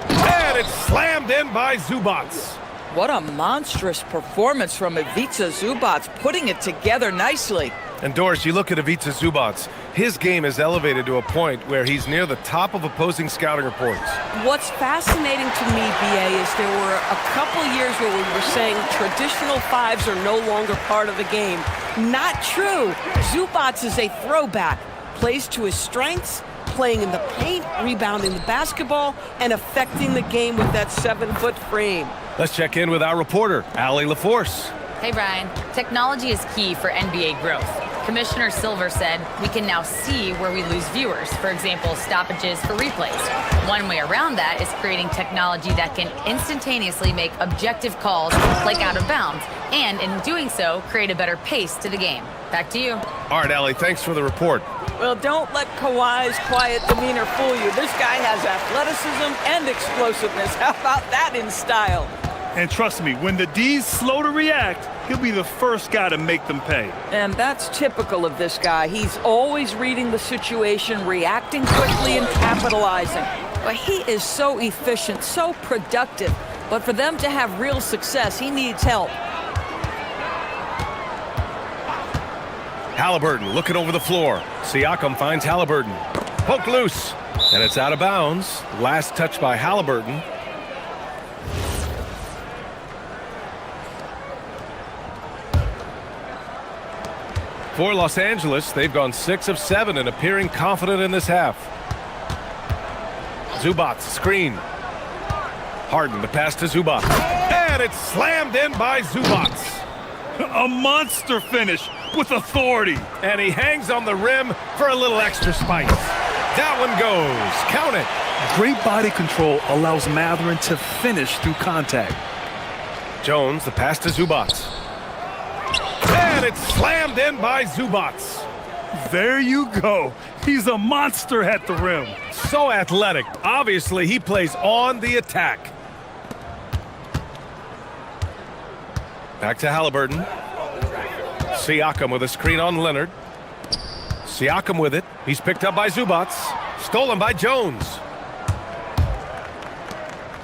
And it's slammed in by Zubats. What a monstrous performance from Ivica Zubats, putting it together nicely. And Doris, you look at Ivica Zubats, his game is elevated to a point where he's near the top of opposing scouting reports. What's fascinating to me, BA, is there were a couple years where we were saying traditional fives are no longer part of the game. Not true. Zubats is a throwback, plays to his strengths, playing in the paint, rebounding the basketball, and affecting the game with that 7-foot frame. Let's check in with our reporter, Allie LaForce. Hey, Brian. Technology is key for NBA growth. Commissioner Silver said we can now see where we lose viewers, for example, stoppages for replays. One way around that is creating technology that can instantaneously make objective calls like out of bounds, and in doing so, create a better pace to the game. Back to you. All right, Allie, thanks for the report. Well, don't let Kawhi's quiet demeanor fool you. This guy has athleticism and explosiveness. How about that in style? And trust me, when the D's slow to react, he'll be the first guy to make them pay. And that's typical of this guy. He's always reading the situation, reacting quickly and capitalizing. But he is so efficient, so productive. But for them to have real success, he needs help. Halliburton looking over the floor. Siakam finds Halliburton. Poke loose. And it's out of bounds. Last touch by Halliburton. For Los Angeles, they've gone 6 of 7 and appearing confident in this half. Zubats, screen. Harden, the pass to Zubats. And it's slammed in by Zubats. A monster finish with authority. And he hangs on the rim for a little extra spice. That one goes. Count it. Great body control allows Mathurin to finish through contact. Jones, the pass to Zubats. And it's slammed in by Zubats. There you go. He's a monster at the rim. So athletic. Obviously, he plays on the attack. Back to Halliburton. Siakam with a screen on Leonard. Siakam with it. He's picked up by Zubats. Stolen by Jones.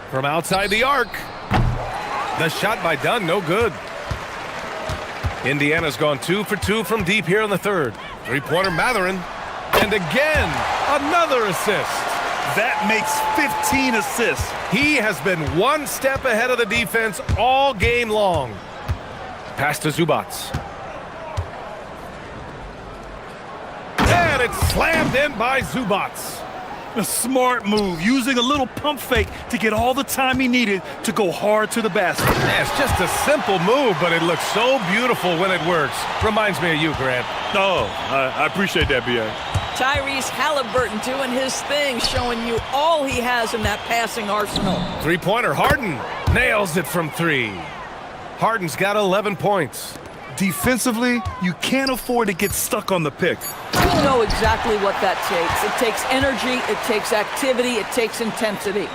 From outside the arc. The shot by Dunn, no good. Indiana's gone 2 for 2 from deep here in the third. Three-pointer Mathurin. And again, another assist. That makes 15 assists. He has been one step ahead of the defense all game long. Pass to Zubats. And it's slammed in by Zubats. A smart move, using a little pump fake to get all the time he needed to go hard to the basket. Yeah, it's just a simple move, but it looks so beautiful when it works. Reminds me of you, Grant. Oh, I appreciate that, B.A. Tyrese Halliburton doing his thing, showing you all he has in that passing arsenal. Three-pointer, Harden nails it from 3. Harden's got 11 points. Defensively, you can't afford to get stuck on the pick. You know exactly what that takes. It takes energy, it takes activity, it takes intensity.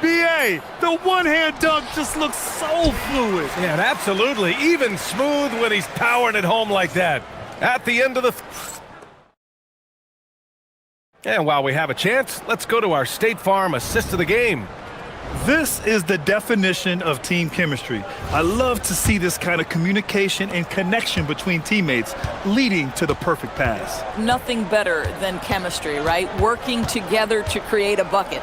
B.A., the one-hand dunk just looks so fluid. Yeah, absolutely. Even smooth when he's powering it home like that. At the end of the... And while we have a chance, let's go to our State Farm assist of the game. This is the definition of team chemistry. I love to see this kind of communication and connection between teammates leading to the perfect pass. Nothing better than chemistry, right? Working together to create a bucket.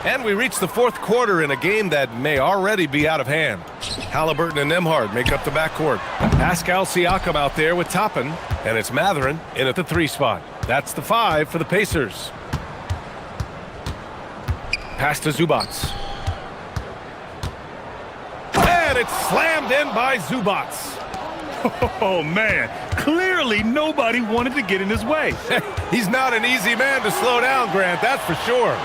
And we reach the fourth quarter in a game that may already be out of hand. Halliburton and Nembhard make up the backcourt. Pascal Siakam out there with Toppin, and it's Mathurin in at the 3 spot. That's the 5 for the Pacers. Pass to Zubac. And it's slammed in by Zubac. Oh, man. Clearly nobody wanted to get in his way. He's not an easy man to slow down, Grant, that's for sure.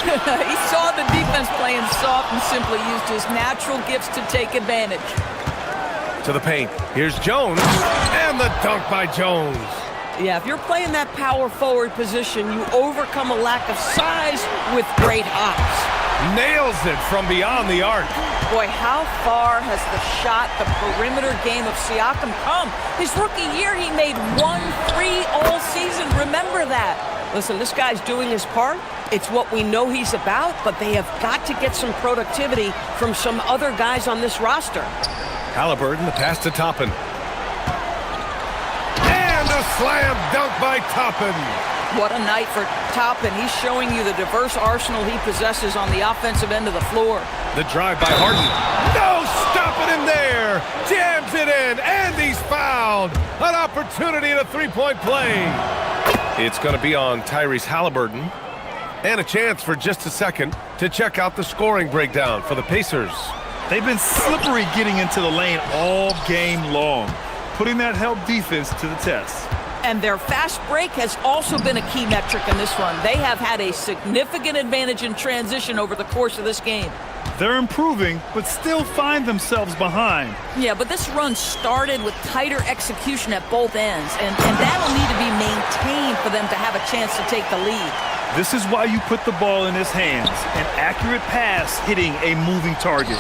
He saw the defense playing soft and simply used his natural gifts to take advantage. To the paint. Here's Jones. And the dunk by Jones. Yeah, if you're playing that power forward position, you overcome a lack of size with great hops. Nails it from beyond the arc. Boy, how far has the shot, the perimeter game of Siakam come? His rookie year, he made 1 3 all season. Remember that. Listen, this guy's doing his part. It's what we know he's about, but they have got to get some productivity from some other guys on this roster. Halliburton, the pass to Toppin. And a slam dunk by Toppin. What a night for Toppin. He's showing you the diverse arsenal he possesses on the offensive end of the floor. The drive by Harden. No stopping him there. Jams it in, and he's fouled. An opportunity in a three-point play. It's going to be on Tyrese Halliburton. And a chance for just a second to check out the scoring breakdown for the Pacers. They've been slippery getting into the lane all game long, putting that help defense to the test. And their fast break has also been a key metric in this one. They have had a significant advantage in transition over the course of this game. They're improving, but still find themselves behind. Yeah, but this run started with tighter execution at both ends, and that'll need to be maintained for them to have a chance to take the lead. This is why you put the ball in his hands. An accurate pass hitting a moving target.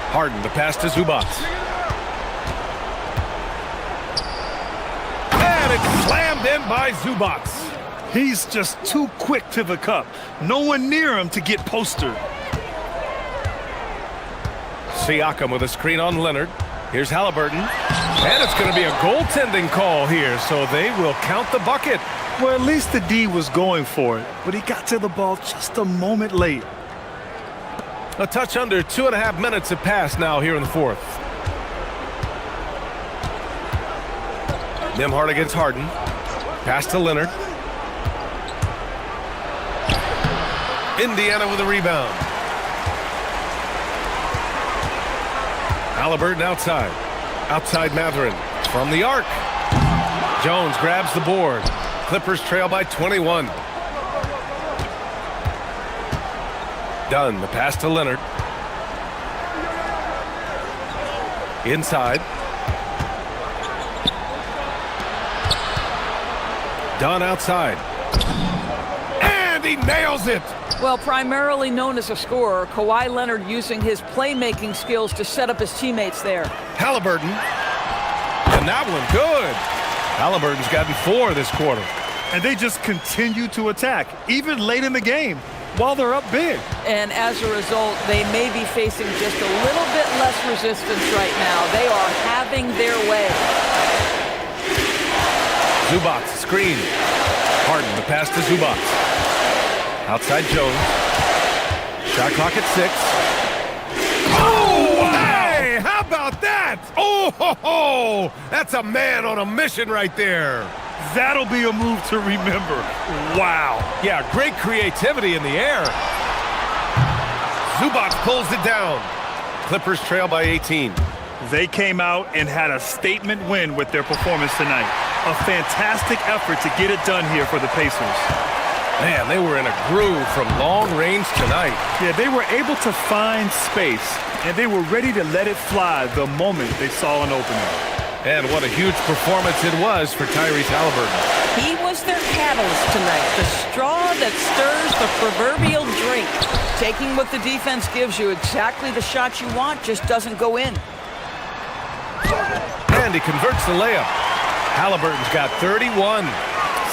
Harden, the pass to Zubac. And it's slammed in by Zubac. He's just too quick to the cup. No one near him to get postered. Siakam with a screen on Leonard. Here's Halliburton. And it's going to be a goaltending call here, so they will count the bucket. Well, at least the D was going for it, but he got to the ball just a moment late. A touch under 2.5 minutes have passed now here in the fourth. Nembhard against Harden. Pass to Leonard. Indiana with a rebound. Halliburton outside. Outside Mathurin. From the arc. Jones grabs the board. Clippers trail by 21. Dunn, the pass to Leonard. Inside. Dunn outside. And he nails it! Well, primarily known as a scorer, Kawhi Leonard using his playmaking skills to set up his teammates there. Halliburton. And that one good. Halliburton's gotten 4 this quarter. And they just continue to attack, even late in the game, while they're up big. And as a result, they may be facing just a little bit less resistance right now. They are having their way. Zubac, screen. Harden, the pass to Zubac. Outside Jones. Shot clock at 6. Oh, hey, how about that? Oh, ho, ho. That's a man on a mission right there. That'll be a move to remember. Wow. Yeah, great creativity in the air. Zubac pulls it down. Clippers trail by 18. They came out and had a statement win with their performance tonight. A fantastic effort to get it done here for the Pacers. Man, they were in a groove from long range tonight. Yeah, they were able to find space, and they were ready to let it fly the moment they saw an opening. And what a huge performance it was for Tyrese Halliburton. He was their catalyst tonight, the straw that stirs the proverbial drink. Taking what the defense gives you, exactly the shot you want, just doesn't go in. And he converts the layup. Halliburton's got 31.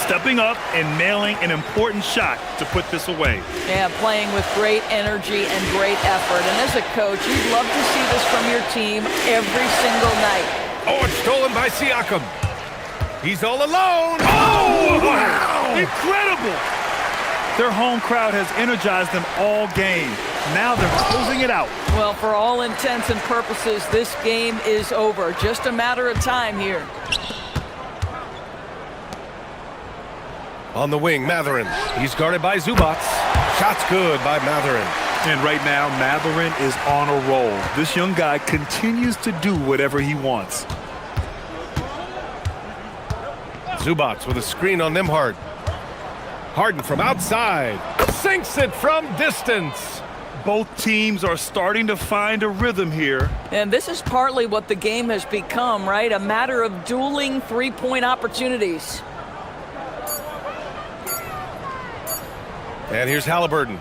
Stepping up and nailing an important shot to put this away. Yeah, playing with great energy and great effort. And as a coach, you'd love to see this from your team every single night. Oh, it's stolen by Siakam. He's all alone. Oh, wow! Incredible! Their home crowd has energized them all game. Now they're closing it out. Well, for all intents and purposes, this game is over. Just a matter of time here. On the wing, Matherin. He's guarded by Zubats. Shot's good by Matherin. And right now, Matherin is on a roll. This young guy continues to do whatever he wants. Zubats with a screen on Nembhard. Harden from outside. Sinks it from distance. Both teams are starting to find a rhythm here. And this is partly what the game has become, right? A matter of dueling three-point opportunities. And here's Halliburton.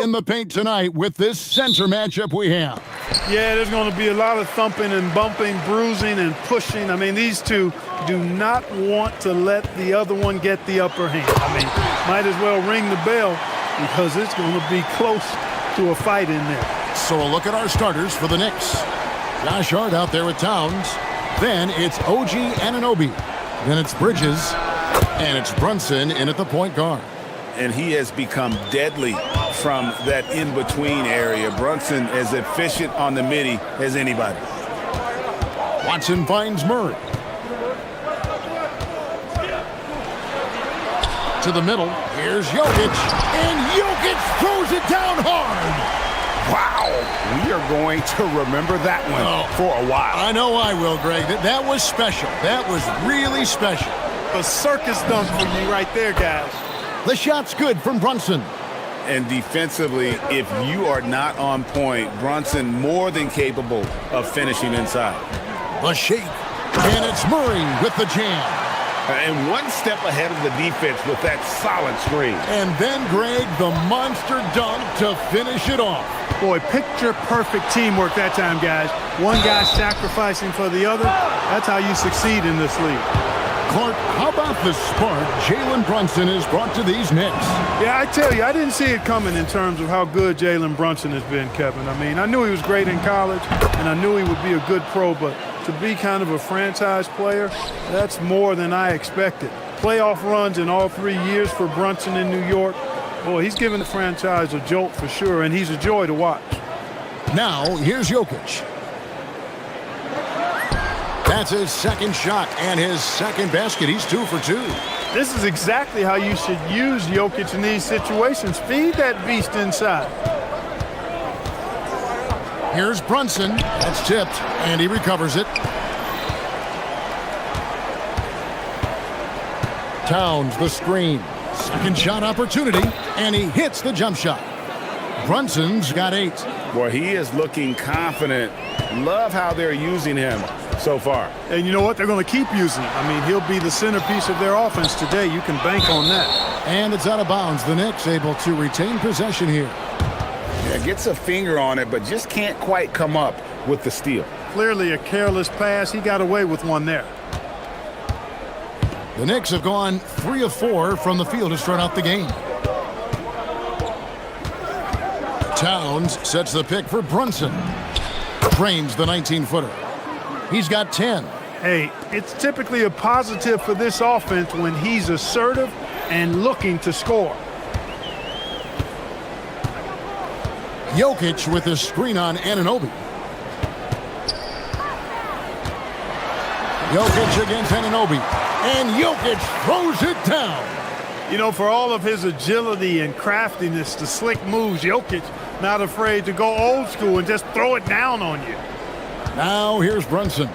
in the paint tonight with this center matchup we have. Yeah, there's going to be a lot of thumping and bumping, bruising and pushing. I mean, these two do not want to let the other one get the upper hand. I mean, might as well ring the bell because it's going to be close to a fight in there. So a look at our starters for the Knicks. Josh Hart out there with Towns. Then it's OG Anunoby. Then it's Bridges. And it's Brunson in at the point guard. And he has become deadly from that in-between area. Brunson as efficient on the midi as anybody. Watson finds Murray. To the middle. Here's Jokic. And Jokic throws it down hard. Wow. We are going to remember that one for a while. I know I will, Greg. That was special. That was really special. A circus dunk for you right there, guys. The shot's good from Brunson. And defensively, if you are not on point, Brunson more than capable of finishing inside. The shake. And it's Murray with the jam. And one step ahead of the defense with that solid screen. And then, Greg, the monster dunk to finish it off. Boy, picture-perfect teamwork that time, guys. One guy sacrificing for the other. That's how you succeed in this league. Clark, how about the spark Jalen Brunson has brought to these Knicks? Yeah, I tell you, I didn't see it coming in terms of how good Jalen Brunson has been, Kevin. I mean, I knew he was great in college, and I knew he would be a good pro, but to be kind of a franchise player, that's more than I expected. Playoff runs in all 3 years for Brunson in New York. Boy, he's given the franchise a jolt for sure, and he's a joy to watch. Now, here's Jokic. That's his second shot and his second basket. He's 2 for 2. This is exactly how you should use Jokic in these situations. Feed that beast inside. Here's Brunson. That's tipped, and he recovers it. Towns the screen. Second shot opportunity, and he hits the jump shot. Brunson's got 8. Boy, he is looking confident. Love how they're using him so far. And you know what? They're going to keep using him. I mean, he'll be the centerpiece of their offense today. You can bank on that. And it's out of bounds. The Knicks able to retain possession here. Yeah, gets a finger on it, but just can't quite come up with the steal. Clearly a careless pass. He got away with one there. The Knicks have gone 3 of 4 from the field to start out the game. Towns sets the pick for Brunson. Drains the 19-footer. He's got 10. Hey, it's typically a positive for this offense when he's assertive and looking to score. Jokic with the screen on Anunoby. Jokic against Anunoby. And Jokic throws it down. You know, for all of his agility and craftiness, the slick moves, Jokic not afraid to go old school and just throw it down on you. Now here's Brunson.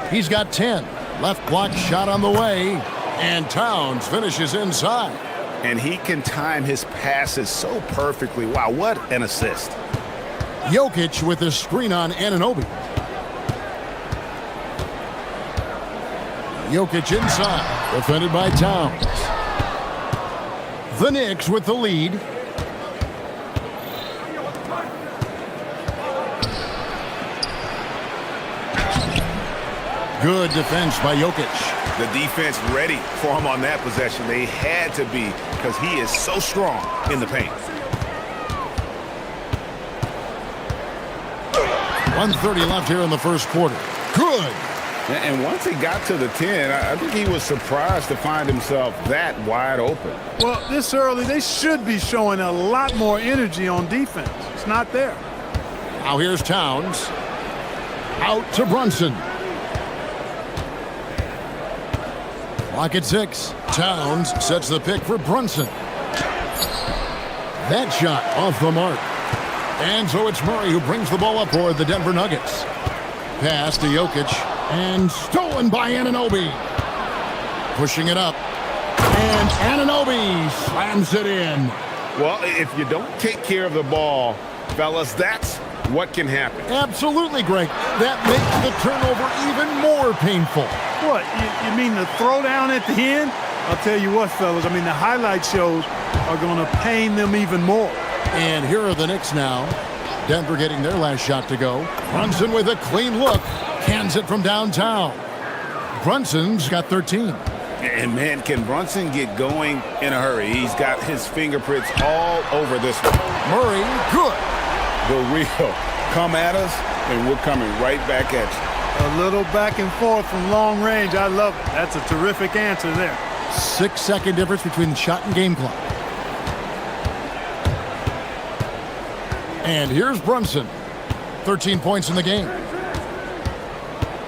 He's got 10. Left block shot on the way. And Towns finishes inside. And he can time his passes so perfectly. Wow, what an assist. Jokic with the screen on Anunoby. Jokic inside, defended by Towns. The Knicks with the lead. Good defense by Jokic. The defense ready for him on that possession. They had to be because he is so strong in the paint. 1:30 left here in the first quarter. Good. And once he got to the 10, I think he was surprised to find himself that wide open. Well, this early, they should be showing a lot more energy on defense. It's not there. Now here's Towns. Out to Brunson. Clock at 6. Towns sets the pick for Brunson. That shot off the mark. And so it's Murray who brings the ball up for the Denver Nuggets. Pass to Jokic. And stolen by Anunoby. Pushing it up. And Anunoby slams it in. Well, if you don't take care of the ball, fellas, that's what can happen. Absolutely, Greg. That makes the turnover even more painful. What, you mean the throwdown at the end? I'll tell you what, fellas, I mean, the highlight shows are going to pain them even more. And here are the Knicks now. Denver getting their last shot to go. Brunson with a clean look. Cans it from downtown. Brunson's got 13. And, man, can Brunson get going in a hurry? He's got his fingerprints all over this one. Murray, good. The real. Come at us, and we're coming right back at you. A little back and forth from long range. I love it. That's a terrific answer there. 6-second difference between the shot and game clock. And here's Brunson. 13 points in the game.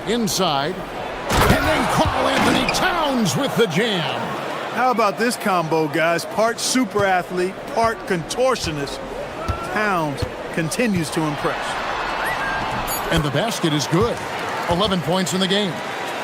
Inside. And then Karl Anthony Towns with the jam. How about this combo, guys? Part super athlete, part contortionist. Towns continues to impress. And the basket is good. 11 points in the game.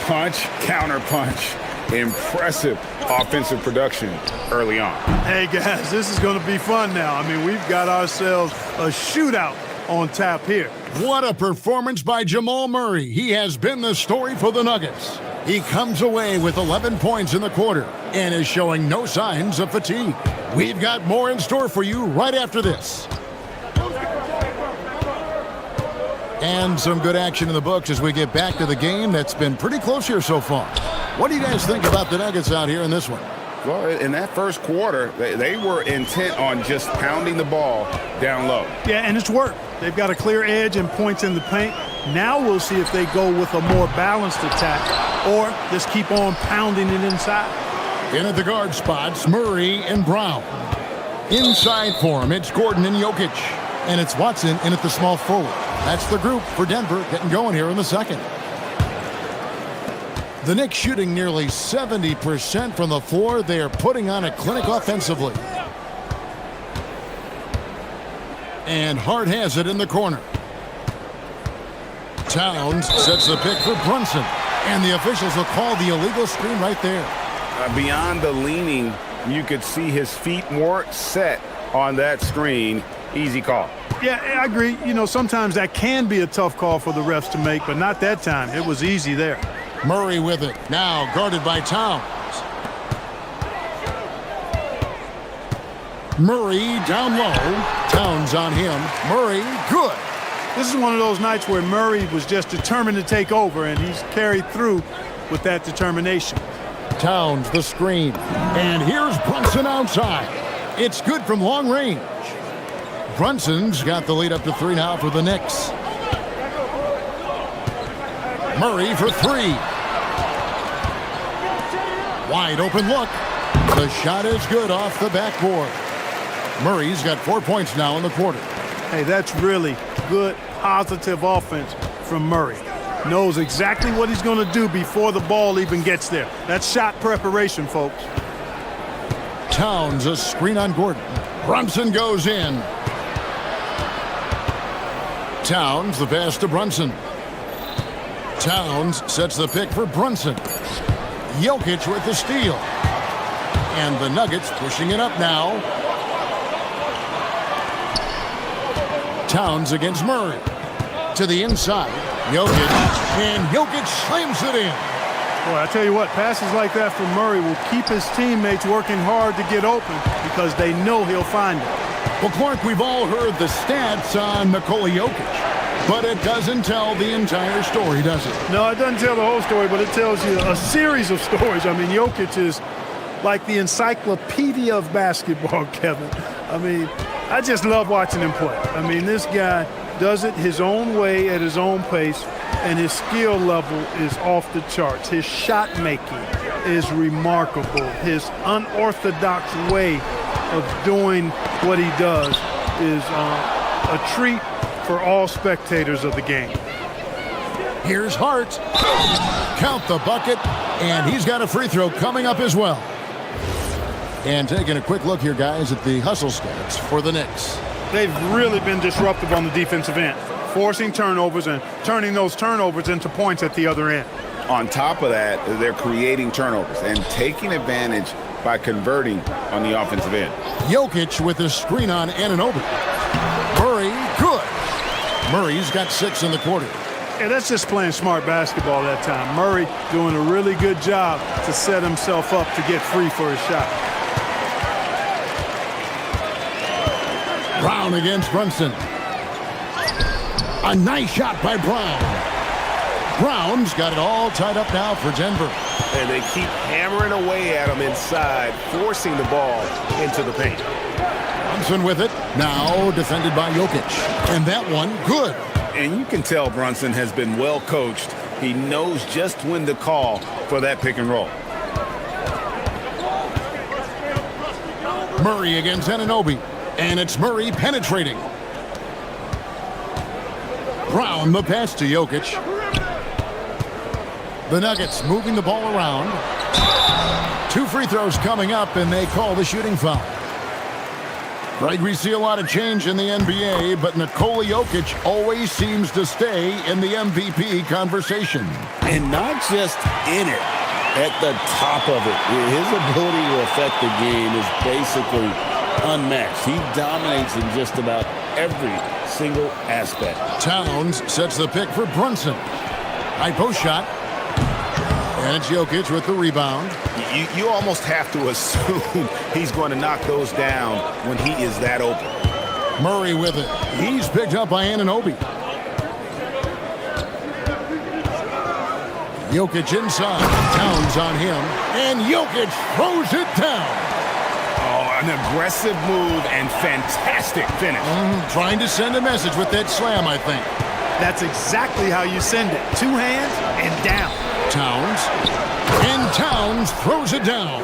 Punch, counter punch. Impressive offensive production early on. Hey, guys, this is going to be fun now. I mean, we've got ourselves a shootout on tap here. What a performance by Jamal Murray. He has been the story for the Nuggets. He comes away with 11 points in the quarter and is showing no signs of fatigue. We've got more in store for you right after this. And some good action in the books as we get back to the game that's been pretty close here so far. What do you guys think about the Nuggets out here in this one? Well, in that first quarter, they were intent on just pounding the ball down low. Yeah, and it's worked. They've got a clear edge and points in the paint. Now we'll see if they go with a more balanced attack or just keep on pounding it inside. In at the guard spots, Murray and Brown. Inside for him, it's Gordon and Jokic. And it's Watson in at the small forward. That's the group for Denver getting going here in the second. The Knicks shooting nearly 70% from the floor. They are putting on a clinic offensively. And Hart has it in the corner. Towns sets the pick for Brunson. And the officials will call the illegal screen right there. Beyond the leaning, you could see his feet more set on that screen. Easy call. Yeah, I agree. You know, sometimes that can be a tough call for the refs to make, but not that time. It was easy there. Murray with it. Now guarded by Towns. Murray down low. Towns on him. Murray, good. This is one of those nights where Murray was just determined to take over, and he's carried through with that determination. Towns, the screen. And here's Brunson outside. It's good from long range. Brunson's got the lead up to 3 now for the Knicks. Murray for 3. Wide open look. The shot is good off the backboard. Murray's got 4 points now in the quarter. Hey, that's really good, positive offense from Murray. Knows exactly what he's going to do before the ball even gets there. That's shot preparation, folks. Towns, a screen on Gordon. Brunson goes in. Towns, the pass to Brunson. Towns sets the pick for Brunson. Jokic with the steal. And the Nuggets pushing it up now. Towns against Murray. To the inside. Jokic. And Jokic slams it in. Boy, I tell you what, passes like that from Murray will keep his teammates working hard to get open because they know he'll find it. Well, Clark, we've all heard the stats on Nikola Jokic, but it doesn't tell the entire story, does it? No, it doesn't tell the whole story, but it tells you a series of stories. I mean, Jokic is like the encyclopedia of basketball, Kevin. I mean, I just love watching him play. I mean, this guy does it his own way at his own pace, and his skill level is off the charts. His shot making is remarkable. His unorthodox way of doing what he does is a treat for all spectators of the game. Here's Hart. Count the bucket, and he's got a free throw coming up as well. And taking a quick look here, guys, at the hustle stats for the Knicks. They've really been disruptive on the defensive end, forcing turnovers and turning those turnovers into points at the other end. On top of that, they're creating turnovers and taking advantage by converting on the offensive end. Jokic with a screen on Anunoby. Murray, good. Murray's got 6 in the quarter. Yeah, that's just playing smart basketball that time. Murray doing a really good job to set himself up to get free for his shot. Brown against Brunson. A nice shot by Brown. Brown's got it all tied up now for Denver. And they keep hammering away at him inside, forcing the ball into the paint. Brunson with it. Now defended by Jokic. And that one, good. And you can tell Brunson has been well coached. He knows just when to call for that pick and roll. Murray against Anunoby. And it's Murray penetrating. Brown the pass to Jokic. The Nuggets moving the ball around. 2 free throws coming up, and they call the shooting foul. Right, we see a lot of change in the NBA, but Nikola Jokic always seems to stay in the MVP conversation. And not just in it, at the top of it. His ability to affect the game is basically unmatched. He dominates in just about every single aspect. Towns sets the pick for Brunson. High post shot. And it's Jokic with the rebound. You almost have to assume he's going to knock those down when he is that open. Murray with it. He's picked up by Anunoby. Jokic inside. Towns on him. And Jokic throws it down. Oh, an aggressive move and fantastic finish. Trying to send a message with that slam, I think. That's exactly how you send it. 2 hands and down. Towns. And Towns throws it down.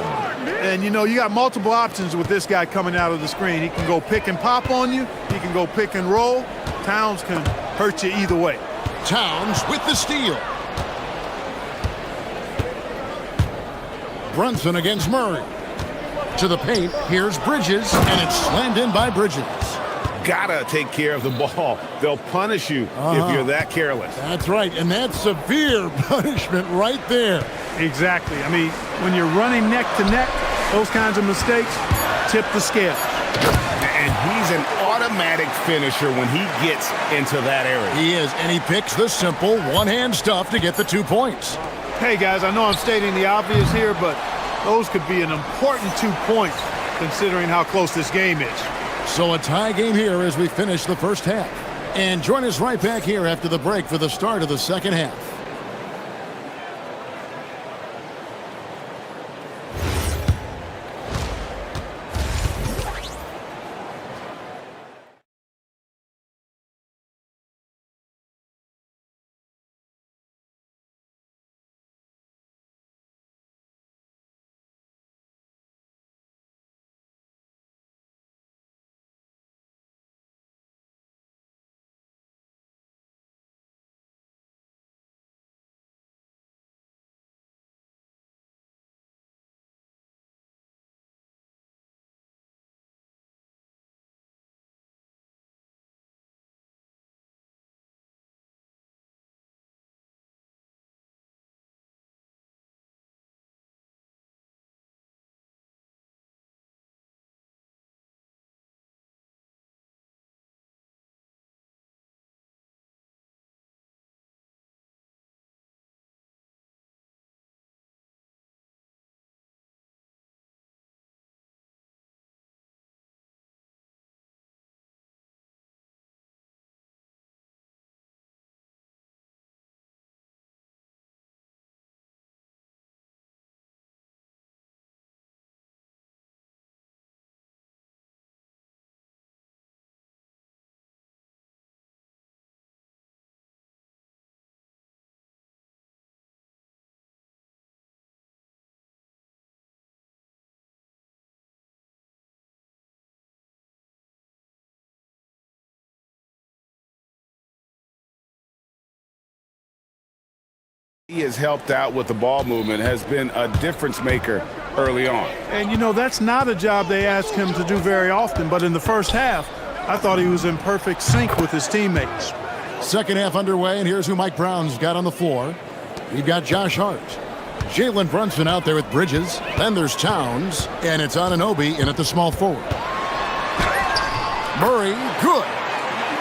And, you know, you got multiple options with this guy coming out of the screen. He can go pick and pop on you. He can go pick and roll. Towns can hurt you either way. Towns with the steal. Brunson against Murray. To the paint, here's Bridges, and it's slammed in by Bridges. Gotta take care of the ball. They'll punish you if you're that careless. That's right, and that's severe punishment right there. Exactly. I mean, when you're running neck to neck, those kinds of mistakes tip the scale. And he's an automatic finisher when he gets into that area. He is, and he picks the simple one-hand stuff to get the 2 points. Hey, guys, I know I'm stating the obvious here, but those could be an important 2 points considering how close this game is. So a tie game here as we finish the first half. And join us right back here after the break for the start of the second half. He has helped out with the ball movement, has been a difference maker early on. And, you know, that's not a job they ask him to do very often, but in the first half, I thought he was in perfect sync with his teammates. Second half underway, and here's who Mike Brown's got on the floor. We've got Josh Hart. Jalen Brunson out there with Bridges. Then there's Towns, and it's Anunoby in at the small forward. Murray, good.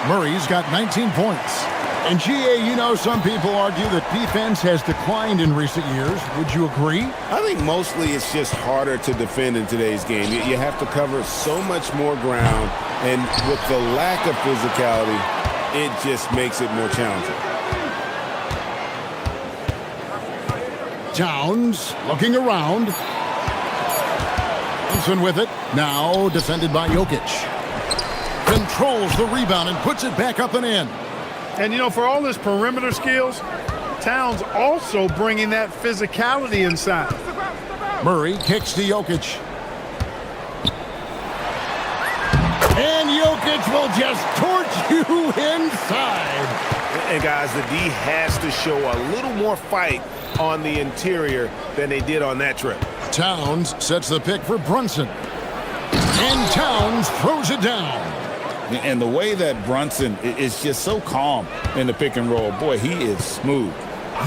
Murray's got 19 points. And GA, you know, some people argue that defense has declined in recent years. Would you agree? I think mostly it's just harder to defend in today's game. You have to cover so much more ground. And with the lack of physicality, it just makes it more challenging. Towns looking around. Brunson with it. Now defended by Jokic. Controls the rebound and puts it back up and in. And, you know, for all his perimeter skills, Towns also bringing that physicality inside. Murray kicks to Jokic. And Jokic will just torch you inside. And guys, the D has to show a little more fight on the interior than they did on that trip. Towns sets the pick for Brunson. And Towns throws it down. And the way that Brunson is just so calm in the pick and roll, boy, he is smooth.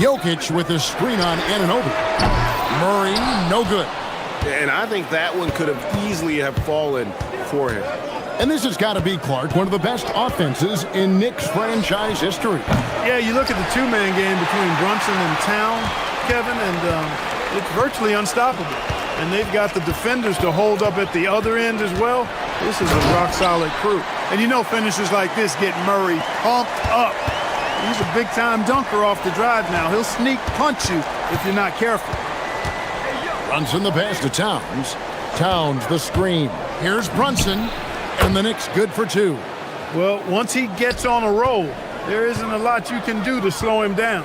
Jokic with his screen on Anunoby. Murray, no good. And I think that one could have easily have fallen for him. And this has got to be, Clark, one of the best offenses in Knicks franchise history. Yeah, you look at the two-man game between Brunson and Town, Kevin, and it's virtually unstoppable. And they've got the defenders to hold up at the other end as well. This is a rock-solid crew. And you know finishers like this get Murray pumped up. He's a big-time dunker off the drive now. He'll sneak punch you if you're not careful. Brunson the pass to Towns. Towns the screen. Here's Brunson, and the Knicks good for two. Well, once he gets on a roll, there isn't a lot you can do to slow him down.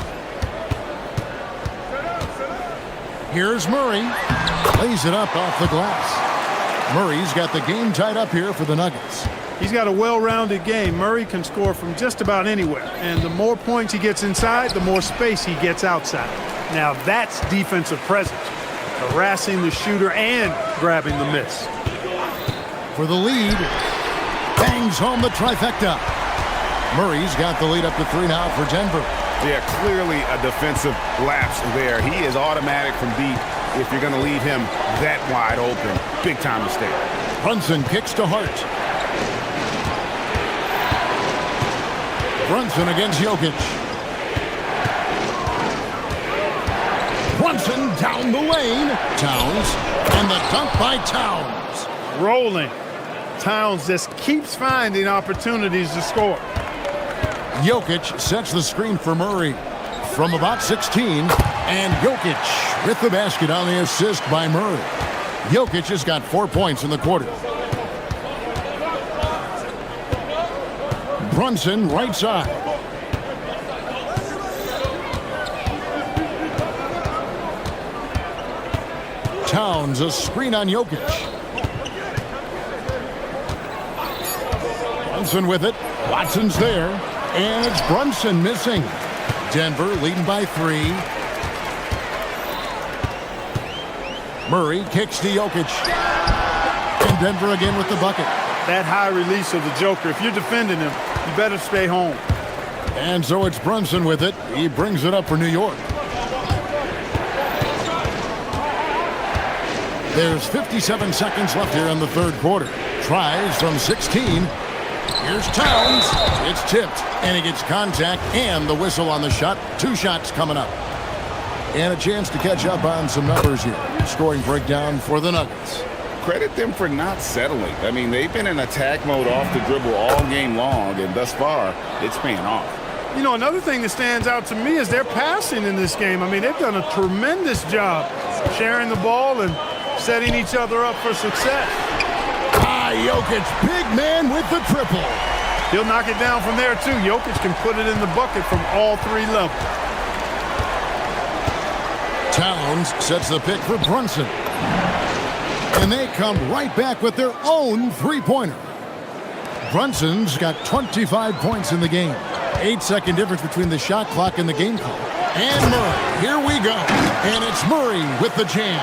Here's Murray. Lays it up off the glass. Murray's got the game tied up here for the Nuggets. He's got a well-rounded game. Murray can score from just about anywhere. And the more points he gets inside, the more space he gets outside. Now that's defensive presence. Harassing the shooter and grabbing the miss. For the lead. Bangs home the trifecta. Murray's got the lead up to 3 now for Denver. Yeah, clearly a defensive lapse there. He is automatic from deep if you're going to leave him that wide open. Big time mistake. Brunson kicks to Hart. Brunson against Jokic. Brunson down the lane. Towns. And the dunk by Towns. Rolling. Towns just keeps finding opportunities to score. Jokic sets the screen for Murray from about 16. And Jokic with the basket on the assist by Murray. Jokic has got 4 points in the quarter. Brunson right side. Towns a screen on Jokic. Brunson with it. Watson's there. And it's Brunson missing. Denver leading by 3. Murray kicks to Jokic. And Denver again with the bucket. That high release of the Joker, if you're defending him, you better stay home. And so it's Brunson with it. He brings it up for New York. There's 57 seconds left here in the third quarter. Tries from 16. Here's Towns. It's tipped, and he gets contact and the whistle on the shot. 2 shots coming up. And a chance to catch up on some numbers here. Scoring breakdown for the Nuggets. Credit them for not settling. I mean, they've been in attack mode off the dribble all game long, and thus far, it's paying off. You know, another thing that stands out to me is their passing in this game. I mean, they've done a tremendous job sharing the ball and setting each other up for success. Jokic, big man with the triple. He'll knock it down from there, too. Jokic can put it in the bucket from all 3 levels. Towns sets the pick for Brunson. And they come right back with their own 3-pointer. Brunson's got 25 points in the game. 8-second difference between the shot clock and the game clock. And Murray, here we go. And it's Murray with the jam.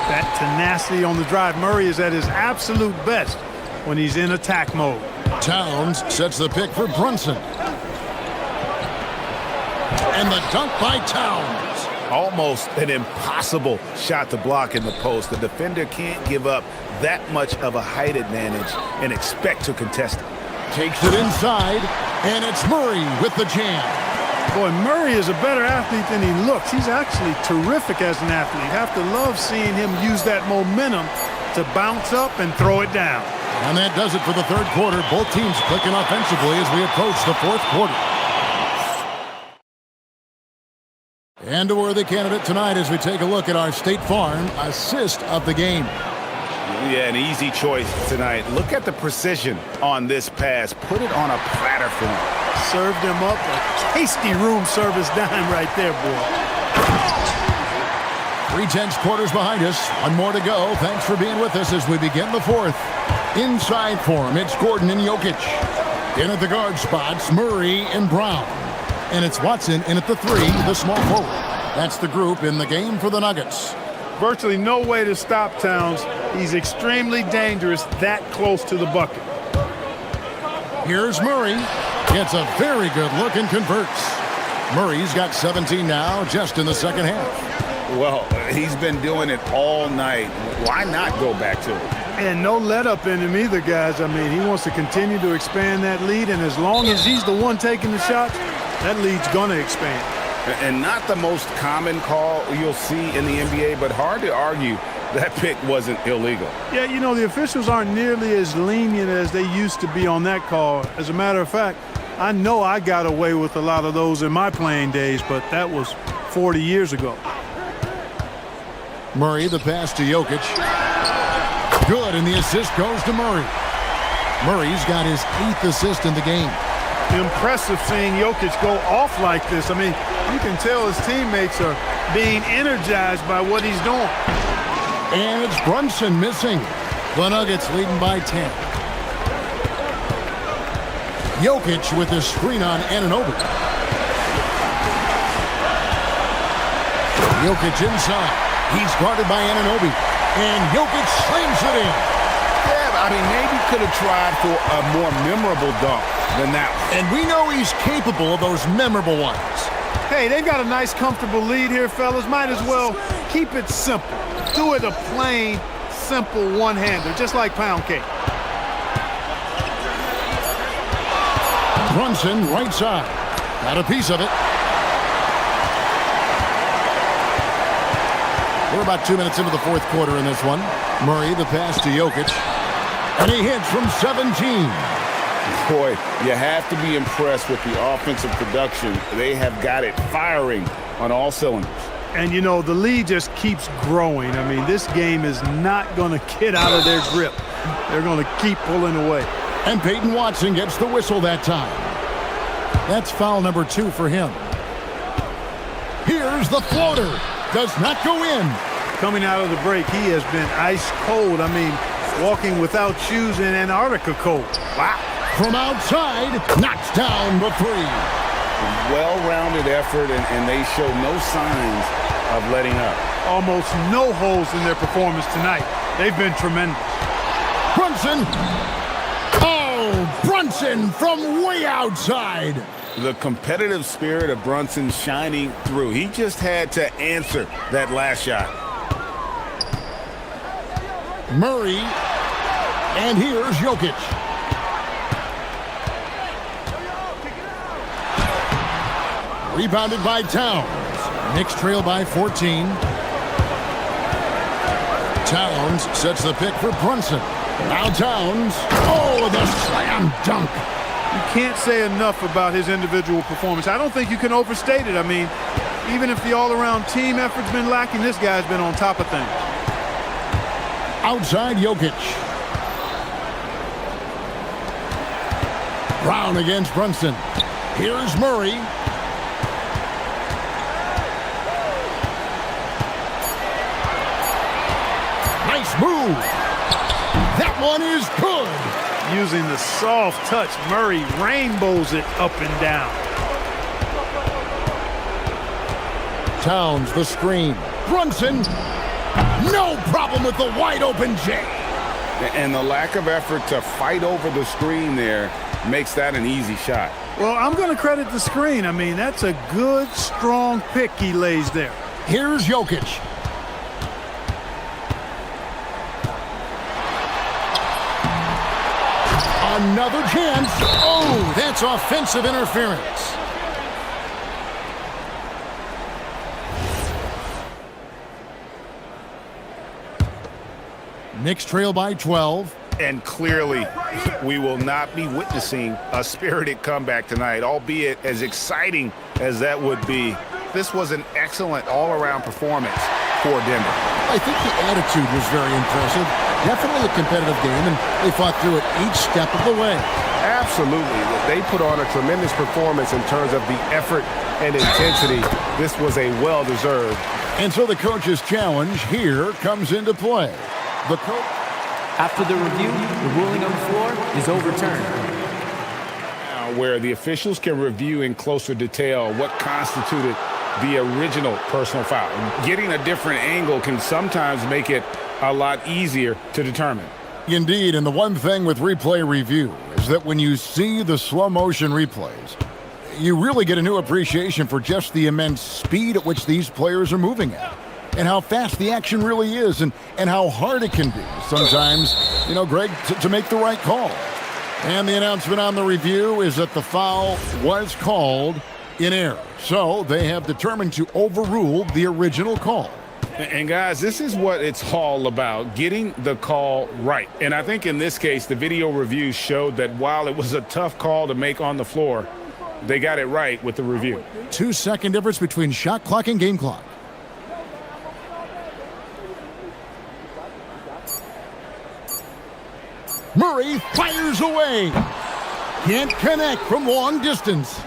That tenacity on the drive. Murray is at his absolute best when he's in attack mode. Towns sets the pick for Brunson. And the dunk by Towns. Almost an impossible shot to block in the post. The defender can't give up that much of a height advantage and expect to contest it. Takes it inside, and it's Murray with the jam. Boy, Murray is a better athlete than he looks. He's actually terrific as an athlete. You have to love seeing him use that momentum to bounce up and throw it down. And that does it for the third quarter. Both teams clicking offensively as we approach the fourth quarter. And a worthy candidate tonight as we take a look at our State Farm assist of the game. Yeah, an easy choice tonight. Look at the precision on this pass. Put it on a platter for him. Served him up a tasty room service dime right there, boy. 3/10 quarters behind us. One more to go. Thanks for being with us as we begin the fourth. Inside for him, it's Gordon and Jokic. In at the guard spots, Murray and Brown. And it's Watson in at the 3, the small forward. That's the group in the game for the Nuggets. Virtually no way to stop Towns. He's extremely dangerous that close to the bucket. Here's Murray. Gets a very good look and converts. Murray's got 17 now just in the second half. Well, he's been doing it all night. Why not go back to it? And no let up in him either, guys. I mean, he wants to continue to expand that lead, and as long as he's the one taking the shots, that lead's going to expand. And not the most common call you'll see in the NBA, but hard to argue that pick wasn't illegal. Yeah, you know, the officials aren't nearly as lenient as they used to be on that call. As a matter of fact, I know I got away with a lot of those in my playing days, but that was 40 years ago. Murray, the pass to Jokic. Good, and the assist goes to Murray. Murray's got his 8th assist in the game. Impressive seeing Jokic go off like this. I mean, you can tell his teammates are being energized by what he's doing. And it's Brunson missing. The Nuggets leading by 10. Jokic with the screen on Anunoby. Jokic inside. He's guarded by Anunoby. And Jokic slams it in. Yeah, I mean, maybe could have tried for a more memorable dunk than that one. And we know he's capable of those memorable ones. Hey, they've got a nice, comfortable lead here, fellas. Might as well keep it simple. Do it a plain, simple one-hander, just like pound cake. Brunson, right side. Got a piece of it. We're about 2 minutes into the fourth quarter in this one. Murray, the pass to Jokic. And he hits from 17. Boy, you have to be impressed with the offensive production. They have got it firing on all cylinders. And, you know, the lead just keeps growing. I mean, this game is not going to get out of their grip. They're going to keep pulling away. And Peyton Watson gets the whistle that time. That's foul number 2 for him. Here's the floater. Does not go in. Coming out of the break, he has been ice cold. I mean, walking without shoes in Antarctica cold. Wow. From outside, knocks down the 3. Well-rounded effort, and they show no signs of letting up. Almost no holes in their performance tonight. They've been tremendous. Brunson. Oh, Brunson from way outside. The competitive spirit of Brunson shining through. He just had to answer that last shot. Murray. And here's Jokic. Rebounded by Towns. Knicks trail by 14. Towns sets the pick for Brunson. Now Towns. Oh, the slam dunk. You can't say enough about his individual performance. I don't think you can overstate it. I mean, even if the all-around team effort's been lacking, this guy's been on top of things. Outside Jokic. Brown against Brunson. Here's Murray. Nice move. That one is good. Using the soft touch, Murray rainbows it up and down. Towns, the screen. Brunson, no problem with the wide open J. And the lack of effort to fight over the screen there makes that an easy shot. Well, I'm going to credit the screen. I mean, that's a good, strong pick he lays there. Here's Jokic. Another chance. Oh, that's offensive interference. Knicks trail by 12. And clearly, we will not be witnessing a spirited comeback tonight, albeit as exciting as that would be. This was an excellent all-around performance for Denver. I think the attitude was very impressive. Definitely a competitive game, and they fought through it each step of the way. Absolutely. They put on a tremendous performance in terms of the effort and intensity. This was a well-deserved. And so the coach's challenge here comes into play. The coach... After the review, the ruling on the floor is overturned. Now, where the officials can review in closer detail what constituted the original personal foul. Getting a different angle can sometimes make it a lot easier to determine. Indeed, and the one thing with replay review is that when you see the slow motion replays, you really get a new appreciation for just the immense speed at which these players are moving at, and how fast the action really is, and how hard it can be sometimes, you know, Greg, to make the right call. And the announcement on the review is that the foul was called in error. So they have determined to overrule the original call. And guys, this is what it's all about, getting the call right. And I think in this case, the video review showed that while it was a tough call to make on the floor, they got it right with the review. 2-second difference between shot clock and game clock. Murray fires away. Can't connect from long distance.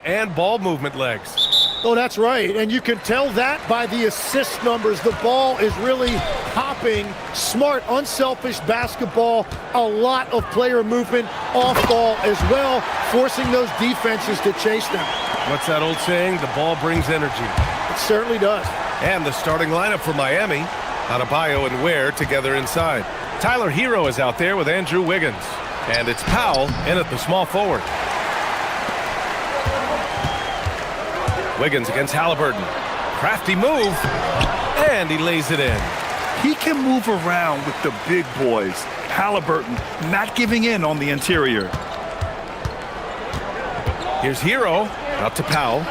and ball movement legs. Oh, that's right. And you can tell that by the assist numbers. The ball is really popping. Smart, unselfish basketball. A lot of player movement off ball as well, forcing those defenses to chase them. What's that old saying? The ball brings energy. It certainly does. And the starting lineup for Miami. Adebayo and Ware together inside. Tyler Hero is out there with Andrew Wiggins. And it's Powell in at the small forward. Wiggins against Halliburton. Crafty move. And he lays it in. He can move around with the big boys. Halliburton not giving in on the interior. Here's Hero. Out to Powell.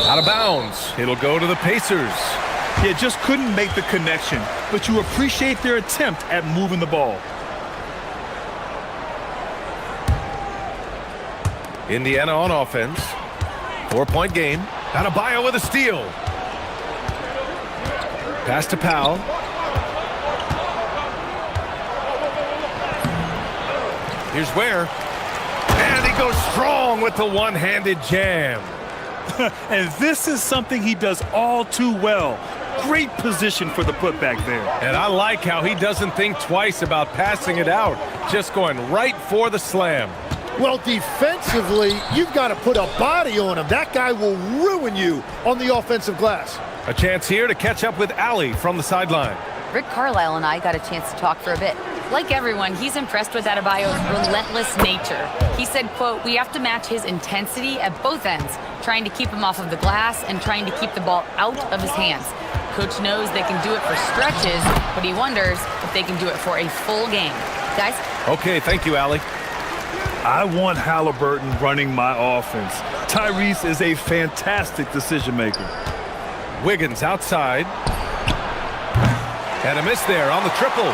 Out of bounds. It'll go to the Pacers. Yeah, just couldn't make the connection, but you appreciate their attempt at moving the ball. Indiana on offense. 4-point game. Adebayo with a steal. Pass to Powell. Here's Ware. And he goes strong with the one-handed jam. And this is something he does all too well. Great position for the putback there. And I like how he doesn't think twice about passing it out. Just going right for the slam. Well, defensively, you've got to put a body on him. That guy will ruin you on the offensive glass. A chance here to catch up with Allie from the sideline. Rick Carlisle and I got a chance to talk for a bit. Like everyone, he's impressed with Adebayo's relentless nature. He said, quote, "We have to match his intensity at both ends, trying to keep him off of the glass and trying to keep the ball out of his hands. Coach knows they can do it for stretches, but he wonders if they can do it for a full game." Guys? Okay, thank you, Allie. I want Halliburton running my offense. Tyrese is a fantastic decision maker. Wiggins outside. And a miss there on the triple.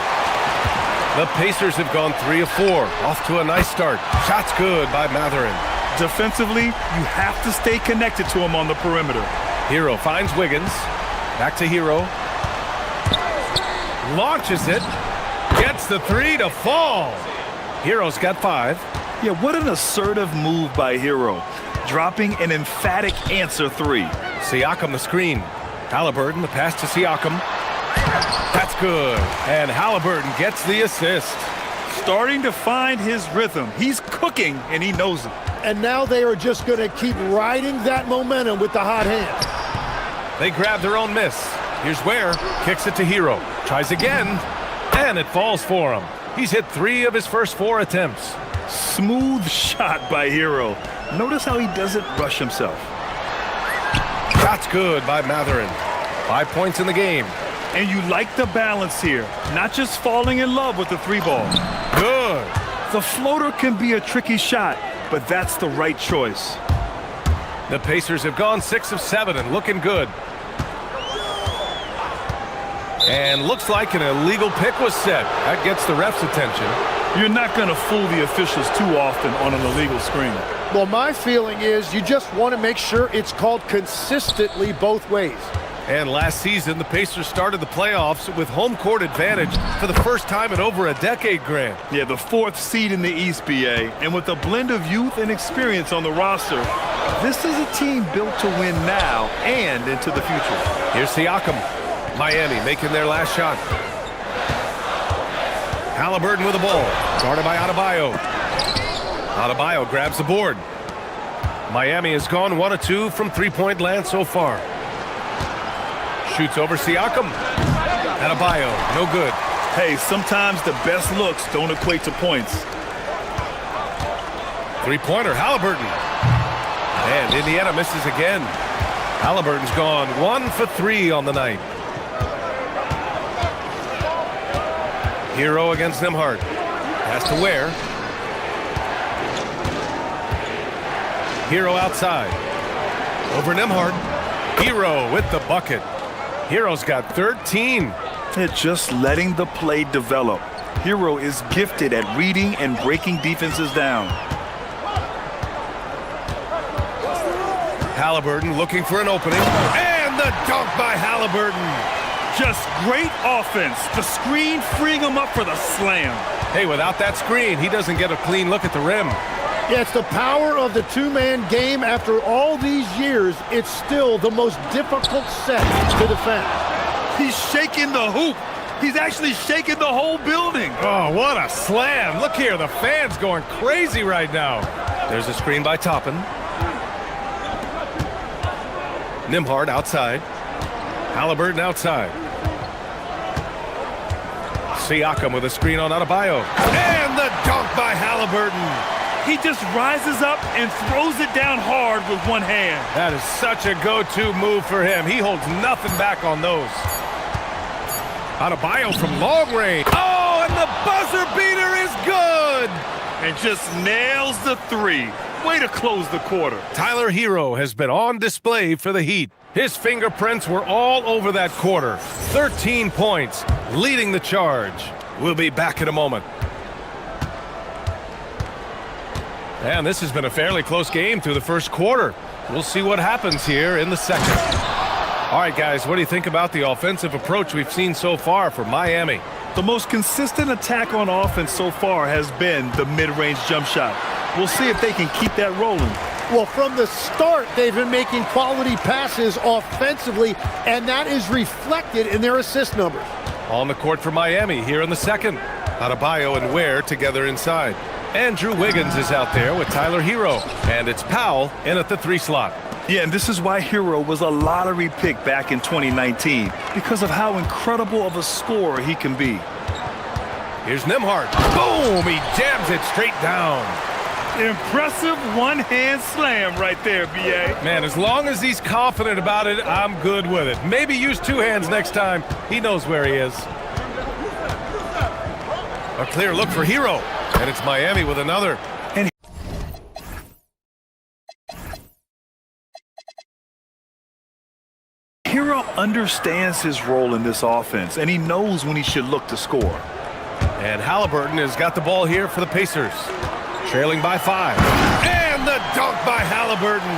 The Pacers have gone 3 of 4. Off to a nice start. Shot's good by Matherin. Defensively, you have to stay connected to him on the perimeter. Hero finds Wiggins. Back to Hero. Launches it. Gets the 3 to fall. Hero's got 5. Yeah, what an assertive move by Hero. Dropping an emphatic answer 3. Siakam the screen. Halliburton the pass to Siakam. That's good. And Halliburton gets the assist. Starting to find his rhythm. He's cooking, and he knows it. And now they are just going to keep riding that momentum with the hot hand. They grab their own miss. Here's Ware. Kicks it to Hero. Tries again. And it falls for him. He's hit 3 of his first 4 attempts. Smooth shot by Hero. Notice how he doesn't rush himself. Shot's good by Matherin. 5 points in the game. And you like the balance here. Not just falling in love with the 3 ball. Good. The floater can be a tricky shot, but that's the right choice. The Pacers have gone 6 of 7 and looking good. And looks like an illegal pick was set. That gets the ref's attention. You're not going to fool the officials too often on an illegal screen. Well, my feeling is you just want to make sure it's called consistently both ways. And last season, the Pacers started the playoffs with home court advantage for the first time in over a decade, Grant. Yeah, the 4th seed in the East, BA. And with a blend of youth and experience on the roster, this is a team built to win now and into the future. Here's Siakam. Miami making their last shot. Halliburton with the ball. Guarded by Adebayo. Adebayo grabs the board. Miami has gone 1 of 2 from 3-point land so far. Shoots over Siakam. Adebayo, no good. Hey, sometimes the best looks don't equate to points. 3-pointer, Halliburton. And Indiana misses again. Halliburton's gone 1 for 3 on the night. Hero against Nembhard. Pass to Ware. Hero outside. Over Nembhard. Hero with the bucket. Hero's got 13. It's just letting the play develop. Hero is gifted at reading and breaking defenses down. Halliburton looking for an opening. And the dunk by Halliburton. Just great offense. The screen freeing him up for the slam. Hey, without that screen, he doesn't get a clean look at the rim. Yeah, it's the power of the two-man game. After all these years, it's still the most difficult set to defend. He's shaking the hoop. He's actually shaking the whole building. Oh, what a slam. Look here, the fans going crazy right now. There's a screen by Toppin. Nembhard outside. Halliburton outside. Siakam with a screen on Adebayo. And the dunk by Halliburton. He just rises up and throws it down hard with one hand. That is such a go-to move for him. He holds nothing back on those. Adebayo from long range. Oh, and the buzzer beater is good. And just nails the three. Way to close the quarter. Tyler Hero has been on display for the Heat. His fingerprints were all over that quarter. 13 points, leading the charge. We'll be back in a moment. And this has been a fairly close game through the first quarter. We'll see what happens here in the second. All right, guys, what do you think about the offensive approach we've seen so far for Miami? The most consistent attack on offense so far has been the mid-range jump shot. We'll see if they can keep that rolling. Well, from the start, they've been making quality passes offensively, and that is reflected in their assist numbers. On the court for Miami here in the second. Adebayo and Ware together inside. Andrew Wiggins is out there with Tyler Hero. And it's Powell in at the 3 slot. Yeah, and this is why Hero was a lottery pick back in 2019, because of how incredible of a scorer he can be. Here's Nembhard. Boom! He jams it straight down. Impressive one-hand slam right there, B.A. Man, as long as he's confident about it, I'm good with it. Maybe use 2 hands next time. He knows where he is. A clear look for Hero. And it's Miami with another. And Hero understands his role in this offense, and he knows when he should look to score. And Halliburton has got the ball here for the Pacers. Trailing by 5. And the dunk by Halliburton.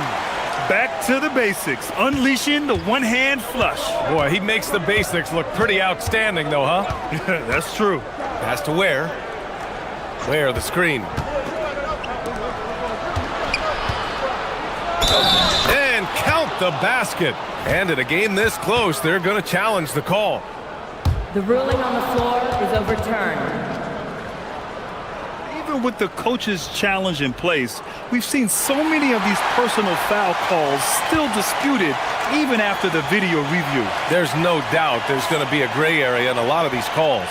Back to the basics, unleashing the one-hand flush. Boy, he makes the basics look pretty outstanding, though, huh? That's true. Pass to Ware. Ware the screen. And count the basket. And in a game this close, they're going to challenge the call. The ruling on the floor is overturned. Even with the coach's challenge in place, we've seen so many of these personal foul calls still disputed even after the video review. There's no doubt there's going to be a gray area in a lot of these calls.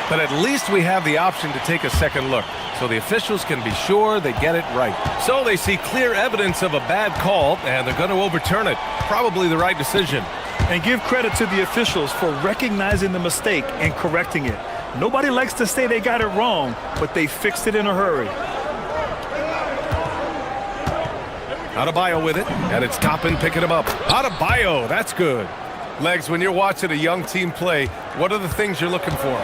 But at least we have the option to take a second look, so the officials can be sure they get it right. So they see clear evidence of a bad call, and they're going to overturn it. Probably the right decision. And give credit to the officials for recognizing the mistake and correcting it. Nobody likes to say they got it wrong, but they fixed it in a hurry. Adebayo with it, and it's Toppin picking him up. Adebayo, that's good. Legs, when you're watching a young team play, what are the things you're looking for?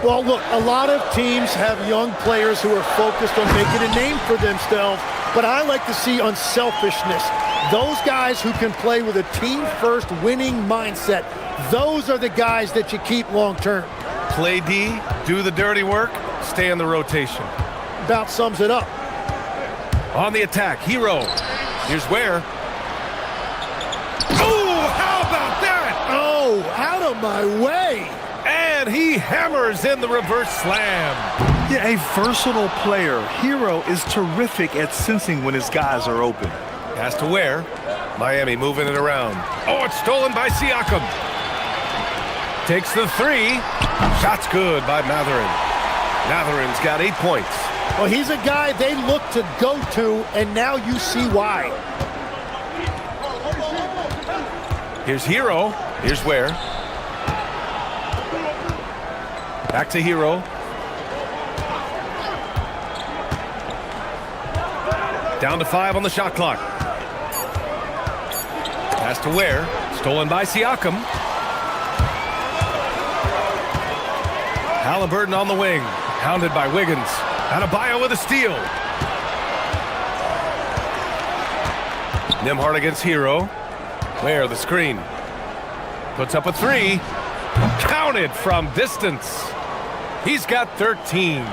Well, look, a lot of teams have young players who are focused on making a name for themselves, but I like to see unselfishness. Those guys who can play with a team-first winning mindset, those are the guys that you keep long-term. Play D, do the dirty work, stay in the rotation. About sums it up. On the attack, Hero. Here's Ware. Oh, how about that? Oh, out of my way. And he hammers in the reverse slam. Yeah, a versatile player. Hero is terrific at sensing when his guys are open. Pass to Ware. Miami moving it around. Oh, it's stolen by Siakam. Takes the 3. Shot's good by Matherin. Matherin's got 8 points. Well, he's a guy they look to go to, and now you see why. Here's Hero. Here's Ware. Back to Hero. Down to 5 on the shot clock. Pass to Ware. Stolen by Siakam. Halliburton on the wing. Hounded by Wiggins. Adebayo with a steal. Nembhard against Hero. Ware the screen. Puts up a 3. Counted from distance. He's got 13.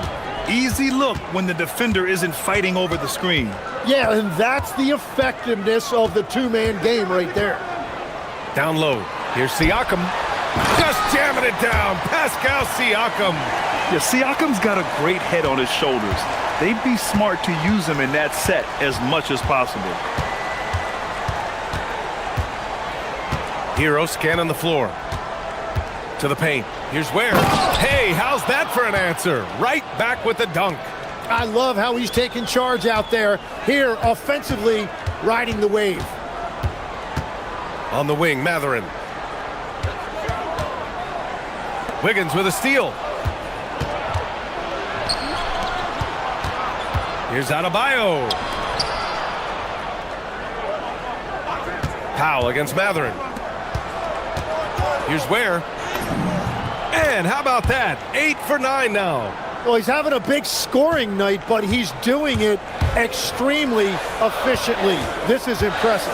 easy look when the defender isn't fighting over the screen. Yeah, and that's the effectiveness of the two-man game right there. Down low. Here's Siakam. Just jamming it down. Pascal Siakam. Yeah, Siakam's got a great head on his shoulders. They'd be smart to use him in that set as much as possible. Hero scanning the floor. To the paint. Here's Ware. Hey, how's that for an answer? Right back with the dunk. I love how he's taking charge out there. Here, offensively, riding the wave. On the wing, Matherin. Wiggins with a steal. Here's Adebayo. Powell against Matherin. Here's Ware. And how about that? 8 for 9 now. Well, he's having a big scoring night, but he's doing it extremely efficiently. This is impressive.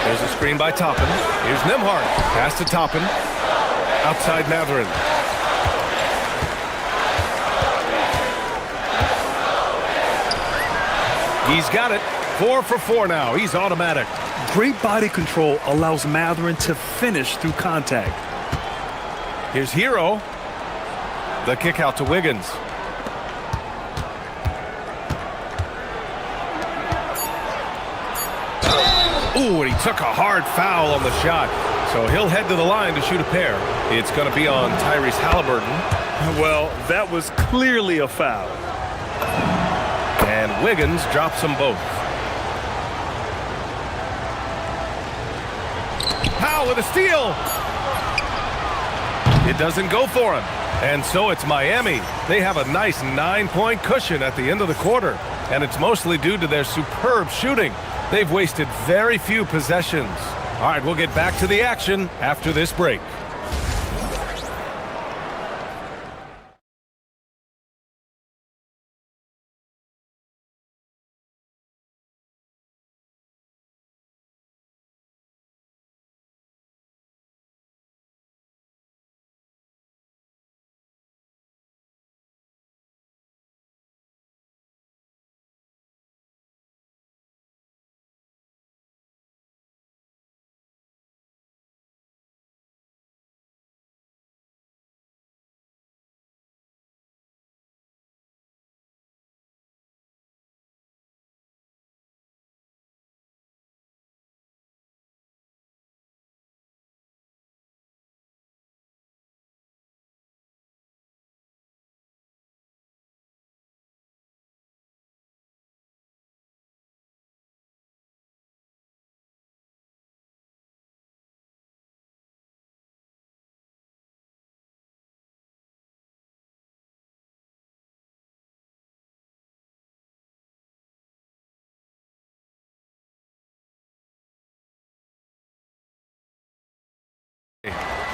There's a screen by Toppin. Here's Nembhard. Pass to Toppin. Outside Matherin. He's got it. 4 for 4 now. He's automatic. Great body control allows Matherin to finish through contact. Here's Hero. The kick out to Wiggins. Ooh, and he took a hard foul on the shot. So he'll head to the line to shoot a pair. It's going to be on Tyrese Halliburton. Well, that was clearly a foul. And Wiggins drops them both. Powell with a steal. It doesn't go for him. And so it's Miami. They have a nice 9-point cushion at the end of the quarter. And it's mostly due to their superb shooting. They've wasted very few possessions. All right, we'll get back to the action after this break.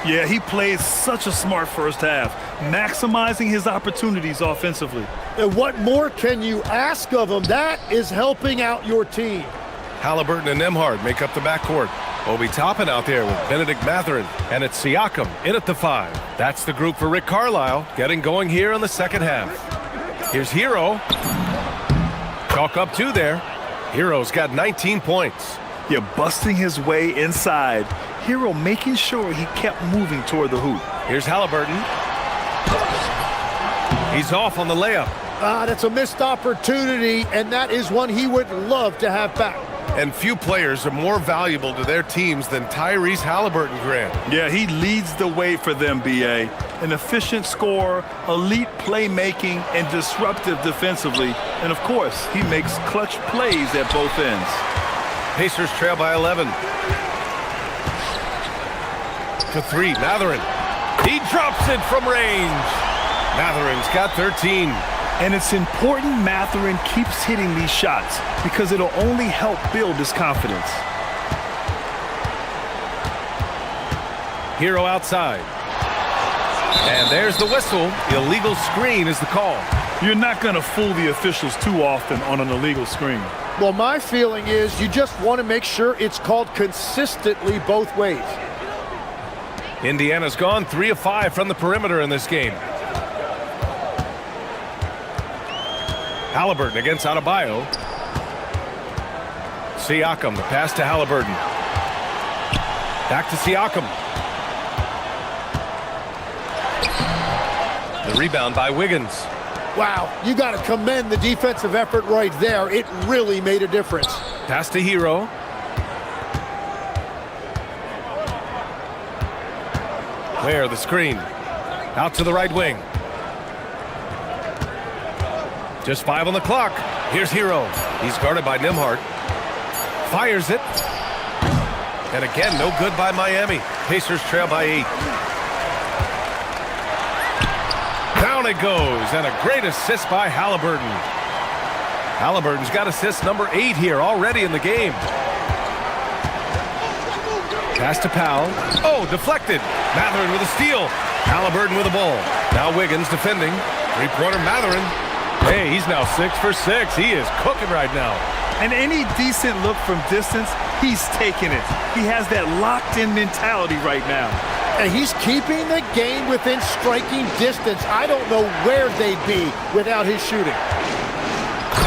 Yeah, he played such a smart first half, maximizing his opportunities offensively. And what more can you ask of him? That is helping out your team. Halliburton and Nembhard make up the backcourt. Obi Toppin out there with Benedict Matherin, and it's Siakam in at the 5. That's the group for Rick Carlisle, getting going here in the second half. Here's Hero. Chalk up 2 there. Hero's got 19 points. Yeah, busting his way inside. Hero making sure he kept moving toward the hoop. Here's Halliburton. He's off on the layup. That's a missed opportunity, and that is one he would love to have back. And few players are more valuable to their teams than Tyrese Halliburton, Grant. Yeah, he leads the way for them, B.A. An efficient scorer, elite playmaking, and disruptive defensively. And, of course, he makes clutch plays at both ends. Pacers trail by 11. To 3, Matherin. He drops it from range. Matherin's got 13. And it's important Matherin keeps hitting these shots because it'll only help build his confidence. Hero outside. And there's the whistle. Illegal screen is the call. You're not going to fool the officials too often on an illegal screen. Well, my feeling is you just want to make sure it's called consistently both ways. Indiana's gone 3 of 5 from the perimeter in this game. Halliburton against Adebayo. Siakam, the pass to Halliburton. Back to Siakam. The rebound by Wiggins. Wow, you got to commend the defensive effort right there. It really made a difference. Pass to Hero. Where the screen. Out to the right wing. Just 5 on the clock. Here's Hero. He's guarded by Nembhard. Fires it. And again, no good by Miami. Pacers trail by 8. Down it goes, and a great assist by Halliburton. Halliburton's got assist number 8 here already in the game. Pass to Powell. Oh, deflected. Mathurin with a steal. Halliburton with a ball. Now Wiggins defending. Three-pointer Mathurin. Hey, he's now 6 for 6. He is cooking right now. And any decent look from distance, he's taking it. He has that locked-in mentality right now. And he's keeping the game within striking distance. I don't know where they'd be without his shooting.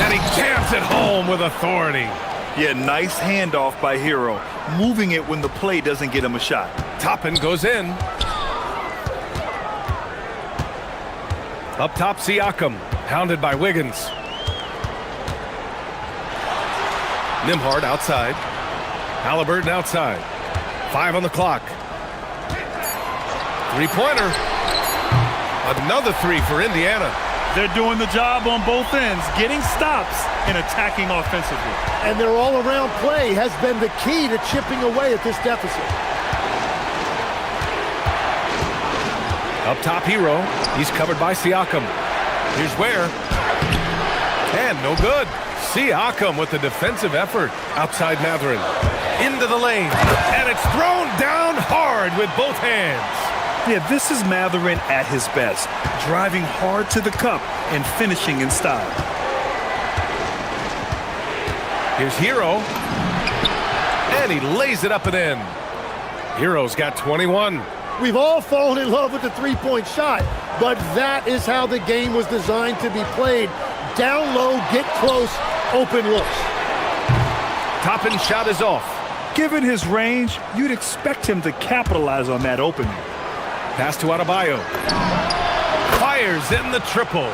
And he jams it home with authority. Yeah, nice handoff by Hero. Moving it when the play doesn't get him a shot. Toppin goes in. Up top, Siakam. Hounded by Wiggins. Nembhard outside. Halliburton outside. 5 on the clock. Three-pointer. Another 3 for Indiana. They're doing the job on both ends, getting stops and attacking offensively. And their all-around play has been the key to chipping away at this deficit. Up top, Hero. He's covered by Siakam. Here's Ware. And no good. Siakam with the defensive effort. Outside Mathurin. Into the lane. And it's thrown down hard with both hands. Yeah, this is Mathurin at his best. Driving hard to the cup and finishing in style. Here's Hero. And he lays it up and in. Hero's got 21. We've all fallen in love with the three-point shot, but that is how the game was designed to be played. Down low, get close, open looks. Toppin shot is off. Given his range, you'd expect him to capitalize on that opening. Pass to Adebayo. Fires in the triple.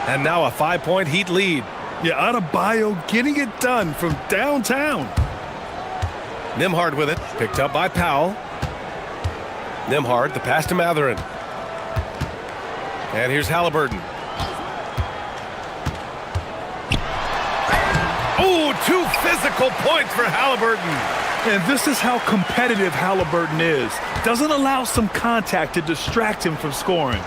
And now a 5-point Heat lead. Yeah, Adebayo getting it done from downtown. Nembhard with it. Picked up by Powell. Nembhard, the pass to Mathurin. And here's Halliburton. Oh, 2 physical points for Halliburton. And this is how competitive Halliburton is. Doesn't allow some contact to distract him from scoring.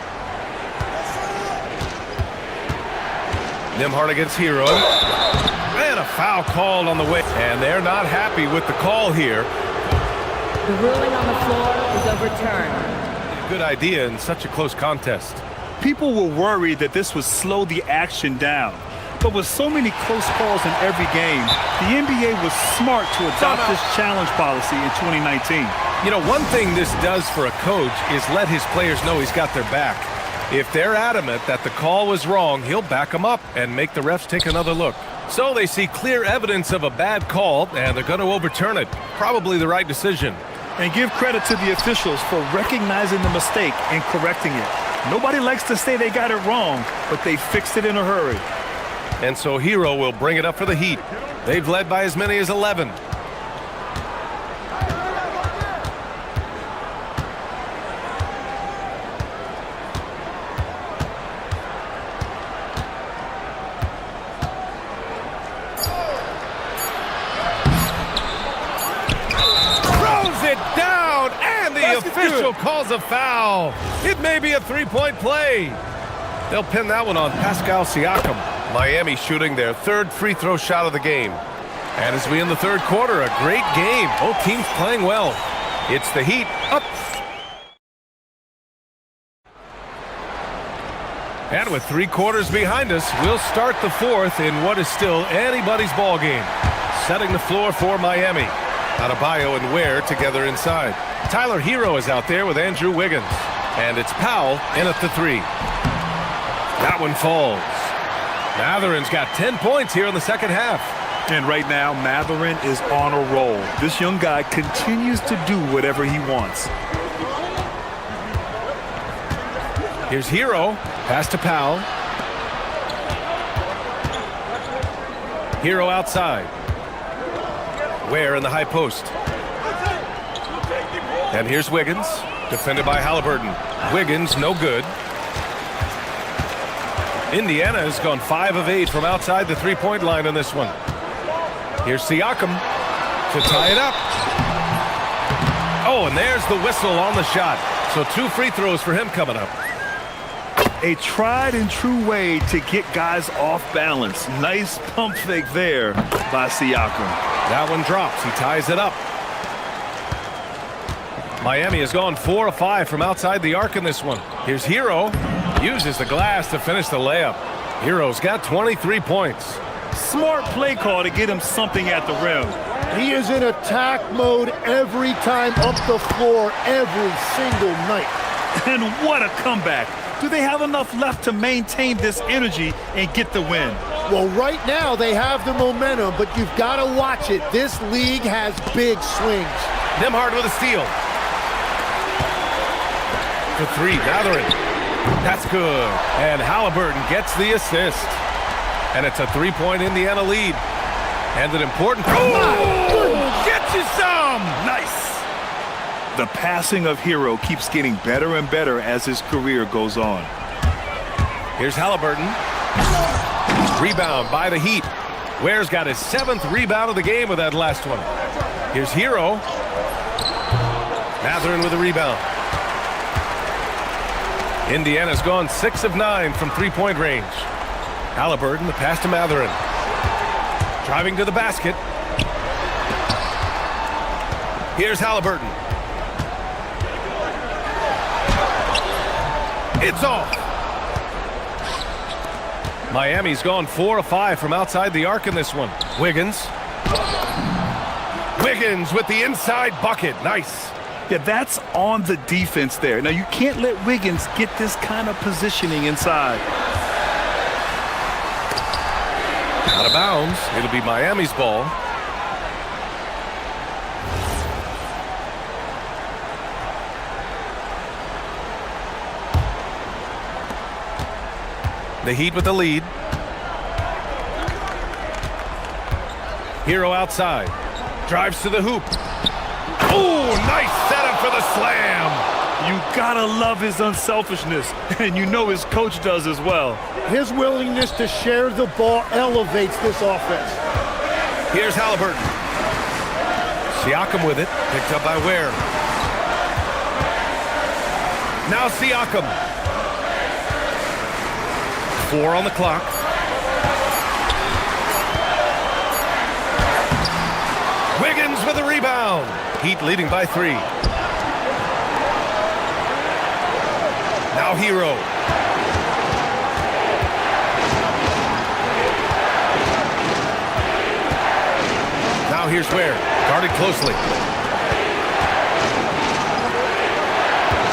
Nembhard against Hero. And a foul called on the way. And they're not happy with the call here. The ruling on the floor is overturned. Good idea in such a close contest. People were worried that this would slow the action down. But with so many close calls in every game, the NBA was smart to adopt this challenge policy in 2019. You know, one thing this does for a coach is let his players know he's got their back. If they're adamant that the call was wrong, he'll back them up and make the refs take another look. So they see clear evidence of a bad call, and they're going to overturn it. Probably the right decision. And give credit to the officials for recognizing the mistake and correcting it. Nobody likes to say they got it wrong, but they fixed it in a hurry. And so Hero will bring it up for the Heat. They've led by as many as 11. Throws it down, and the official calls a foul. It may be a three-point play. They'll pin that one on Pascal Siakam. Miami shooting their 3rd free throw shot of the game. And as we in the 3rd quarter, a great game. Both teams playing well. It's the Heat up. And with 3 quarters behind us, we'll start the 4th in what is still anybody's ball game. Setting the floor for Miami. Adebayo and Ware together inside. Tyler Hero is out there with Andrew Wiggins. And it's Powell in at the 3. That one falls. Matherin's got 10 points here in the second half. And right now, Matherin is on a roll. This young guy continues to do whatever he wants. Here's Hero. Pass to Powell. Hero outside. Ware in the high post. And here's Wiggins. Defended by Halliburton. Wiggins, no good. Indiana has gone 5 of 8 from outside the three-point line on this one. Here's Siakam to tie it up. Oh, and there's the whistle on the shot. So 2 free throws for him coming up. A tried and true way to get guys off balance. Nice pump fake there by Siakam. That one drops. He ties it up. Miami has gone 4 of 5 from outside the arc in this one. Here's Hero. Uses the glass to finish the layup. Hero's got 23 points. Smart play call to get him something at the rim. He is in attack mode every time up the floor, every single night. And what a comeback. Do they have enough left to maintain this energy and get the win? Well, right now they have the momentum, but you've got to watch it. This league has big swings. Nembhard with a steal. For 3, Matherin. That's good. And Halliburton gets the assist. And it's a 3-point Indiana lead. And an important... Oh! Get you some! Nice! The passing of Hero keeps getting better and better as his career goes on. Here's Halliburton. Rebound by the Heat. Ware's got his 7th rebound of the game with that last one. Here's Hero. Matherin with a rebound. Indiana's gone 6 of 9 from three-point range. Halliburton, the pass to Matherin. Driving to the basket. Here's Halliburton. It's off. Miami's gone 4 of 5 from outside the arc in this one. Wiggins. Wiggins with the inside bucket. Nice. Yeah, that's on the defense there. Now, you can't let Wiggins get this kind of positioning inside. Out of bounds. It'll be Miami's ball. The Heat with the lead. Hero outside. Drives to the hoop. Oh, nice setup for the slam. You gotta love his unselfishness, and you know his coach does as well. His willingness to share the ball elevates this offense. Here's Halliburton. Siakam with it. Picked up by Ware. Now Siakam. 4 on the clock. Wiggins with a rebound. Heat leading by 3. Now Hero. Now here's Ware. Guarded closely.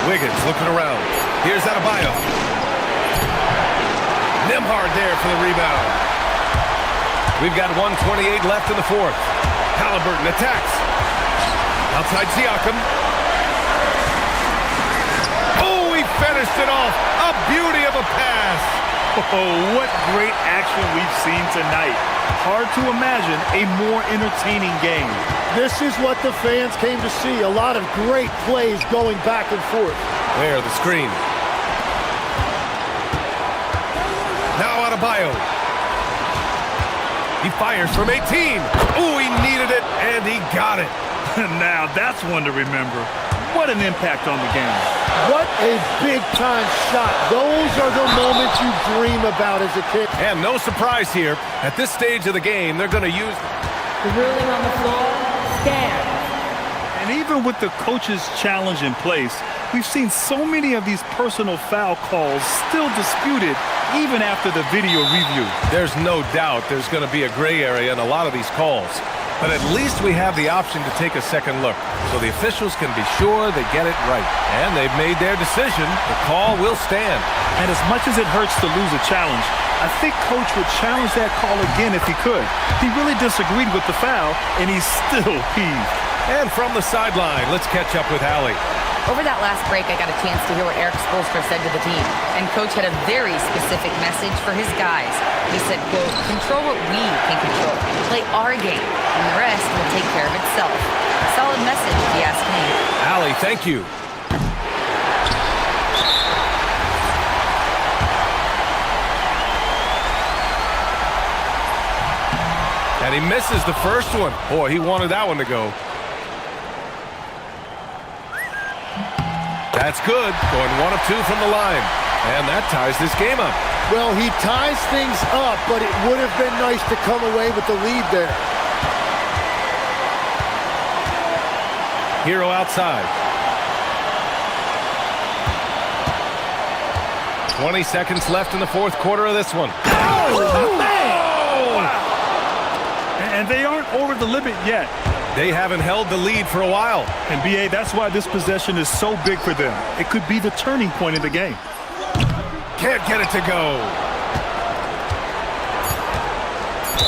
Wiggins looking around. Here's Adebayo. Nembhard there for the rebound. We've got 1:28 left in the 4th. Halliburton attacks. Outside Siakam. Oh, he finished it off. A beauty of a pass. Oh, what great action we've seen tonight. Hard to imagine a more entertaining game. This is what the fans came to see. A lot of great plays going back and forth. There, the screen. Now Adebayo. He fires from 18. Oh, he needed it, and he got it. Now, that's one to remember. What an impact on the game. What a big-time shot. Those are the moments you dream about as a kid. And no surprise here. At this stage of the game, they're going to use... The ruling on the floor stands. And even with the coach's challenge in place, we've seen so many of these personal foul calls still disputed even after the video review. There's no doubt there's going to be a gray area in a lot of these calls. But at least we have the option to take a second look, so the officials can be sure they get it right. And they've made their decision. The call will stand. And as much as it hurts to lose a challenge, I think Coach would challenge that call again if he could. He really disagreed with the foul, and he's still peeved. And from the sideline, let's catch up with Allie. Over that last break, I got a chance to hear what Eric Spoelstra said to the team. And Coach had a very specific message for his guys. He said, quote, control what we can control. Play our game, and the rest will take care of itself. Solid message, if you ask me. Allie, thank you. And he misses the first one. Boy, he wanted that one to go. That's good. Going 1 of 2 from the line. And that ties this game up. Well, he ties things up, but it would have been nice to come away with the lead there. Hero outside. 20 seconds left in the fourth quarter of this one. Oh, man! Wow. And they aren't over the limit yet. They haven't held the lead for a while. And BA, that's why this possession is so big for them. It could be the turning point in the game. Can't get it to go.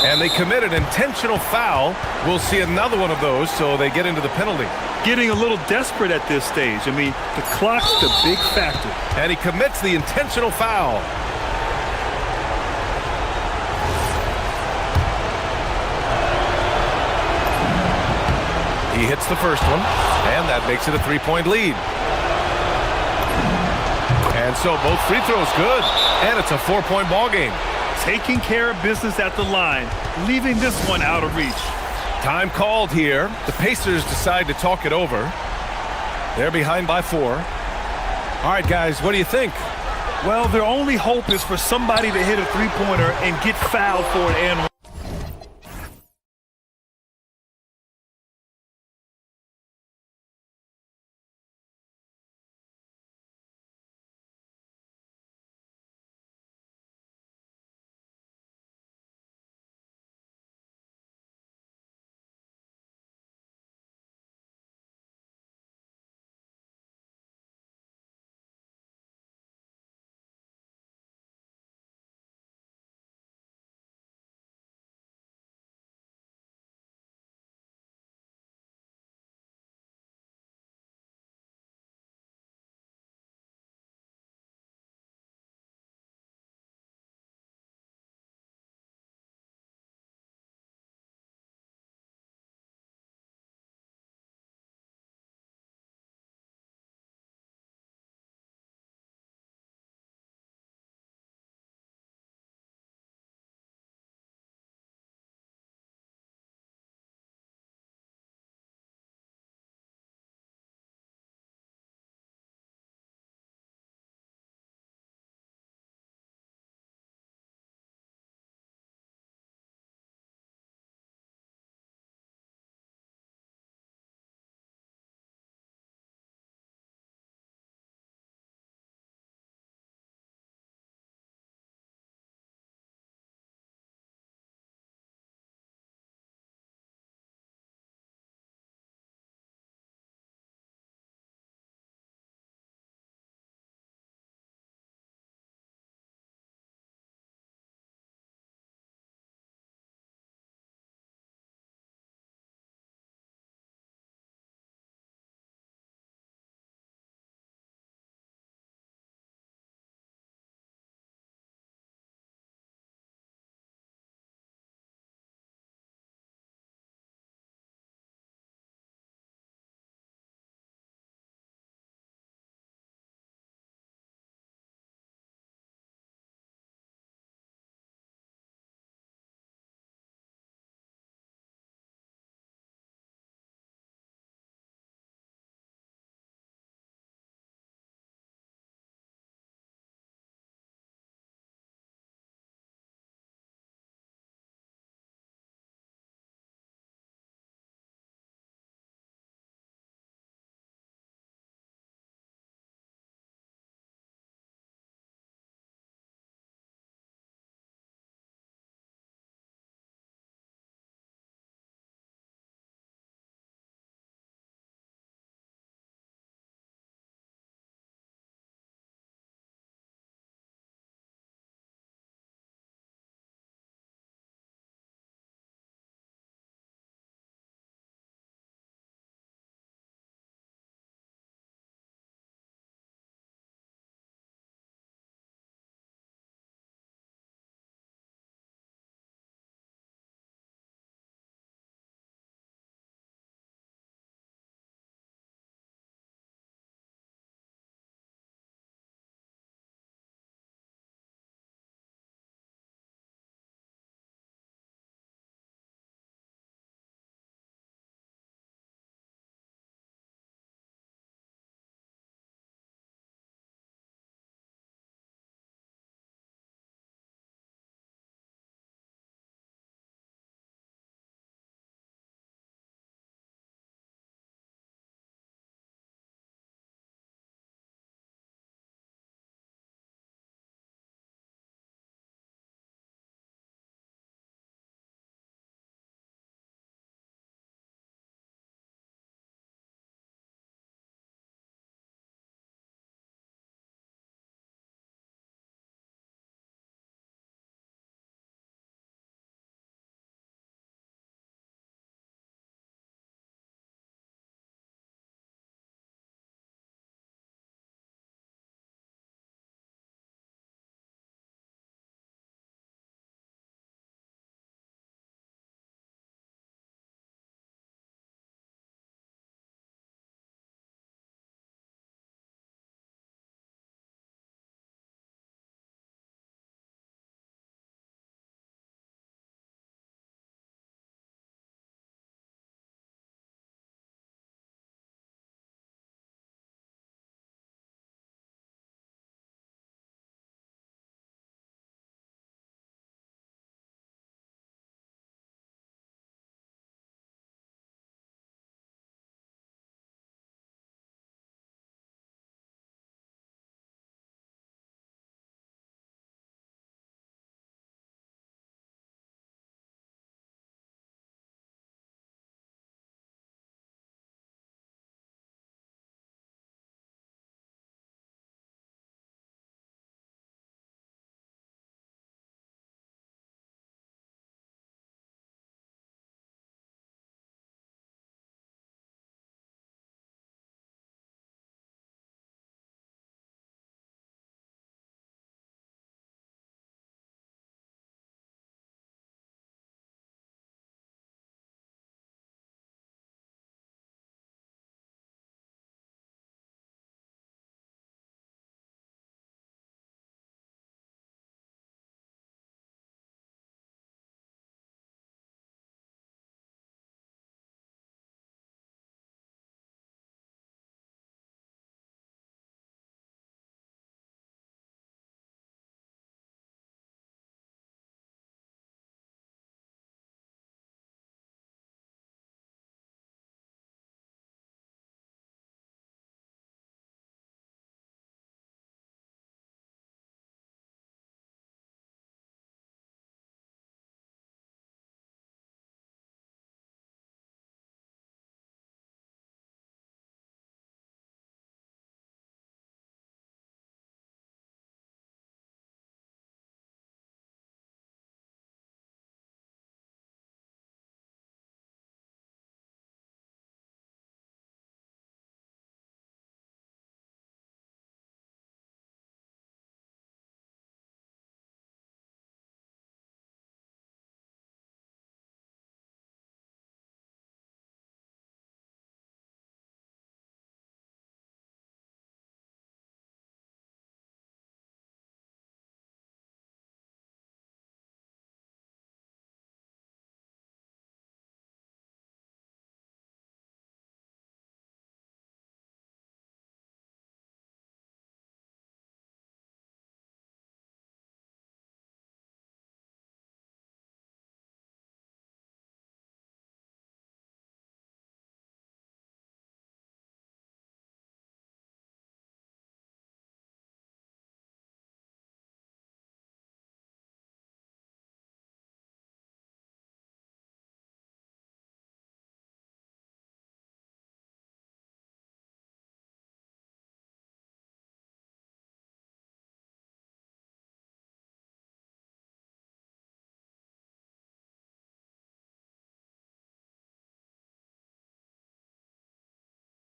And they commit an intentional foul. We'll see another one of those, so they get into the penalty. Getting a little desperate at this stage. I mean, the clock's the big factor. And he commits the intentional foul. He hits the first one, and that makes it a 3-point lead. And so both free throws good, and it's a 4-point ball game. Taking care of business at the line, leaving this one out of reach. Time called here. The Pacers decide to talk it over. They're behind by 4. All right, guys, what do you think? Well, their only hope is for somebody to hit a three-pointer and get fouled for it and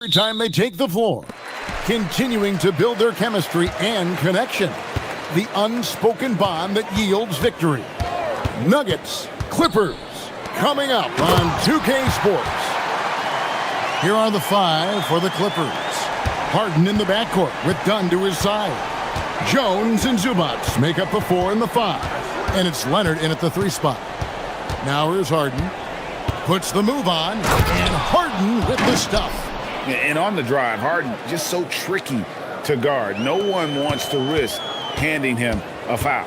every time they take the floor, continuing to build their chemistry and connection. The unspoken bond that yields victory. Nuggets, Clippers, coming up on 2K Sports. Here are the 5 for the Clippers. Harden in the backcourt with Dunn to his side. Jones and Zubac make up the 4 and the 5. And it's Leonard in at the 3 spot. Now here's Harden. Puts the move on, and Harden with the stuff. And on the drive, Harden just so tricky to guard. No one wants to risk handing him a foul.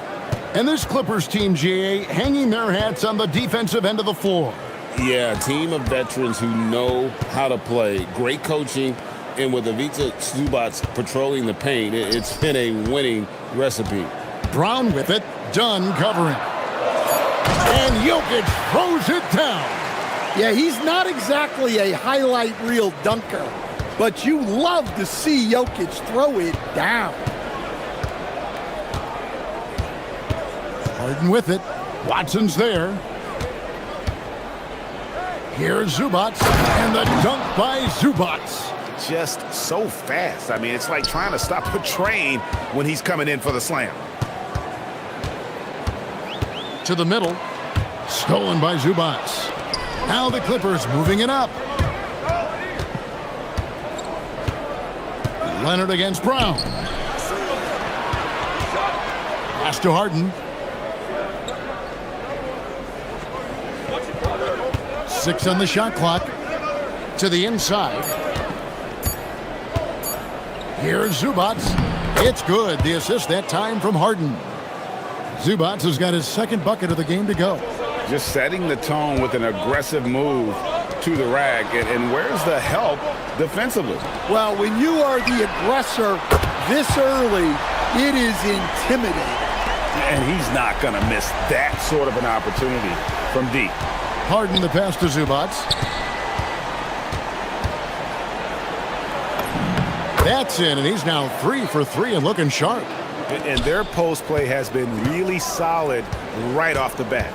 And this Clippers team, GA, hanging their hats on the defensive end of the floor. Yeah, a team of veterans who know how to play. Great coaching, and with Ivica Zubac patrolling the paint, it's been a winning recipe. Brown with it, Dunn covering. And Jokic throws it down. Yeah, he's not exactly a highlight reel dunker, but you love to see Jokic throw it down. Harden with it. Watson's there. Here's Zubac, and the dunk by Zubac. Just so fast. I mean, it's like trying to stop a train when he's coming in for the slam. To the middle. Stolen by Zubac. Now the Clippers moving it up. Leonard against Brown. Pass to Harden. 6 on the shot clock. To the inside. Here's Zubac. It's good. The assist that time from Harden. Zubac has got his 2nd bucket of the game to go. Just setting the tone with an aggressive move to the rack. And where's the help defensively? Well, when you are the aggressor this early, it is intimidating. And he's not going to miss that sort of an opportunity from deep. Harden the pass to Zubac. That's in, and he's now 3 for 3 and looking sharp. And their post play has been really solid right off the bat.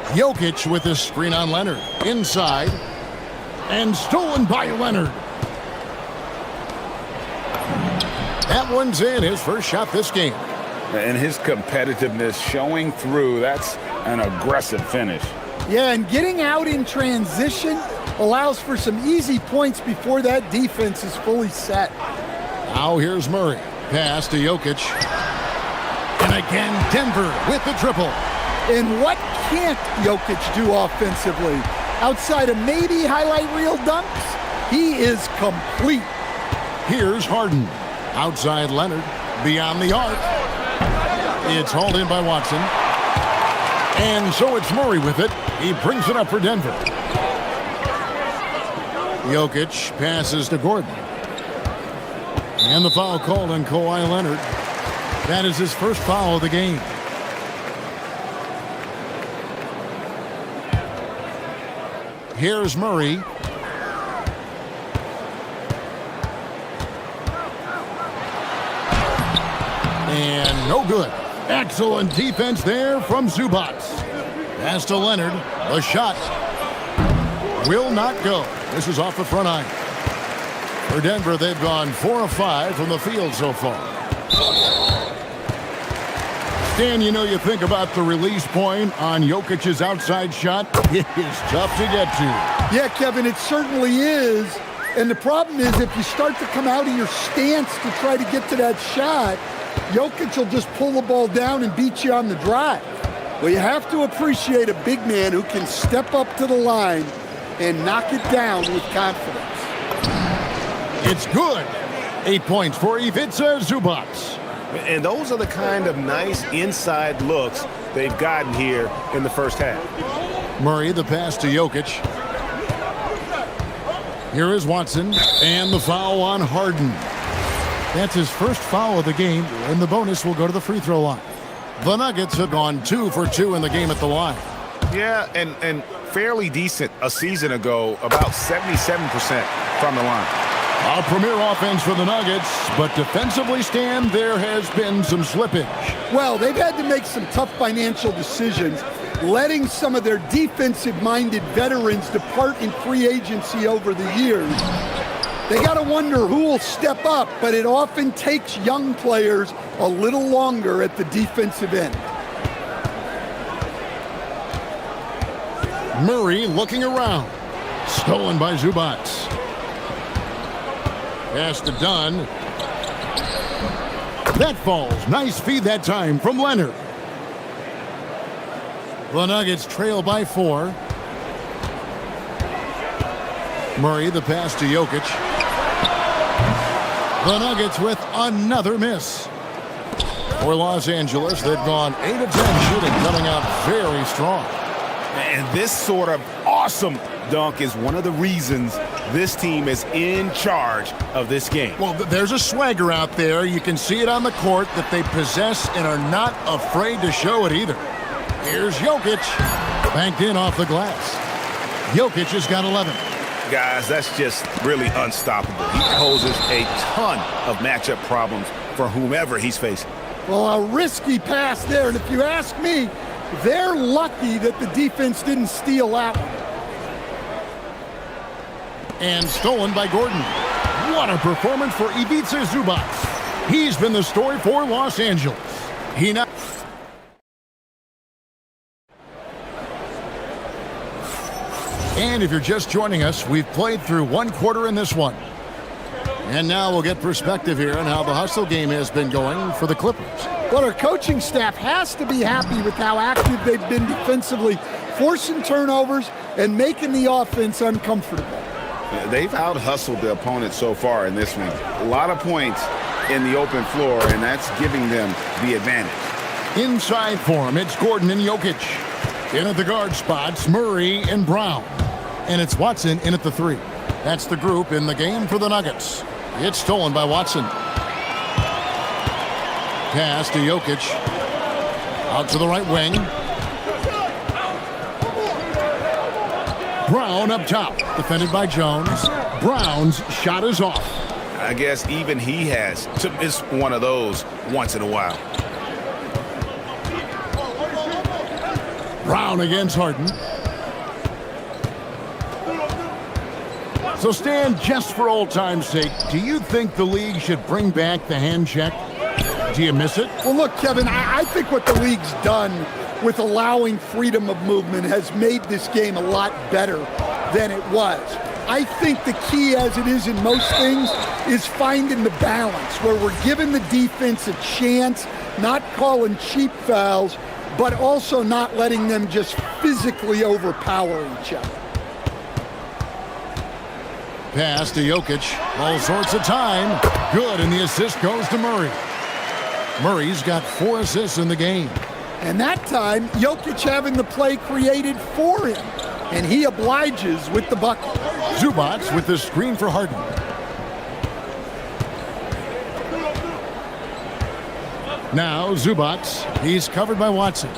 Jokic with his screen on Leonard. Inside. And stolen by Leonard. That one's in, his first shot this game. And his competitiveness showing through. That's an aggressive finish. Yeah, and getting out in transition allows for some easy points before that defense is fully set. Now here's Murray. Pass to Jokic. And again, Denver with the triple. And what can't Jokic do offensively? Outside of maybe highlight reel dunks, he is complete. Here's Harden. Outside Leonard. Beyond the arc. It's hauled in by Watson. And so it's Murray with it. He brings it up for Denver. Jokic passes to Gordon. And the foul called on Kawhi Leonard. That is his first foul of the game. Here's Murray. And no good. Excellent defense there from Zubac. Pass to Leonard. The shot will not go. This is off the front iron. For Denver, they've gone 4 of 5 from the field so far. Stan, you know, you think about the release point on Jokic's outside shot. It is tough to get to. Yeah, Kevin, it certainly is. And the problem is if you start to come out of your stance to try to get to that shot, Jokic will just pull the ball down and beat you on the drive. Well, you have to appreciate a big man who can step up to the line and knock it down with confidence. It's good. 8 points for Ivica Zubac. And those are the kind of nice inside looks they've gotten here in the first half. Murray, the pass to Jokic. Here is Watson, and the foul on Harden. That's his first foul of the game, and the bonus will go to the free throw line. The Nuggets have gone 2 for 2 in the game at the line. Yeah, and fairly decent a season ago, about 77% from the line. A premier offense for the Nuggets, but defensively, Stan, there has been some slippage. Well, they've had to make some tough financial decisions, letting some of their defensive-minded veterans depart in free agency over the years. They got to wonder who will step up, but it often takes young players a little longer at the defensive end. Murray looking around. Stolen by Zubac. Pass to Dunn. That falls. Nice feed that time from Leonard. The Nuggets trail by 4. Murray, the pass to Jokic. The Nuggets with another miss. For Los Angeles, they've gone 8 of 10 shooting, coming out very strong. And this sort of awesome dunk is one of the reasons this team is in charge of this game. Well, there's a swagger out there. You can see it on the court that they possess and are not afraid to show it either. Here's Jokic. Banked in off the glass. Jokic has got 11. Guys, that's just really unstoppable. He poses a ton of matchup problems for whomever he's facing. Well, a risky pass there, and if you ask me, they're lucky that the defense didn't steal out. And stolen by Gordon. What a performance for Ivica Zubac. He's been the story for Los Angeles. He now... And if you're just joining us, we've played through 1 quarter in this one. And now we'll get perspective here on how the hustle game has been going for the Clippers. Well, our coaching staff has to be happy with how active they've been defensively, forcing turnovers and making the offense uncomfortable. They've out-hustled the opponent so far in this one. A lot of points in the open floor, and that's giving them the advantage. Inside for him, it's Gordon and Jokic. In at the guard spots, Murray and Brown. And it's Watson in at the 3. That's the group in the game for the Nuggets. It's stolen by Watson. Pass to Jokic. Out to the right wing. Brown up top. Defended by Jones. Brown's shot is off. I guess even he has to miss one of those once in a while. Brown against Harden. So Stan, just for old time's sake, do you think the league should bring back the hand check? Do you miss it? Well, look, Kevin, I think what the league's done with allowing freedom of movement has made this game a lot better than it was. I think the key, as it is in most things, is finding the balance where we're giving the defense a chance, not calling cheap fouls, but also not letting them just physically overpower each other. Pass to Jokic. All sorts of time. Good, and the assist goes to Murray. Murray's got 4 assists in the game. And that time, Jokic having the play created for him. And he obliges with the bucket. Zubac with the screen for Harden. Now Zubac. He's covered by Watson.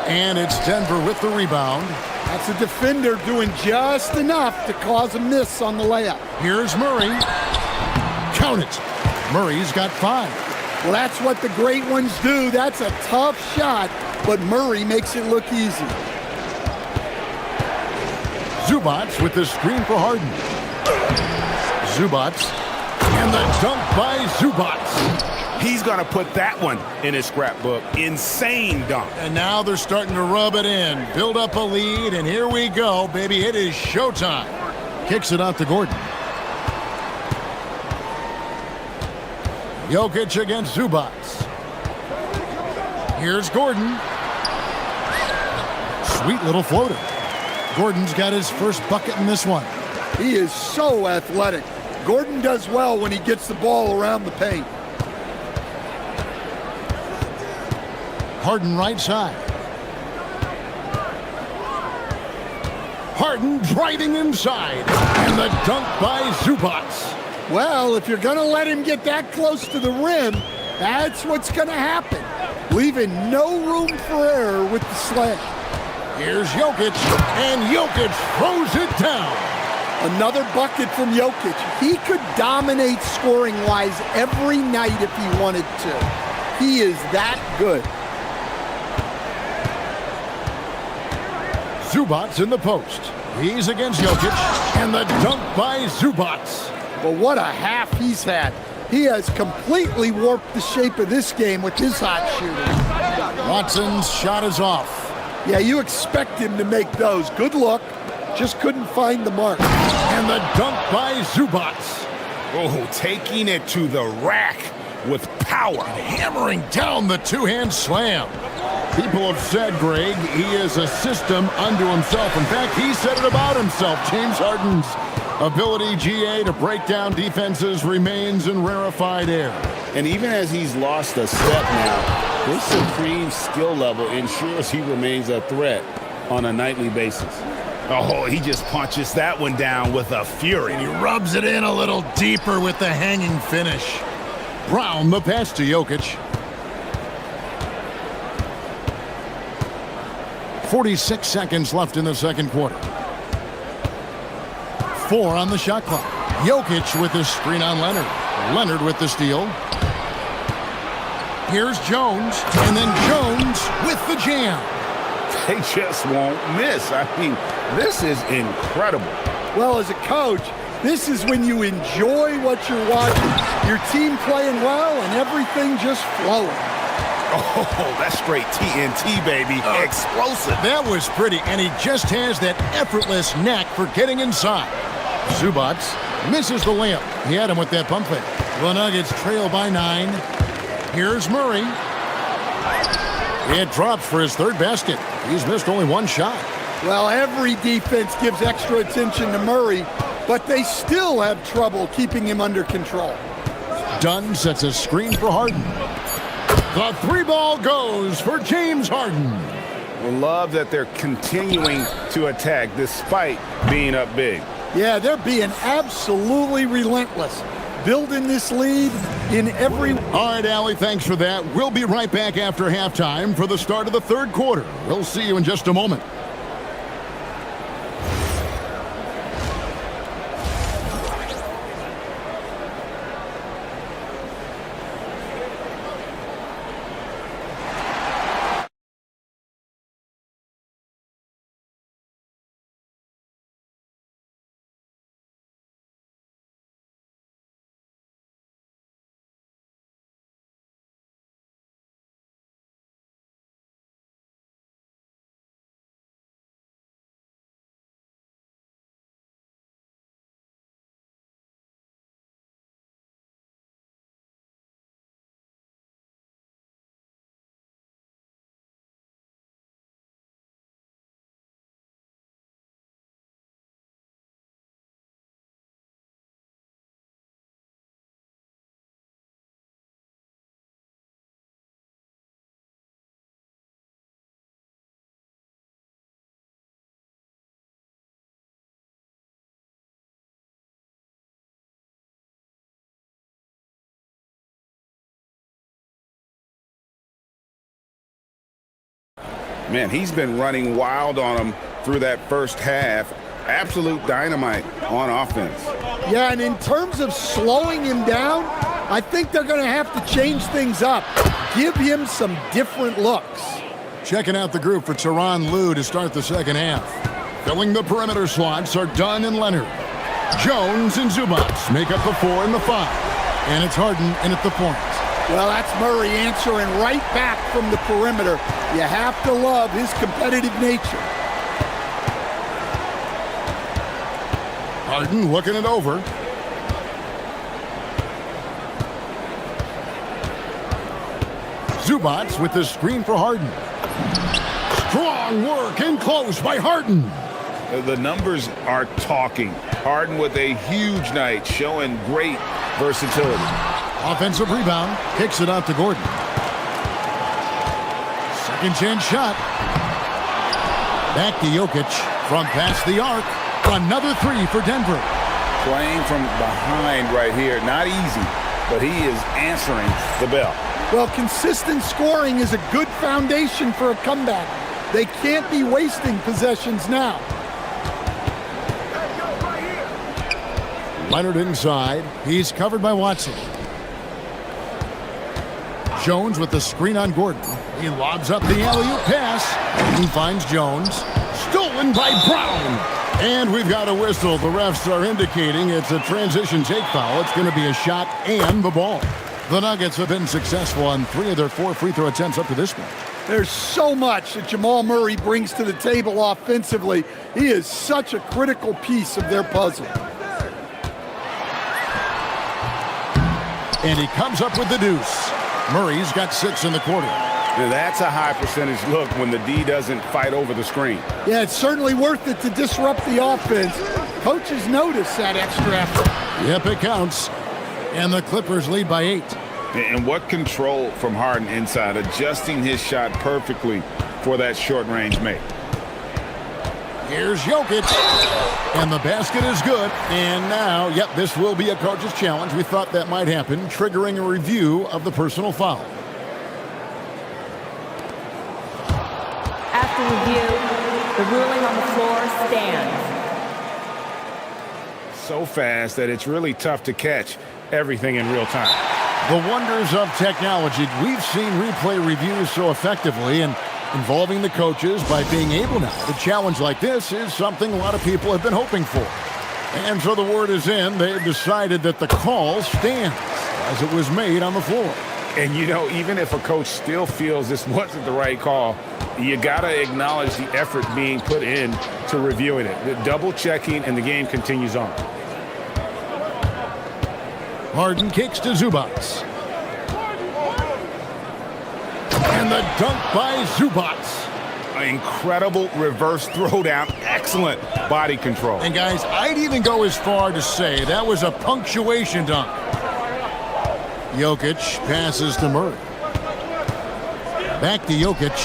And it's Denver with the rebound. That's a defender doing just enough to cause a miss on the layup. Here's Murray. Count it. Murray's got 5. Well, that's what the great ones do. That's a tough shot, but Murray makes it look easy. Zubac with the screen for Harden. Zubac. And the dunk by Zubac. He's going to put that one in his scrapbook. Insane dunk. And now they're starting to rub it in. Build up a lead, and here we go, baby. It is showtime. Kicks it out to Gordon. Jokic against Zubac. Here's Gordon. Sweet little floater. Gordon's got his first bucket in this one. He is so athletic. Gordon does well when he gets the ball around the paint. Harden right side. Harden driving inside. And the dunk by Zubac. Well, if you're going to let him get that close to the rim, that's what's going to happen. Leaving no room for error with the slam. Here's Jokic, and Jokic throws it down. Another bucket from Jokic. He could dominate scoring-wise every night if he wanted to. He is that good. Zubac in the post. He's against Jokic, and the dunk by Zubac. Well, what a half he's had. He has completely warped the shape of this game with his hot shooting. Watson's shot is off. Yeah, you expect him to make those. Good look. Just couldn't find the mark. And the dunk by Zubac. Oh, taking it to the rack with power. Hammering down the two-hand slam. People have said, Greg, he is a system unto himself. In fact, he said it about himself. James Harden's ability, GA, to break down defenses remains in rarefied air. And even as he's lost a step now, this supreme skill level ensures he remains a threat on a nightly basis. Oh, he just punches that one down with a fury. And he rubs it in a little deeper with the hanging finish. Brown, the pass to Jokic. 46 seconds left in the second quarter. 4 on the shot clock. Jokic with the screen on Leonard. Leonard with the steal. Here's Jones, and then Jones with the jam. They just won't miss. I mean, this is incredible. Well, as a coach, this is when you enjoy what you're watching. Your team playing well and everything just flowing. Oh, that's straight TNT, baby. Explosive. That was pretty, and he just has that effortless knack for getting inside. Zubac misses the layup. He had him with that pump fake. The Nuggets trail by 9. Here's Murray. It drops for his third basket. He's missed only one shot. Well, every defense gives extra attention to Murray, but they still have trouble keeping him under control. Dunn sets a screen for Harden. The 3-ball goes for James Harden. Love that they're continuing to attack despite being up big. Yeah, they're being absolutely relentless, building this lead in every... All right, Allie, thanks for that. We'll be right back after halftime for the start of the third quarter. We'll see you in just a moment. Man, he's been running wild on him through that first half. Absolute dynamite on offense. Yeah, and in terms of slowing him down, I think they're going to have to change things up. Give him some different looks. Checking out the group for Tyronn Lue to start the second half. Filling the perimeter slots are Dunn and Leonard. Jones and Zubac make up the 4 and the 5. And it's Harden in at the point. Well, that's Murray answering right back from the perimeter. You have to love his competitive nature. Harden looking it over. Zubac with the screen for Harden. Strong work and close by Harden. The numbers are talking. Harden with a huge night, showing great versatility. Offensive rebound, kicks it out to Gordon. Second chance shot. Back to Jokic from past the arc. Another 3 for Denver. Playing from behind right here, not easy, but he is answering the bell. Well, consistent scoring is a good foundation for a comeback. They can't be wasting possessions now. Leonard inside. He's covered by Watson. Jones with the screen on Gordon. He lobs up the alley-oop pass. He finds Jones. stolen by Brown. And we've got a whistle. The refs are indicating it's a transition take foul. It's going to be a shot and the ball. The Nuggets have been successful on 3 of their 4 free throw attempts up to this point. There's so much that Jamal Murray brings to the table offensively. He is such a critical piece of their puzzle. And he comes up with the deuce. Murray's got 6 in the quarter. That's a high percentage look when the D doesn't fight over the screen. Yeah, it's certainly worth it to disrupt the offense. Coaches notice that extra effort. Yep, it counts. And the Clippers lead by 8. And what control from Harden inside, adjusting his shot perfectly for that short-range make. Here's Jokic. And the basket is good. And now, yep, this will be a coach's challenge. We thought that might happen, triggering a review of the personal foul. After review, the ruling on the floor stands. So fast that it's really tough to catch everything in real time. The wonders of technology. We've seen replay reviews so effectively, and involving the coaches by being able now to challenge like this is something a lot of people have been hoping for. And so the word is in. They've decided that the call stands as it was made on the floor. And, you know, even if a coach still feels this wasn't the right call, you got to acknowledge the effort being put in to reviewing it. The double checking, and the game continues on. Harden kicks to Zubac. And the dunk by Zubac. An incredible reverse throwdown. Excellent body control. And guys, I'd even go as far to say that was a punctuation dunk. Jokic passes to Murray. Back to Jokic.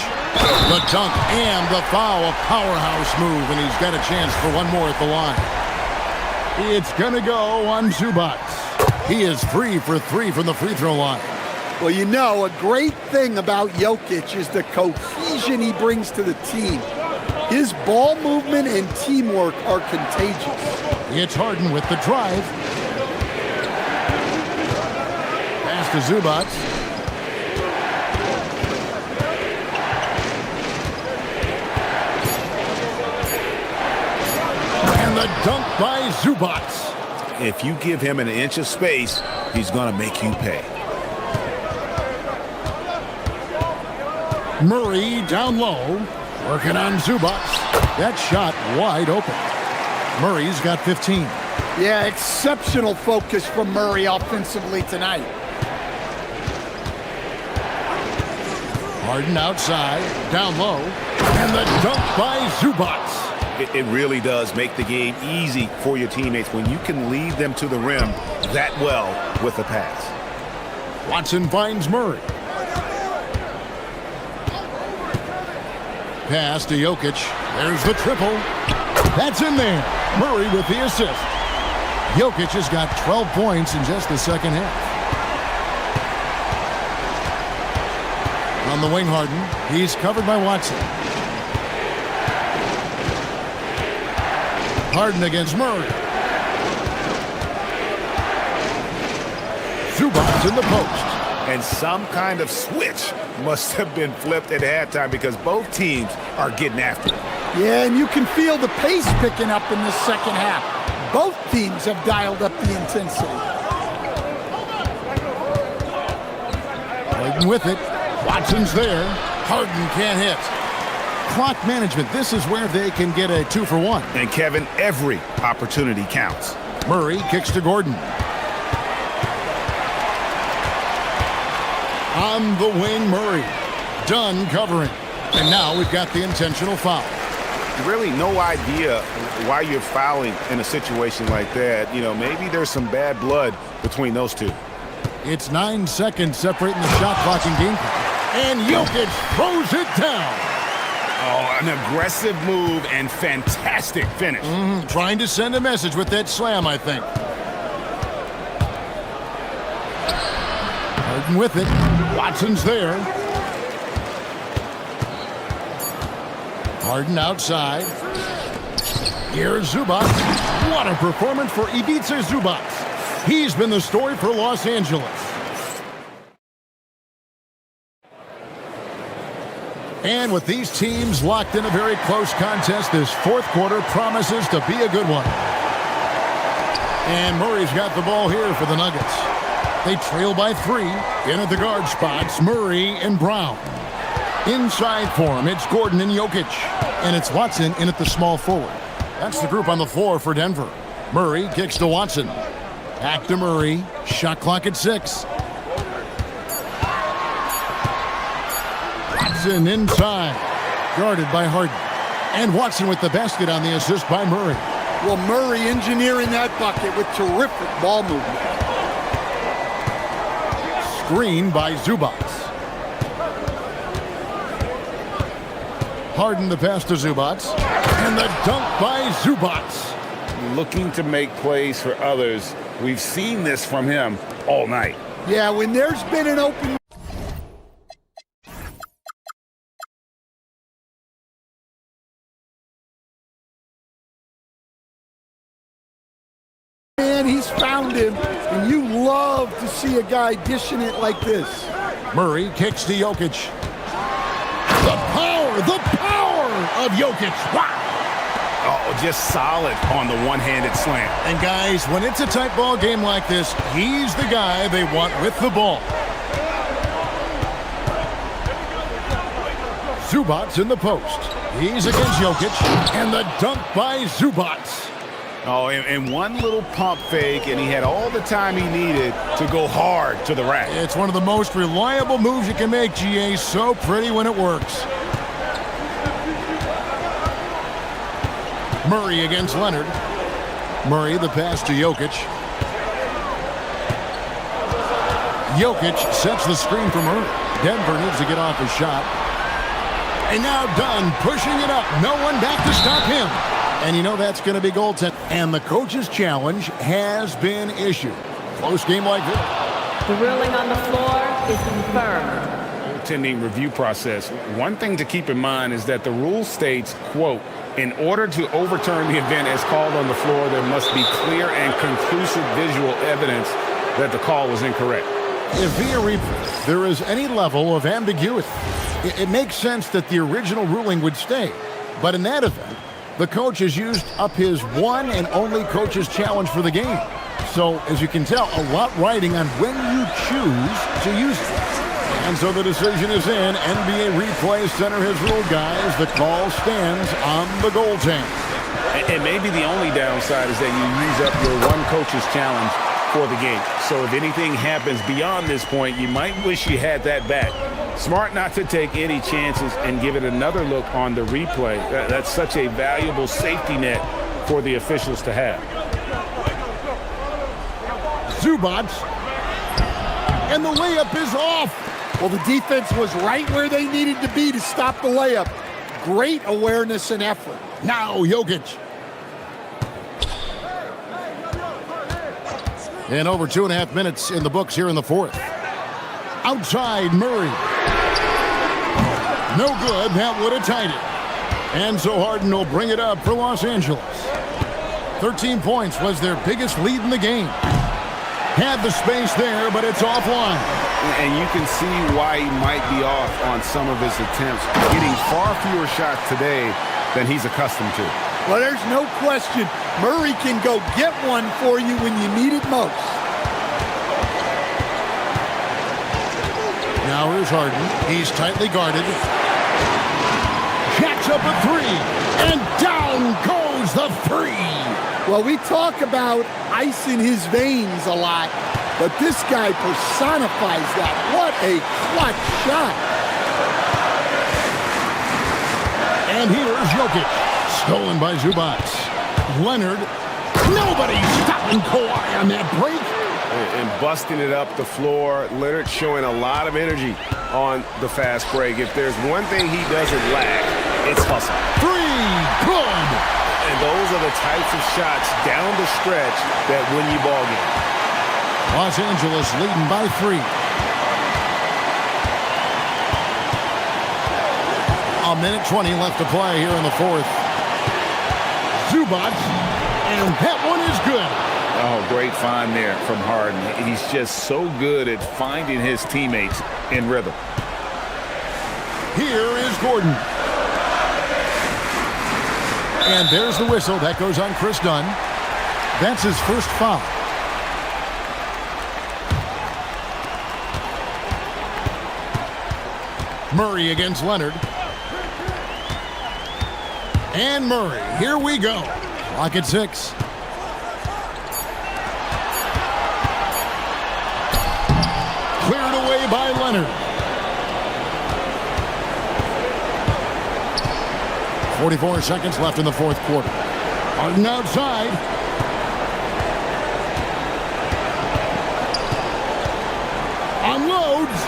The dunk and the foul. A powerhouse move, and he's got a chance for one more at the line. It's going to go on Zubac. He is 3 for 3 from the free throw line. Well, you know, a great thing about Jokic is the cohesion he brings to the team. His ball movement and teamwork are contagious. It's Harden with the drive. Pass to Zubac. And the dunk by Zubac. If you give him an inch of space, he's going to make you pay. Murray down low, working on Zubac. That shot wide open. Murray's got 15. Yeah, exceptional focus from Murray offensively tonight. Harden outside, down low, and the dunk by Zubac. It really does make the game easy for your teammates when you can lead them to the rim that well with a pass. Watson finds Murray. Pass to Jokic. There's the triple. That's in there. Murray with the assist. Jokic has got 12 points in just the second half. On the wing, Harden. He's covered by Watson. Harden against Murray. Zubac in the post. And some kind of switch must have been flipped at halftime because both teams are getting after it. Yeah, and you can feel the pace picking up in the second half. Both teams have dialed up the intensity. Harden with it. Watson's there. Harden can't hit. Clock management. This is where they can get a 2-for-1. And Kevin, every opportunity counts. Murray kicks to Gordon. On the wing, Murray. Done covering. And now we've got the intentional foul. Really no idea why you're fouling in a situation like that. You know, maybe there's some bad blood between those two. It's 9 seconds separating the shot clock and game clock. And Jokic throws it down. Oh, an aggressive move and fantastic finish. Trying to send a message with that slam, I think. Harden with it. Watson's there. Harden outside. Here's Zubac. What a performance for Ivica Zubac. He's been the story for Los Angeles. And with these teams locked in a very close contest, this fourth quarter promises to be a good one. And Murray's got the ball here for the Nuggets. They trail by 3. In at the guard spots, Murray and Brown. Inside for him, it's Gordon and Jokic. And it's Watson in at the small forward. That's the group on the floor for Denver. Murray kicks to Watson. Back to Murray. Shot clock at 6. Watson inside. Guarded by Harden. And Watson with the basket on the assist by Murray. Well, Murray engineering that bucket with terrific ball movement. Screen by Zubac. Harden the pass to Zubac. And the dunk by Zubac. Looking to make plays for others. We've seen this from him all night. Yeah, when there's been an open... man, he's found him, and you love to see a guy dishing it like this. Murray kicks to Jokic. The power of Jokic. Wow. Oh, just solid on the one-handed slam. And guys, when it's a tight ball game like this, he's the guy they want with the ball. Zubac in the post. He's against Jokic. And the dunk by Zubac. Oh, and one little pump fake, and he had all the time he needed to go hard to the rack. It's one of the most reliable moves you can make, GA. So pretty when it works. Murray against Leonard. Murray the pass to Jokic. Jokic sets the screen for Murray. Denver needs to get off his shot. And now Dunn pushing it up. No one back to stop him. And you know that's going to be goaltending. And the coach's challenge has been issued. Close game like this. The ruling on the floor is confirmed. Goaltending review process. One thing to keep in mind is that the rule states, quote, in order to overturn the event as called on the floor, there must be clear and conclusive visual evidence that the call was incorrect. If via replay there is any level of ambiguity, it makes sense that the original ruling would stay. But in that event, the coach has used up his one and only coach's challenge for the game. So, as you can tell, a lot riding on when you choose to use it. And so the decision is in. NBA Replay Center has ruled, guys. The call stands on the goaltend. And maybe the only downside is that you use up your one coach's challenge for the game. So if anything happens beyond this point, you might wish you had that back. Smart not to take any chances and give it another look on the replay. That's such a valuable safety net for the officials to have. Zubac. And the layup is off. Well, the defense was right where they needed to be to stop the layup. Great awareness and effort. Now Jokic. And over 2.5 minutes in the books here in the fourth. Outside Murray. No good. That would have tied it. And so Harden will bring it up for Los Angeles. 13 points was their biggest lead in the game. Had the space there, but it's offline. And you can see why he might be off on some of his attempts, getting far fewer shots today than he's accustomed to. Well, there's no question. Murray can go get one for you when you need it most. Now here's Harden. He's tightly guarded. Jacks up a three. And down goes the three. Well, we talk about ice in his veins a lot, but this guy personifies that. What a clutch shot. And here's Jokic. Stolen by Zubac. Leonard. Nobody stopping Kawhi on that break. And busting it up the floor. Leonard showing a lot of energy on the fast break. If there's one thing he doesn't lack, it's hustle. Three. Good. And those are the types of shots down the stretch that win you ball games. Los Angeles leading by 3. A minute 20 left to play here in the fourth. Zubac, and that one is good. Oh, great find there from Harden. He's just so good at finding his teammates in rhythm. Here is Gordon. And there's the whistle. That goes on Chris Dunn. That's his first foul. Murray against Leonard. And Murray. Here we go. Clock at 6. Cleared away by Leonard. 44 seconds left in the fourth quarter. Harden outside. Unloads.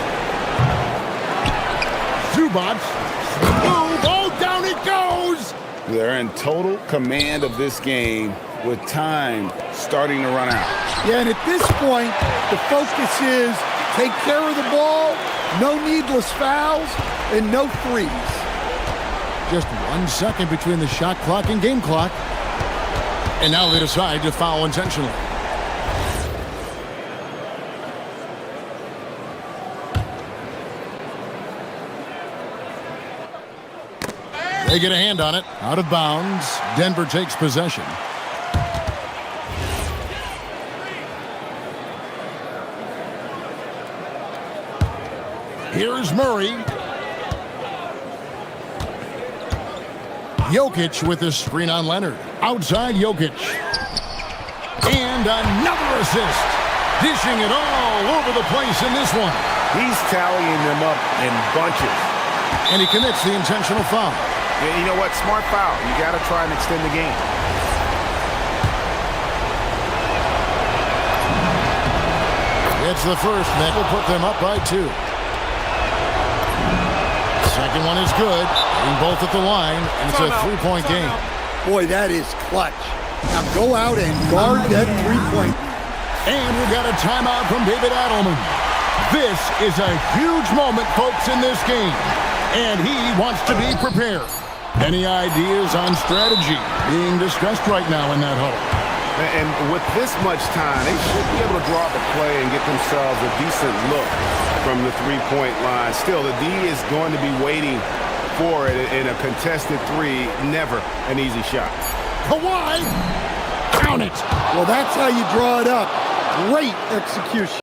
Zubats. Move. Oh, down it goes. They're in total command of this game with time starting to run out. Yeah, and at this point, the focus is take care of the ball, no needless fouls, and no threes. Just 1 second between the shot clock and game clock. And now they decide to foul intentionally. They get a hand on it. Out of bounds. Denver takes possession. Here's Murray. Jokic with the screen on Leonard. Outside Jokic. And another assist. Dishing it all over the place in this one. He's tallying them up in bunches. And he commits the intentional foul. Yeah, you know what? Smart foul. You got to try and extend the game. It's the first. That will put them up by 2. Second one is good. Hitting both at the line, and it's a 3-point game. Boy, that is clutch. Now go out and guard that 3-point. And we've got a timeout from David Adelman. This is a huge moment, folks, in this game. And he wants to be prepared. Any ideas on strategy being discussed right now in that huddle? And with this much time, they should be able to draw up a play and get themselves a decent look from the 3-point line. Still, the D is going to be waiting for it in a contested 3. Never an easy shot. Kawhi! Count it! Well, that's how you draw it up. Great execution.